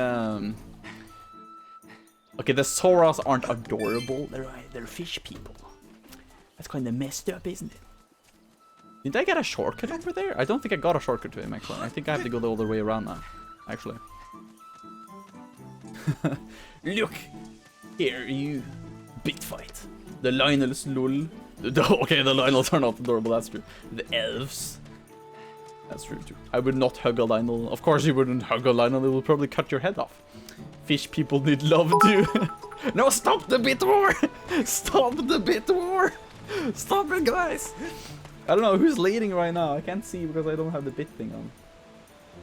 S1: okay, the Soras aren't adorable. They're fish people. That's kind of messed up, isn't it? Did I get a shortcut over there? I don't think I got a shortcut to him, actually. I think I have to go the other way around now, actually. Look! Here, you bit fight. The Lionels, lol. Okay, the Lionels are not adorable, that's true. The elves. That's true, too. I would not hug a Lionel. Of course you wouldn't hug a Lionel, it will probably cut your head off. Fish people need love too. No, stop the bit war! Stop the bit war! Stop it, guys! I don't know who's leading right now. I can't see because I don't have the bit thing on.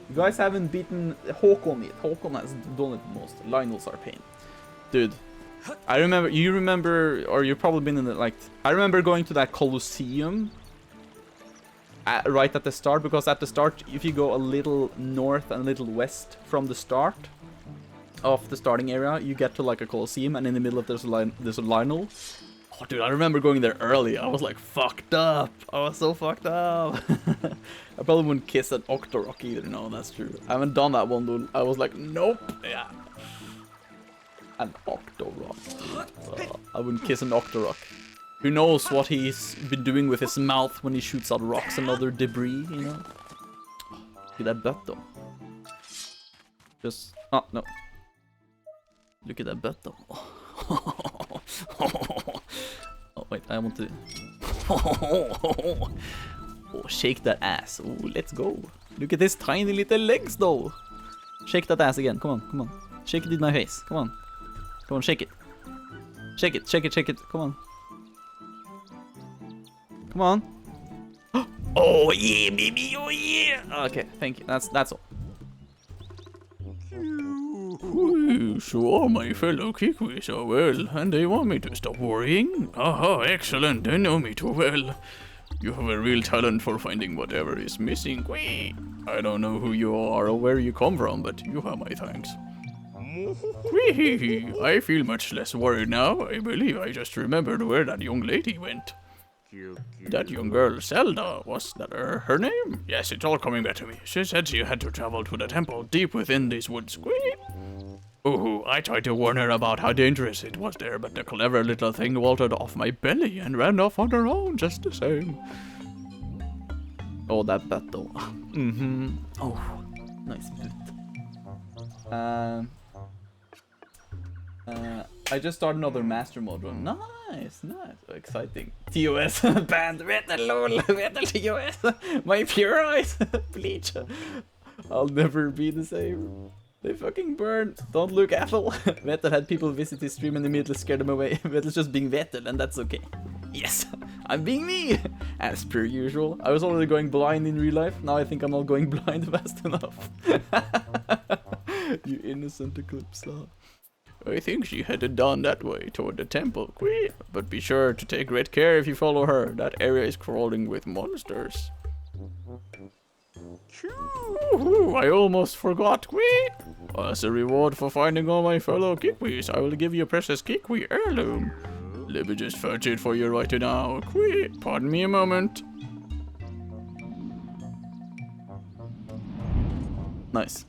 S1: You guys haven't beaten Håkon yet. Håkon has done it the most. Lionels are pain. Dude, I remember, or you've probably been in the, like, I remember going to that Colosseum right at the start, because at the start, if you go a little north and a little west from the start of the starting area, you get to like a Colosseum, and in the middle of there's a Lionel. Oh, dude, I remember going there early. I was like fucked up. I was so fucked up. I probably wouldn't kiss an Octorok either. No, that's true. I haven't done that one, dude. I was like, nope. Yeah. An Octorok. I wouldn't kiss an Octorok. Who knows what he's been doing with his mouth when he shoots out rocks and other debris, you know? Look at that butt, though. Just... Oh, no. Look at that butt, though. Oh, wait, I want to... Oh, shake that ass. Oh, let's go. Look at his tiny little legs, though. Shake that ass again. Come on, come on. Shake it in my face. Come on. Come on, shake it. Shake it, shake it, shake it. Come on. Come on. Oh, yeah, baby. Oh, yeah. Okay, thank you. That's all.
S5: So my fellow Kikwis are well, and they want me to stop worrying? Aha, excellent, they know me too well. You have a real talent for finding whatever is missing. Whee! I don't know who you are or where you come from, but you have my thanks. Whee! I feel much less worried now. I believe I just remembered where that young lady went. That young girl, Zelda, was that her name? Yes, it's all coming back to me. She said she had to travel to the temple deep within these woods. Whee! Ooh, I tried to warn her about how dangerous it was there, but the clever little thing vaulted off my belly and ran off on her own just the same.
S1: Oh, that butt though. Mm-hmm. Oh, nice butt. I just started another master mode run. Nice, nice, exciting. TOS banned. Vetel TOS. My pure eyes. Bleach. I'll never be the same. They fucking burn. Don't look Ethel. Vetel had people visit his stream and immediately scared them away. Vetel's just being Vetel, and that's okay. Yes, I'm being me. As per usual. I was already going blind in real life. Now I think I'm not going blind fast enough. You innocent eclipse.
S5: I think she headed down that way toward the temple, Queen. But be sure to take great care if you follow her. That area is crawling with monsters. Ooh, I almost forgot, Queen. As a reward for finding all my fellow Kikwees, I will give you a precious Kikwee heirloom. Let me just fetch it for you right now, Queen. Pardon me a moment.
S1: Nice.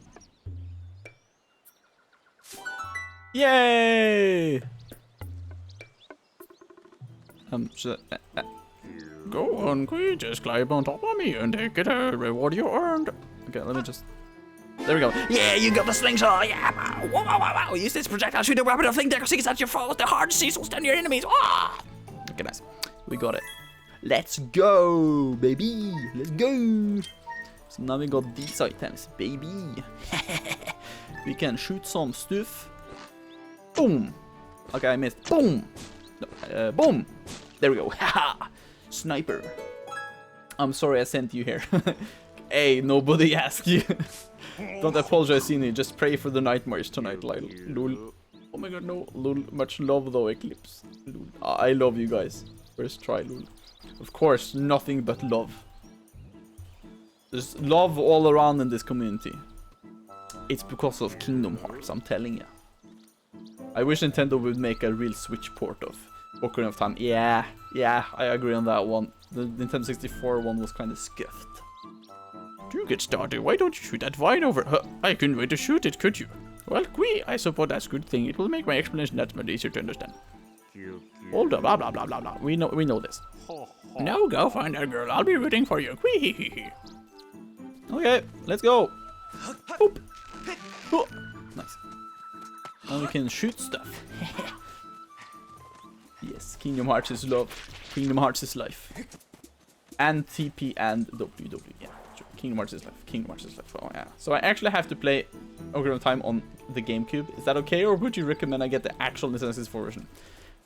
S1: Yay! Should I,
S5: Go on, Queen. Just climb on top of me and take it a reward you earned.
S1: okay, let me just. There we go. Yeah, you got the slingshot. Yeah, wow, wow, wow, wow. Use this projectile. Shoot a weapon of fling decker six at your foes. The hard seas will stun your enemies. Ah! Okay, nice. We got it. Let's go, baby. Let's go. So now we got these items, baby. We can shoot some stuff. Boom. Okay, I missed. Boom. Boom. There we go. Haha. Sniper. I'm sorry I sent you here. Hey, nobody asked you. Don't apologize, Sini. Just pray for the nightmares tonight, Lyle. Lul. Oh my god, no. Lul. Much love though, Eclipse. Lul. I love you guys. First try, Lul. Of course, nothing but love. There's love all around in this community. It's because of Kingdom Hearts, I'm telling you. I wish Nintendo would make a real Switch port of Ocarina of Time. Yeah, I agree on that one. The Nintendo 64 one was kind of scuffed.
S5: To get started, why don't you shoot that vine over? I couldn't wait to shoot it, could you? Well, Queen, I suppose that's a good thing. It will make my explanation that much easier to understand. Hold up, blah blah blah blah blah. We know this. Now go find that girl. I'll be rooting for you. Queen.
S1: Okay, let's go. Boop. Oh, nice. Now we can shoot stuff. Yes, Kingdom Hearts is love. Kingdom Hearts is life. And TP and WW. Yeah, sure. Kingdom Hearts is life. Kingdom Hearts is life. Oh yeah. So I actually have to play Ocarina of Time on the GameCube. Is that okay, or would you recommend I get the actual Nintendo 64 version?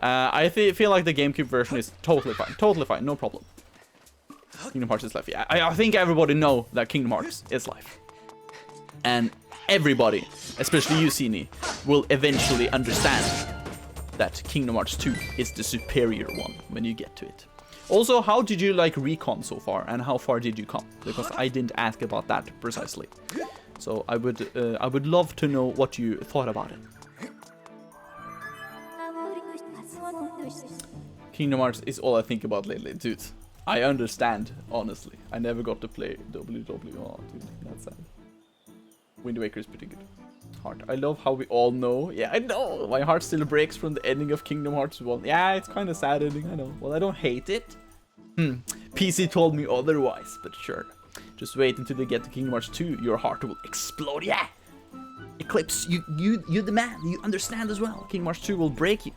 S1: I feel like the GameCube version is totally fine. Totally fine. No problem. Kingdom Hearts is life. Yeah, I think everybody know that Kingdom Hearts is life. And everybody, especially you, Sini, will eventually understand that Kingdom Hearts 2 is the superior one when you get to it. Also, how did you like Recon so far, and how far did you come? Because I didn't ask about that precisely. So I would love to know what you thought about it. Kingdom Hearts is all I think about lately, dude. I understand, honestly. I never got to play WW. Oh, dude, that's sad. Wind Waker is pretty good. Heart. I love how we all know. Yeah, I know. My heart still breaks from the ending of Kingdom Hearts 1. Yeah, it's kind of sad ending, I know. Well, I don't hate it. PC told me otherwise, but sure. Just wait until they get to Kingdom Hearts 2. Your heart will explode. Yeah. Eclipse, you the man. You understand as well. Kingdom Hearts 2 will break you.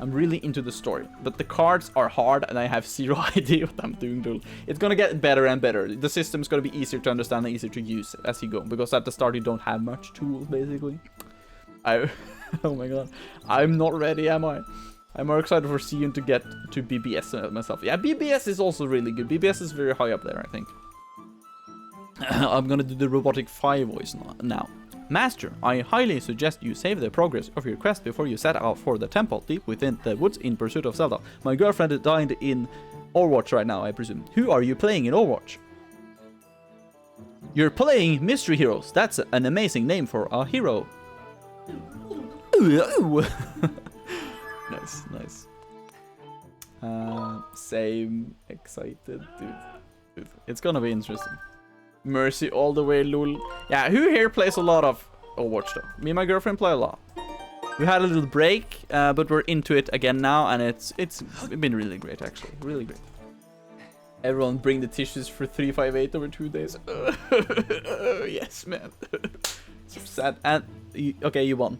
S1: I'm really into the story, but the cards are hard and I have zero idea what I'm doing, dude. It's gonna get better and better. The system's gonna be easier to understand and easier to use as you go, because at the start you don't have much tools, basically. Oh my god. I'm not ready, am I? I'm more excited for Sion to get to BBS myself. Yeah, BBS is also really good. BBS is very high up there, I think. I'm gonna do the Robotic 5 voice now. Master, I highly suggest you save the progress of your quest before you set out for the temple deep within the woods in pursuit of Zelda. My girlfriend is dying in Overwatch right now, I presume. Who are you playing in Overwatch? You're playing Mystery Heroes. That's an amazing name for a hero. Nice. Same. Excited, dude. It's gonna be interesting. Mercy all the way, lol. Yeah, who here plays a lot of Overwatch though? Me and my girlfriend play a lot. We had a little break, but we're into it again now, and it's been really great actually, really great. Everyone bring the tissues for 358 over 2 days. Yes, man. So sad. And okay, you won.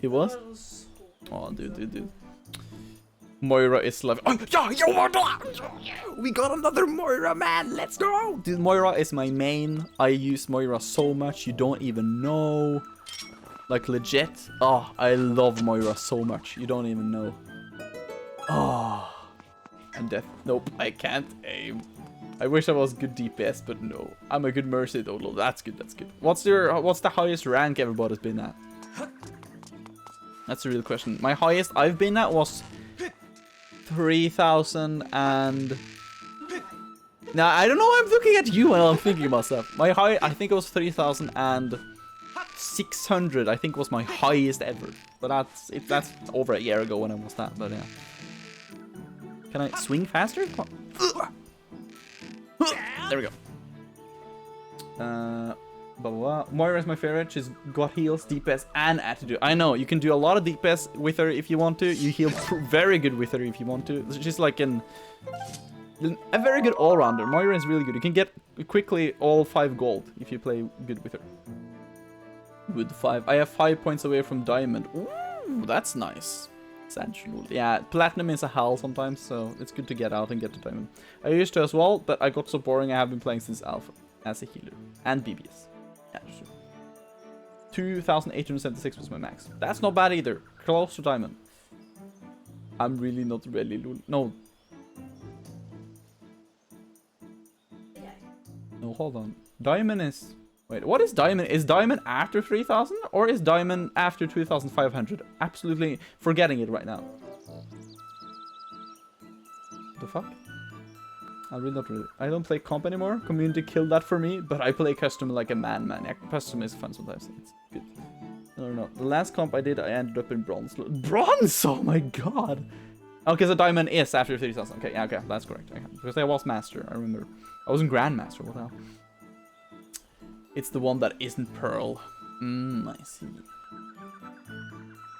S1: He was? Oh, dude. Moira is love. Oh, we got another Moira, man. Let's go. Dude, Moira is my main. I use Moira so much. You don't even know. Like, legit. Oh, I love Moira so much. You don't even know. Oh. I'm deaf. Nope, I can't aim. I wish I was good DPS, but no. I'm a good Mercy though. That's good, that's good. What's the highest rank everybody's been at? That's a real question. My highest I've been at was 3,000 and... Now, I don't know why I'm looking at you while I'm thinking about stuff. My high, I think it was 3,600, I think was my highest ever. But that's over a year ago when I was that, but yeah. Can I swing faster? There we go. Blah, blah, blah. Moira's my favorite. She's got heals, DPS, and attitude. I know, you can do a lot of DPS with her if you want to. You heal very good with her if you want to. She's like a very good all-rounder. Moira is really good. You can get quickly all 5 gold if you play good with her. With 5. I have 5 points away from diamond. Ooh, that's nice. Yeah, platinum is a hell sometimes, so it's good to get out and get to diamond. I used to as well, but I got so boring I have been playing since alpha as a healer and BBS. Yeah, sure. 2,876 was my max. That's not bad either. Close to diamond. I'm really not ready. No. No, hold on. Diamond is... Wait, what is diamond? Is diamond after 3,000 or is diamond after 2,500? Absolutely forgetting it right now. The fuck? I don't play comp anymore. Community killed that for me, but I play custom like a man. Yeah, custom is fun sometimes. It's good. No. The last comp I did, I ended up in bronze. Bronze? Oh my god. Okay, so diamond is after 3,000. Okay, yeah, okay, that's correct. Okay. Because I was master, I remember. I wasn't grandmaster. What the hell? It's the one that isn't pearl. I see.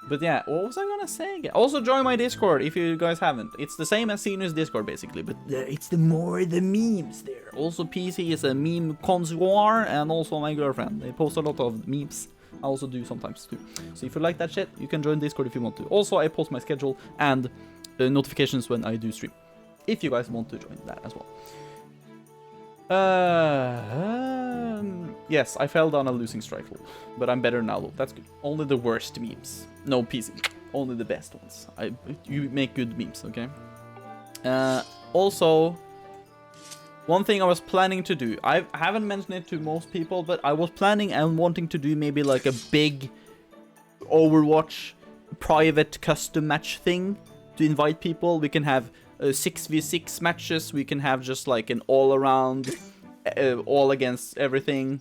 S1: But yeah, what was I gonna say again? Also join my Discord if you guys haven't. It's the same as Sinus Discord basically, but it's the memes there. Also PC is a meme connoisseur and also my girlfriend. They post a lot of memes. I also do sometimes too. So if you like that shit, you can join Discord if you want to. Also, I post my schedule and notifications when I do stream. If you guys want to join that as well. Yes, I fell down a losing streak, but I'm better now. That's good. Only the worst memes. No PC. Only the best ones. You make good memes, okay? Also, one thing I was planning to do. I haven't mentioned it to most people, but I was planning and wanting to do maybe like a big Overwatch private custom match thing to invite people. We can have 6v6 matches. We can have just like an all around, all against everything.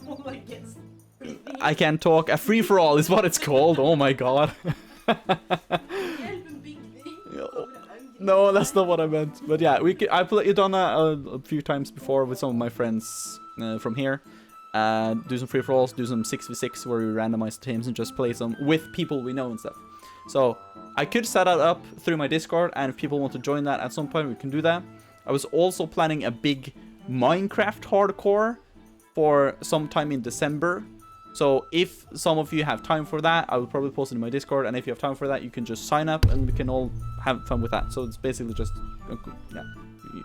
S6: All against everything.
S1: I can't talk. A free for all is what it's called. Oh my god. No, that's not what I meant. But yeah, I've done a few times before with some of my friends from here. Do some free for alls, do some 6v6 where we randomize teams and just play some with people we know and stuff. So I could set that up through my Discord, and if people want to join that at some point, we can do that. I was also planning a big Minecraft hardcore for sometime in December. So if some of you have time for that, I will probably post it in my Discord, and if you have time for that, you can just sign up and we can all have fun with that. So it's basically just, yeah,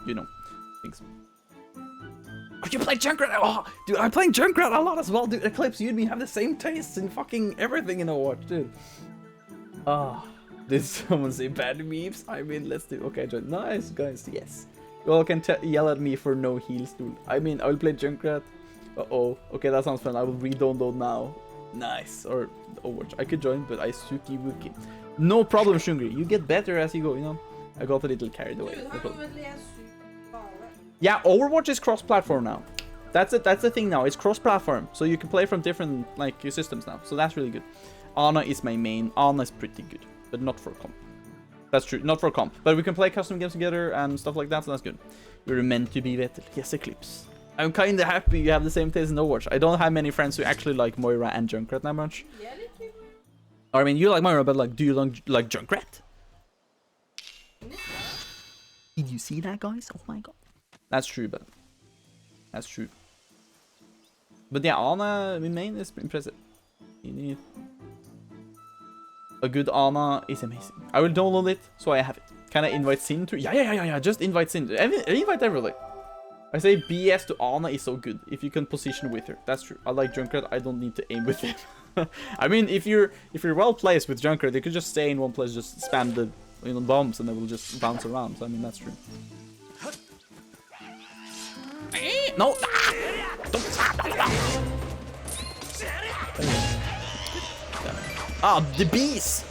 S1: you know, things. Oh, you play Junkrat? Oh, dude, I'm playing Junkrat a lot as well, dude. Eclipse, you and me have the same tastes in fucking everything in Overwatch, dude. Ah, did someone say bad memes? I mean, let's do. Okay, nice guys. Yes, you all can yell at me for no heals, dude. I mean, I will play Junkrat. Okay, that sounds fun. I will re-download now. Nice. Or Overwatch. I could join, but I suki wookie. No problem, Shungri. You get better as you go. You know, I got a little carried away. Yeah, Overwatch is cross-platform now. That's it. That's the thing now. It's cross-platform, so you can play from different like systems now. So that's really good. Ana is my main. Ana is pretty good, but not for comp. That's true, not for comp. But we can play custom games together and stuff like that, so that's good. You're meant to be Vetel. Yes, Eclipse. I'm kinda happy you have the same taste in Overwatch. I don't have many friends who actually like Moira and Junkrat that much. I mean, you like Moira, but like, do you like Junkrat? Did you see that, guys? Oh my god. That's true, but... That's true. But yeah, Ana in main is impressive. You need a good Ana is amazing. I will download it so I have it. Can I invite Sin to? Yeah. Just invite Sin. Invite everybody. I say BS to Ana is so good if you can position with her. That's true. I like Junkrat. I don't need to aim with him. I mean, if you're well placed with Junkrat, you could just stay in one place, just spam the bombs, and they will just bounce around. So I mean, that's true. No. Ah, the bees.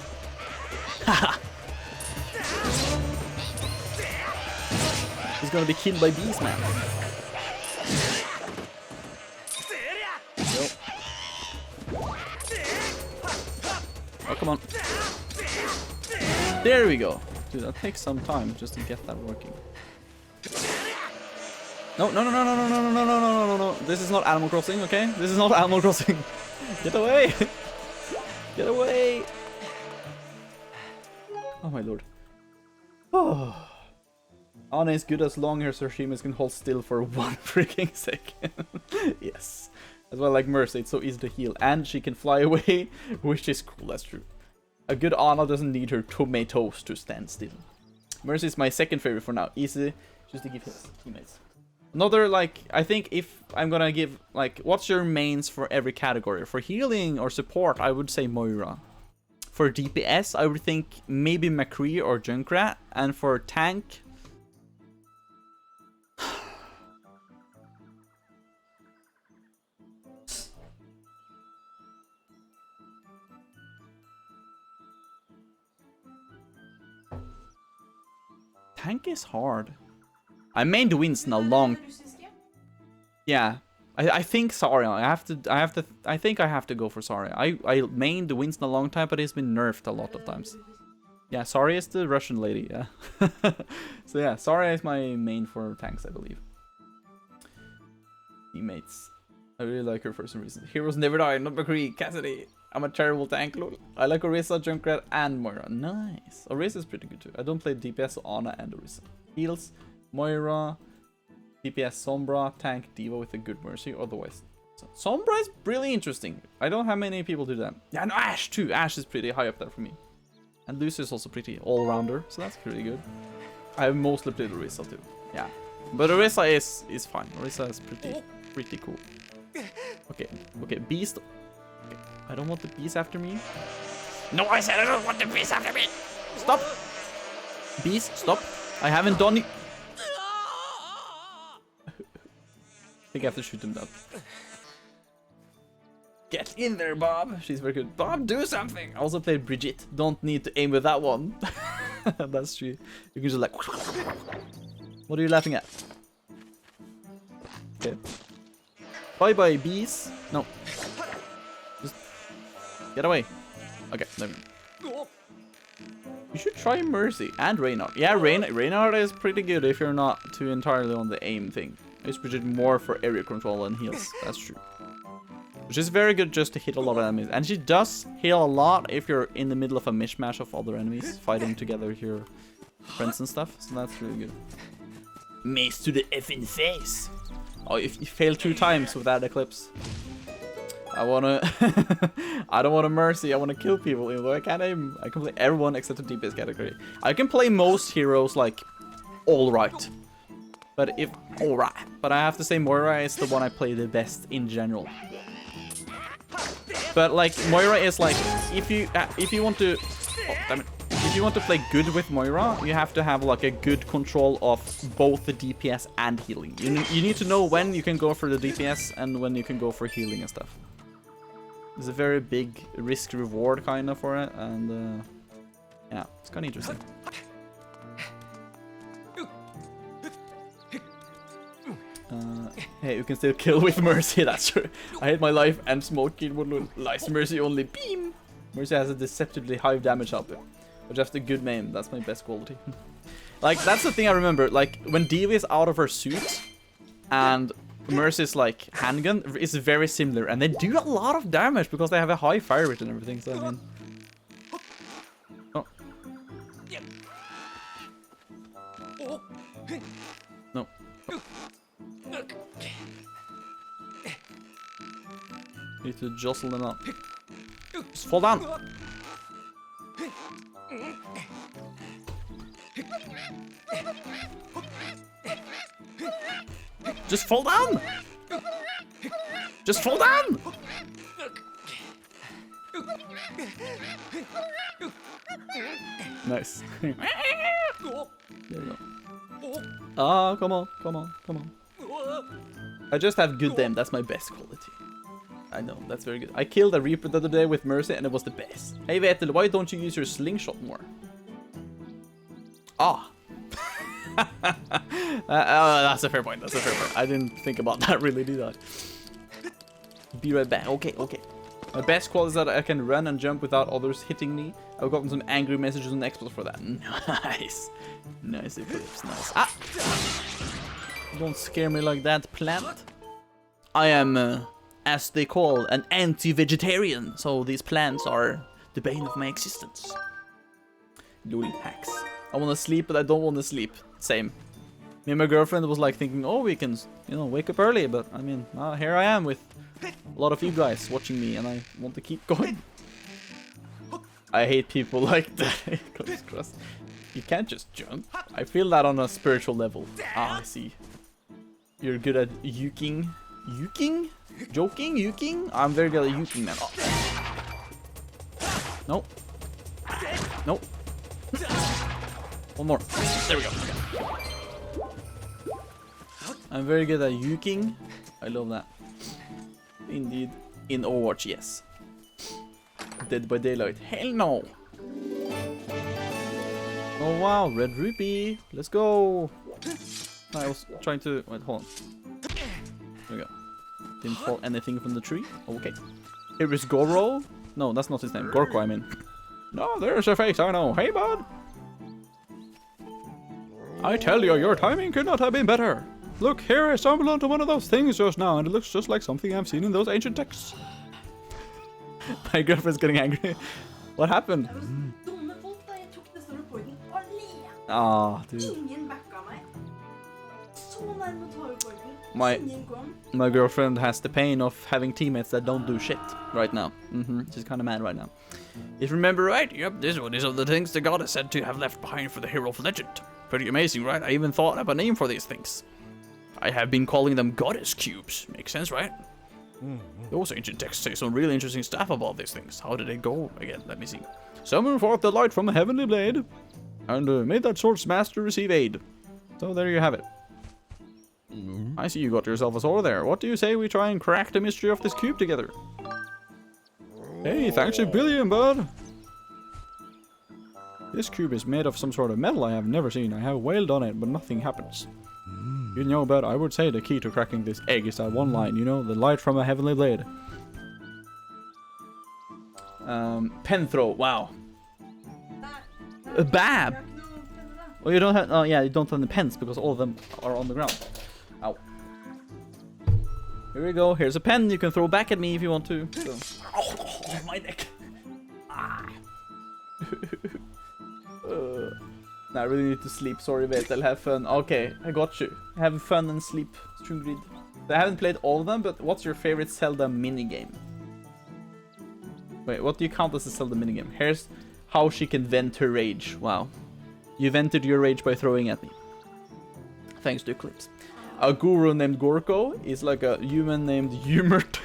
S1: He's gonna be killed by bees, man. Nope. Oh, come on. There we go. Dude, that takes some time just to get that working. No. This is not Animal Crossing, okay? This is not Animal Crossing. Get away. Get away. Oh my lord. Oh. Ana is good as long as her Shimas can hold still for 1 freaking second. Yes. As well, like Mercy, it's so easy to heal. And she can fly away, which is cool, that's true. A good Ana doesn't need her tomatoes to stand still. Mercy is my second favorite for now. Easy, just to give his teammates. Another, like, I think if I'm gonna give, like, what's your mains for every category? For healing or support, I would say Moira. For DPS, I would think maybe McCree or Junkrat. And for tank... Tank is hard. I mained Winston a long... Yeah. I think Zarya. I think I have to go for Zarya. I mained Winston a long time, but he's been nerfed a lot of times. Yeah, Zarya is the Russian lady, yeah. So yeah, Zarya is my main for tanks, I believe. Teammates. I really like her for some reason. Heroes never die, not McCree, Cassidy. I'm a terrible tank, lol. I like Orisa, Junkrat, and Moira. Nice. Orisa is pretty good too. I don't play DPS, so Ana and Orisa. Heals, Moira, DPS, Sombra, tank, Diva with a good Mercy, otherwise. So, Sombra is really interesting. I don't have many people do that. Yeah, no, Ashe too. Ashe is pretty high up there for me. And Lucy is also pretty all-rounder, so that's pretty good. I have mostly played Orisa too. Yeah. But Orisa is fine. Orisa is pretty cool. Okay, Beast. Okay. I don't want the bees after me.
S2: No, I said I don't want the bees after me.
S1: Stop! Bees, stop. I haven't done it. I think I have to shoot him down. Get in there, Bob. She's very good. Bob, do something. I also played Brigitte. Don't need to aim with that one. That's true. You can just like... What are you laughing at? Okay. Bye-bye, bees. No. Just get away. Okay, never mind. You should try Mercy and Reynard. Yeah, Reynard is pretty good if you're not too entirely on the aim thing. It's Brigitte more for area control and heals. That's true. Which is very good just to hit a lot of enemies. And she does heal a lot if you're in the middle of a mishmash of other enemies fighting together with your friends and stuff. So that's really good. Mace to the effing face. Oh, if you fail 2 times with that Eclipse. I wanna... I don't want a Mercy. I want to kill people. Even though I can't aim. I can play everyone except the DPS category. I can play most heroes like alright. But if... Alright. But I have to say Moira is the one I play the best in general. But like Moira is like if you want to if you want to play good with Moira, you have to have like a good control of both the DPS and healing. You need to know when you can go for the DPS and when you can go for healing and stuff. There's a very big risk reward kind of for it, and yeah, it's kind of interesting. Hey, you can still kill with Mercy, that's true. I hate my life and smoke kill would lies Mercy only beam. Mercy has a deceptively high damage output. But just a good main, that's my best quality. Like, that's the thing I remember, like, when Diva is out of her suit and Mercy's like handgun, it's very similar. And they do a lot of damage because they have a high fire rate and everything, so I mean... Oh. No. Need to jostle them up. Just fall down. Just fall down. Just fall down. Nice. There you go. Oh, come on, come on, come on. I just have good aim. That's my best quality. I know, that's very good. I killed a Reaper the other day with Mercy and it was the best. Hey Vetel, why don't you use your slingshot more? Ah. That's a fair point. That's a fair point. I didn't think about that really, did I? Be right back. Okay, okay. My best quality is that I can run and jump without others hitting me. I've gotten some angry messages on Xbox for that. Nice. Nice Eclipse. Nice. Ah! Don't scare me like that, plant. I am, as they call, an anti-vegetarian. So these plants are the bane of my existence. Lol, hacks. I want to sleep, but I don't want to sleep. Same. Me and my girlfriend was like thinking, oh, we can, you know, wake up early. But I mean, here I am with a lot of you guys watching me, and I want to keep going. I hate people like that. You can't just jump. I feel that on a spiritual level. Ah, I see. You're good at yuking. Yuking? Joking? Yuking? I'm very good at yuking, man. Oh. Nope. Nope. One more. There we go. I'm very good at yuking. I love that. Indeed. In Overwatch, yes. Dead by Daylight. Hell no! Oh wow, red rupee. Let's go. I was trying to... Wait, hold on. There we go. Didn't fall anything from the tree. Okay. Here is Goro. No, that's not his name. Gorko, I mean. No, there's a face, I know. Hey, bud. I tell you, your timing could not have been better. Look, here I stumbled onto one of those things just now, and it looks just like something I've seen in those ancient texts. My girlfriend's getting angry. What happened? Ah, dude. My girlfriend has the pain of having teammates that don't do shit right now. She's kind of mad right now. If you remember right, yep, this one is of the things the god is said to have left behind for the hero of legend. Pretty amazing, right? I even thought up a name for these things. I have been calling them goddess cubes. Makes sense, right? Those ancient texts say some really interesting stuff about these things. How did it go again? Let me see. Summon forth the light from a heavenly blade, and made that sword's master receive aid. So there you have it. I see you got yourself a sword there. What do you say we try and crack the mystery of this cube together? Hey, thanks a billion, bud. This cube is made of some sort of metal I have never seen. I have wailed on it, but nothing happens. You know, but I would say the key to cracking this egg is that one line, you know, the light from a heavenly blade. Pen throw, wow. A bab! Well, you don't have, oh yeah, you don't have the pens because all of them are on the ground. Ow. Here we go, here's a pen you can throw back at me if you want to. So. Oh, my neck. Ah. I really need to sleep. Sorry, Vetel. Have fun. Okay, I got you. Have fun and sleep. Stringreed. I haven't played all of them, but what's your favorite Zelda minigame? Wait, what do you count as a Zelda minigame? Here's how she can vent her rage. Wow. You vented your rage by throwing at me. Thanks to Eclipse. A guru named Gorko is like a human named Humert.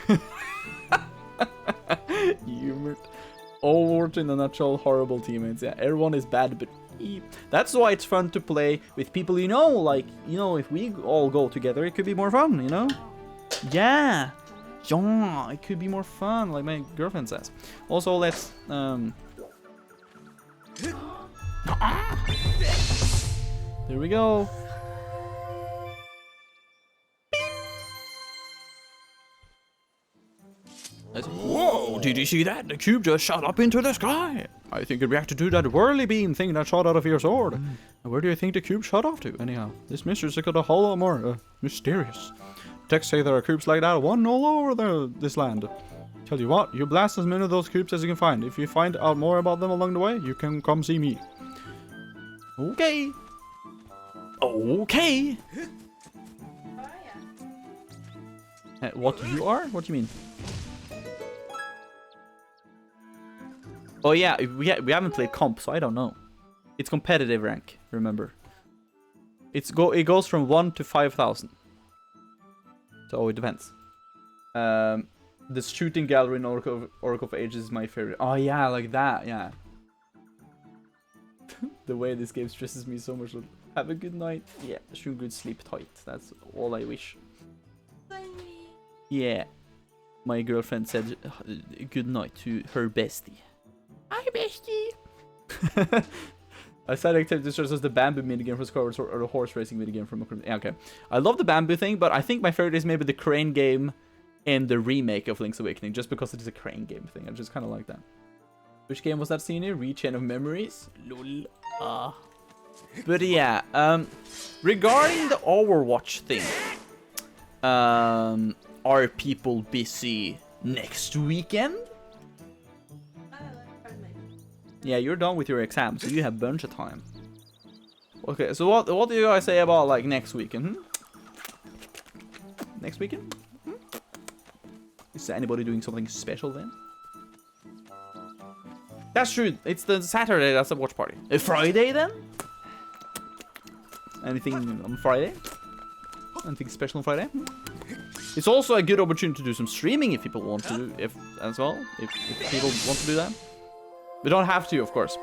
S1: Humert. Overwatch in a nutshell, horrible teammates. Yeah, everyone is bad, but that's why it's fun to play with people you know. Like, you know, if we all go together, it could be more fun, you know? Yeah. Yeah, it could be more fun, like my girlfriend says. Also, let's, there we go.
S5: Whoa, did you see that? The cube just shot up into the sky. I think it reacted to that whirly beam thing that shot out of your sword. And where do you think the cube shot off to, anyhow? This mystery's got a whole lot more mysterious. Texts say there are cubes like that, one all over this land. Tell you what, you blast as many of those cubes as you can find. If you find out more about them along the way, you can come see me.
S1: Okay. Okay.
S6: Oh, yeah.
S1: What you are? What do you mean? Oh yeah, we haven't played comp, so I don't know. It's competitive rank, remember. It goes from 1 to 5,000. So it depends. The shooting gallery in Oracle of Ages is my favorite. Oh yeah, like that, yeah. The way this game stresses me so much. Have a good night. Yeah, shoot good, sleep tight. That's all I wish. Yeah. My girlfriend said good night to her bestie.
S2: Hi, bestie.
S1: I said activity distress as the bamboo minigame from Skyward Sword or the horse racing minigame from... Yeah, okay. I love the bamboo thing, but I think my favorite is maybe the crane game in the remake of Link's Awakening, just because it is a crane game thing. I just kind of like that. Which game was that, Senior? Rechain of Memories? Lol. But yeah, regarding the Overwatch thing, are people busy next weekend? Yeah, you're done with your exam, so you have a bunch of time. Okay, so what do you guys say about like next weekend? Next weekend? Is anybody doing something special then? That's true. It's the Saturday. That's a watch party. A Friday then? Anything on Friday? Anything special on Friday? It's also a good opportunity to do some streaming if people want to, if people want to do that. We don't have to, of course.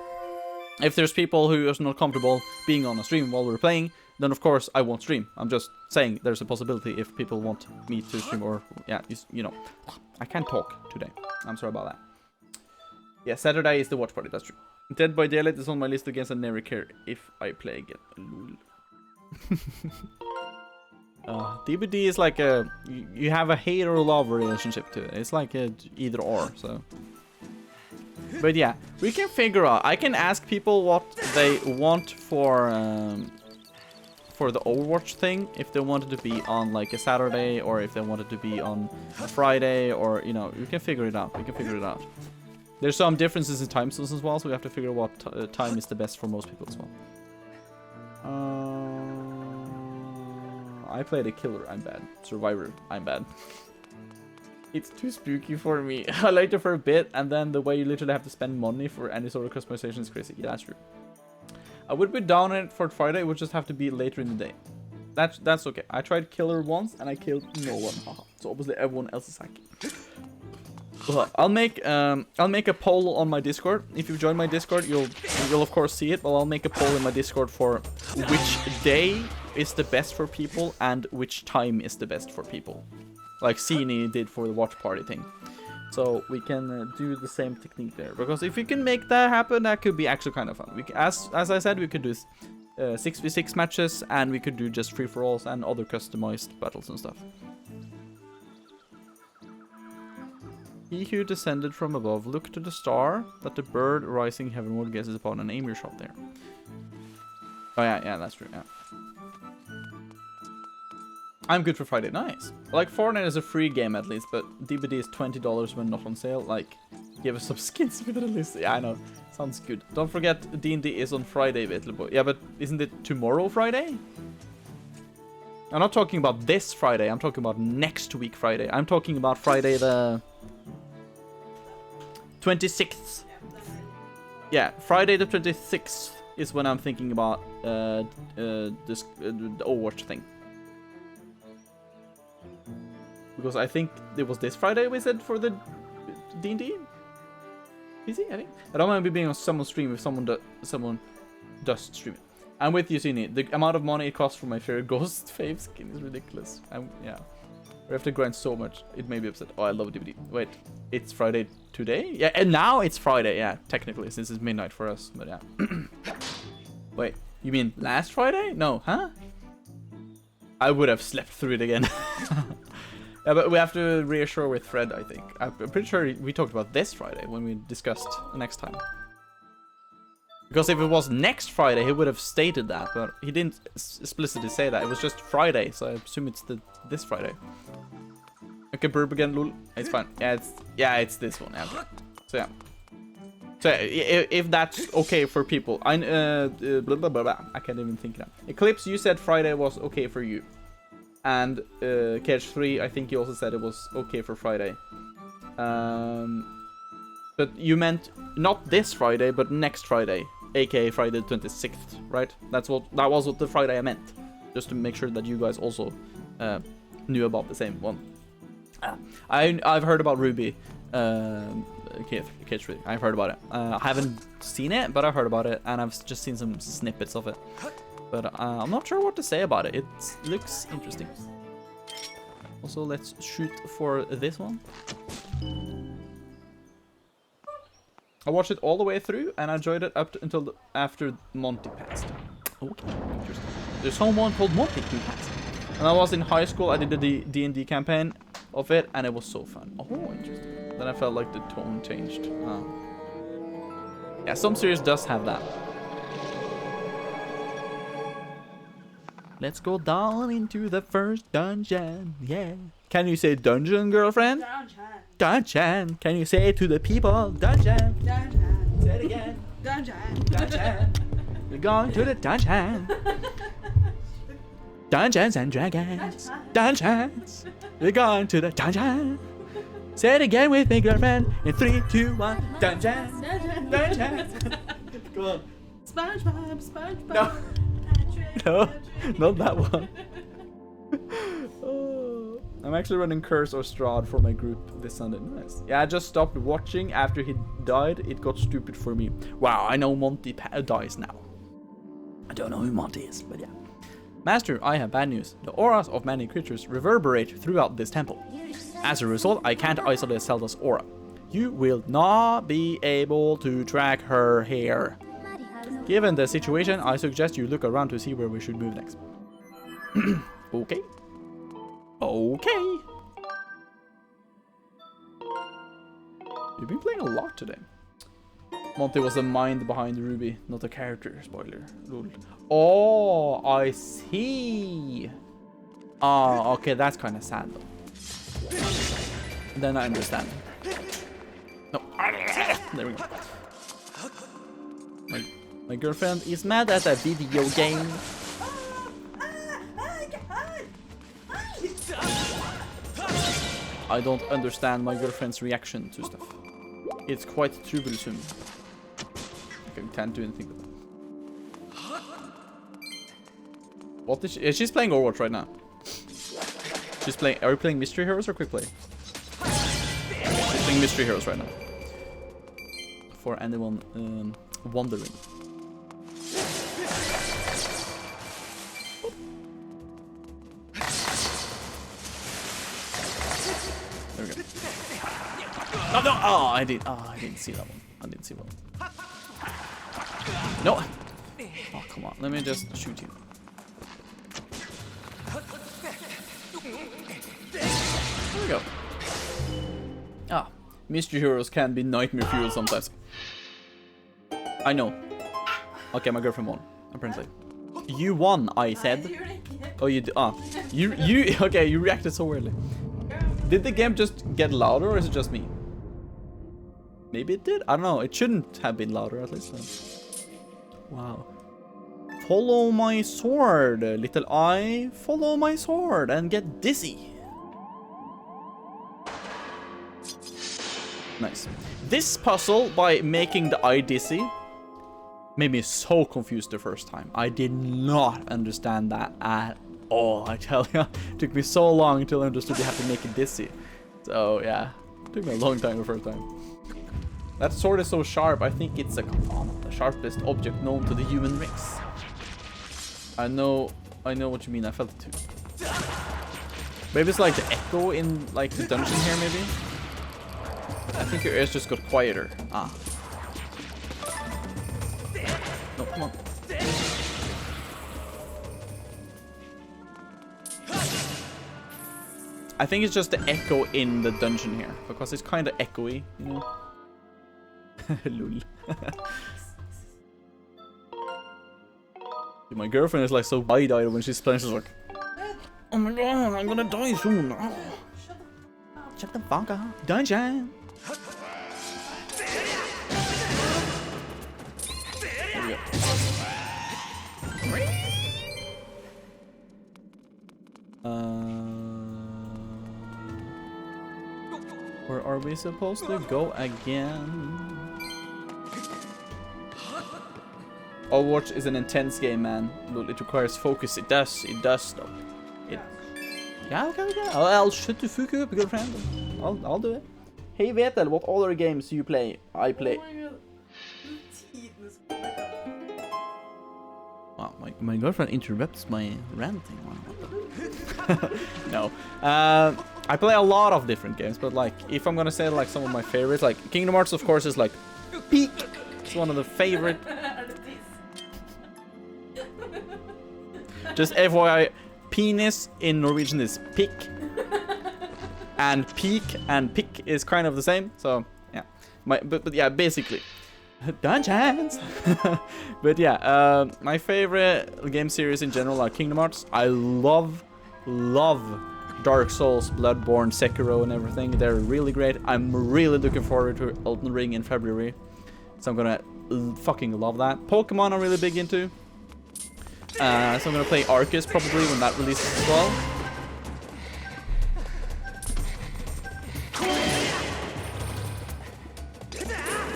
S1: If there's people who are not comfortable being on a stream while we're playing, then of course I won't stream. I'm just saying there's a possibility if people want me to stream, or yeah, you know, I can't talk today. I'm sorry about that. Yeah, Saturday is the watch party. That's true. Dead by Daylight is on my list of games I never care if I play again. DBD is like a you have a hate or love relationship to it. It's like a either or. So, but yeah, we can figure out. I can ask people what they want for the Overwatch thing. If they wanted to be on like a Saturday, or if they wanted to be on a Friday, or you know, we can figure it out. We can figure it out. There's some differences in time zones as well, so we have to figure out what time is the best for most people as well. I played a killer, I'm bad. Survivor, I'm bad. It's too spooky for me. I liked it for a bit, and then the way you literally have to spend money for any sort of customization is crazy. Yeah, that's true. I would be down on it for Friday, it would just have to be later in the day. That's okay. I tried killer once, and I killed no one. Haha. So obviously everyone else is hacking. I'll make a poll on my Discord. If you join my Discord, you'll of course see it. But I'll make a poll in my Discord for which day is the best for people and which time is the best for people, like Sini did for the watch party thing. So we can do the same technique there, because if we can make that happen, that could be actually kind of fun. We as I said, we could do 6v6 matches, and we could do just free-for-alls and other customized battles and stuff. He who descended from above, look to the star that the bird rising heavenward gazes upon, and aim your shot there. Oh yeah, that's true, yeah. I'm good for Friday, nice. Like, Fortnite is a free game at least, but DBD is $20 when not on sale. Like, give us some skins with the list. Yeah, I know. Sounds good. Don't forget, D&D is on Friday, Vetelino. Yeah, but isn't it tomorrow Friday? I'm not talking about this Friday, I'm talking about next week Friday. I'm talking about Friday the 26th. Yeah, Friday the 26th is when I'm thinking about the Overwatch thing. Because I think it was this Friday we said for the D&D. Is it? I think. I don't want to be being on someone's stream if someone does stream it. I'm with you, Sini. The amount of money it costs for my favorite Ghost Fave skin is ridiculous. Yeah. We have to grind so much. It may be upset. Oh, I love DBD. Wait, it's Friday today? Yeah, and now it's Friday. Yeah, technically, since it's midnight for us. But yeah. Wait, you mean last Friday? No, huh? I would have slept through it again. Yeah, but we have to reassure with Fred, I think. I'm pretty sure we talked about this Friday when we discussed next time. Because if it was next Friday, he would have stated that, but he didn't explicitly say that. It was just Friday, so I assume it's this Friday. Okay, burp again, lol. It's fine. Yeah, it's this one. Yeah. So yeah. So if that's okay for people, blah, blah, blah, blah. I can't even think now. Eclipse, you said Friday was okay for you, and Catch 3, I think you also said it was okay for Friday. But But you meant not this Friday, but next Friday, aka Friday the 26th, right? That was what the Friday I meant. Just to make sure that you guys also knew about the same one. I've heard about Ruby. Cage 3. I've heard about it. I haven't seen it, but I've heard about it, and I've just seen some snippets of it. But I'm not sure what to say about it. It looks interesting. Also, let's shoot for this one. I watched it all the way through, and I enjoyed it up until after Monty passed. Okay, interesting. There's someone called Monty who passed. When I was in high school, I did the D&D campaign of it, and it was so fun. Oh, interesting. Then I felt like the tone changed. Yeah, some series does have that. Let's go down into the first dungeon. Yeah. Can you say dungeon, girlfriend?
S6: Dungeon.
S1: Dungeon. Can you say it to the people? Dungeon.
S6: Dungeon.
S1: Say it again.
S6: Dungeon.
S1: Dungeon. We're going to the dungeon. Dungeons and Dragons. Dungeons. We're going to the dungeon. Say it again with me, girlfriend. In 3, 2, 1. Dungeons. Dungeons. Come on.
S6: SpongeBob. SpongeBob.
S1: No. No, not that one. I'm actually running Curse or Strahd for my group this Sunday. Nice. Yeah, I just stopped watching after he died. It got stupid for me. Wow, I know Monty dies now. I don't know who Monty is, but yeah. Master, I have bad news. The auras of many creatures reverberate throughout this temple. As a result, I can't isolate Zelda's aura. You will not be able to track her here. Given the situation, I suggest you look around to see where we should move next. Okay. Okay. You've been playing a lot today. Monty was the mind behind Ruby, not a character. Spoiler. Lol. Oh, I see. Oh, okay, that's kind of sad though. Then I understand. No. There we go. My girlfriend is mad at a video game. I don't understand my girlfriend's reaction to stuff. It's quite troublesome. I can't do anything with that. What is she? She's playing Overwatch right now. She's playing. Are we playing Mystery Heroes or Quick Play? She's playing Mystery Heroes right now. For anyone wondering. There we go. Oh no! Oh, I didn't see that one. I didn't see that one. No! Oh, come on. Let me just shoot you. There we go. Ah, Mystery Heroes can be nightmare fuel sometimes. I know. Okay, my girlfriend won. Apparently. You won, I said. Oh, you did. Ah, you. Okay, you reacted so weirdly. Did the game just get louder, or is it just me? Maybe it did. I don't know. It shouldn't have been louder, at least. Wow. Follow my sword, little eye. Follow my sword and get dizzy. Nice. This puzzle, by making the eye dizzy, made me so confused the first time. I did not understand that at all. I tell you, it took me so long until I understood you have to make it dizzy. So yeah, it took me a long time the first time. That sword is so sharp. I think it's a katana, the sharpest object known to the human race. I know what you mean. I felt it too. Maybe it's like the echo in like the dungeon here. Maybe. I think your ears just got quieter. Ah. No, come on. I think it's just the echo in the dungeon here, because it's kind of echoey, you know. Lol. My girlfriend is like so wide-eyed when she's playing. She's like, "Oh my god, I'm gonna die soon." Oh. Shut the fuck up, dungeon. There we go. Where are we supposed to go again? Overwatch is an intense game, man. It requires focus. It does though. Yeah, okay. I'll shut the fuck up, girlfriend. I'll do it. Hey Vetel, what other games do you play? I play. Wow, my girlfriend interrupts my ranting. No. I play a lot of different games, but like, if I'm gonna say like some of my favorites, like Kingdom Hearts, of course, is like peak. It's one of the favorite. Just FYI, penis in Norwegian is pick, and peak and pick is kind of the same. So yeah, but yeah, basically, dungeons. But yeah, my favorite game series in general are Kingdom Hearts. I love Dark Souls, Bloodborne, Sekiro, and everything. They're really great. I'm really looking forward to Elden Ring in February, so I'm gonna fucking love that. Pokemon I'm really big into. So I'm gonna play Arceus probably when that releases as well.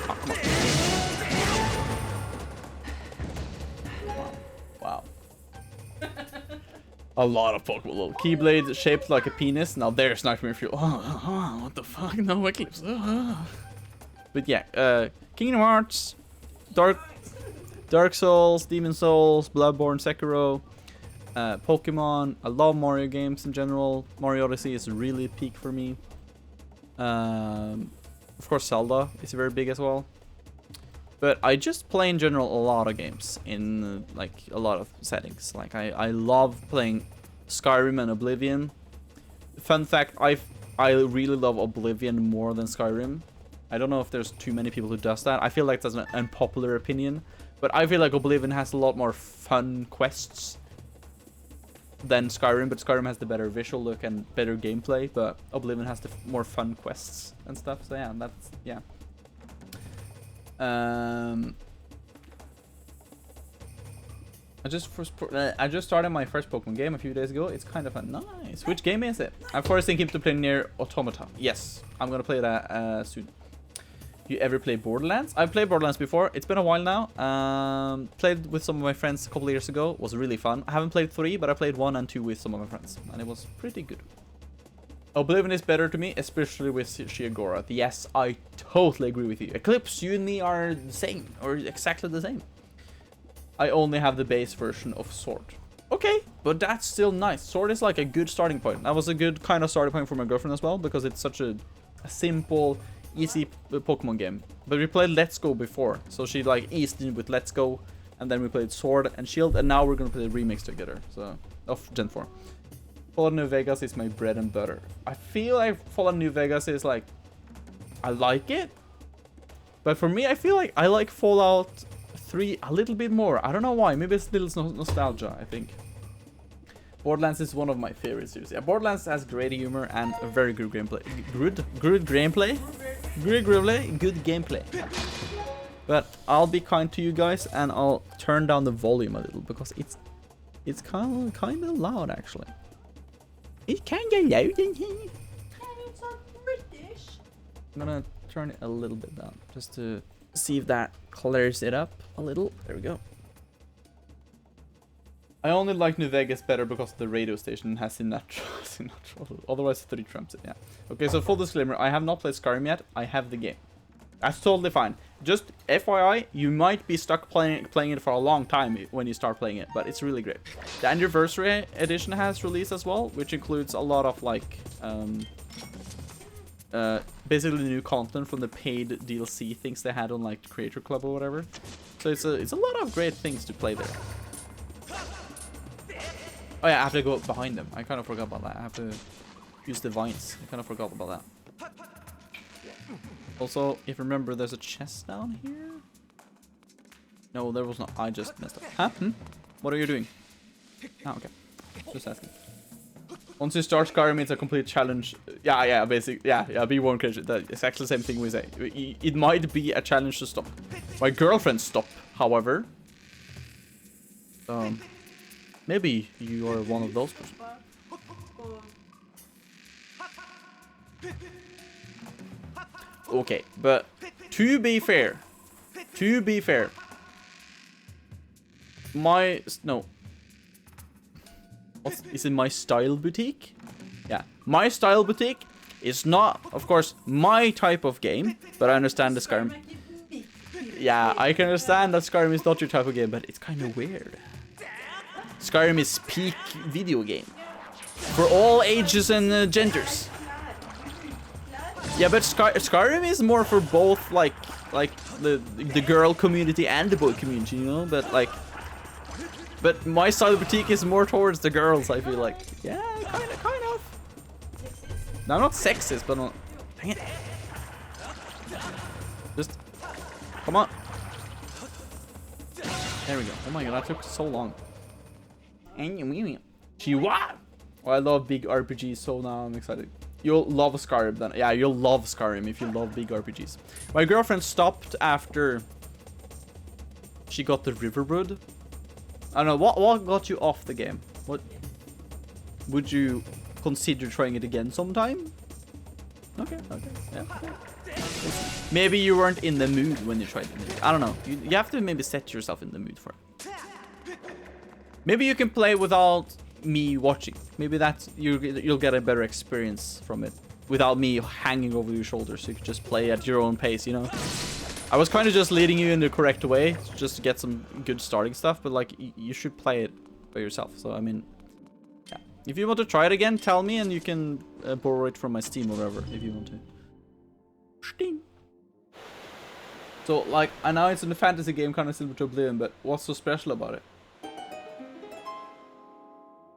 S1: Oh, come on. Wow. A lot of Pokemon. Little Keyblade shaped like a penis. Now there's Nightmare Fuel. Oh, what the fuck? No, I keep. But yeah, Kingdom Hearts, Dark Souls, Demon Souls, Bloodborne, Sekiro, Pokemon. I love Mario games in general. Mario Odyssey is really peak for me. Of course, Zelda is very big as well. But I just play in general a lot of games in like a lot of settings. Like I love playing Skyrim and Oblivion. Fun fact, I really love Oblivion more than Skyrim. I don't know if there's too many people who does that. I feel like that's an unpopular opinion. But I feel like Oblivion has a lot more fun quests than Skyrim. But Skyrim has the better visual look and better gameplay. But Oblivion has the more fun quests and stuff. So yeah, that's, yeah. I just started my first Pokemon game a few days ago. It's kind of fun. Nice. Which game is it? I'm forcing him to play near Automata. Yes, I'm gonna play that soon. You ever play Borderlands? I've played Borderlands before. It's been a while now. Played with some of my friends a couple of years ago. It was really fun. I haven't played 3, but I played 1 and 2 with some of my friends, and it was pretty good. Oblivion is better to me, especially with Shiogora. Yes, I totally agree with you. Eclipse, you and me are the same, or exactly the same. I only have the base version of Sword. Okay, but that's still nice. Sword is like a good starting point. That was a good kind of starting point for my girlfriend as well, because it's such a simple, easy Pokemon game. But we played Let's Go before, so she like eased in with Let's Go, and then we played Sword and Shield, and now we're gonna play the remix together. So of Gen 4. Fallout New Vegas is my bread and butter. I feel like Fallout New Vegas is like, I like it, but for me, I feel like I like Fallout 3 a little bit more. I don't know why. Maybe it's still nostalgia, I think. Borderlands is one of my favorite series. Yeah, Borderlands has great humor and a very good gameplay. Good gameplay. Good gameplay. But I'll be kind to you guys and I'll turn down the volume a little because it's kind of loud actually. It's kind of loud in here.
S6: It's not British.
S1: I'm gonna turn it a little bit down just to see if that clears it up a little. There we go. I only like New Vegas better because the radio station has Sinatra. Otherwise, 3 trumps it. Yeah. Okay, so full disclaimer: I have not played Skyrim yet. I have the game. That's totally fine. Just FYI, you might be stuck playing it for a long time when you start playing it, but it's really great. The Anniversary Edition has released as well, which includes a lot of like basically new content from the paid DLC things they had on like Creator Club or whatever. So it's a lot of great things to play there. Oh yeah, I have to go behind them. I kind of forgot about that. I have to use the vines. I kind of forgot about that. Also, if you remember, there's a chest down here. No, there was not. I just messed up. Huh? What are you doing? Oh, okay. Just asking. Once you start Skyrim, it's a complete challenge. Yeah, basically. Yeah, be warned, crazy. That's exactly the same thing we say. It might be a challenge to stop. My girlfriend stopped, however. Maybe you are one of those persons. Okay, but to be fair, no. Is it my style boutique? Yeah, my style boutique is not, of course, my type of game, but I understand the Skyrim. Yeah, I can understand that Skyrim is not your type of game, but it's kind of weird. Skyrim is peak video game for all ages and genders. Yeah, but Skyrim is more for both, like the girl community and the boy community, you know. But my style boutique is more towards the girls. I feel like, yeah, kind of. No, not sexist, but not. Dang it! Just come on. There we go. Oh my god, that took so long. Chihuahua. Oh, I love big RPGs, so now I'm excited. You'll love Skyrim then. Yeah, you'll love Skyrim if you love big RPGs. My girlfriend stopped after she got the Riverwood. I don't know, what got you off the game? What would you consider trying it again sometime? Okay, yeah. Maybe you weren't in the mood when you tried it. I don't know. You have to maybe set yourself in the mood for it. Maybe you can play without me watching. Maybe that's you'll get a better experience from it without me hanging over your shoulders. So you can just play at your own pace, you know. I was kind of just leading you in the correct way just to get some good starting stuff, but like you should play it by yourself. So I mean, yeah. If you want to try it again, tell me and you can borrow it from my Steam or whatever if you want to. Steam. So like I know it's in the fantasy game, kind of similar to Oblivion, but what's so special about it?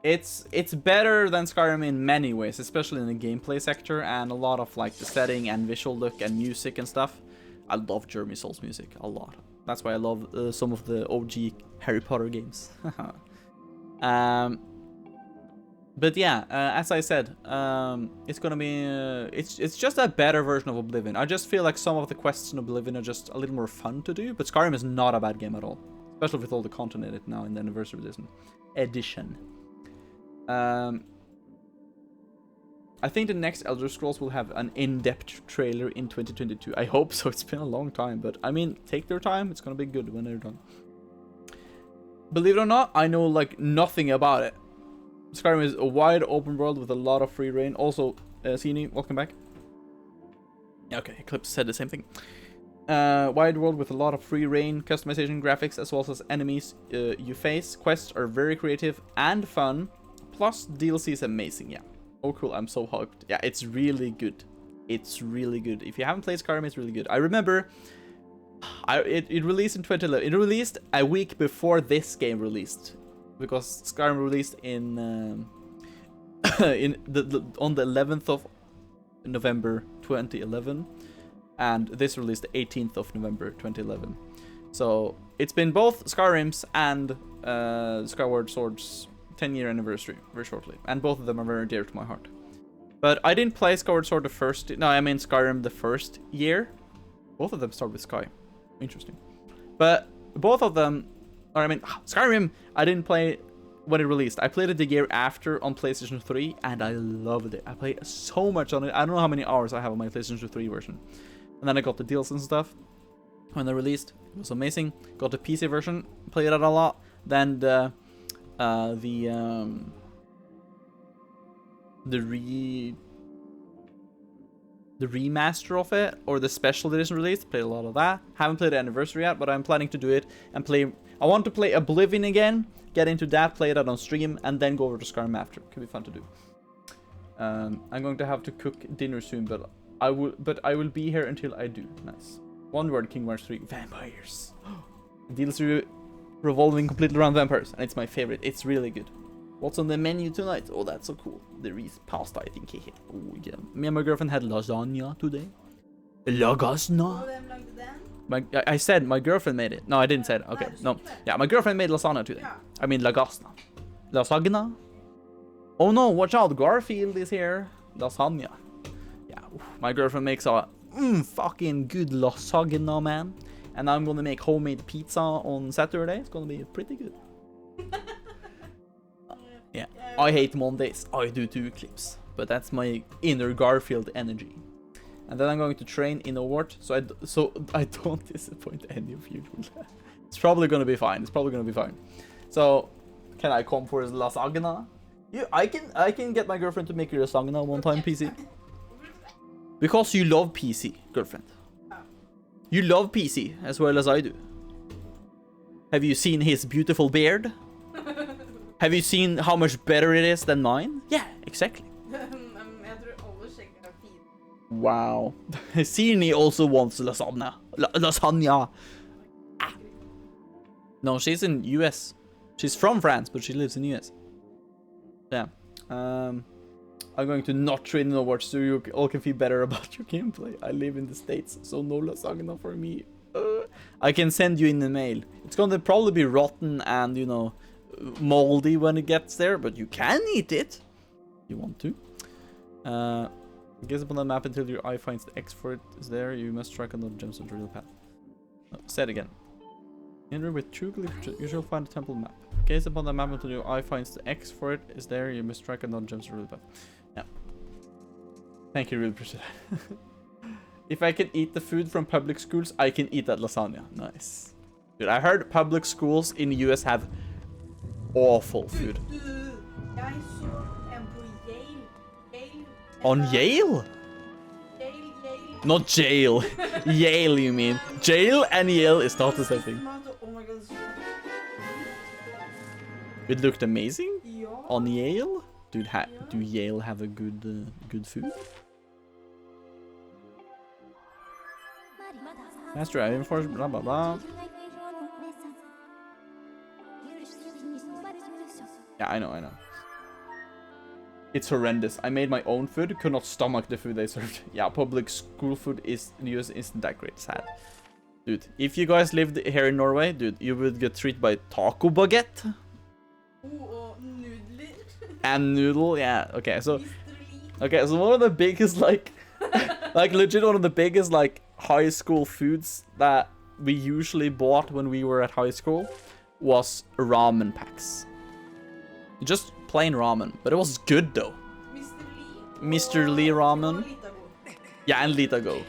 S1: It's better than Skyrim in many ways, especially in the gameplay sector and a lot of like the setting and visual look and music and stuff. I love Jeremy Soul's music a lot. That's why I love some of the OG Harry Potter games. But yeah, as I said, it's gonna be it's just a better version of Oblivion. I just feel like some of the quests in Oblivion are just a little more fun to do, but Skyrim is not a bad game at all, especially with all the content in it now in the anniversary edition. I think the next Elder Scrolls will have an in-depth trailer in 2022. I hope so. It's been a long time, but I mean, take their time. It's gonna be good when they're done. Believe it or not, I know like nothing about it. Skyrim is a wide open world with a lot of free reign. Also, Sini, welcome back. Okay, Eclipse said the same thing. Wide world with a lot of free reign, customization, graphics, as well as enemies you face. Quests are very creative and fun. Plus, DLC is amazing, yeah. Oh, cool, I'm so hyped. Yeah, it's really good. It's really good. If you haven't played Skyrim, it's really good. I remember it released in 2011. It released a week before this game released. Because Skyrim released in on the 11th of November 2011. And this released the 18th of November 2011. So, it's been both Skyrim's and Skyward Sword's 10-year anniversary very shortly, and both of them are very dear to my heart. But I didn't play Skyward Sword Skyrim the first year. Both of them start with Sky. Interesting. But both of them, Skyrim, I didn't play when it released. I played it the year after on PlayStation 3, and I loved it. I played so much on it. I don't know how many hours I have on my PlayStation 3 version. And then I got the deals and stuff when they released. It was amazing. Got the PC version, played it a lot. Then the remaster of it, or the special edition release, played a lot of that. Haven't played the anniversary yet, but I'm planning to do it and play. I want to play Oblivion again, get into that, play that on stream, and then go over to Skyrim after. Could be fun to do. I'm going to have to cook dinner soon, but I will be here until I do. Nice. One word, Kingdom Hearts 3, vampires. DLC revolving completely around vampires, and it's my favorite. It's really good. What's on the menu tonight? Oh, that's so cool. There is pasta, I think. Oh, yeah. Me and my girlfriend had lasagna today. Lasagna? I said my girlfriend made it. No, I didn't say it. Okay, no. Yeah, my girlfriend made lasagna today. I mean, lasagna. Lasagna? Oh no, watch out. Garfield is here. Lasagna. Yeah, my girlfriend makes a fucking good lasagna, man. And I'm gonna make homemade pizza on Saturday. It's gonna be pretty good. Yeah, I hate Mondays. I do too, Eclipse. But that's my inner Garfield energy. And then I'm going to train in Overwatch, so I don't disappoint any of you. It's probably gonna be fine. It's probably gonna be fine. So, can I come for his lasagna? I can get my girlfriend to make you lasagna one time, PC. Because you love PC, girlfriend. You love PC as well as I do. Have you seen his beautiful beard? Have you seen how much better it is than mine? Yeah, exactly. Wow. Sini also wants lasagna. Lasagna. Ah. No, she's in US. She's from France, but she lives in US. Yeah. I'm going to not train in Overwatch so you all can feel better about your gameplay. I live in the States, so no lasagna for me. I can send you in the mail. It's going to probably be rotten and, you know, moldy when it gets there, but you can eat it. You want to. Gaze upon the map until your eye finds the X for it is there. You must strike on the gems of the real path. No, say it again. Enter with true glyph, you shall find the temple map. Gaze upon the map until your eye finds the X for it is there. You must strike on the gems of the real path. Yeah. Thank you, really appreciate it. If I can eat the food from public schools, I can eat that lasagna. Nice. Dude, I heard public schools in the US have awful food. On Yale?
S6: Yale.
S1: Not jail. Yale, you mean. Jail and Yale is not the same thing.
S6: Oh my god.
S1: It looked amazing
S6: Ja.
S1: on Yale. Dude, do Yale have a good food? Master Iron Force, blah blah blah. Yeah, I know. It's horrendous. I made my own food, could not stomach the food they served. Yeah, public school food in the US isn't that great. Sad. Dude, if you guys lived here in Norway, dude, you would get treated by taco baguette.
S6: Og nudler.
S1: And noodle, yeah. Okay, so one of the biggest, like, like legit one of the biggest, like, high school foods that we usually bought when we were at high school was ramen packs. Just plain ramen, but it was good though. Mr. Lee ramen. Yeah, and Litago.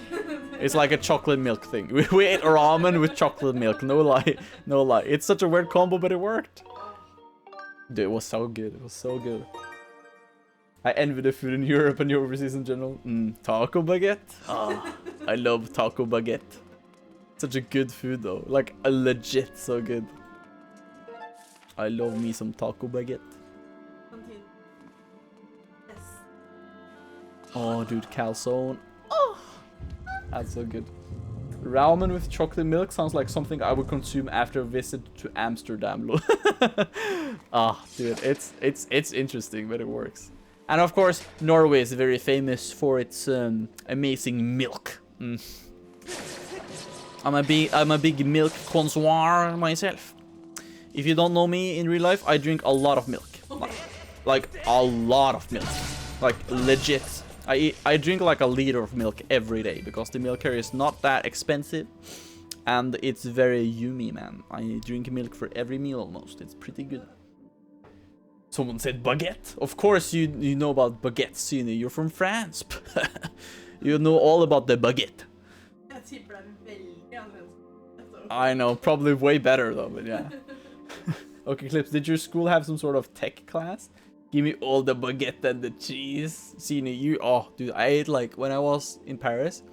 S1: It's like a chocolate milk thing. We ate ramen with chocolate milk. No lie. No lie. It's such a weird combo, but it worked. Dude, it was so good. It was so good. I envy the food in Europe and overseas in general. Taco baguette. Oh, I love taco baguette. Such a good food though. Like, a legit so good. I love me some taco baguette. Oh, dude, calzone. Oh, that's so good. Ramen with chocolate milk sounds like something I would consume after a visit to Amsterdam. Ah, dude, it's interesting, but it works. And of course, Norway is very famous for its amazing milk. I'm a big milk connoisseur myself. If you don't know me in real life, I drink a lot of milk. Like a lot of milk. Like legit. I drink like a liter of milk every day because the milk here is not that expensive and it's very yummy, man. I drink milk for every meal almost. It's pretty good. Someone said baguette. Of course you know about baguettes, you know, you're from France. You know all about the baguette. I know, probably way better though, but yeah. Okay, Clips, did your school have some sort of tech class? Give me all the baguette and the cheese. See, oh, dude, I ate like, when I was in Paris,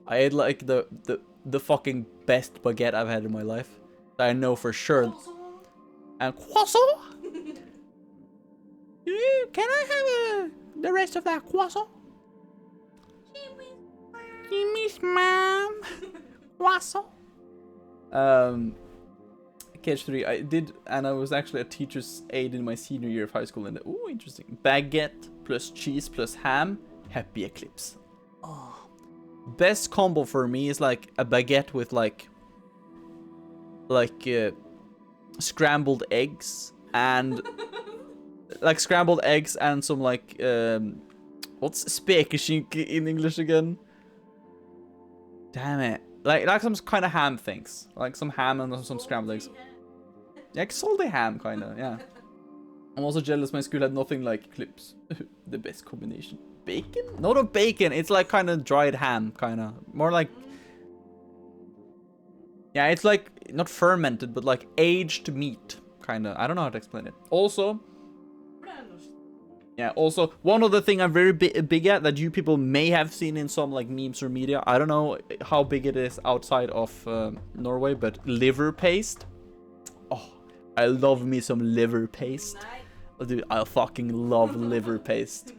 S1: I ate like the fucking best baguette I've had in my life. That I know for sure. And croissant? Can I have the rest of that croissant? Jimmy's mom. Croissant. KH3, I did, and I was actually a teacher's aide in my senior year of high school. And oh, interesting. Baguette plus cheese plus ham. Happy Eclipse. Oh. Best combo for me is like a baguette with like scrambled eggs and like scrambled eggs and some like what's spekeskinke in English again? Damn it. Like some kind of ham things. Like some ham and some scrambled eggs. Yeah, salty ham kind of, yeah. I'm also jealous my school had nothing like Clips. The best combination. bacon? Not a bacon. It's like kind of dried ham, kind of. More like... Yeah, it's like not fermented, but like aged meat, kind of. I don't know how to explain it. Also... Yeah, also, one other thing I'm very big at that you people may have seen in some like memes or media. I don't know how big it is outside of Norway, but liver paste. Oh, I love me some liver paste. Oh, dude, I fucking love liver paste.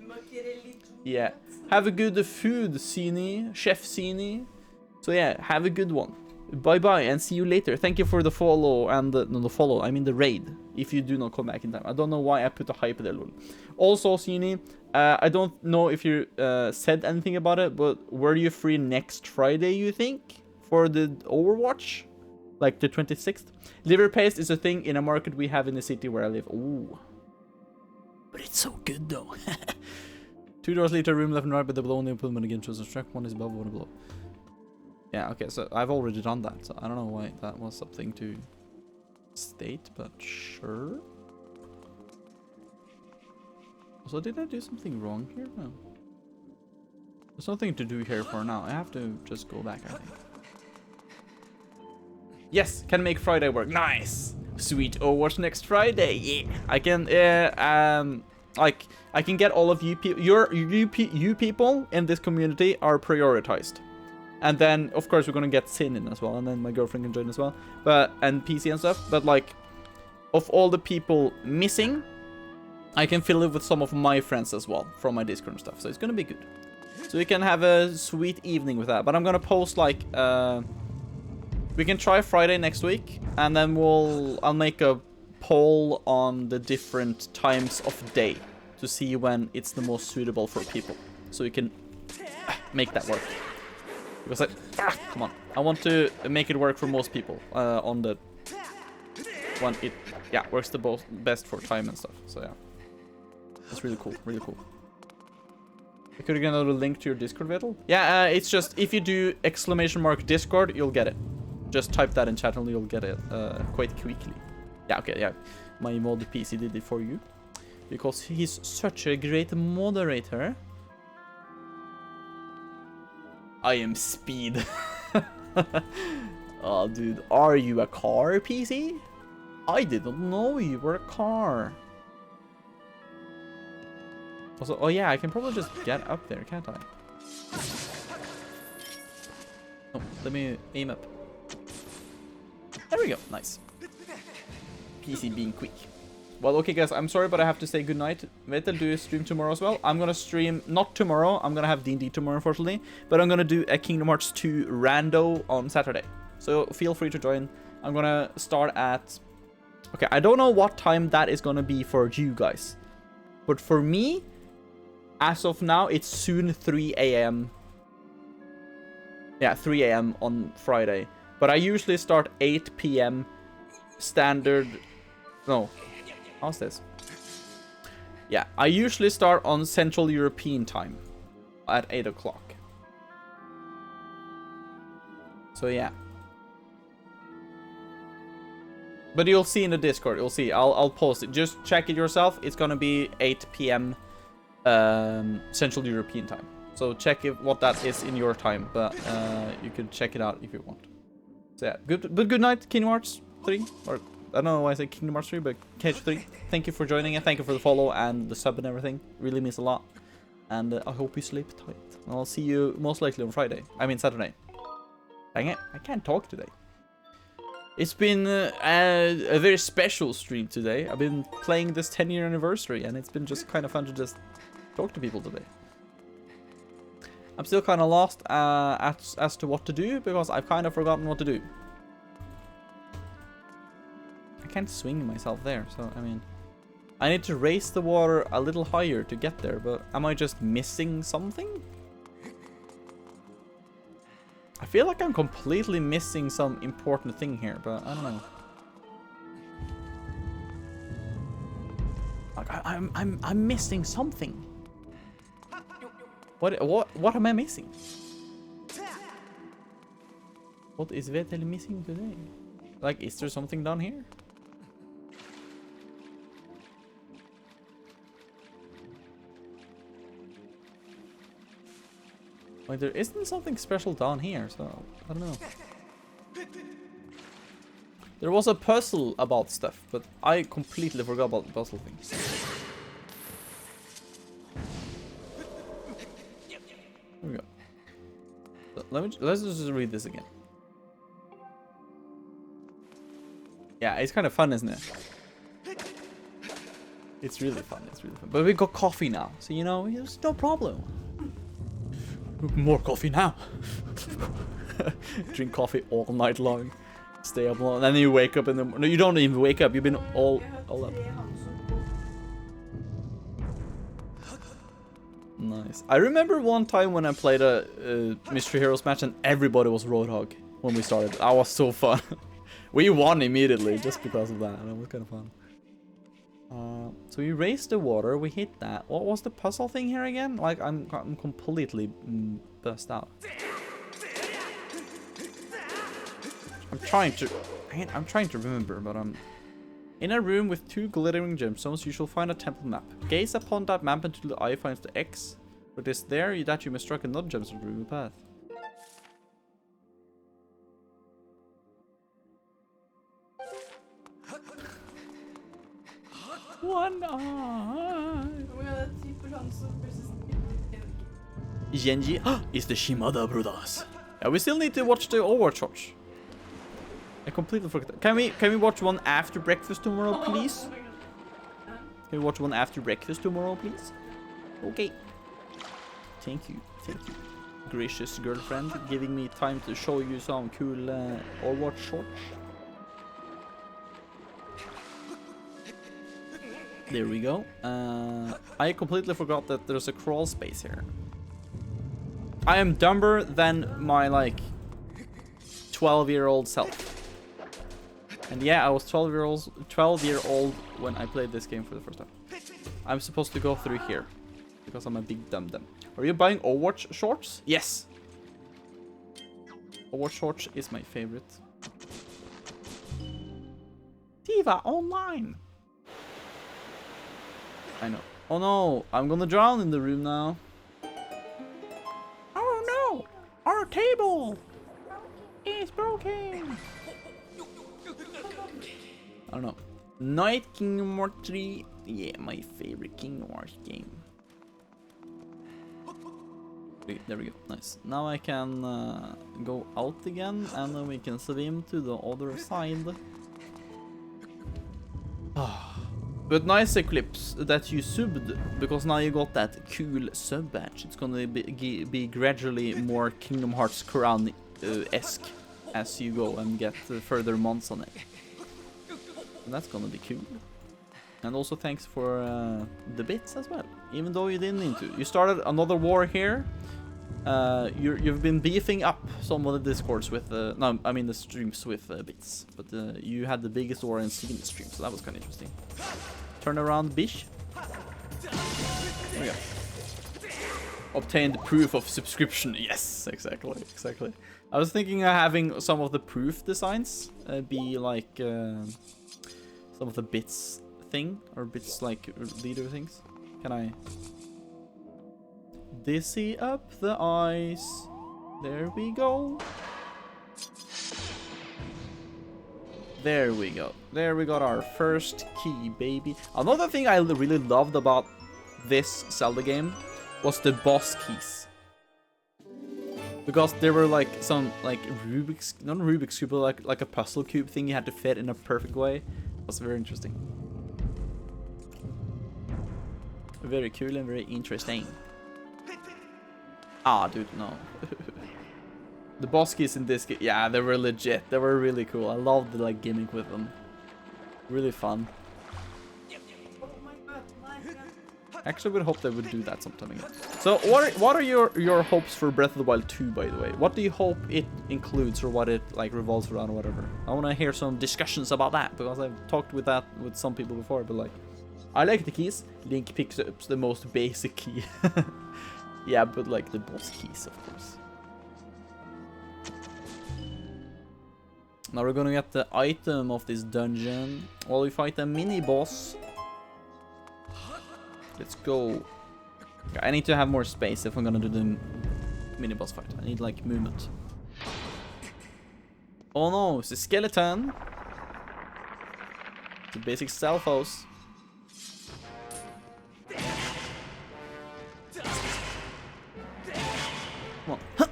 S1: Yeah. Have a good food, Sini. Chef Sini. So yeah, have a good one. Bye-bye and see you later. Thank you for the follow and the raid. If you do not come back in time. I don't know why I put a hype there, lol. Also, Sini, I don't know if you said anything about it, but were you free next Friday, you think? For the Overwatch? Like the 26th? Liver paste is a thing in a market we have in the city where I live. Ooh. But it's so good, though. 2 doors later, room left and right, but the below only implement again shows a track. One is above, one below. Yeah, okay, so I've already done that, so I don't know why that was something to state, but sure. Also, did I do something wrong here? No. There's nothing to do here for now. I have to just go back, I think. Yes, can make Friday work. Nice! Sweet Overwatch next Friday, yeah! I can, like, I can get all of you people, you people in this community are prioritized. And then, of course, we're gonna get Sin in as well, and then my girlfriend can join as well. And PC and stuff. But like, of all the people missing, I can fill it with some of my friends as well from my Discord and stuff. So it's gonna be good. So we can have a sweet evening with that. But I'm gonna post like, we can try Friday next week, and then I'll make a poll on the different times of day to see when it's the most suitable for people, so we can make that work. Because come on, I want to make it work for most people on the one it works the best for time and stuff. So yeah, that's really cool, really cool. I could get another link to your Discord, Vetel. Yeah, it's just if you do !Discord, you'll get it. Just type that in chat and you'll get it quite quickly. Yeah, okay, yeah. My mod PC did it for you because he's such a great moderator. I am speed. Oh, dude, are you a car, PC? I didn't know you were a car. Also, oh yeah, I can probably just get up there, can't I? Oh, let me aim up. There we go, nice. PC being quick. Well, okay, guys, I'm sorry, but I have to say goodnight. Vetel, do you stream tomorrow as well? I'm gonna stream, not tomorrow, I'm gonna have D&D tomorrow, unfortunately, but I'm gonna do a Kingdom Hearts 2 rando on Saturday. So feel free to join. I'm gonna start at... Okay, I don't know what time that is gonna be for you guys. But for me, as of now, it's soon 3 a.m. Yeah, 3 a.m. on Friday. But I usually start 8 p.m. standard... No. How's this? Yeah, I usually start on Central European time at 8 o'clock. So yeah. But you'll see in the Discord, you'll see. I'll post it. Just check it yourself. It's gonna be 8 p.m. Central European time. So check what that is in your time, but you can check it out if you want. So yeah, good night, Kingdom Hearts 3, or I don't know why I say Kingdom Hearts 3, but KH3. Thank you for joining and thank you for the follow and the sub and everything. Really means a lot. And I hope you sleep tight. And I'll see you most likely on Friday. I mean Saturday. Dang it, I can't talk today. It's been a very special stream today. I've been playing this 10-year anniversary and it's been just kind of fun to just talk to people today. I'm still kind of lost as to what to do because I've kind of forgotten what to do. I can't swing myself there, so I mean, I need to raise the water a little higher to get there, but am I just missing something? I feel like I'm completely missing some important thing here, but I don't know. Like I'm missing something. What am I missing? What is Vetel missing today? Like, is there something down here? Like, there isn't something special down here, so I don't know. There was a puzzle about stuff, but I completely forgot about the puzzle thing. Here we go. So let's just read this again. Yeah, it's kind of fun, isn't it? It's really fun. It's really fun. But we got coffee now, so you know, there's no problem. More coffee now. Drink coffee all night long. Stay up long. And then you wake up in the... No, you don't even wake up. You've been all up. Nice. I remember one time when I played a Mystery Heroes match and everybody was Roadhog when we started. That was so fun. We won immediately just because of that. That was kind of fun. So we raised the water. We hit that. What was the puzzle thing here again? Like, I'm completely burst out. I'm trying to remember, but I'm in a room with 2 glittering gemstones. You shall find a temple map. Gaze upon that map until the eye finds the X. For it is there that you must strike another gemstone to remove the path. One eye.
S6: Oh my god, that's super Hanzo versus
S1: Genji is the Shimada brothers. Yeah, we still need to watch the Overwatch. I completely forgot. Can we watch one after breakfast tomorrow, please? Can we watch one after breakfast tomorrow, please? Okay. Thank you, gracious girlfriend, giving me time to show you some cool Overwatch shorts. There we go. I completely forgot that there's a crawl space here. I am dumber than my, like, 12-year-old self. And yeah, I was 12-year-old when I played this game for the first time. I'm supposed to go through here because I'm a big dum-dum. Are you buying Overwatch shorts? Yes. Overwatch shorts is my favorite. Diva Online. I know. Oh no, I'm gonna drown in the room now. Oh no, our table is broken. I don't know. Night Kingdom Hearts 3. Yeah, my favorite Kingdom Hearts game. Okay, there we go. Nice. Now I can go out again and then we can swim to the other side. But nice Eclipse that you subbed, because now you got that cool sub badge. It's gonna be gradually more Kingdom Hearts Crown-esque as you go and get further months on it. And that's gonna be cool. And also thanks for the bits as well, even though you didn't need to. You started another war here. You've been beefing up some of the discords with no, I mean the streams with bits, but you had the biggest war in seen the stream, so that was kind of interesting. Turn around, bish. There we go. Obtained proof of subscription. Yes, exactly. I was thinking of having some of the proof designs be like some of the bits thing, or bits like leader things. Can I? Dizzy up the ice. There we go. There we go. There we got our first key, baby. Another thing I really loved about this Zelda game was the boss keys. Because there were like some like Rubik's, not Rubik's cube, but like a puzzle cube thing you had to fit in a perfect way. It was very interesting. Very cool and very interesting. Ah, dude, no. The boss keys in this game, yeah, they were legit. They were really cool. I loved the like gimmick with them. Really fun. Actually, would hope they would do that sometime again. So, what are your hopes for Breath of the Wild 2, by the way? What do you hope it includes, or what it like revolves around, or whatever? I want to hear some discussions about that, because I've talked with that with some people before. But like, I like the keys. Link picks up the most basic key. Yeah, but like the boss keys, of course. Now we're gonna get the item of this dungeon while we fight a mini boss. Let's go. I need to have more space if I'm gonna do mini boss fight. I need like movement. Oh no, it's a skeleton. It's a basic stealth house. Come on. Huh.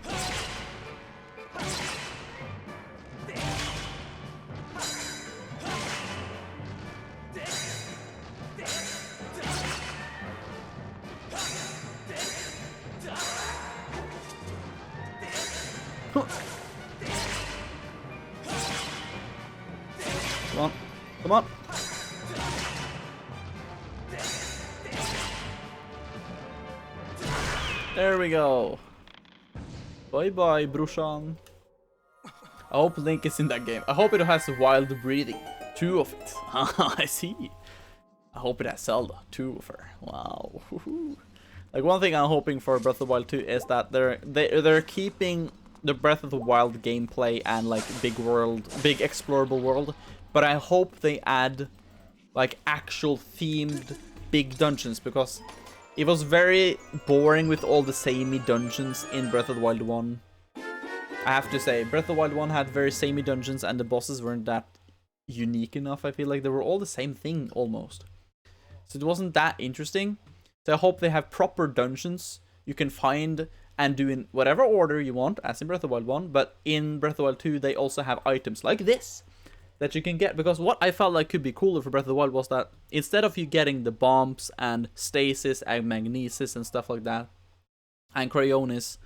S1: Come on. Come on. There we go. Bye bye, Brushan. I hope Link is in that game. I hope it has wild breathing. 2 of it. I see. I hope it has Zelda. 2 of her. Wow. Like one thing I'm hoping for Breath of the Wild 2 is that they're keeping the Breath of the Wild gameplay and like big explorable world, but I hope they add like actual themed big dungeons, because it was very boring with all the samey dungeons in Breath of the Wild 1. I have to say, Breath of the Wild 1 had very samey dungeons and the bosses weren't that unique enough. I feel like they were all the same thing almost. So it wasn't that interesting. So I hope they have proper dungeons you can find and do in whatever order you want, as in Breath of the Wild 1. But in Breath of the Wild 2, they also have items like this that you can get. Because what I felt like could be cooler for Breath of the Wild was that instead of you getting the bombs and stasis and magnesis and stuff like that, and cryonis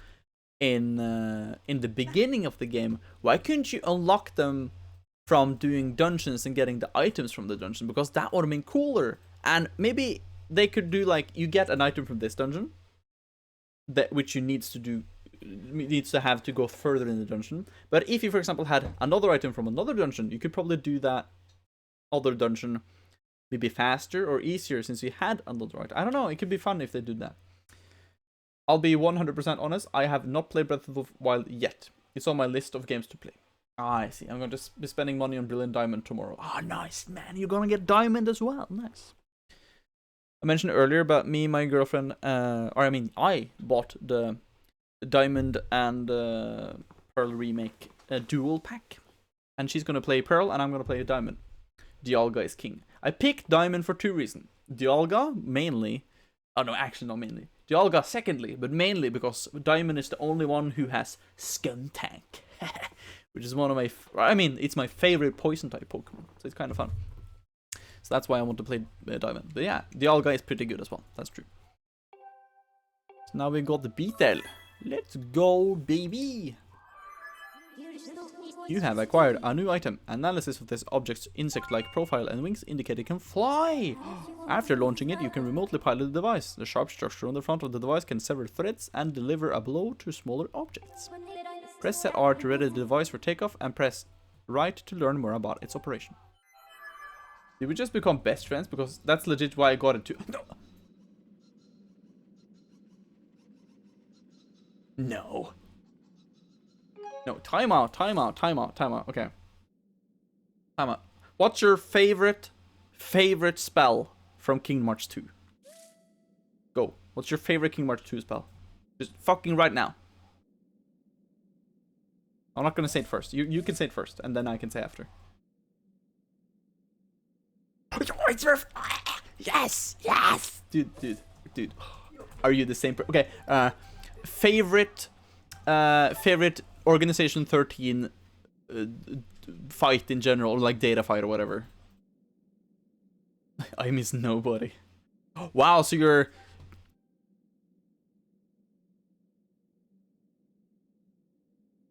S1: in the beginning of the game, why couldn't you unlock them from doing dungeons and getting the items from the dungeon? Because that would have been cooler. And maybe they could do like, you get an item from this dungeon, that which you needs to have to go further in the dungeon. But if you, for example, had another item from another dungeon, you could probably do that other dungeon maybe faster or easier since you had another item. I don't know, it could be fun if they do that. I'll be 100% honest, I have not played Breath of the Wild yet. It's on my list of games to play. Ah, I see. I'm going to be spending money on Brilliant Diamond tomorrow. Ah, nice, man. You're going to get Diamond as well. Nice. I mentioned earlier about me, my girlfriend, I bought the Diamond and Pearl remake dual pack. And she's going to play Pearl and I'm going to play Diamond. Dialga is king. I picked Diamond for 2 reasons. Dialga, mainly. Oh, no, actually not mainly. Dialga, secondly, but mainly because Diamond is the only one who has Skuntank. Which is one of my... it's my favorite poison type Pokemon. So it's kind of fun. So that's why I want to play Diamond. But yeah, Dialga is pretty good as well. That's true. So now we got the Beetle. Let's go, baby! You have acquired a new item. Analysis of this object's insect-like profile and wings indicate it can fly. After launching it, you can remotely pilot the device. The sharp structure on the front of the device can sever threads and deliver a blow to smaller objects. Press set R to ready the device for takeoff and press right to learn more about its operation. Did we just become best friends? Because that's legit why I got it too. No. No. No, time out. Okay. Time out. What's your favorite spell from Kingdom Hearts 2? Go. What's your favorite Kingdom Hearts 2 spell? Just fucking right now. I'm not gonna say it first. You can say it first, and then I can say after. Yes! Dude. Are you the same okay, favorite Organization 13 fight in general, or like data fight or whatever. I miss nobody. Wow, so you're...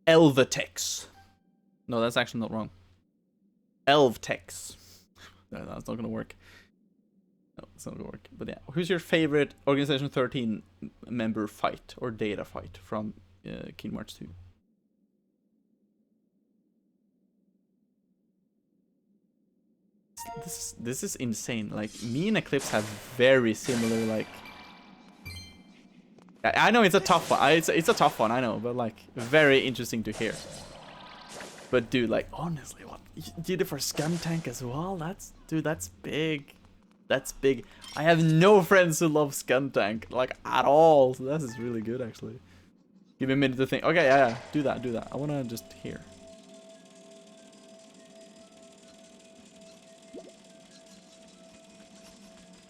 S1: Elvetex. No, that's actually not wrong. Elvetex. No, that's not gonna work. No, it's not gonna work. But yeah, who's your favorite Organization 13 member fight or data fight from Kingdom Hearts 2? This is insane. Like, me and Eclipse have very similar, like... I know it's a tough one. It's a tough one, I know, but like, very interesting to hear. But dude, like, honestly, what? You did it for Skuntank as well? Dude, that's big. That's big. I have no friends who love Skuntank, like, at all. So this is really good, actually. Give me a minute to think. Okay, yeah. Do that. I wanna just hear.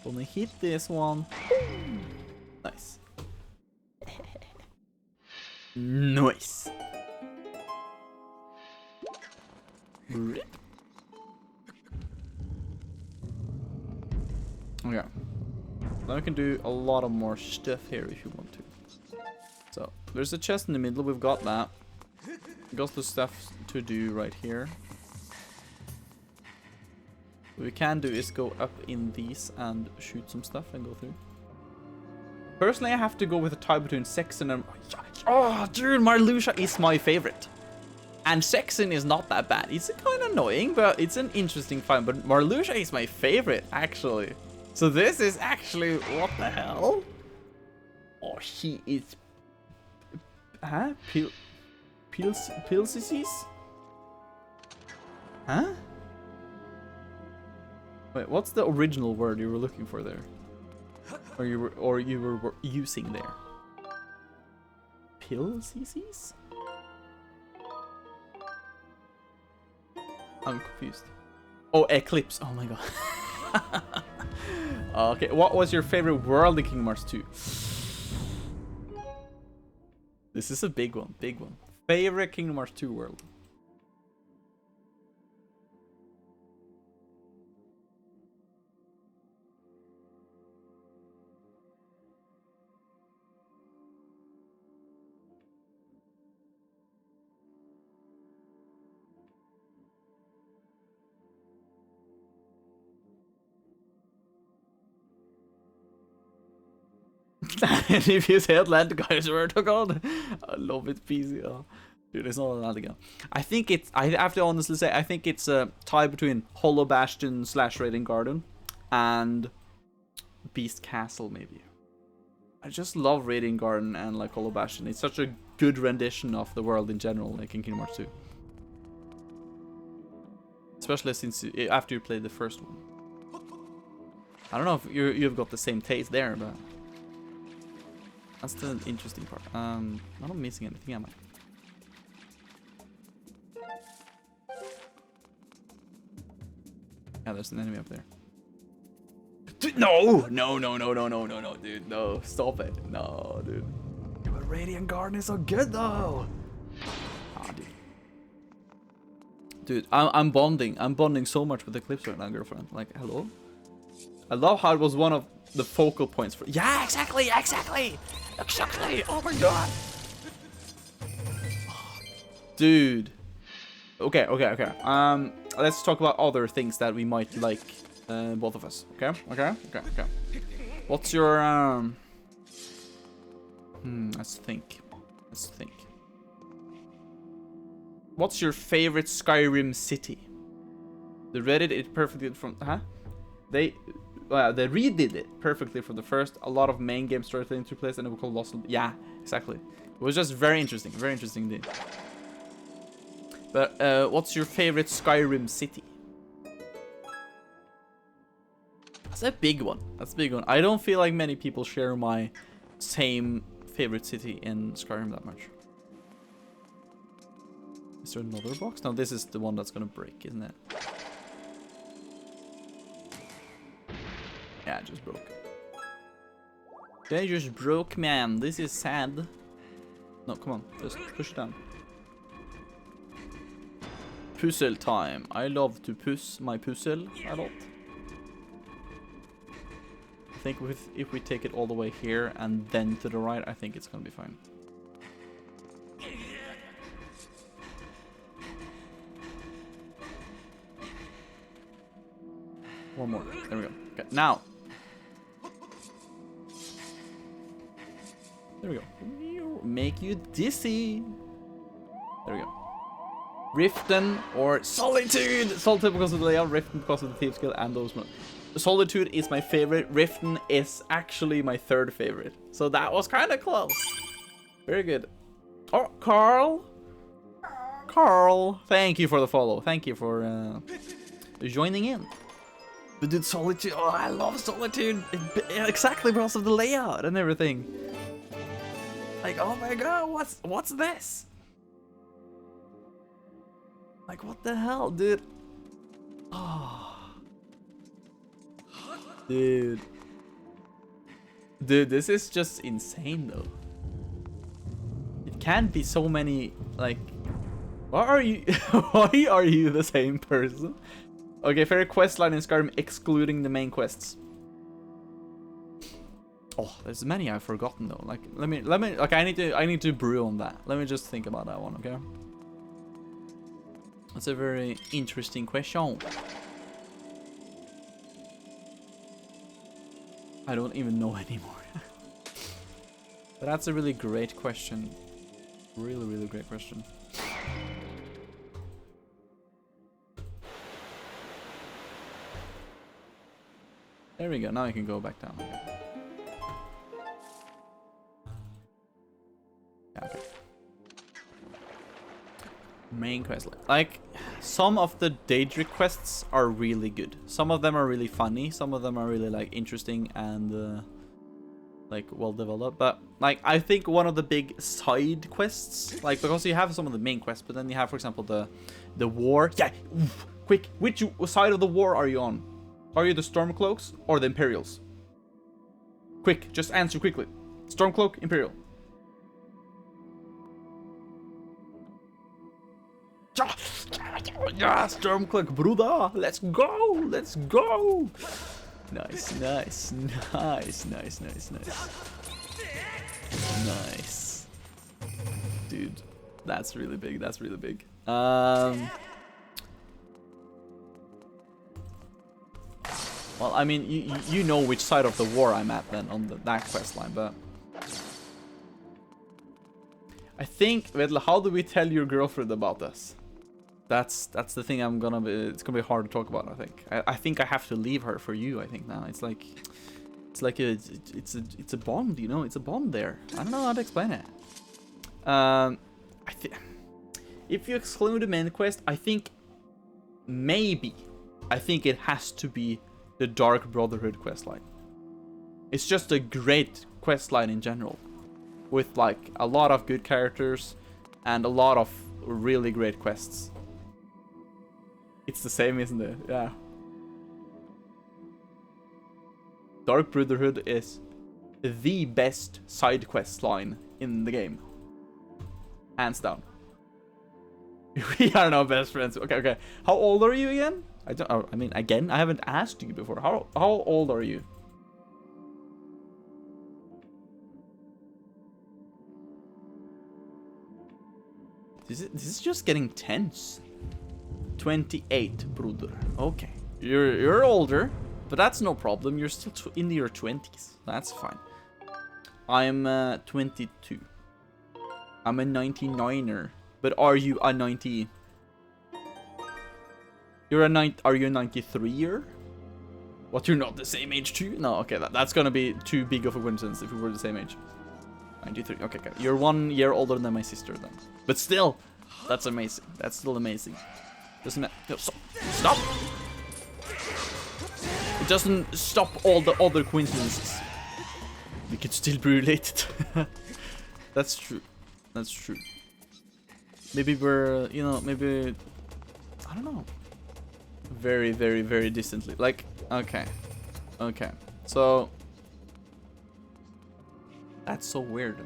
S1: Gonna hit this one. Nice. Nice. Okay. Now we can do a lot of more stuff here if you want to. So, there's a chest in the middle. We've got that. We got the stuff to do right here. What we can do is go up in these and shoot some stuff and go through. Personally, I have to go with a tie between Sexton and... Oh, dude, Marluxia is my favorite. And Sexton is not that bad. It's kind of annoying, but it's an interesting fight. But Marluxia is my favorite, actually. So this is actually... What the hell? Oh, she is... Huh? Pilsies? Huh? Wait, what's the original word you were looking for there? Or you were using there? Pilsies? I'm confused. Oh, Eclipse. Oh my god. Okay, what was your favorite world in Kingdom Hearts 2? This is a big one, big one. Favorite Kingdom Hearts 2 world? And if you say Atlantic, I swear to God. I love it, PC. Oh, dude, it's not Atlantic. I think it's, I have to honestly say, I think it's a tie between Hollow Bastion / Raiding Garden and Beast Castle, maybe. I just love Raiding Garden and like Hollow Bastion. It's such a good rendition of the world in general, like in Kingdom Hearts 2. Especially since after you played the first one. I don't know if you've got the same taste there, but that's the interesting part. I'm not missing anything, am I? Yeah, there's an enemy up there. Dude, no, dude, no, stop it, no, dude. Yeah, but Radiant Garden is so good though. Ah, dude, I'm bonding so much with Eclipse right now, girlfriend. Like, hello. I love how it was one of the focal points for. Yeah, exactly. Oh my god. Dude. Okay. Let's talk about other things that we might like, both of us. Okay. What's your let's think. What's your favorite Skyrim city? They redid it perfectly from They redid it perfectly for the first. A lot of main game storytelling took place, and it was called Lost. Yeah, exactly. It was just very interesting indeed. But what's your favorite Skyrim city? That's a big one. I don't feel like many people share my same favorite city in Skyrim that much. Is there another box? No, this is the one that's gonna break, isn't it? Yeah, it just broke. They just broke, man. This is sad. No, come on. Just push it down. Puzzle time. I love to push my puzzle a lot. I think if we take it all the way here and then to the right, I think it's gonna be fine. One more. There we go. Okay, now. There we go. Make you dizzy. There we go. Riften or Solitude. Solitude because of the layout, Riften because of the thief skill, and those. Solitude is my favorite. Riften is actually my third favorite. So that was kind of close. Very good. Oh, Carl. Thank you for the follow. Thank you for joining in. But dude, Solitude. Oh, I love Solitude. Exactly because of the layout and everything. Like, oh my god, what's this? Like, what the hell, dude? Oh. Dude. Dude, this is just insane, though. It can't be so many, like... Why are you... Why are you the same person? Okay, favorite questline in Skyrim excluding the main quests. Oh, there's many I've forgotten, though. Like, let me... Okay, I need to brew on that. Let me just think about that one, okay? That's a very interesting question. I don't even know anymore. But that's a really great question. Really, really great question. There we go. Now I can go back down. Yeah, okay. Main quest. Like, some of the Daedric quests are really good. Some of them are really funny. Some of them are really, like, interesting and, like, well developed. But, like, I think one of the big side quests, like, because you have some of the main quests, but then you have, for example, the war. Yeah, oof, quick, which side of the war are you on? Are you the Stormcloaks or the Imperials? Quick, just answer quickly. Stormcloak, Imperial. Yeah, Stormcloak, bruda. Let's go. Let's go. Nice, nice, nice, nice, nice, nice. Nice. Dude, that's really big. That's really big. Well, I mean, you know which side of the war I'm at then on that quest line, but I think, Vedla, how do we tell your girlfriend about us? That's the thing it's gonna be hard to talk about, I think. I think I have to leave her for you, I think now. It's like it's a bond, you know? It's a bond there. I don't know how to explain it. If you exclude the main quest, I think it has to be the Dark Brotherhood questline. It's just a great questline in general, with like a lot of good characters and a lot of really great quests. It's the same, isn't it? Yeah. Dark Brotherhood is the best side quest line in the game, hands down. We are now best friends. Okay. How old are you again? I mean, again, I haven't asked you before. How old are you? This is just getting tense. 28, brother. Okay, you're older, but that's no problem. You're still in your 20s. That's fine. I'm 22. I'm a 99er. But are you a 90? Are you a 93er? What, you're not the same age too? No, okay, that's gonna be too big of a coincidence if we were the same age. 93. Okay. You're 1 year older than my sister then. But still, that's amazing. That's still amazing. Doesn't matter. No, stop! It doesn't stop all the other coincidences. We could still be related. That's true. That's true. Maybe we're, you know, maybe, I don't know. Very, very, very distantly. Like, okay. So, that's so weird.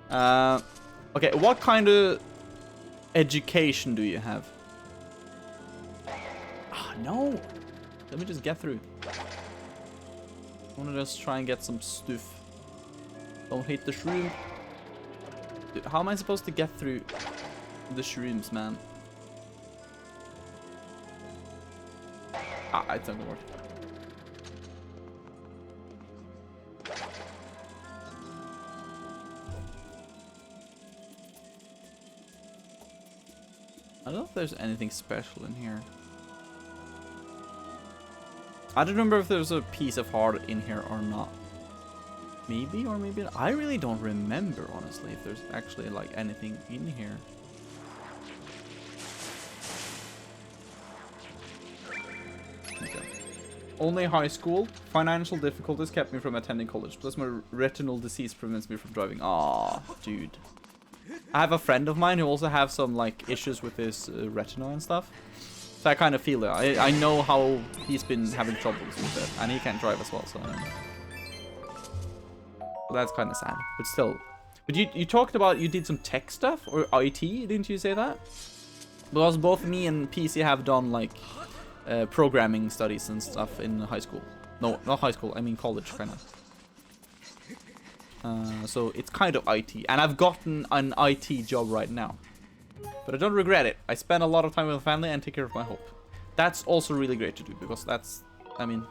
S1: Okay, what kind of education do you have? No. Let me just get through. I want to just try and get some stuff. Don't hit the shroom. Dude, how am I supposed to get through the shrooms, man? It's not gonna work. I don't know if there's anything special in here. I don't remember if there's a piece of heart in here or not. Maybe or maybe not. I really don't remember, honestly, if there's actually like anything in here. Okay. Only high school. Financial difficulties kept me from attending college. Plus my retinal disease prevents me from driving. Aw, dude. I have a friend of mine who also have some like issues with his retina and stuff. So I kind of feel it. I know how he's been having troubles with it. And he can't drive as well, so... that's kind of sad. But still. But you talked about you did some tech stuff? Or IT? Didn't you say that? Because both me and PC have done like... programming studies and stuff in high school. No, not high school. I mean college, kind of. So it's kind of IT. And I've gotten an IT job right now. But I don't regret it. I spend a lot of time with my family and take care of my home. That's also really great to do. Because that's... I mean...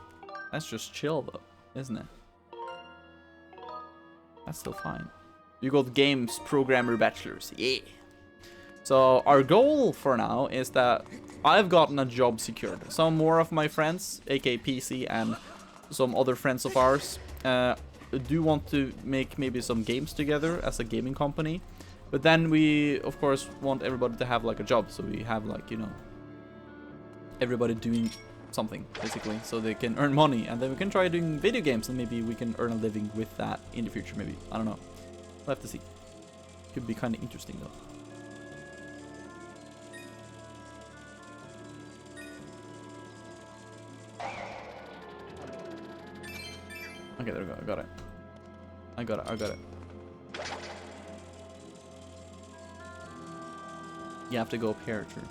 S1: that's just chill though. Isn't it? That's still fine. You got games programmer bachelors. Yeah. So our goal for now is that I've gotten a job secured. Some more of my friends, aka PC, and some other friends of ours, do want to make maybe some games together as a gaming company. But then we, of course, want everybody to have like a job. So we have like, you know, everybody doing something, basically, so they can earn money. And then we can try doing video games and maybe we can earn a living with that in the future, maybe. I don't know. We'll have to see. Could be kind of interesting, though. Okay, there we go. I got it. I got it. You have to go up here, true.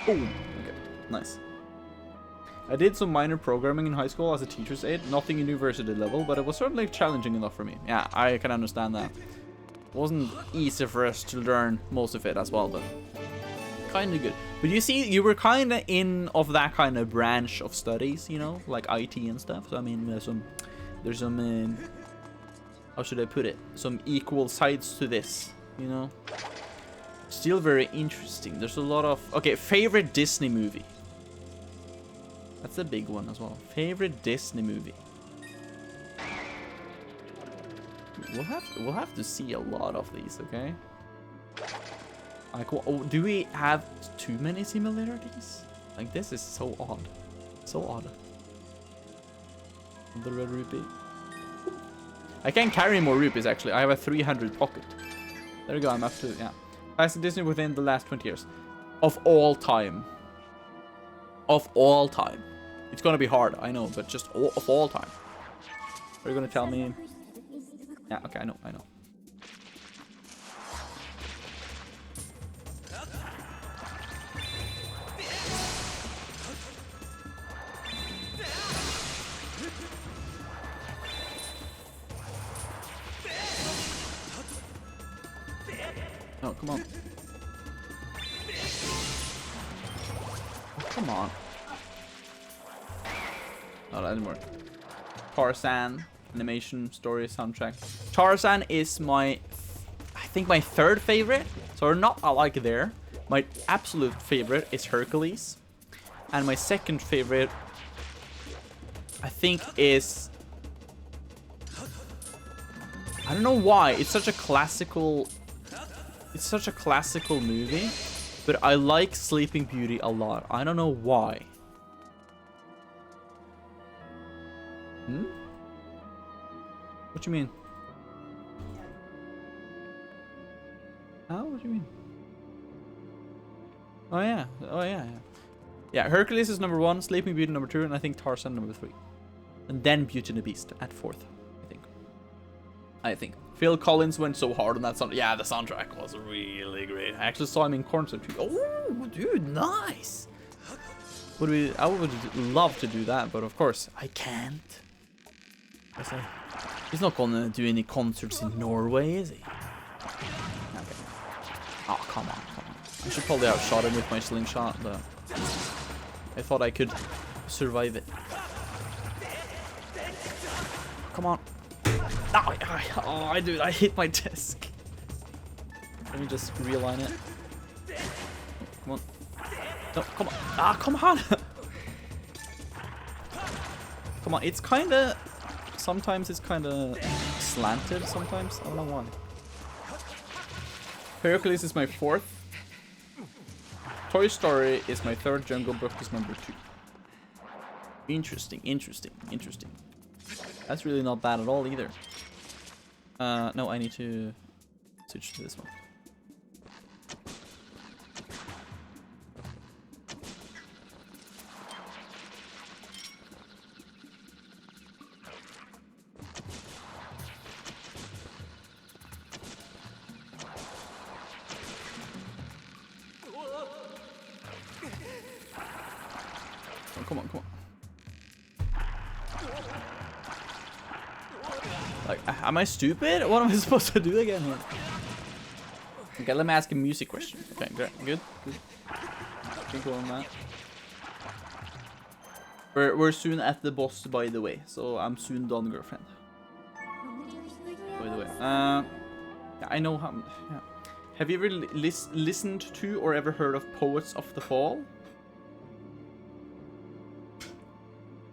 S1: Boom! Okay, nice. I did some minor programming in high school as a teacher's aide. Nothing university level, but it was certainly challenging enough for me. Yeah, I can understand that. It wasn't easy for us to learn most of it as well, but kind of good. But you see, you were kind of in of that kind of branch of studies, you know, like IT and stuff. So I mean, there's some how should I put it? Some equal sides to this, you know. Still very interesting. There's a lot of... okay, favorite Disney movie. That's a big one as well. Favorite Disney movie. We'll have to see a lot of these, okay? Like, oh, do we have too many similarities? Like, this is so odd. So odd. The red rupee. I can't carry more rupees, actually. I have a 300 pocket. There we go, I'm up to... yeah. Classic Disney within the last 20 years. Of all time. Of all time. It's gonna be hard, I know, but just of all time. Are you gonna tell me? Yeah, okay, I know. Oh, come on. Oh, come on. Oh, that didn't work. Tarzan, animation, story, soundtrack. Tarzan is my, I think my third favorite. So we're not alike there. My absolute favorite is Hercules. And my second favorite, I think, is... I don't know why. It's such a classical... it's such a classical movie. But I like Sleeping Beauty a lot. I don't know why. Hmm? What you mean? Oh, what do you mean? Oh yeah. Oh yeah. Yeah, Hercules is number 1, Sleeping Beauty number 2, and I think Tarzan number 3. And then Beauty and the Beast at 4th, I think. Phil Collins went so hard on that sound. Yeah, the soundtrack was really great. I actually saw him in concert too. Oh, dude, nice. I would love to do that, but of course I can't. He's not gonna do any concerts in Norway, is he? Okay. Oh, come on. I should probably outshot him with my slingshot, but I thought I could survive it. Come on. Oh, dude, I hit my desk. Let me just realign it. Come on. No, come on. Ah, come on. Come on, it's kinda... sometimes it's kinda slanted sometimes. I don't know why. Hercules is my 4th. Toy Story is my 3rd. Jungle Book is number 2. Interesting, interesting, interesting. That's really not bad at all either. No, I need to switch to this one. Oh, come on, come on. Like, am I stupid? What am I supposed to do again here? Okay, let me ask a music question. Okay, great, good. Think on that. We're soon at the boss, by the way. So I'm soon done, girlfriend. By the way, yeah, I know how. Yeah. Have you ever listened to or ever heard of Poets of the Fall?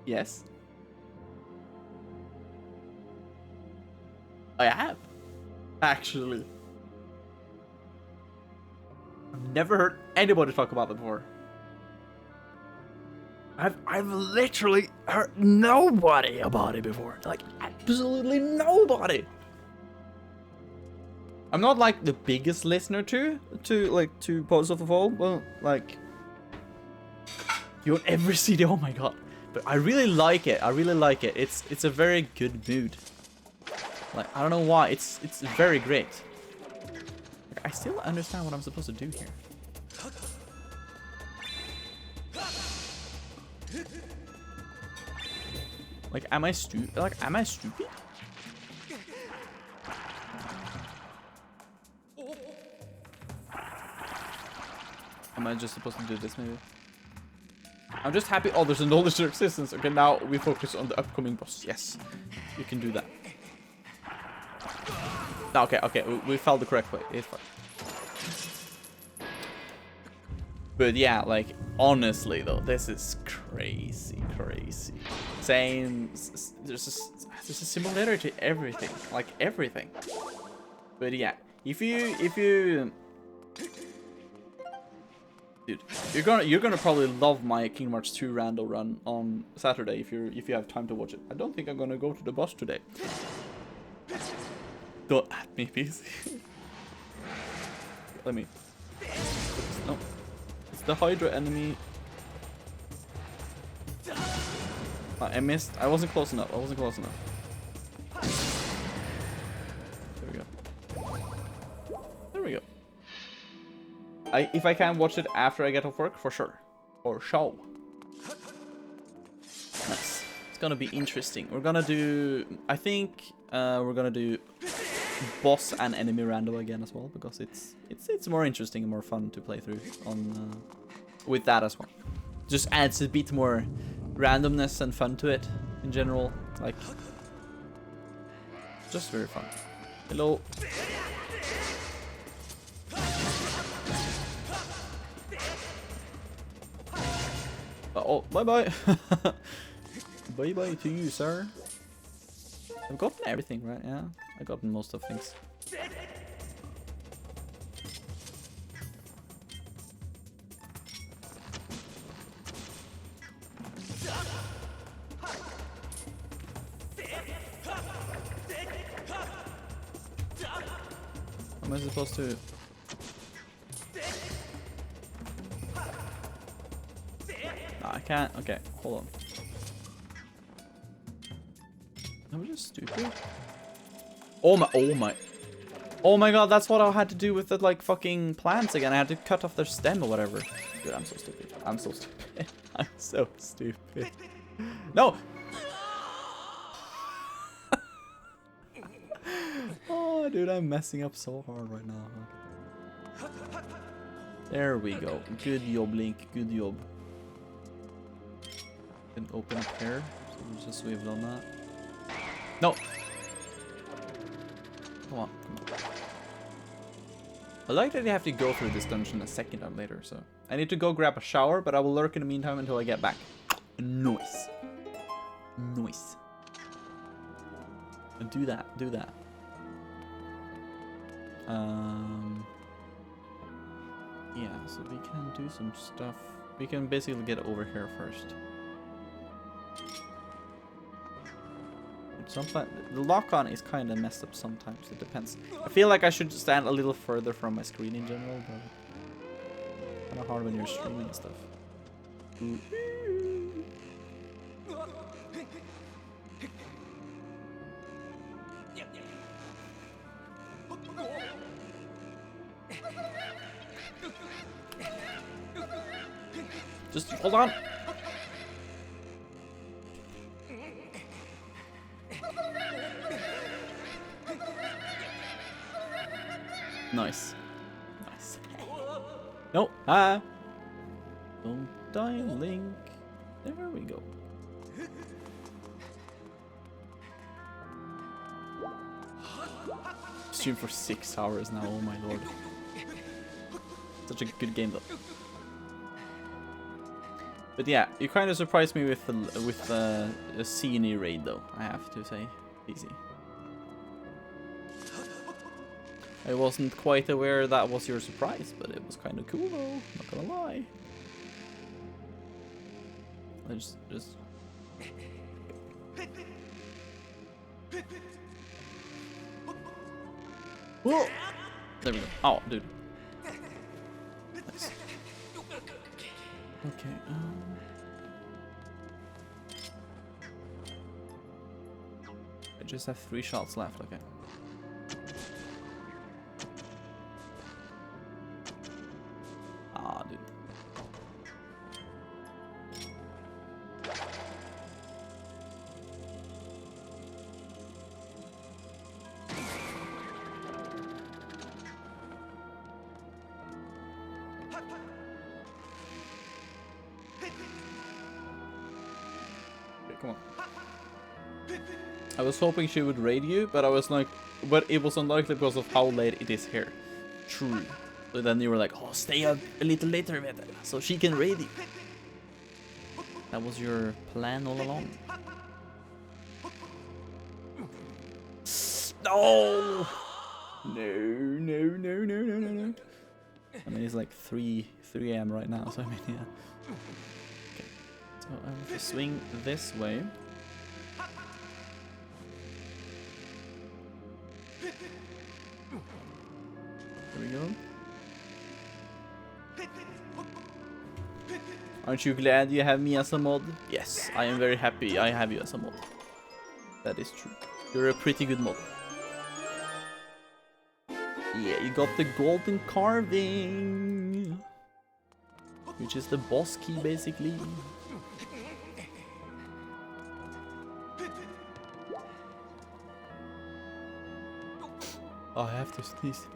S1: Yes. I have, actually. I've never heard anybody talk about it before. I've literally heard nobody about it before. Like, absolutely nobody. I'm not like the biggest listener to Poets of the Fall. Well, like, you own every CD. Oh my god! But I really like it. I really like it. It's a very good mood. Like, I don't know why. It's very great. Like, I still understand what I'm supposed to do here. Like, am I stupid? Like, am I stupid? Am I just supposed to do this, maybe? I'm just happy. Oh, there's a knowledge of existence. Okay, now we focus on the upcoming boss. Yes, you can do that. No, okay, we fell the correct way. It's fine. But yeah, like, honestly though, this is crazy. There's a similarity to everything, like everything. But yeah, if you dude, you're gonna probably love my Kingdom Hearts 2 rando run on Saturday if you have time to watch it. I don't think I'm gonna go to the boss today. Don't at me, please. Let me. No, it's the Hydra enemy. I missed. I wasn't close enough. There we go. If I can watch it after I get off work, for sure. Or show. Nice. It's gonna be interesting. We're gonna do. I think we're gonna do boss and enemy rando again as well, because it's more interesting and more fun to play through on with that as well. Just adds a bit more randomness and fun to it in general. Like, just very fun. Hello. Oh, bye-bye. Bye-bye to you, sir. I've gotten everything, right? Yeah, I've gotten most of things. Am I supposed to... No, I can't. Okay, hold on. I'm just stupid. Oh my god, that's what I had to do with the, like, fucking plants again. I had to cut off their stem or whatever. Dude, I'm so stupid. I'm so stupid. I'm so stupid. No! Oh, dude, I'm messing up so hard right now. There we go. Good job, Link. Good job. Can open up here. So just we've done that. No! Come on. I like that you have to go through this dungeon a second time later, so... I need to go grab a shower, but I will lurk in the meantime until I get back. Nice. Nice. Do that. Yeah, so we can do some stuff. We can basically get over here first. Sometimes the lock-on is kind of messed up sometimes. It depends. I feel like I should stand a little further from my screen in general, but kind of hard when you're streaming and stuff. Ooh. Just hold on. Nice. Nice. No. Ah. Don't die, Link. There we go. Stream for 6 hours now. Oh my lord. Such a good game though. But yeah, you kind of surprised me with the scenery raid though. I have to say, easy. I wasn't quite aware that was your surprise, but it was kind of cool though, not gonna lie. I just... Whoa! There we go. Oh, dude. Nice. Okay, I just have 3 shots left, okay. Ah, dude. Okay, come on. I was hoping she would raid you, but I was like, but it was unlikely because of how late it is here. True. But then you were like, oh, stay up a little later, Vetelino, so she can raid you. That was your plan all along. No! No. I mean, it's like 3 AM right now, so I mean, yeah. Okay. So I have to swing this way. There we go. Aren't you glad you have me as a mod? Yes, I am very happy I have you as a mod. That is true. You're a pretty good mod. Yeah, you got the golden carving, which is the boss key basically. Oh, I have to sneeze.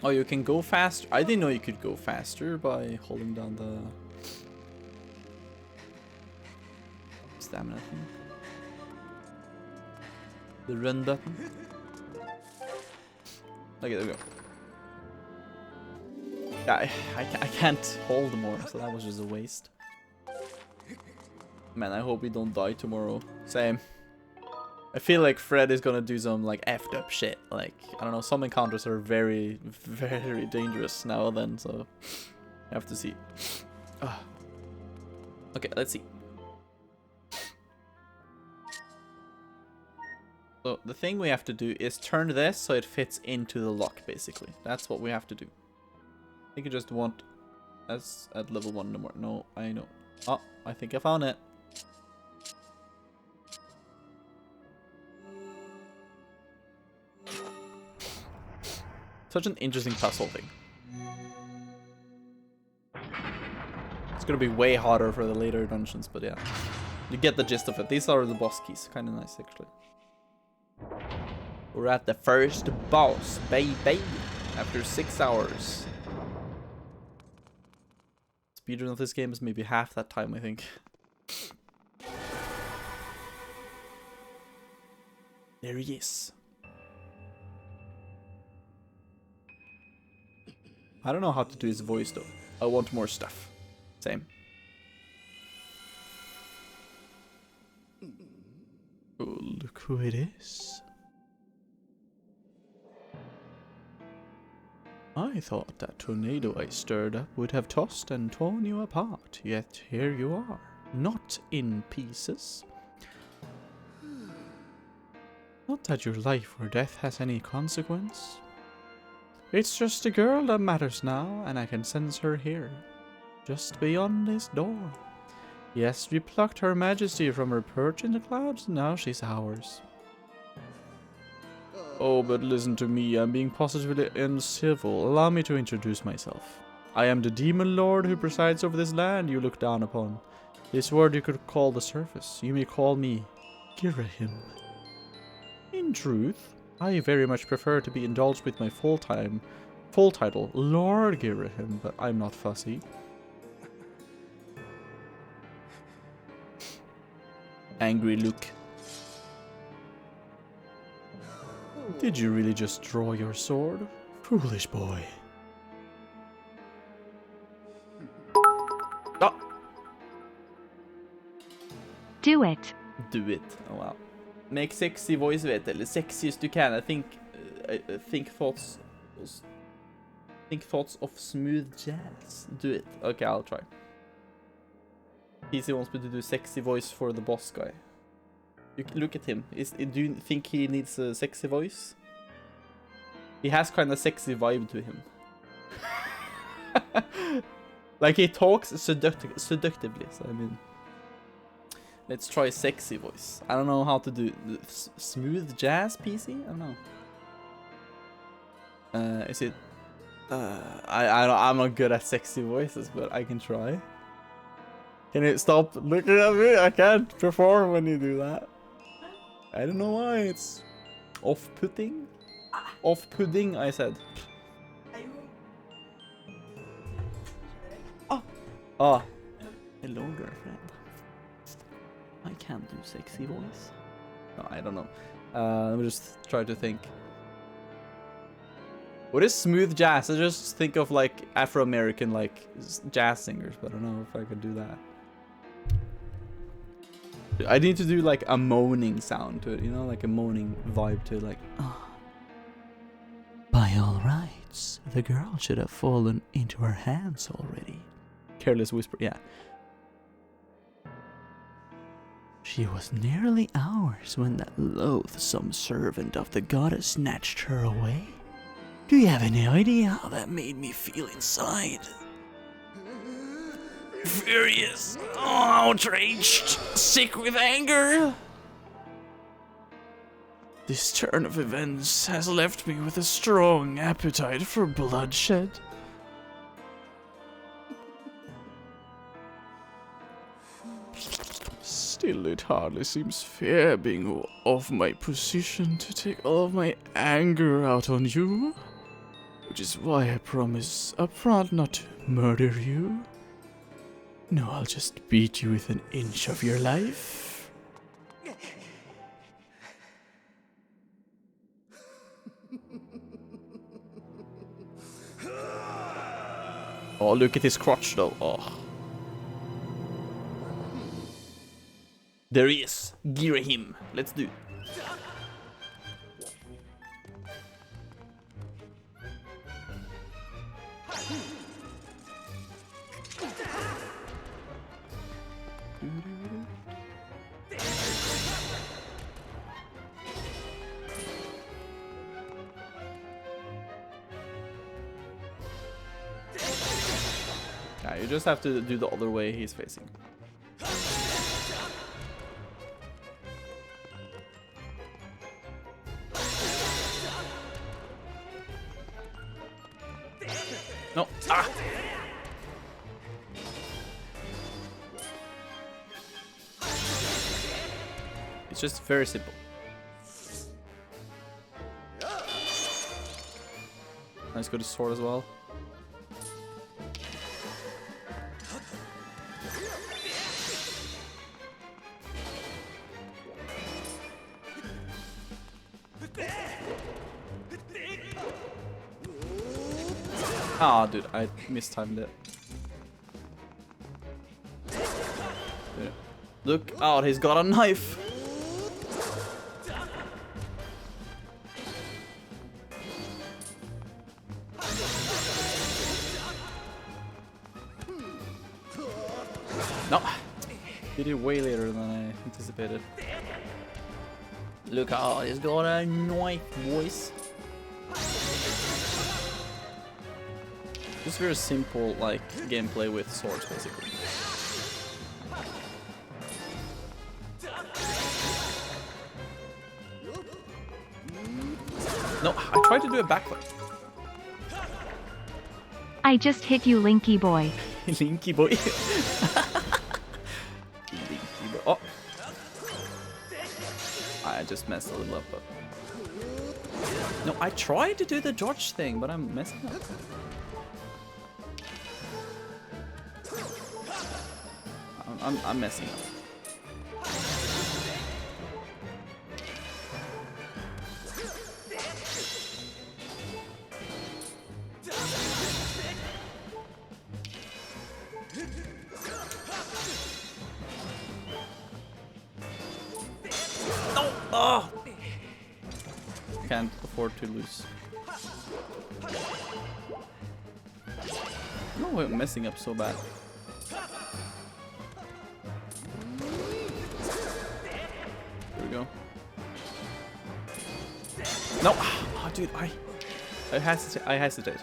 S1: Oh, you can go faster. I didn't know you could go faster by holding down the stamina thing. The run button. Okay, there we go. Yeah, I can't hold more, so that was just a waste. Man, I hope we don't die tomorrow. Same. I feel like Fred is gonna do some like effed up shit. Like, I don't know, some encounters are very, very dangerous now and then, so I have to see. Okay, let's see. So the thing we have to do is turn this so it fits into the lock, basically. That's what we have to do. I think you just want us at level 1 no more. No, I know. Oh, I think I found it. Such an interesting puzzle thing. It's gonna be way harder for the later dungeons, but yeah. You get the gist of it. These are the boss keys. Kinda nice, actually. We're at the first boss, baby. After 6 hours. Speedrun of this game is maybe half that time, I think. There he is. I don't know how to do his voice though. I want more stuff. Same.
S5: who it is. I thought that tornado I stirred up would have tossed and torn you apart, yet here you are, not in pieces. Not that your life or death has any consequence. It's just a girl that matters now, and I can sense her here, just beyond this door. Yes, we plucked Her Majesty from her perch in the clouds, and now she's ours. Oh, but listen to me, I'm being positively uncivil. Allow me to introduce myself. I am the Demon Lord who presides over this land you look down upon. This word you could call the surface. You may call me Girahim. In truth, I very much prefer to be indulged with my full title, Lord Girahim, but I'm not fussy. Angry look. Did you really just draw your sword? Foolish boy.
S1: Ah!
S4: Do it.
S1: Do it. Oh wow. Make sexy voice vet eller sexiest you can. I think thoughts of smooth jazz. Do it. Okay, I'll try. PC wants me to do sexy voice for the boss guy. You can look at him. Do you think he needs a sexy voice? He has kind of sexy vibe to him. Like he talks seductively. So I mean, let's try sexy voice. I don't know how to do smooth jazz PC. I don't know. Is it? I'm not good at sexy voices, but I can try. Can you stop looking at me? I can't perform when you do that. I don't know why. It's off-putting. Off-pudding, I said. Oh. Hello, girlfriend. I can't do sexy voice. No, I don't know. Let me just try to think. What is smooth jazz? I just think of like Afro-American like jazz singers, but I don't know if I could do that. I need to do like a moaning sound to it, you know, like a moaning vibe to it, like. Oh. By all rights, the girl should have fallen into her hands already. Careless whisper, yeah. She was nearly ours when that loathsome servant of the goddess snatched her away. Do you have any idea how that made me feel inside? Furious, outraged, sick with anger. This turn of events has left me with a strong appetite for bloodshed. Still, it hardly seems fair being off my position to take all of my anger out on you. Which is why I promise upfront not to murder you. No, I'll just beat you within an inch of your life. Oh, look at his crotch though. Oh. There he is. Gear him. Let's do it. Yeah, you just have to do the other way he's facing. No. Ah! It's just very simple. Nice, got his sword as well. Ah, dude, I mistimed it. Dude. Look out, he's got a knife! did way later than I anticipated. Look how he's got a knife, boys. Just very simple, like, gameplay with swords, basically. No, I tried to do a backflip.
S4: I just hit you, Linky boy.
S1: Linky boy. Linky boy. Oh. I just messed a little up, but... No, I tried to do the dodge thing, but I'm messing up. I'm messing up. No! Oh! Can't afford to lose. No way I'm messing up so bad. Here we go. No! Oh, dude, I hesitate.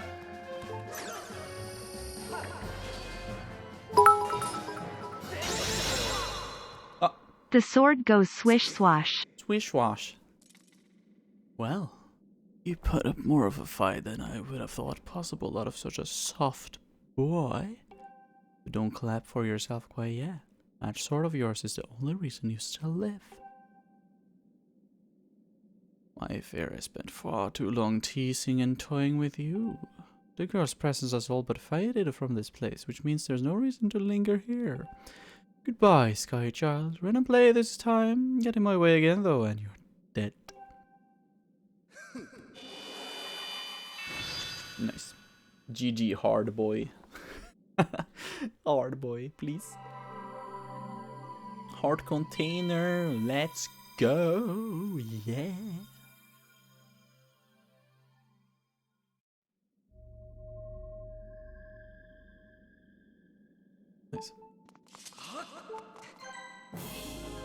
S1: Oh.
S4: The sword goes swish swash.
S1: Swish wash. Well, you put up more of a fight than I would have thought possible out of such a soft boy. But don't clap for yourself quite yet. That sword of yours is the only reason you still live. My fair, I spent far too long teasing and toying with you. The girl's presence has all but faded from this place, which means there's no reason to linger here. Goodbye, Sky Child. Run and play this time. Get in my way again, though, and you're dead. Nice. GG, hard boy. Hard boy, please. Hard container, let's go. Yeah. Nice.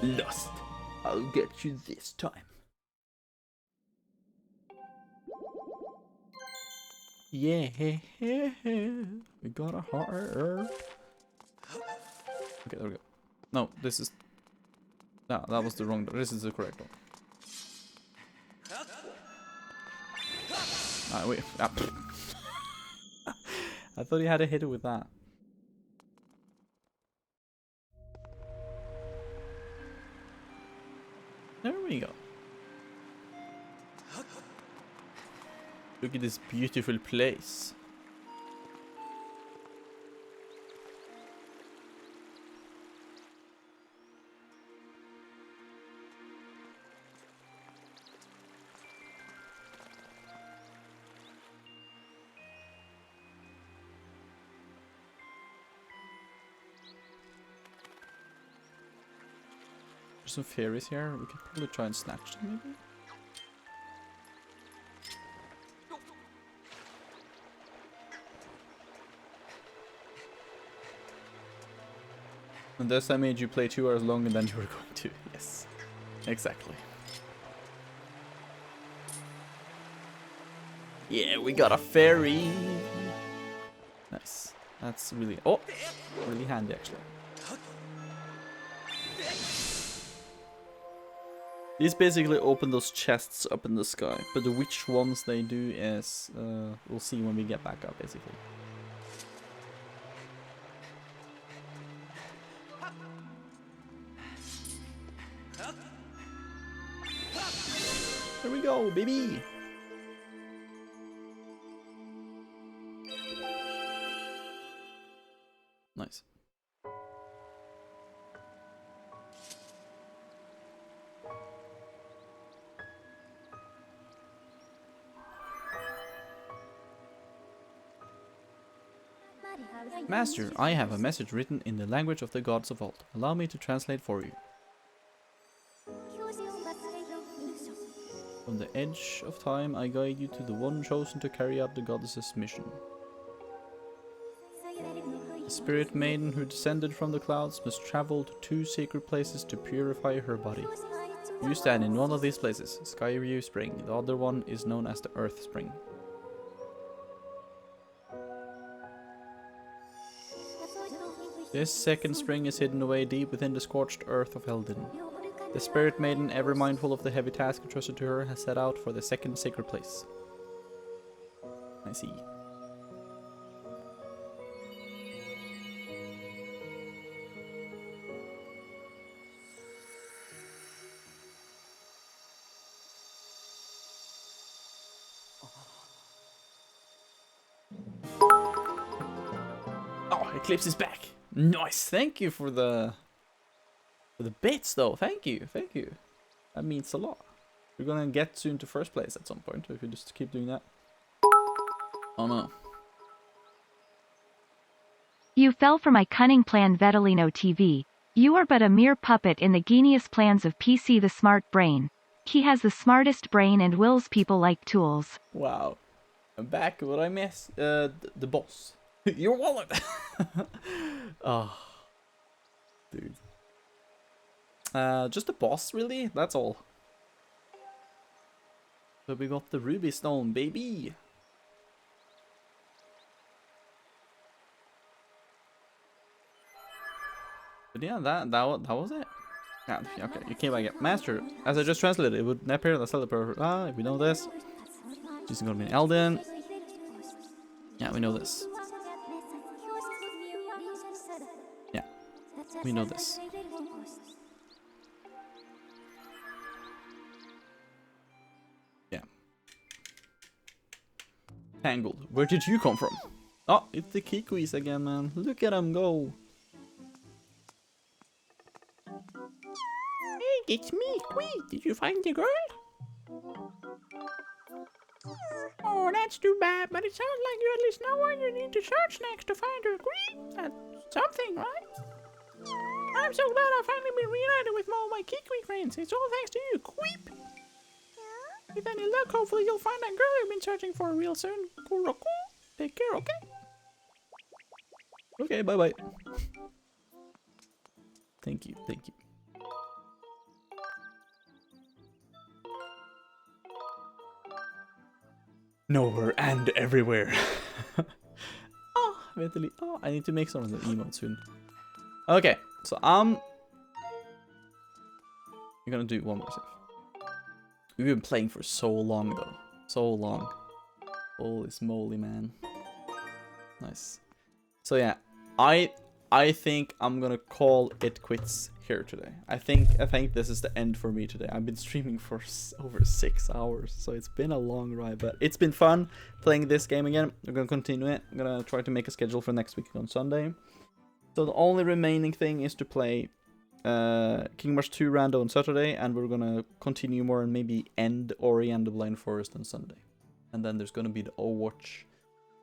S1: Lost. I'll get you this time. Yeah, we got a heart. Okay, there we go. No, this is... No, that was the wrong door. This is the correct one. Ah, wait. Ah. I thought you had to hit it with that. There we go. Look at this beautiful place. There's some fairies here. We could probably try and snatch them, maybe? And thus I made you play 2 hours longer than you were going to. Yes, exactly. Yeah, we got a fairy. Nice. That's really... Oh! Really handy, actually. These basically open those chests up in the sky. But which ones they do is... we'll see when we get back up, basically. There we go, baby! Nice. Master, I have a message written in the language of the gods of old. Allow me to translate for you. From the edge of time, I guide you to the one chosen to carry out the goddess's mission. The spirit maiden who descended from the clouds must travel to 2 sacred places to purify her body. You stand in one of these places, Skyward Spring. The other one is known as the Earth Spring. This second spring is hidden away deep within the scorched earth of Eldin. The spirit maiden, ever mindful of the heavy task entrusted to her, has set out for the second sacred place. I see. Oh, Eclipse is back. Nice. Thank you for the bits, though. Thank you. Thank you. That means a lot. We're gonna get soon to first place at some point if we just keep doing that. Oh no.
S4: You fell for my cunning plan, Vetelino TV. You are but a mere puppet in the genius plans of PC the smart brain. He has the smartest brain and wills people like tools.
S1: Wow. I'm back. What I miss? The boss. Your wallet. Oh, dude. Just the boss, really? That's all. But we got the ruby stone, baby. But yeah, that was it. Yeah, okay, you came back again. Master, as I just translated, it would appear that Zelda. Ah, we know this. She's gonna be an Elden. Yeah, we know this. Yeah, we know this. Yeah. Tangled, where did you come from? Oh, it's the Kikwis again, man. Look at them go.
S2: Hey, it's me, Queen. Did you find the girl? Oh, that's too bad, but it sounds like you at least know where you need to search next to find her, Queen. That's something, right? I'm so glad I've finally been reunited with all my Kiwi friends. It's all thanks to you, Queep. With any luck, hopefully you'll find that girl you've been searching for real soon. Kuroko. Take care, okay?
S1: Okay, bye-bye. Thank you, thank you. Nowhere and everywhere. Oh, Vetelino. Oh, I need to make some of the emotes soon. Okay, so you're gonna do one more save. We've been playing for so long though. So long. Holy smoly, man. Nice. So yeah, I think I'm gonna call it quits here today. I think this is the end for me today. I've been streaming for over 6 hours, so it's been a long ride, but it's been fun playing this game again. We're gonna continue it. I'm gonna try to make a schedule for next week on Sunday. So the only remaining thing is to play Kingdom Hearts 2 Rando on Saturday, and we're gonna continue more and maybe end Ori and the Blind Forest on Sunday. And then there's gonna be the Overwatch.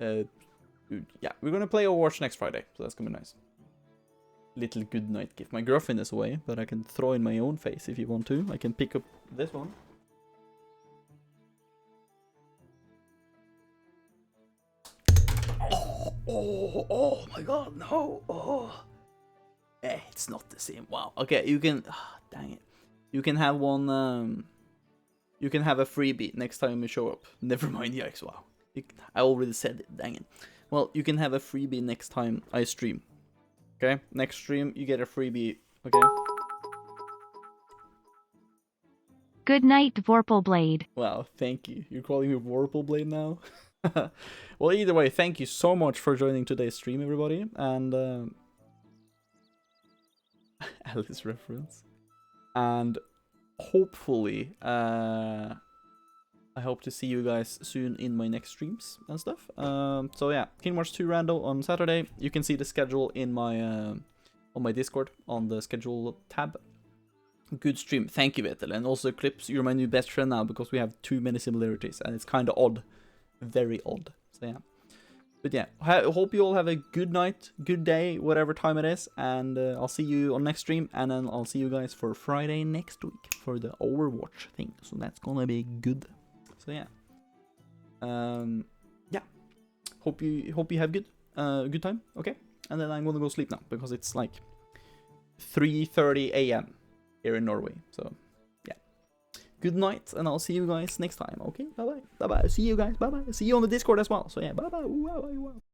S1: Yeah, we're gonna play Overwatch next Friday, so that's gonna be nice. Little good night gift. My girlfriend is away, but I can throw in my own face if you want to. I can pick up this one. Oh my god, no. Oh. It's not the same. Wow. Okay, you can dang it. You can have one you can have a freebie next time you show up. Never mind, yikes, wow. I already said it, dang it. Well, you can have a freebie next time I stream. Okay, next stream you get a freebie, okay?
S4: Good night, Vorpal Blade.
S1: Wow, thank you. You're calling me Vorpal Blade now? Well, either way, thank you so much for joining today's stream, everybody. And Alice reference. And hopefully, I hope to see you guys soon in my next streams and stuff. So yeah, Kingdom Hearts 2 Rando on Saturday. You can see the schedule in my on my Discord on the schedule tab. Good stream, thank you, Vetel. And also Eclipse, you're my new best friend now because we have too many similarities and it's kind of odd, very odd. So yeah, but yeah, I hope you all have a good night, good day, whatever time it is, and I'll see you on next stream, and then I'll see you guys for Friday next week for the Overwatch thing. So that's gonna be good. So yeah, yeah. Hope you have good time. Okay, and then I'm gonna go sleep now because it's like 3:30 a.m. here in Norway. So yeah, good night, and I'll see you guys next time. Okay, bye bye, see you guys, bye bye. See you on the Discord as well. So yeah, bye bye.